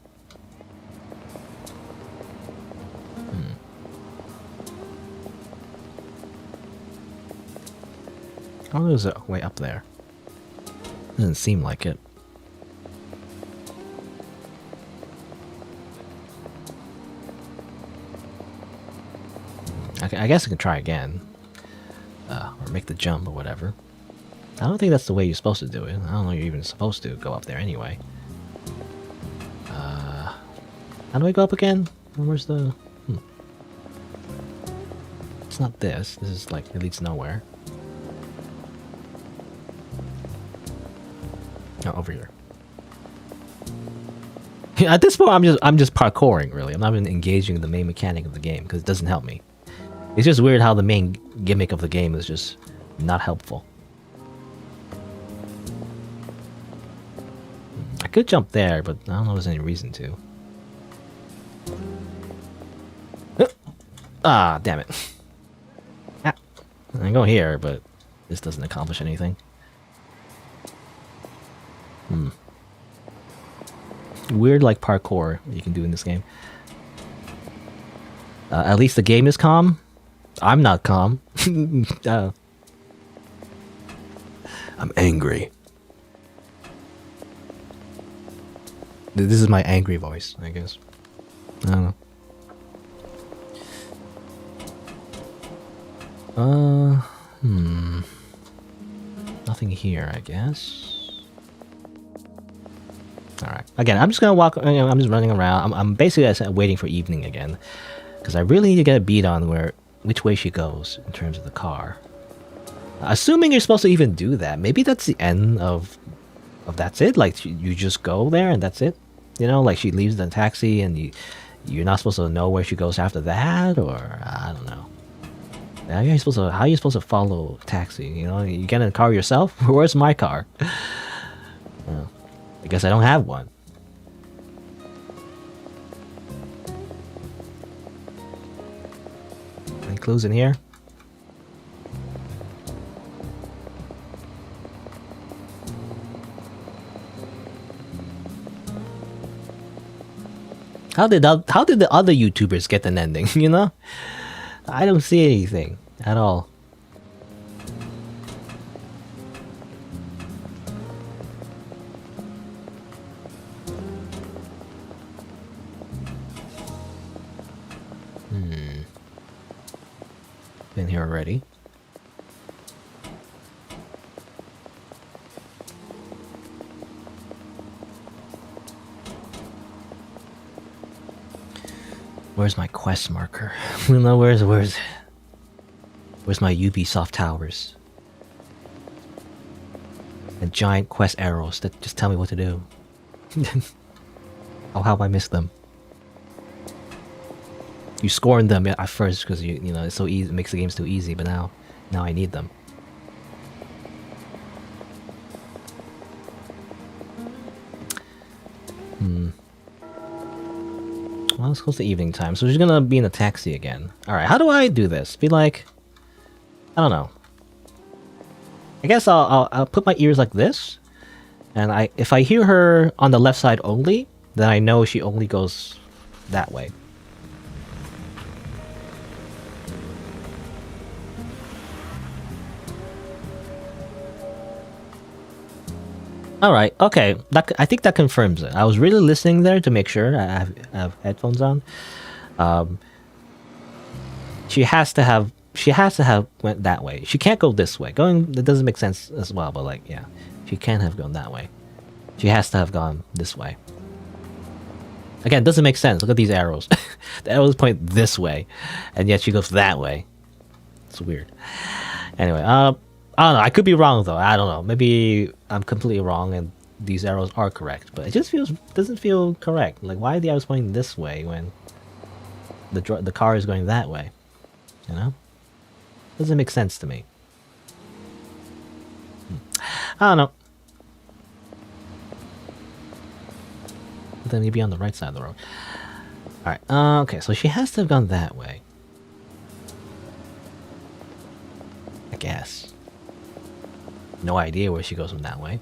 Oh, there's a way up there. Doesn't seem like it. I guess I can try again. Or make the jump or whatever. I don't think that's the way you're supposed to do it. I don't know you're even supposed to go up there anyway. How do I go up again? Where's the... It's not this. This is like, it leads nowhere. Oh, over here. At this point, I'm just parkouring, really. I'm not even engaging in the main mechanic of the game, because it doesn't help me. It's just weird how the main gimmick of the game is just not helpful. I could jump there, but I don't know if there's any reason to. Ah, damn it. Ah, I can go here, but this doesn't accomplish anything. Weird like parkour you can do in this game. At least the game is calm. I'm not calm. I'm angry. This is my angry voice, I guess. I don't know. Nothing here, I guess. Alright. Again, I'm just gonna walk, I'm just running around. I'm basically waiting for evening again. Because I really need to get a beat on which way she goes in terms of the car. Assuming you're supposed to even do that. Maybe that's the end of that's it? Like, you just go there and that's it? You know, like she leaves the taxi and you're not supposed to know where she goes after that? Or, I don't know. How are you supposed to follow a taxi? You know, you get in a car yourself? Where's my car? I guess I don't have one. Any clues in here? How did the other YouTubers get an ending, you know? I don't see anything at all. Been here already. Where's my quest marker? You know, where's my Ubisoft towers? And giant quest arrows that just tell me what to do. How have I missed them? You scorned them at first because you know it's so easy, it makes the games too easy, but now I need them. Well, it's close to evening time, so she's gonna be in a taxi again. Alright, how do I do this? Be like... I don't know. I guess I'll put my ears like this. And if I hear her on the left side only, then I know she only goes that way. Alright, okay. I think that confirms it. I was really listening there to make sure. I have headphones on. She has to have went that way. She can't go this way. That doesn't make sense as well, but like, yeah. She can't have gone that way. She has to have gone this way. Again, it doesn't make sense. Look at these arrows. The arrows point this way, and yet she goes that way. It's weird. Anyway, I don't know. I could be wrong though. I don't know. Maybe I'm completely wrong and these arrows are correct, but it just doesn't feel correct. Like, why are the arrows pointing this way when the car is going that way? You know, doesn't make sense to me. I don't know. Then maybe on the right side of the road. All right. Okay. So she has to have gone that way. I guess. No idea where she goes from that way.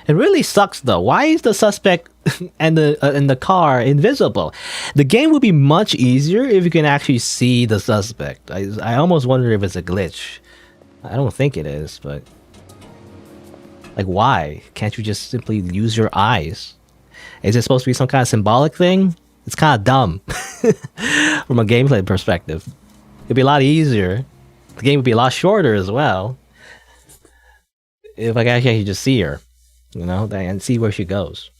It really sucks though. Why is the suspect and the car invisible? The game would be much easier if you can actually see the suspect. I almost wonder if it's a glitch. I don't think it is, but like, why can't you just simply use your eyes? Is it supposed to be some kind of symbolic thing? It's kind of dumb from a gameplay perspective. It'd be a lot easier. The game would be a lot shorter as well if I could actually just see her, you know, and see where she goes.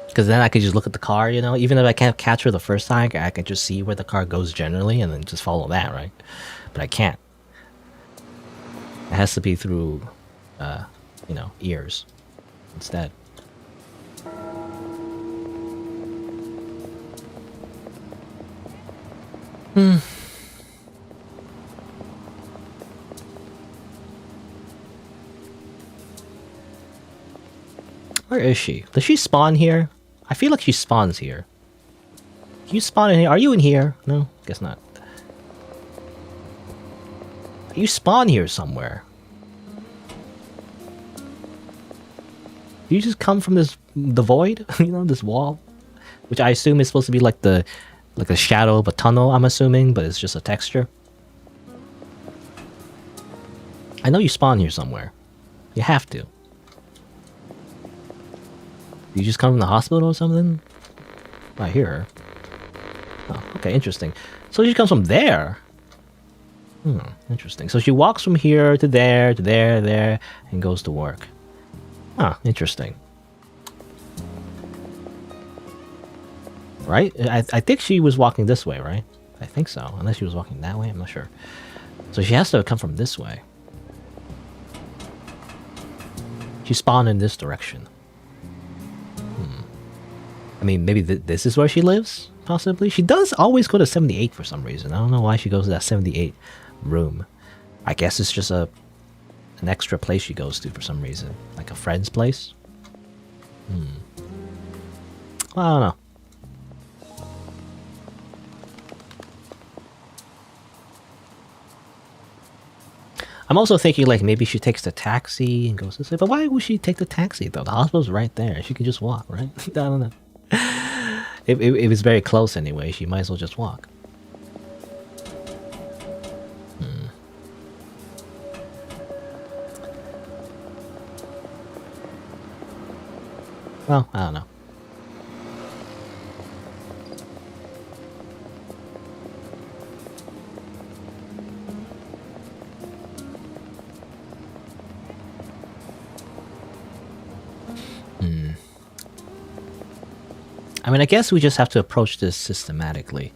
Because then I could just look at the car, you know, even if I can't catch her the first time, I can just see where the car goes generally and then just follow that, right? But I can't. It has to be through, you know, ears instead. Where is she? Does she spawn here? I feel like she spawns here. You spawn in here? Are you in here? No, guess not. You spawn here somewhere. You just come from the void, you know, this wall, which I assume is supposed to be like a shadow of a tunnel. I'm assuming, but it's just a texture. I know you spawn here somewhere. You have to. You just come from the hospital or something? I hear her. Oh, okay, interesting. So she comes from there. Interesting. So she walks from here to there, there, and goes to work. Huh, interesting. Right? I think she was walking this way, right? I think so. Unless she was walking that way, I'm not sure. So she has to come from this way. She spawned in this direction. I mean, maybe this is where she lives? Possibly. She does always go to 78 for some reason. I don't know why she goes to that 78 room. I guess it's just an extra place she goes to for some reason. Like a friend's place? Well, I don't know. I'm also thinking like maybe she takes the taxi and goes this way. But why would she take the taxi though? The hospital's right there. She could just walk, right? I don't know. If it was very close anyway, she might as well just walk. Well, I don't know. I mean, I guess we just have to approach this systematically.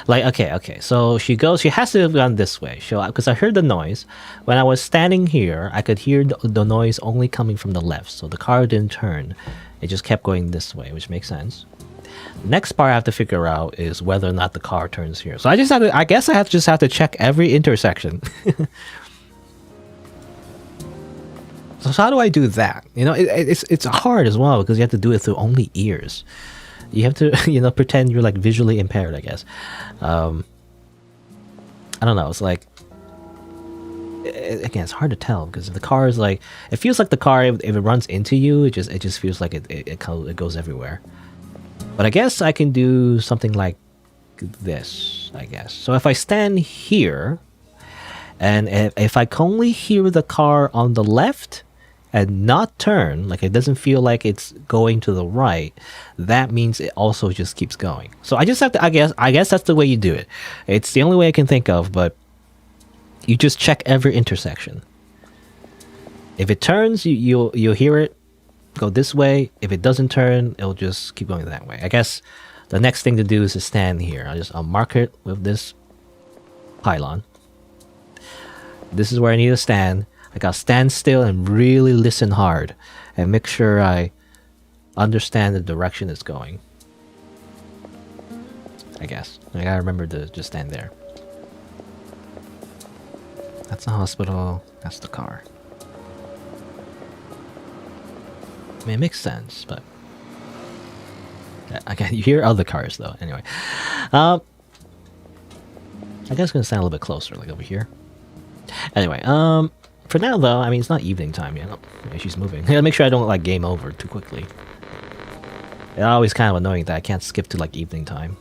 Like, okay, so she has to have gone this way. Because I heard the noise. When I was standing here, I could hear the noise only coming from the left. So the car didn't turn. It just kept going this way, which makes sense. The next part I have to figure out is whether or not the car turns here. So I guess I just have to check every intersection. So how do I do that? You know, it's hard as well because you have to do it through only ears. You have to, pretend you're like visually impaired, I guess. I don't know. It's like, again, it's hard to tell because the car is like, it feels like the car, if it runs into you, it just feels like it goes everywhere. But I guess I can do something like this, I guess. So if I stand here, and if I can only hear the car on the left and not turn, like it doesn't feel like it's going to the right, that means it also just keeps going. So I just have to, I guess that's the way you do it. It's the only way I can think of, but you just check every intersection. If it turns, you'll hear it go this way. If it doesn't turn, it'll just keep going that way. I guess the next thing to do is to stand here. I'll mark it with this pylon. This is where I need to stand. I gotta stand still and really listen hard and make sure I understand the direction it's going. I guess. I gotta remember to just stand there. That's the hospital. That's the car. I mean, it makes sense, but I can hear other cars though. Anyway, I guess I'm gonna stand a little bit closer, like over here. Anyway, for now though, I mean, it's not evening time yet. Oh, she's moving. I gotta make sure I don't like game over too quickly. It's always kind of annoying that I can't skip to like evening time.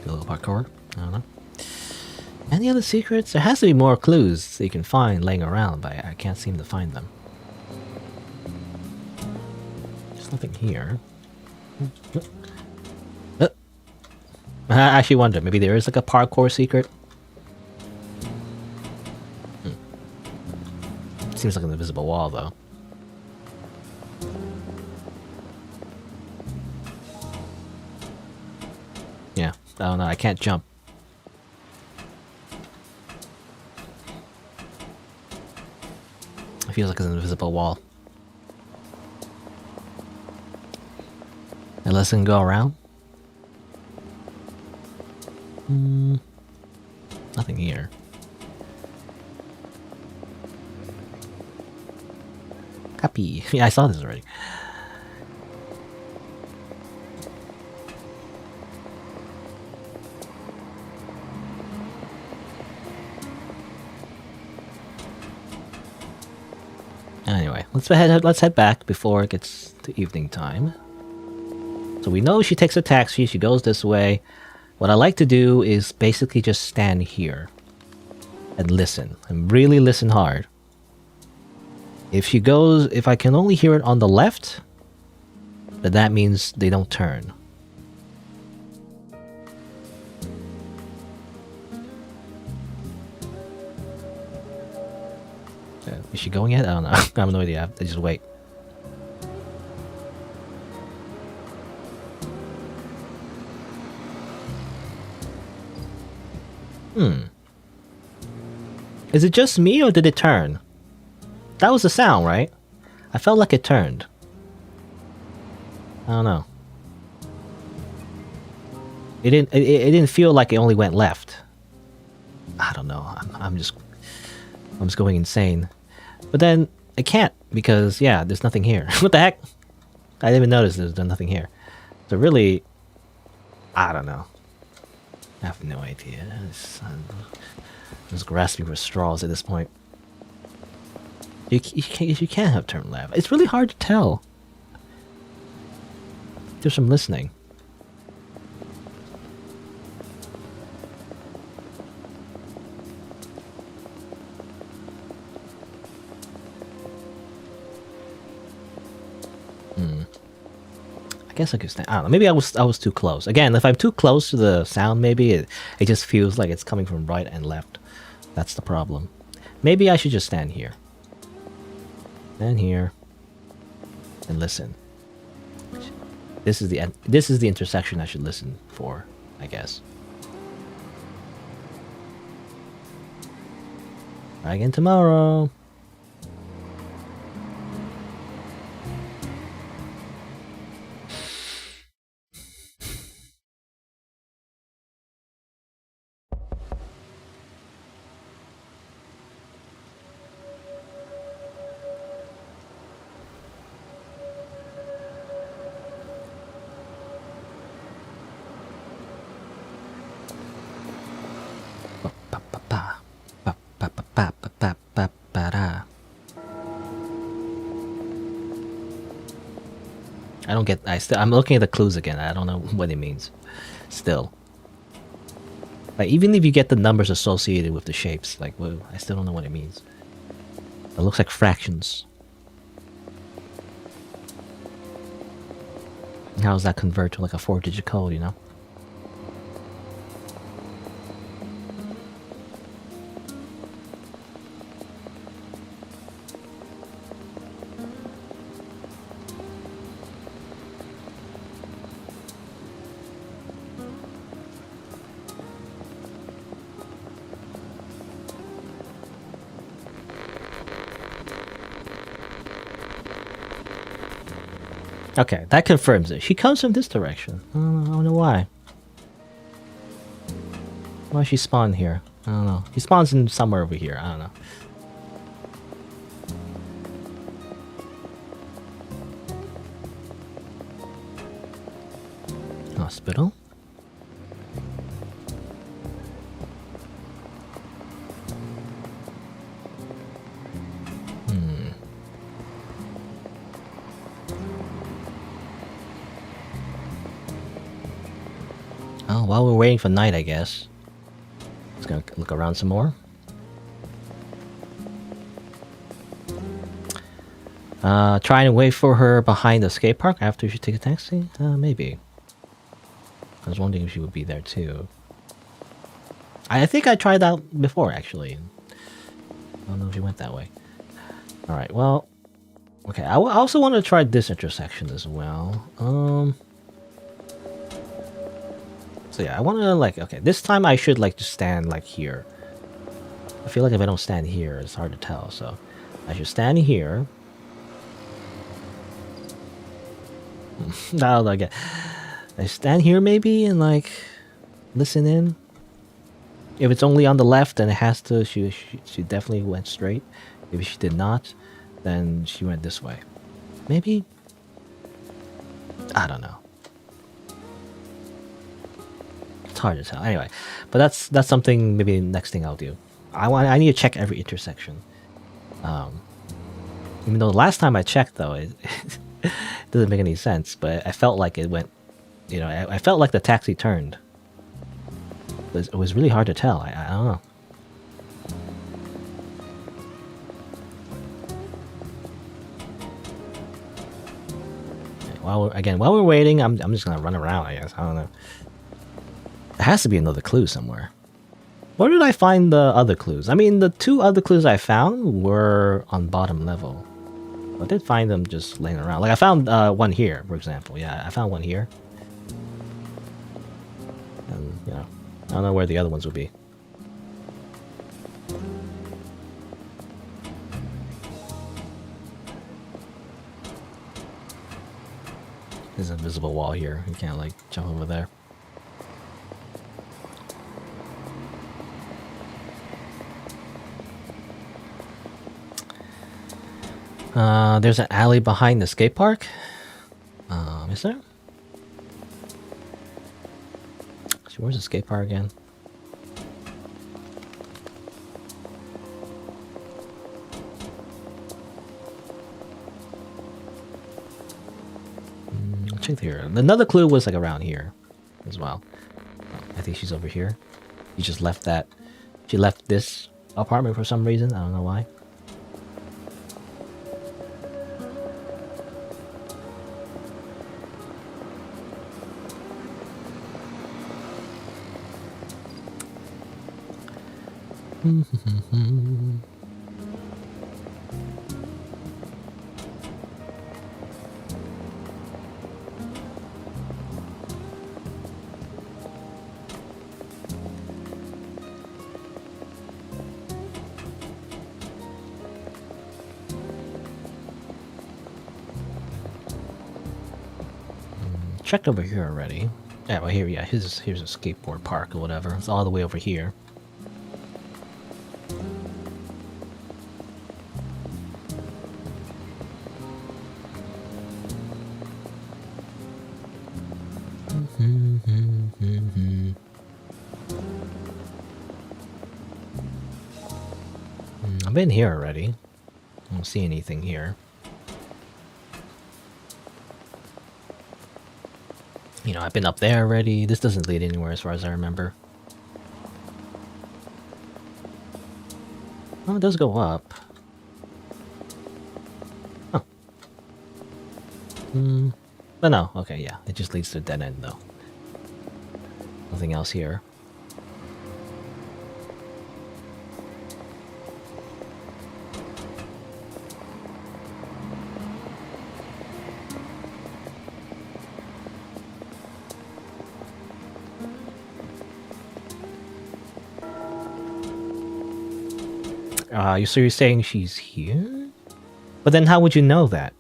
Do a little parkour. I don't know. Any other secrets? There has to be more clues that you can find laying around, but I can't seem to find them. There's nothing here. I actually wonder, maybe there is like a parkour secret? Seems like an invisible wall though. Yeah, I don't know, I can't jump. It feels like an invisible wall. Unless I can go around? Nothing here. Copy. Yeah, I saw this already. Anyway, let's head back before it gets to evening time. So we know she takes a taxi, she goes this way. What I like to do is basically just stand here and listen, and really listen hard. If I can only hear it on the left, then that means they don't turn. Is she going yet? I don't know. I have no idea. I just wait. Is it just me or did it turn? That was the sound, right? I felt like it turned. I don't know. It didn't feel like it only went left. I don't know. I'm just going insane. But then I can't because yeah, there's nothing here. What the heck? I didn't even notice there's nothing here. So really, I don't know. I have no idea. I'm just grasping for straws at this point. You can't have turned left. It's really hard to tell. There's some listening. I guess I could stand. I don't know. Maybe I was too close. Again, if I'm too close to the sound, maybe it just feels like it's coming from right and left. That's the problem. Maybe I should just stand here. Stand here. And listen. This is the intersection I should listen for, I guess. Try again tomorrow. I don't get. I'm looking at the clues again. I don't know what it means. Still, like even if you get the numbers associated with the shapes, like well, I still don't know what it means. It looks like fractions. How does that convert to like a 4-digit code? You know. Okay, that confirms it. She comes from this direction. I don't know why. Why she spawned here? I don't know. He spawns in somewhere over here. I don't know. Hospital. Oh, while we're waiting for night, I guess. Just gonna look around some more. Try and wait for her behind the skate park after she takes a taxi? Maybe. I was wondering if she would be there too. I think I tried that before, actually. I don't know if she went that way. Alright, well... Okay, I also want to try this intersection as well. So yeah, I want to like... Okay, this time I should like just stand like here. I feel like if I don't stand here, it's hard to tell, so... I should stand here. No, like... I stand here maybe and like... Listen in. If it's only on the left, then it has to. She definitely went straight. If she did not, then she went this way. Maybe. I don't know. It's hard to tell. Anyway, but that's something. Maybe next thing I'll do. I need to check every intersection. Even though the last time I checked, though, it doesn't make any sense. But I felt like it went. You know, I felt like the taxi turned. It was really hard to tell. I don't know. While we're waiting, I'm just gonna run around. I guess I don't know. There has to be another clue somewhere. Where did I find the other clues? I mean, the 2 other clues I found were on bottom level. I did find them just laying around. Like I found one here, for example. Yeah, I found one here. And you know, I don't know where the other ones would be. There's an invisible wall here. You can't like jump over there. There's an alley behind the skate park. Is there? Where's the skate park again? Check here. Another clue was like around here as well. I think she's over here. She just left that. She left this apartment for some reason. I don't know why. Checked over here already. Yeah, well here, yeah, here's a skateboard park or whatever. It's all the way over here. I've been here already. I don't see anything here. You know, I've been up there already. This doesn't lead anywhere as far as I remember. Oh, it does go up. Oh. But no, okay, yeah. It just leads to a dead end, though. Nothing else here. So you're saying she's here? But then how would you know that?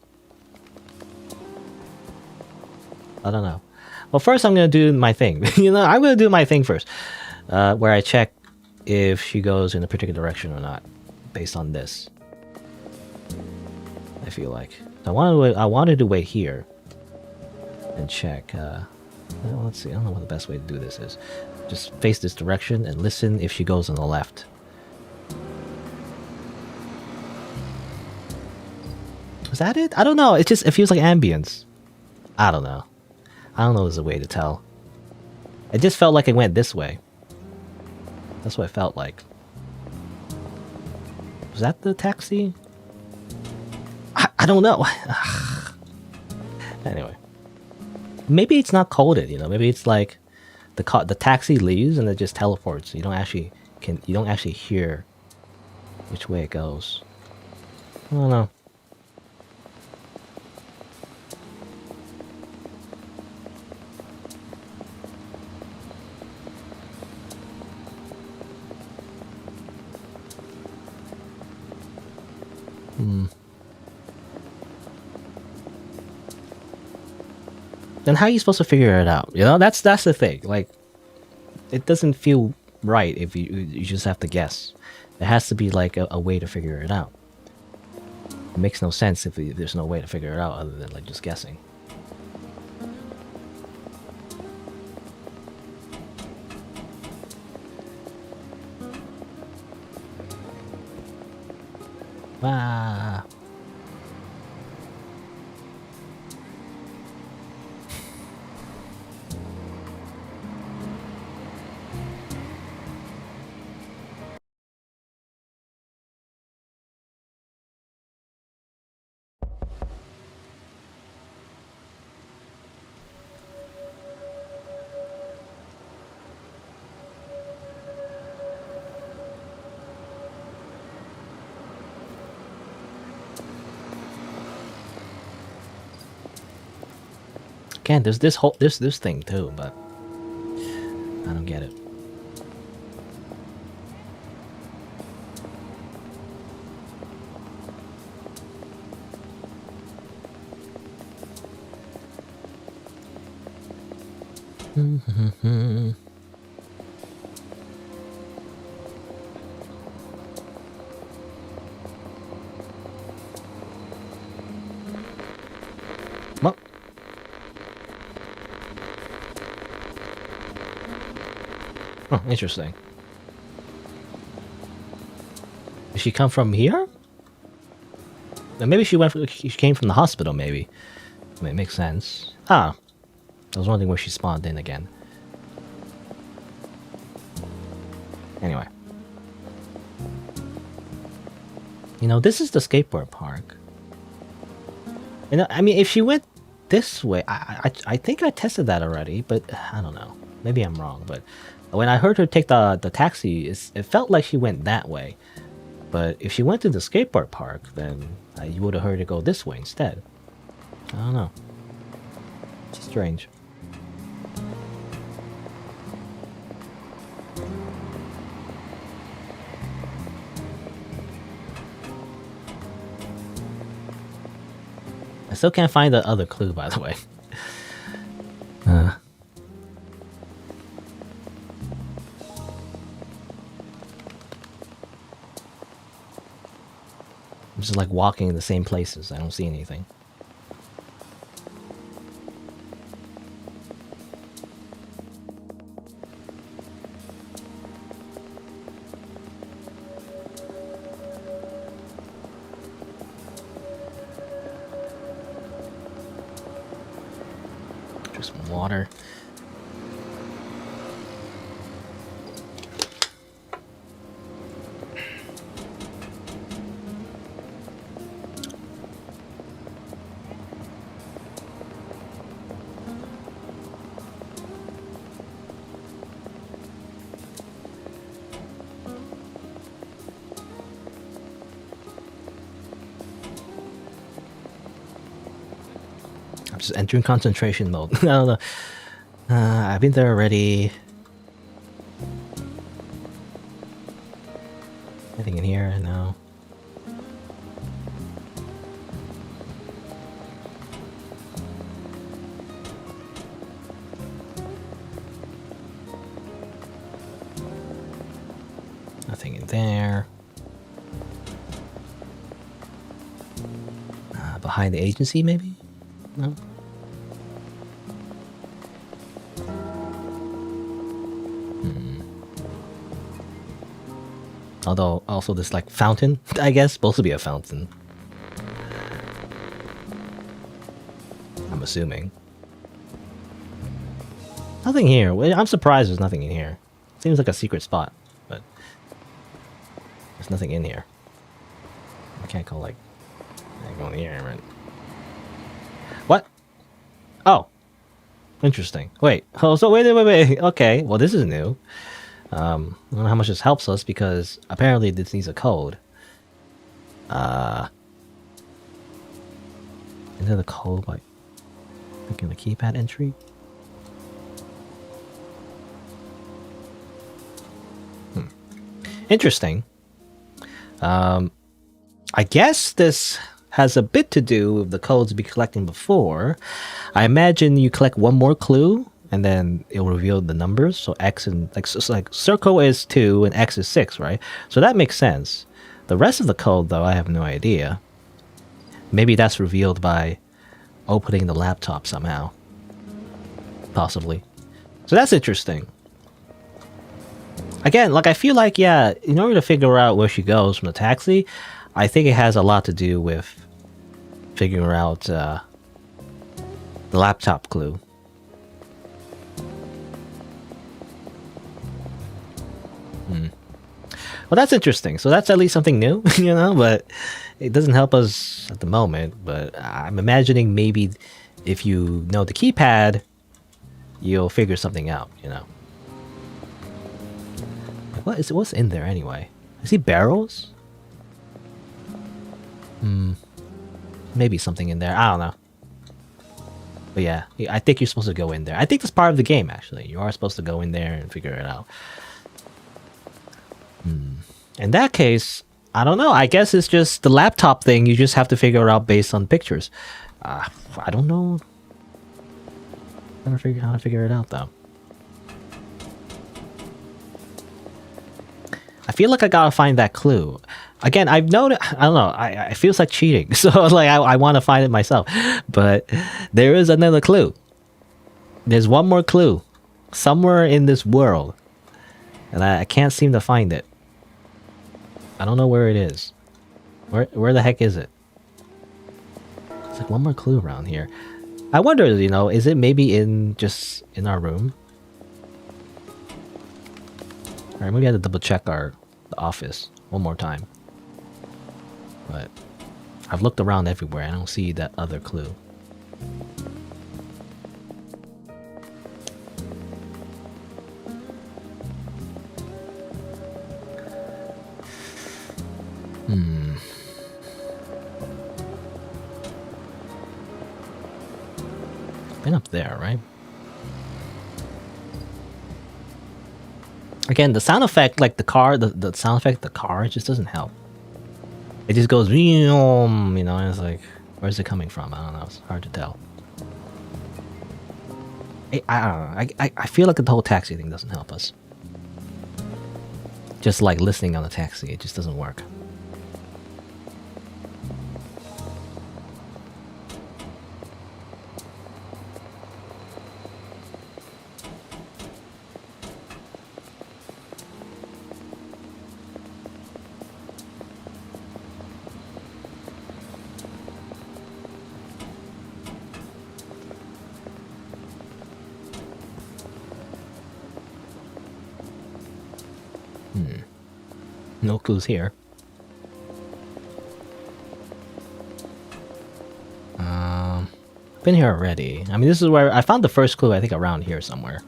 I don't know. Well, first I'm gonna do my thing. You know, I'm gonna do my thing first, where I check if she goes in a particular direction or not, based on this. I feel like I wanted to wait here and check. Well, let's see. I don't know what the best way to do this is. Just face this direction and listen if she goes on the left. Is that it? I don't know. It feels like ambience. I don't know. I don't know. There's a way to tell. It just felt like it went this way. That's what it felt like. Was that the taxi? I don't know. Anyway, maybe it's not coded. You know, maybe it's like the taxi leaves and it just teleports. You don't actually hear which way it goes. I don't know. Then how are you supposed to figure it out? You know, that's the thing. Like, it doesn't feel right if you just have to guess. There has to be like a way to figure it out. It makes no sense if there's no way to figure it out other than like just guessing. Ah. Again, there's this whole this thing too, but I don't get it. Well, oh, interesting. Did she come from here? Maybe she came from the hospital. Maybe. I mean, it makes sense. Ah, I was wondering where she spawned in again. Anyway. You know, this is the skateboard park. You know, I mean, if she went this way, I think I tested that already, but I don't know. Maybe I'm wrong, but when I heard her take the taxi, it felt like she went that way. But if she went to the skateboard park, then you would have heard her go this way instead. I don't know. It's strange. I still can't find the other clue, by the way. I'm just like walking in the same places. I don't see anything. Just water. I'm just entering concentration mode. I don't know. I've been there already. Anything in here? No. Nothing in there. Behind the agency, maybe? No. Although, also this like fountain, I guess, supposed to be a fountain. I'm assuming. Nothing here. I'm surprised there's nothing in here. Seems like a secret spot, but there's nothing in here. I can't go like, I go in here, right? What? Oh, interesting. Wait. Oh, so wait. Okay. Well, this is new. I don't know how much this helps us because apparently this needs a code. Enter the code by clicking the keypad entry. Interesting. I guess this has a bit to do with the codes we collecting before. I imagine you collect one more clue and then it'll reveal the numbers. So X and like, so it's like circle is 2 and X is 6, right? So that makes sense. The rest of the code, though, I have no idea. Maybe that's revealed by opening the laptop somehow. Possibly. So that's interesting. Again, like I feel like, yeah, in order to figure out where she goes from the taxi, I think it has a lot to do with figuring out the laptop clue. Well, that's interesting. So that's at least something new, you know, but it doesn't help us at the moment. But I'm imagining maybe if you know the keypad, you'll figure something out, you know. What's in there anyway? I see barrels? Maybe something in there. I don't know. But yeah, I think you're supposed to go in there. I think that's part of the game, actually. You are supposed to go in there and figure it out. In that case, I don't know. I guess it's just the laptop thing. You just have to figure it out based on pictures. I don't know. I don't figure how to figure it out, though. I feel like I gotta find that clue. Again, I've noticed, I don't know, it feels like cheating. So, like, I want to find it myself. But there is another clue. There's one more clue. Somewhere in this world. And I can't seem to find it. I don't know where it is. Where the heck is it? It's like one more clue around here. I wonder, you know, is it maybe just in our room? Alright, maybe I have to double check the office one more time. But I've looked around everywhere. I don't see that other clue. Been up there, right? Again, the sound effect, like the car, the sound effect, the car, it just doesn't help. It just goes, you know, and it's like, where's it coming from? I don't know. It's hard to tell. I don't know. I feel like the whole taxi thing doesn't help us. Just like listening on the taxi, it just doesn't work. No clues here. Been here already. I mean, this is where I found the first clue, I think, around here somewhere.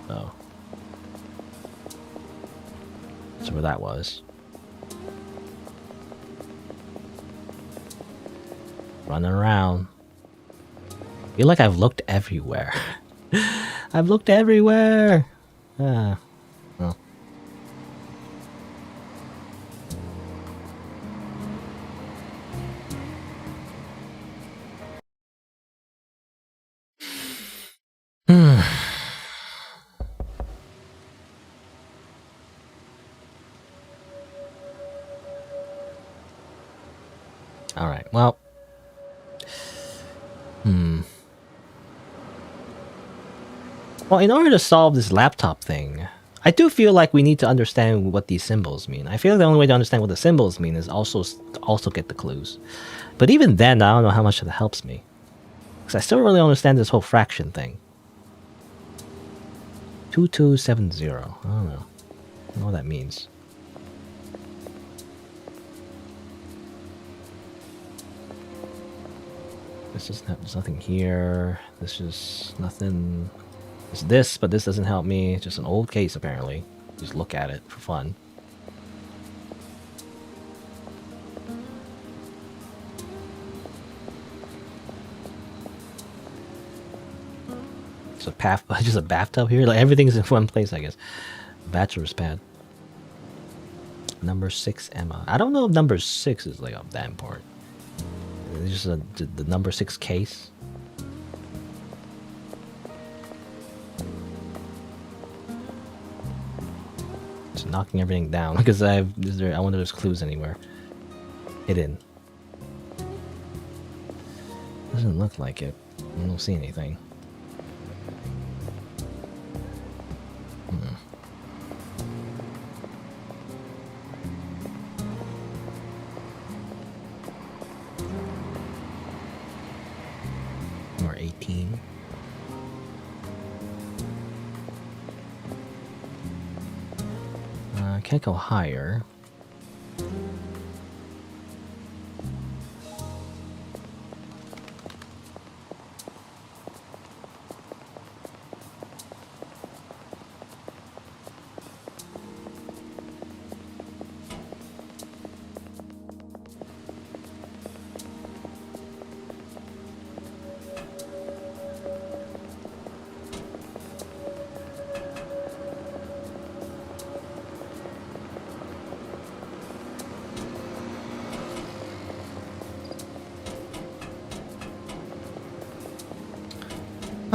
So. That's where that was. Running around. I feel like I've looked everywhere. I've looked everywhere! Well. Alright, well. Well, in order to solve this laptop thing, I do feel like we need to understand what these symbols mean. I feel like the only way to understand what the symbols mean is also get the clues. But even then, I don't know how much that helps me. Because I still really don't understand this whole fraction thing. 2270. I don't know. I don't know what that means. There's nothing here. This is nothing. It's this, but this doesn't help me. It's just an old case, apparently. Just look at it for fun. Just a bathtub here. Like everything's in one place, I guess. Bachelor's pad. Number 6 Emma. I don't know if number 6 is like that important. It's just the number 6 case. knocking everything down because I wonder if there's clues anywhere hidden. Doesn't look like it. I don't see anything. Or 18. Can't go higher.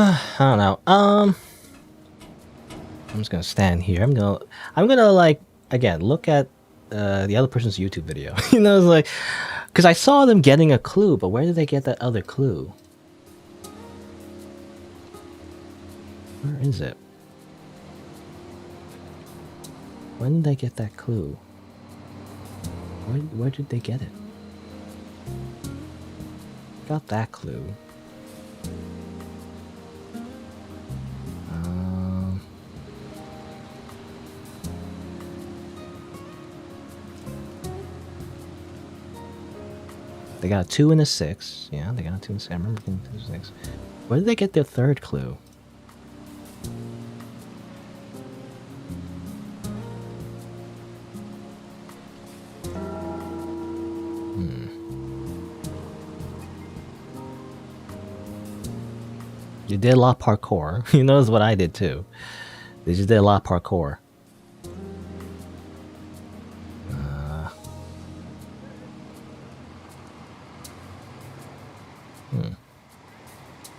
I don't know. I'm just gonna stand here. I'm gonna like again look at the other person's YouTube video. You know, it's like because I saw them getting a clue, but where did they get that other clue? Where is it? When did they get that clue? Where did they get it? Got that clue. They got a 2 and a 6. Yeah, they got a 2 and a 6. I remember getting 2 and 6. Where did they get their third clue? You did a lot of parkour. You notice what I did too. They just did a lot of parkour.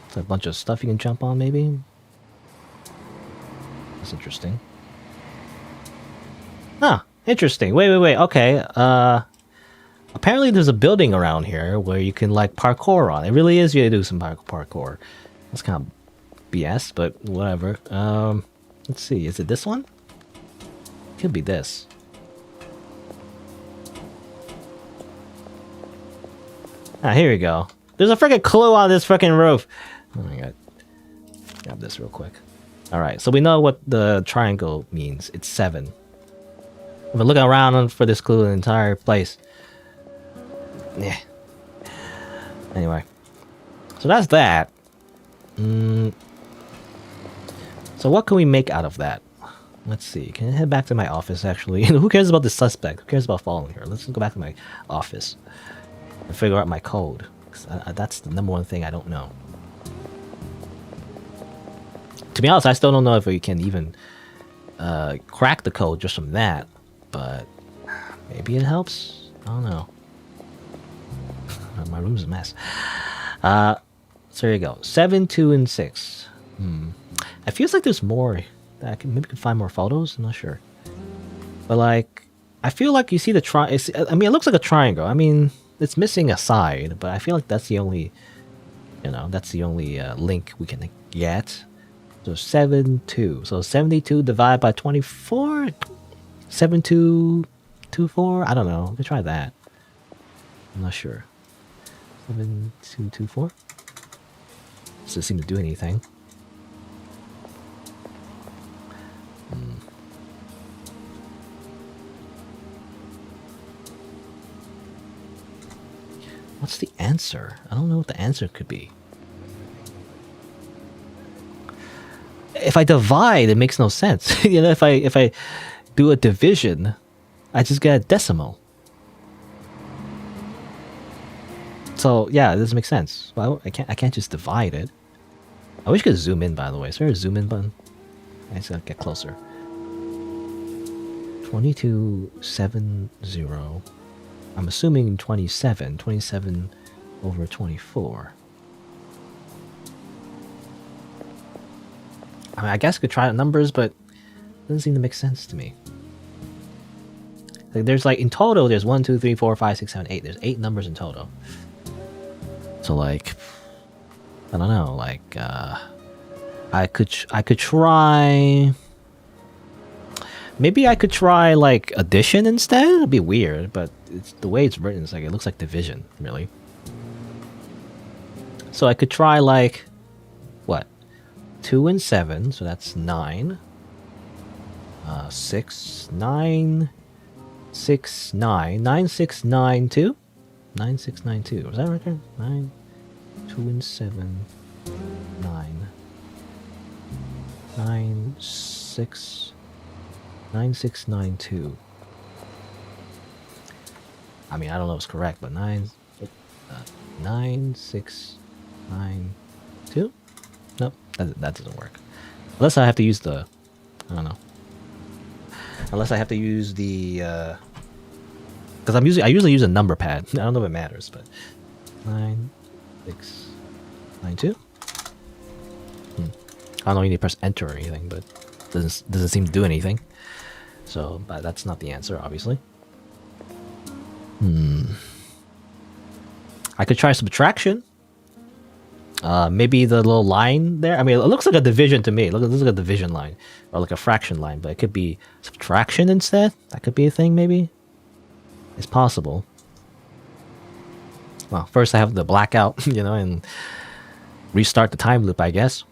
It's a bunch of stuff you can jump on, maybe? That's interesting. Ah, interesting. Wait. Okay. Apparently there's a building around here where you can, like, parkour on. It really is you to do some parkour. That's kind of BS, but whatever. Let's see. Is it this one? Could be this. Ah, here we go. There's a freaking clue on this freaking roof. Oh my god. Grab this real quick. Alright, so we know what the triangle means. It's 7. I've been looking around for this clue in the entire place. Yeah. Anyway. So that's that. So what can we make out of that? Let's see. Can I head back to my office, actually? Who cares about the suspect? Who cares about following her? Let's go back to my office and figure out my code. 'Cause that's the number one thing I don't know. To be honest, I still don't know if we can even crack the code just from that. But maybe it helps. I don't know. My room's a mess. So there you go. 7, 2, and 6. It feels like there's more. That I can maybe find more photos. I'm not sure. But like, I feel like you see the I mean, it looks like a triangle. I mean, it's missing a side, but I feel like that's the only, that's the only link we can get. So 7, 2. So 72 divided by 24. 7224. I don't know. Let me try that. I'm not sure. 7224. Doesn't seem to do anything. What's the answer? I don't know what the answer could be. If I divide, it makes no sense. If I do a division, I just get a decimal. So yeah, it doesn't make sense. Well, I can't just divide it. I wish I could zoom in, by the way. Is there a zoom in button? I just gotta get closer. 2270. I'm assuming 27. 27 over 24. I mean, I guess I could try the numbers, but it doesn't seem to make sense to me. Like, there's like in total, there's 1, 2, 3, 4, 5, 6, 7, 8. There's 8 numbers in total. So like, I don't know. Like, I could try. Maybe I could try like addition instead. It'd be weird, but it's the way it's written. It's like it looks like division, really. So I could try like what? 2 and 7, so that's 9. 6, 9, 6, 9, 9, 6, 9, 2, 9, 6, 9, 2. Was that right there? 9, 2 and 7, 9, 9, 6, 9, 6, 9, 2. I mean, I don't know if it's correct, but 9, 9, 6, 9, 2? Nope, that doesn't work. Unless I have to use the, I don't know. Unless I have to use the, because I usually use a number pad. I don't know if it matters, but 9, 6, 9, 2. I don't know. You need to press enter or anything, but doesn't seem to do anything. So, but that's not the answer, obviously. I could try subtraction. Maybe the little line there. I mean, it looks like a division to me. Look, this is like a division line or like a fraction line, but it could be subtraction instead. That could be a thing, maybe. It's possible. Well, first I have the blackout, you know, and restart the time loop, I guess.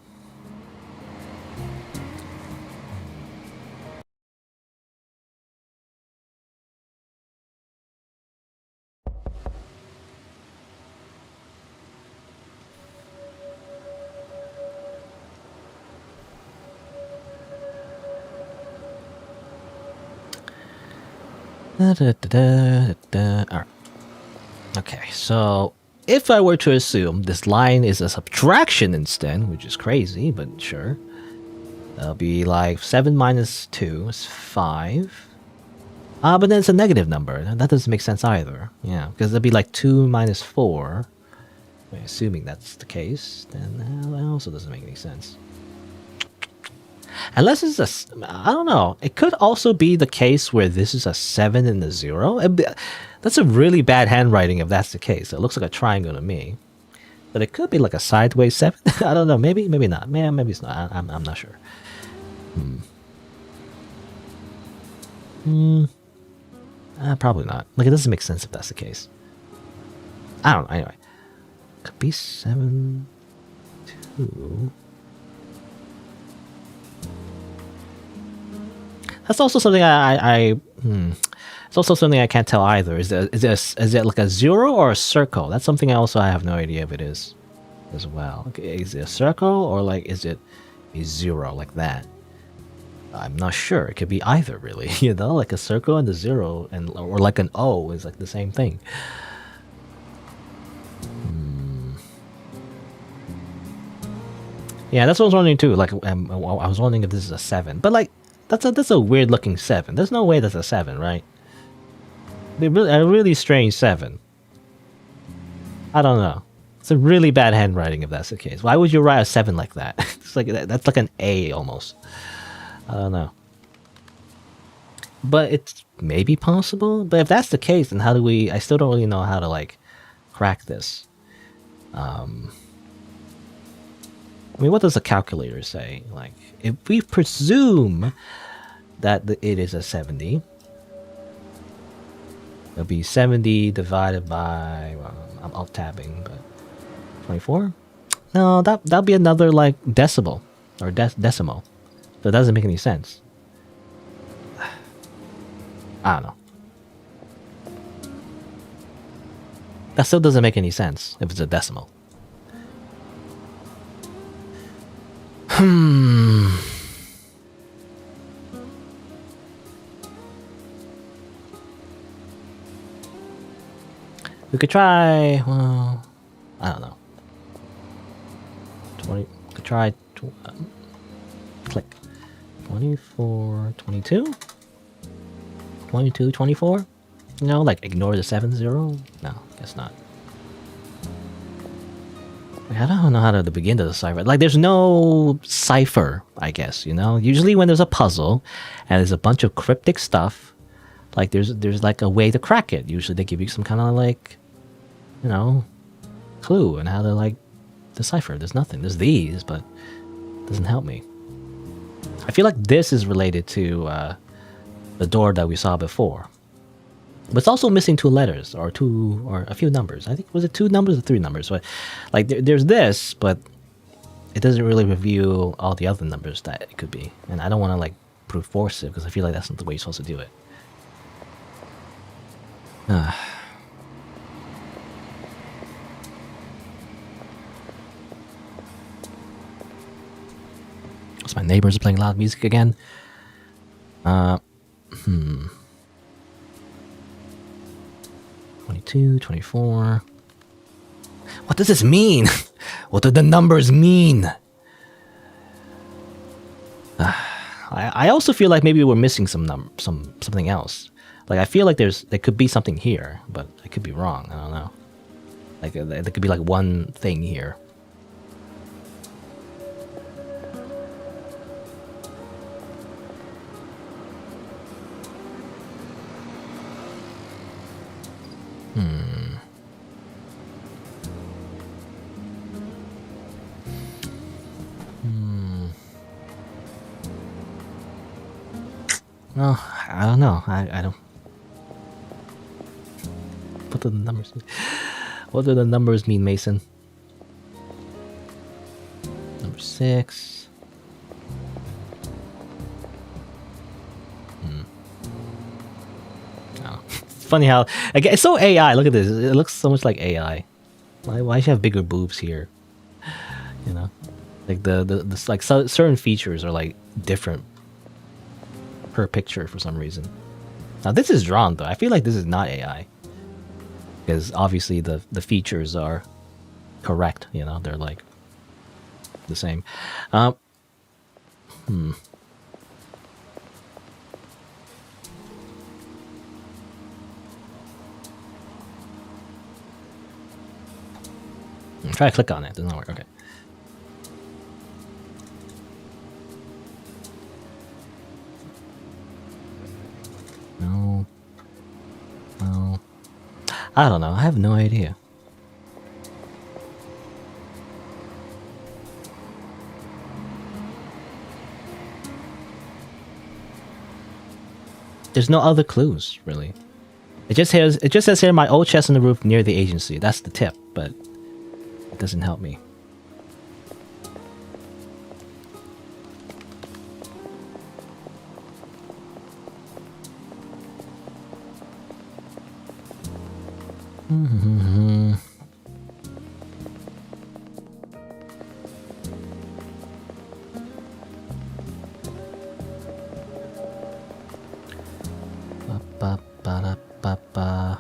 Alright. Okay, so if I were to assume this line is a subtraction instead, which is crazy, but sure. That'll be like 7 minus 2 is 5. But then it's a negative number. That doesn't make sense either. Yeah, because it'll be like 2 minus 4. Assuming that's the case, then that also doesn't make any sense. Unless it's I don't know. It could also be the case where this is a 7 and a 0. That's a really bad handwriting if that's the case. It looks like a triangle to me. But it could be like a sideways 7. I don't know. Maybe not. Maybe it's not. I'm not sure. Probably not. Like, it doesn't make sense if that's the case. I don't know. Anyway. Could be 7, 2... That's also something it's also something I can't tell either. Is it like a 0 or a circle? That's something I have no idea if it is as well. Okay, is it a circle or like is it a 0 like that? I'm not sure. It could be either, really. You know, like a circle and a 0, and or like an O is like the same thing. Yeah, that's what I was wondering too. Like, I was wondering if this is a 7, but like. That's a weird looking 7. There's no way that's a 7, right? A really strange 7. I don't know. It's a really bad handwriting if that's the case. Why would you write a 7 like that? It's like that's like an A almost. I don't know. But it's maybe possible. But if that's the case, then how do we? I still don't really know how to like crack this. I mean, what does the calculator say? Like, if we presume that it is a 70, it'll be 70 divided by, well, I'm alt-tabbing, but 24? No, that'll be another, like, decimal, or decimal. So it doesn't make any sense. I don't know. That still doesn't make any sense if it's a decimal. We could try, well, I don't know. 20, could try, click. 24, 22? 22, 24? You know, like ignore the 7, 0? No, guess not. I don't know how to begin to decipher. Like, there's no cipher, I guess, you know? Usually when there's a puzzle and there's a bunch of cryptic stuff, like there's like a way to crack it. Usually they give you some kind of like, you know, clue on how to like decipher. There's nothing. There's these, but it doesn't help me. I feel like this is related to the door that we saw before. But it's also missing 2 letters or a few numbers. I think, was it 2 numbers or 3 numbers? But like there's this, but it doesn't really reveal all the other numbers that it could be. And I don't want to like brute force it because I feel like that's not the way you're supposed to do it. So my neighbors are playing loud music again. 22, 24. What does this mean? What do the numbers mean? I also feel like maybe we're missing something else. Like I feel like there could be something here, but I could be wrong. I don't know. Like there could be like one thing here. Well, I don't know. I don't. What do the numbers mean? What do the numbers mean, Mason? Number 6. Oh. Funny how again, it's so AI. Look at this. It looks so much like AI. Why should you have bigger boobs here? You know, like the like certain features are like different per picture for some reason. Now this is drawn though. I feel like this is not AI because obviously the features are correct. You know, they're like the same. Try to click on it. Doesn't work. Okay. No. No. I don't know. I have no idea. There's no other clues, really. It just says here my old chest on the roof near the agency. That's the tip, but it doesn't help me. Ba-ba-ba-da-ba-ba.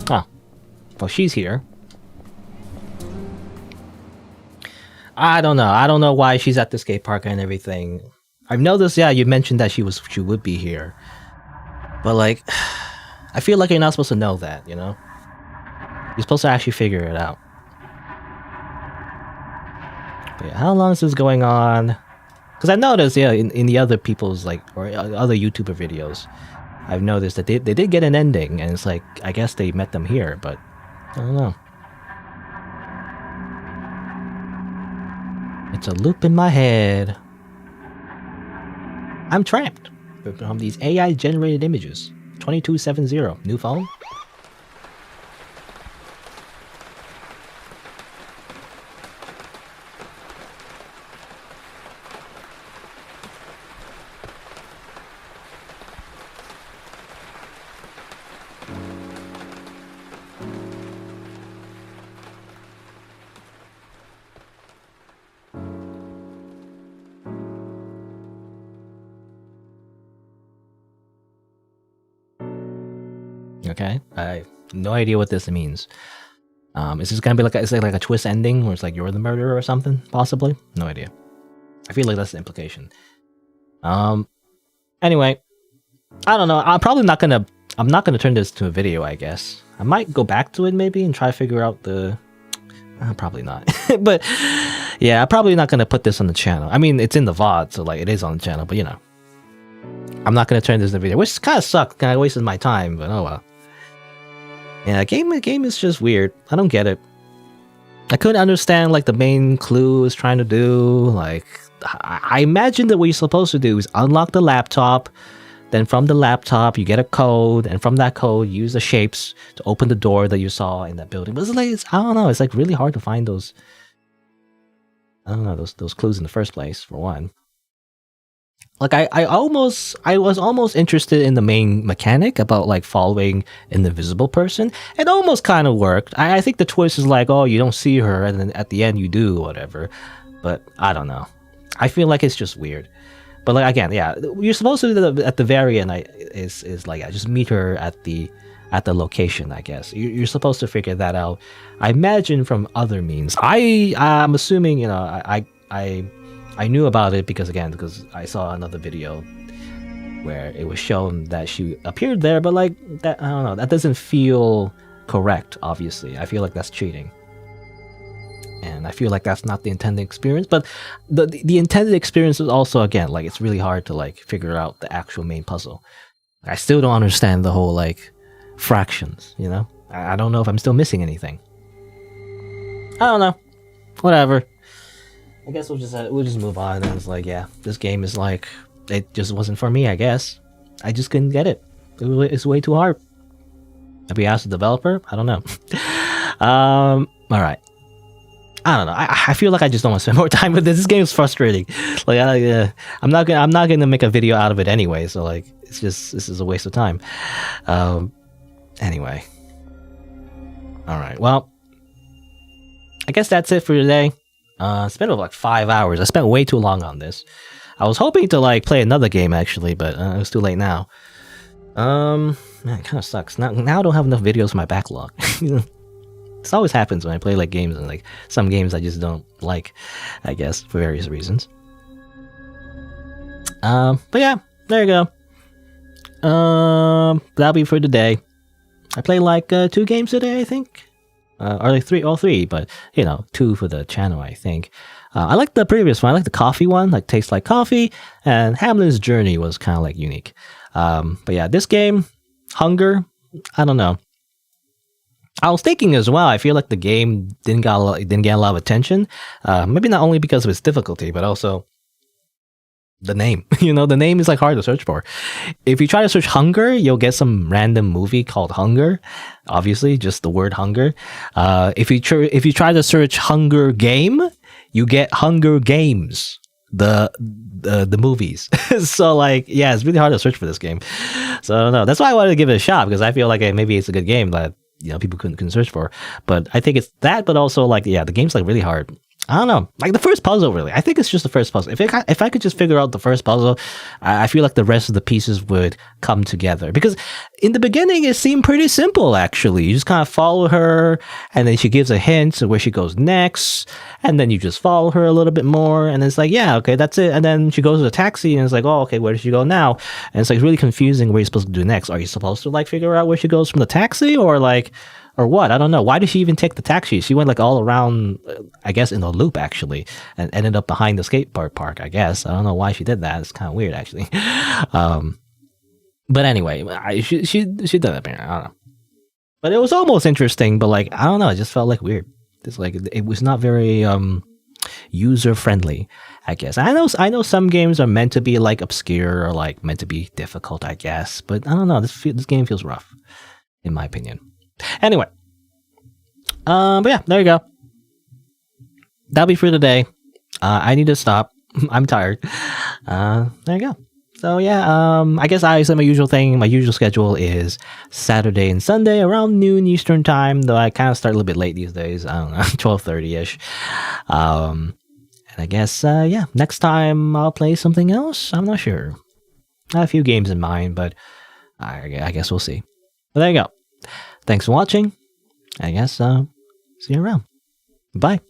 Ah, well, she's here. I don't know. I don't know why she's at the skate park and everything. I've noticed, yeah, you mentioned that she would be here. But like, I feel like you're not supposed to know that, you know? You're supposed to actually figure it out. But yeah, how long is this going on? Because I noticed, yeah, in the other people's, like, or other YouTuber videos, I've noticed that they did get an ending, and it's like, I guess they met them here, but I don't know. It's a loop in my head. I'm trapped from these AI-generated images. 2270. New phone? Okay, I have no idea what this means. Is this gonna be like a twist ending where it's like you're the murderer or something? Possibly. No idea. I feel like that's the implication. Anyway, I don't know. I'm not gonna turn this to a video. I guess I might go back to it maybe and try to figure out the. Probably not, but yeah, I'm probably not gonna put this on the channel. I mean, it's in the VOD, so like it is on the channel, but you know, I'm not gonna turn this into a video, which kind of sucks. Kind of wasted my time, but oh well. Yeah, the game is just weird. I don't get it. I couldn't understand like the main clue is trying to do. Like, I imagine that what you're supposed to do is unlock the laptop. Then from the laptop, you get a code, and from that code, use the shapes to open the door that you saw in that building. But it's like, I don't know, it's like really hard to find those. I don't know, those clues in the first place, for one. Like I was almost interested in the main mechanic about like following an invisible person. It almost kind of worked. I think the twist is like, oh, you don't see her, and then at the end you do, whatever. But I don't know. I feel like it's just weird. But like again, yeah, you're supposed to at the very end is like just meet her at the location. I guess you're supposed to figure that out. I imagine from other means. I'm assuming I knew about it because I saw another video where it was shown that she appeared there, but like that, I don't know, that doesn't feel correct. Obviously, I feel like that's cheating. And I feel like that's not the intended experience, but the intended experience is also, again, like it's really hard to like figure out the actual main puzzle. I still don't understand the whole like fractions, you know? I don't know if I'm still missing anything. I don't know. Whatever. I guess we'll just move on. And it's like, yeah, this game is like, it just wasn't for me, I guess. I just couldn't get it. It's way too hard. Maybe ask the developer? I don't know. Alright. I don't know. I feel like I just don't want to spend more time with this. This game is frustrating. Like I'm not gonna make a video out of it anyway. So like this is a waste of time. Anyway. All right. Well, I guess that's it for today. It's been like 5 hours. I spent way too long on this. I was hoping to like play another game actually, but it was too late now. Man, it kind of sucks. Now I don't have enough videos for my backlog. This always happens when I play like games, and like some games I just don't like, I guess, for various reasons. But yeah, there you go. That'll be for today. I played like 2 games today, I think. Or like 3, all 3, but you know, 2 for the channel, I think. I like the previous one. I like the coffee one, like tastes like coffee, and Hamelin's Journey was kind of like unique. But yeah, this game, Hunger, I don't know. I was thinking as well, I feel like the game didn't get a lot of attention. Maybe not only because of its difficulty, but also the name. You know, the name is like hard to search for. If you try to search Hunger, you'll get some random movie called Hunger. Obviously, just the word Hunger. If you try to search Hunger Game, you get Hunger Games, the movies. So like, yeah, it's really hard to search for this game. So I don't know. That's why I wanted to give it a shot, because I feel like maybe it's a good game that, you know, people couldn't search for. But I think it's that, but also like, yeah, the game's like really hard. I don't know, like the first puzzle, really. I think it's just the first puzzle. If I could just figure out the first puzzle, I feel like the rest of the pieces would come together. Because in the beginning, it seemed pretty simple, actually. You just kind of follow her, and then she gives a hint of where she goes next, and then you just follow her a little bit more, and it's like, yeah, okay, that's it. And then she goes to the taxi, and it's like, oh, okay, where does she go now? And it's like really confusing where you're supposed to do next. Are you supposed to like figure out where she goes from the taxi, or like, or what? I don't know. Why did she even take the taxi? She went like all around, I guess, in a loop actually, and ended up behind the skateboard park, I guess. I don't know why she did that. It's kind of weird actually. But anyway, she did it. I don't know. But it was almost interesting, but like, I don't know. It just felt like weird. It's like, it was not very user friendly, I guess. I know some games are meant to be like obscure or like meant to be difficult, I guess. But I don't know. This game feels rough, in my opinion. Anyway, but yeah, there you go. That'll be for today. I need to stop. I'm tired. There you go. So yeah, I guess I said my usual thing. My usual schedule is Saturday and Sunday around noon Eastern time. Though I kind of start a little bit late these days. I don't know, 12:30ish. And I guess yeah, next time I'll play something else. I'm not sure. I have a few games in mind, but I guess we'll see. But there you go. Thanks for watching. I guess see you around. Bye.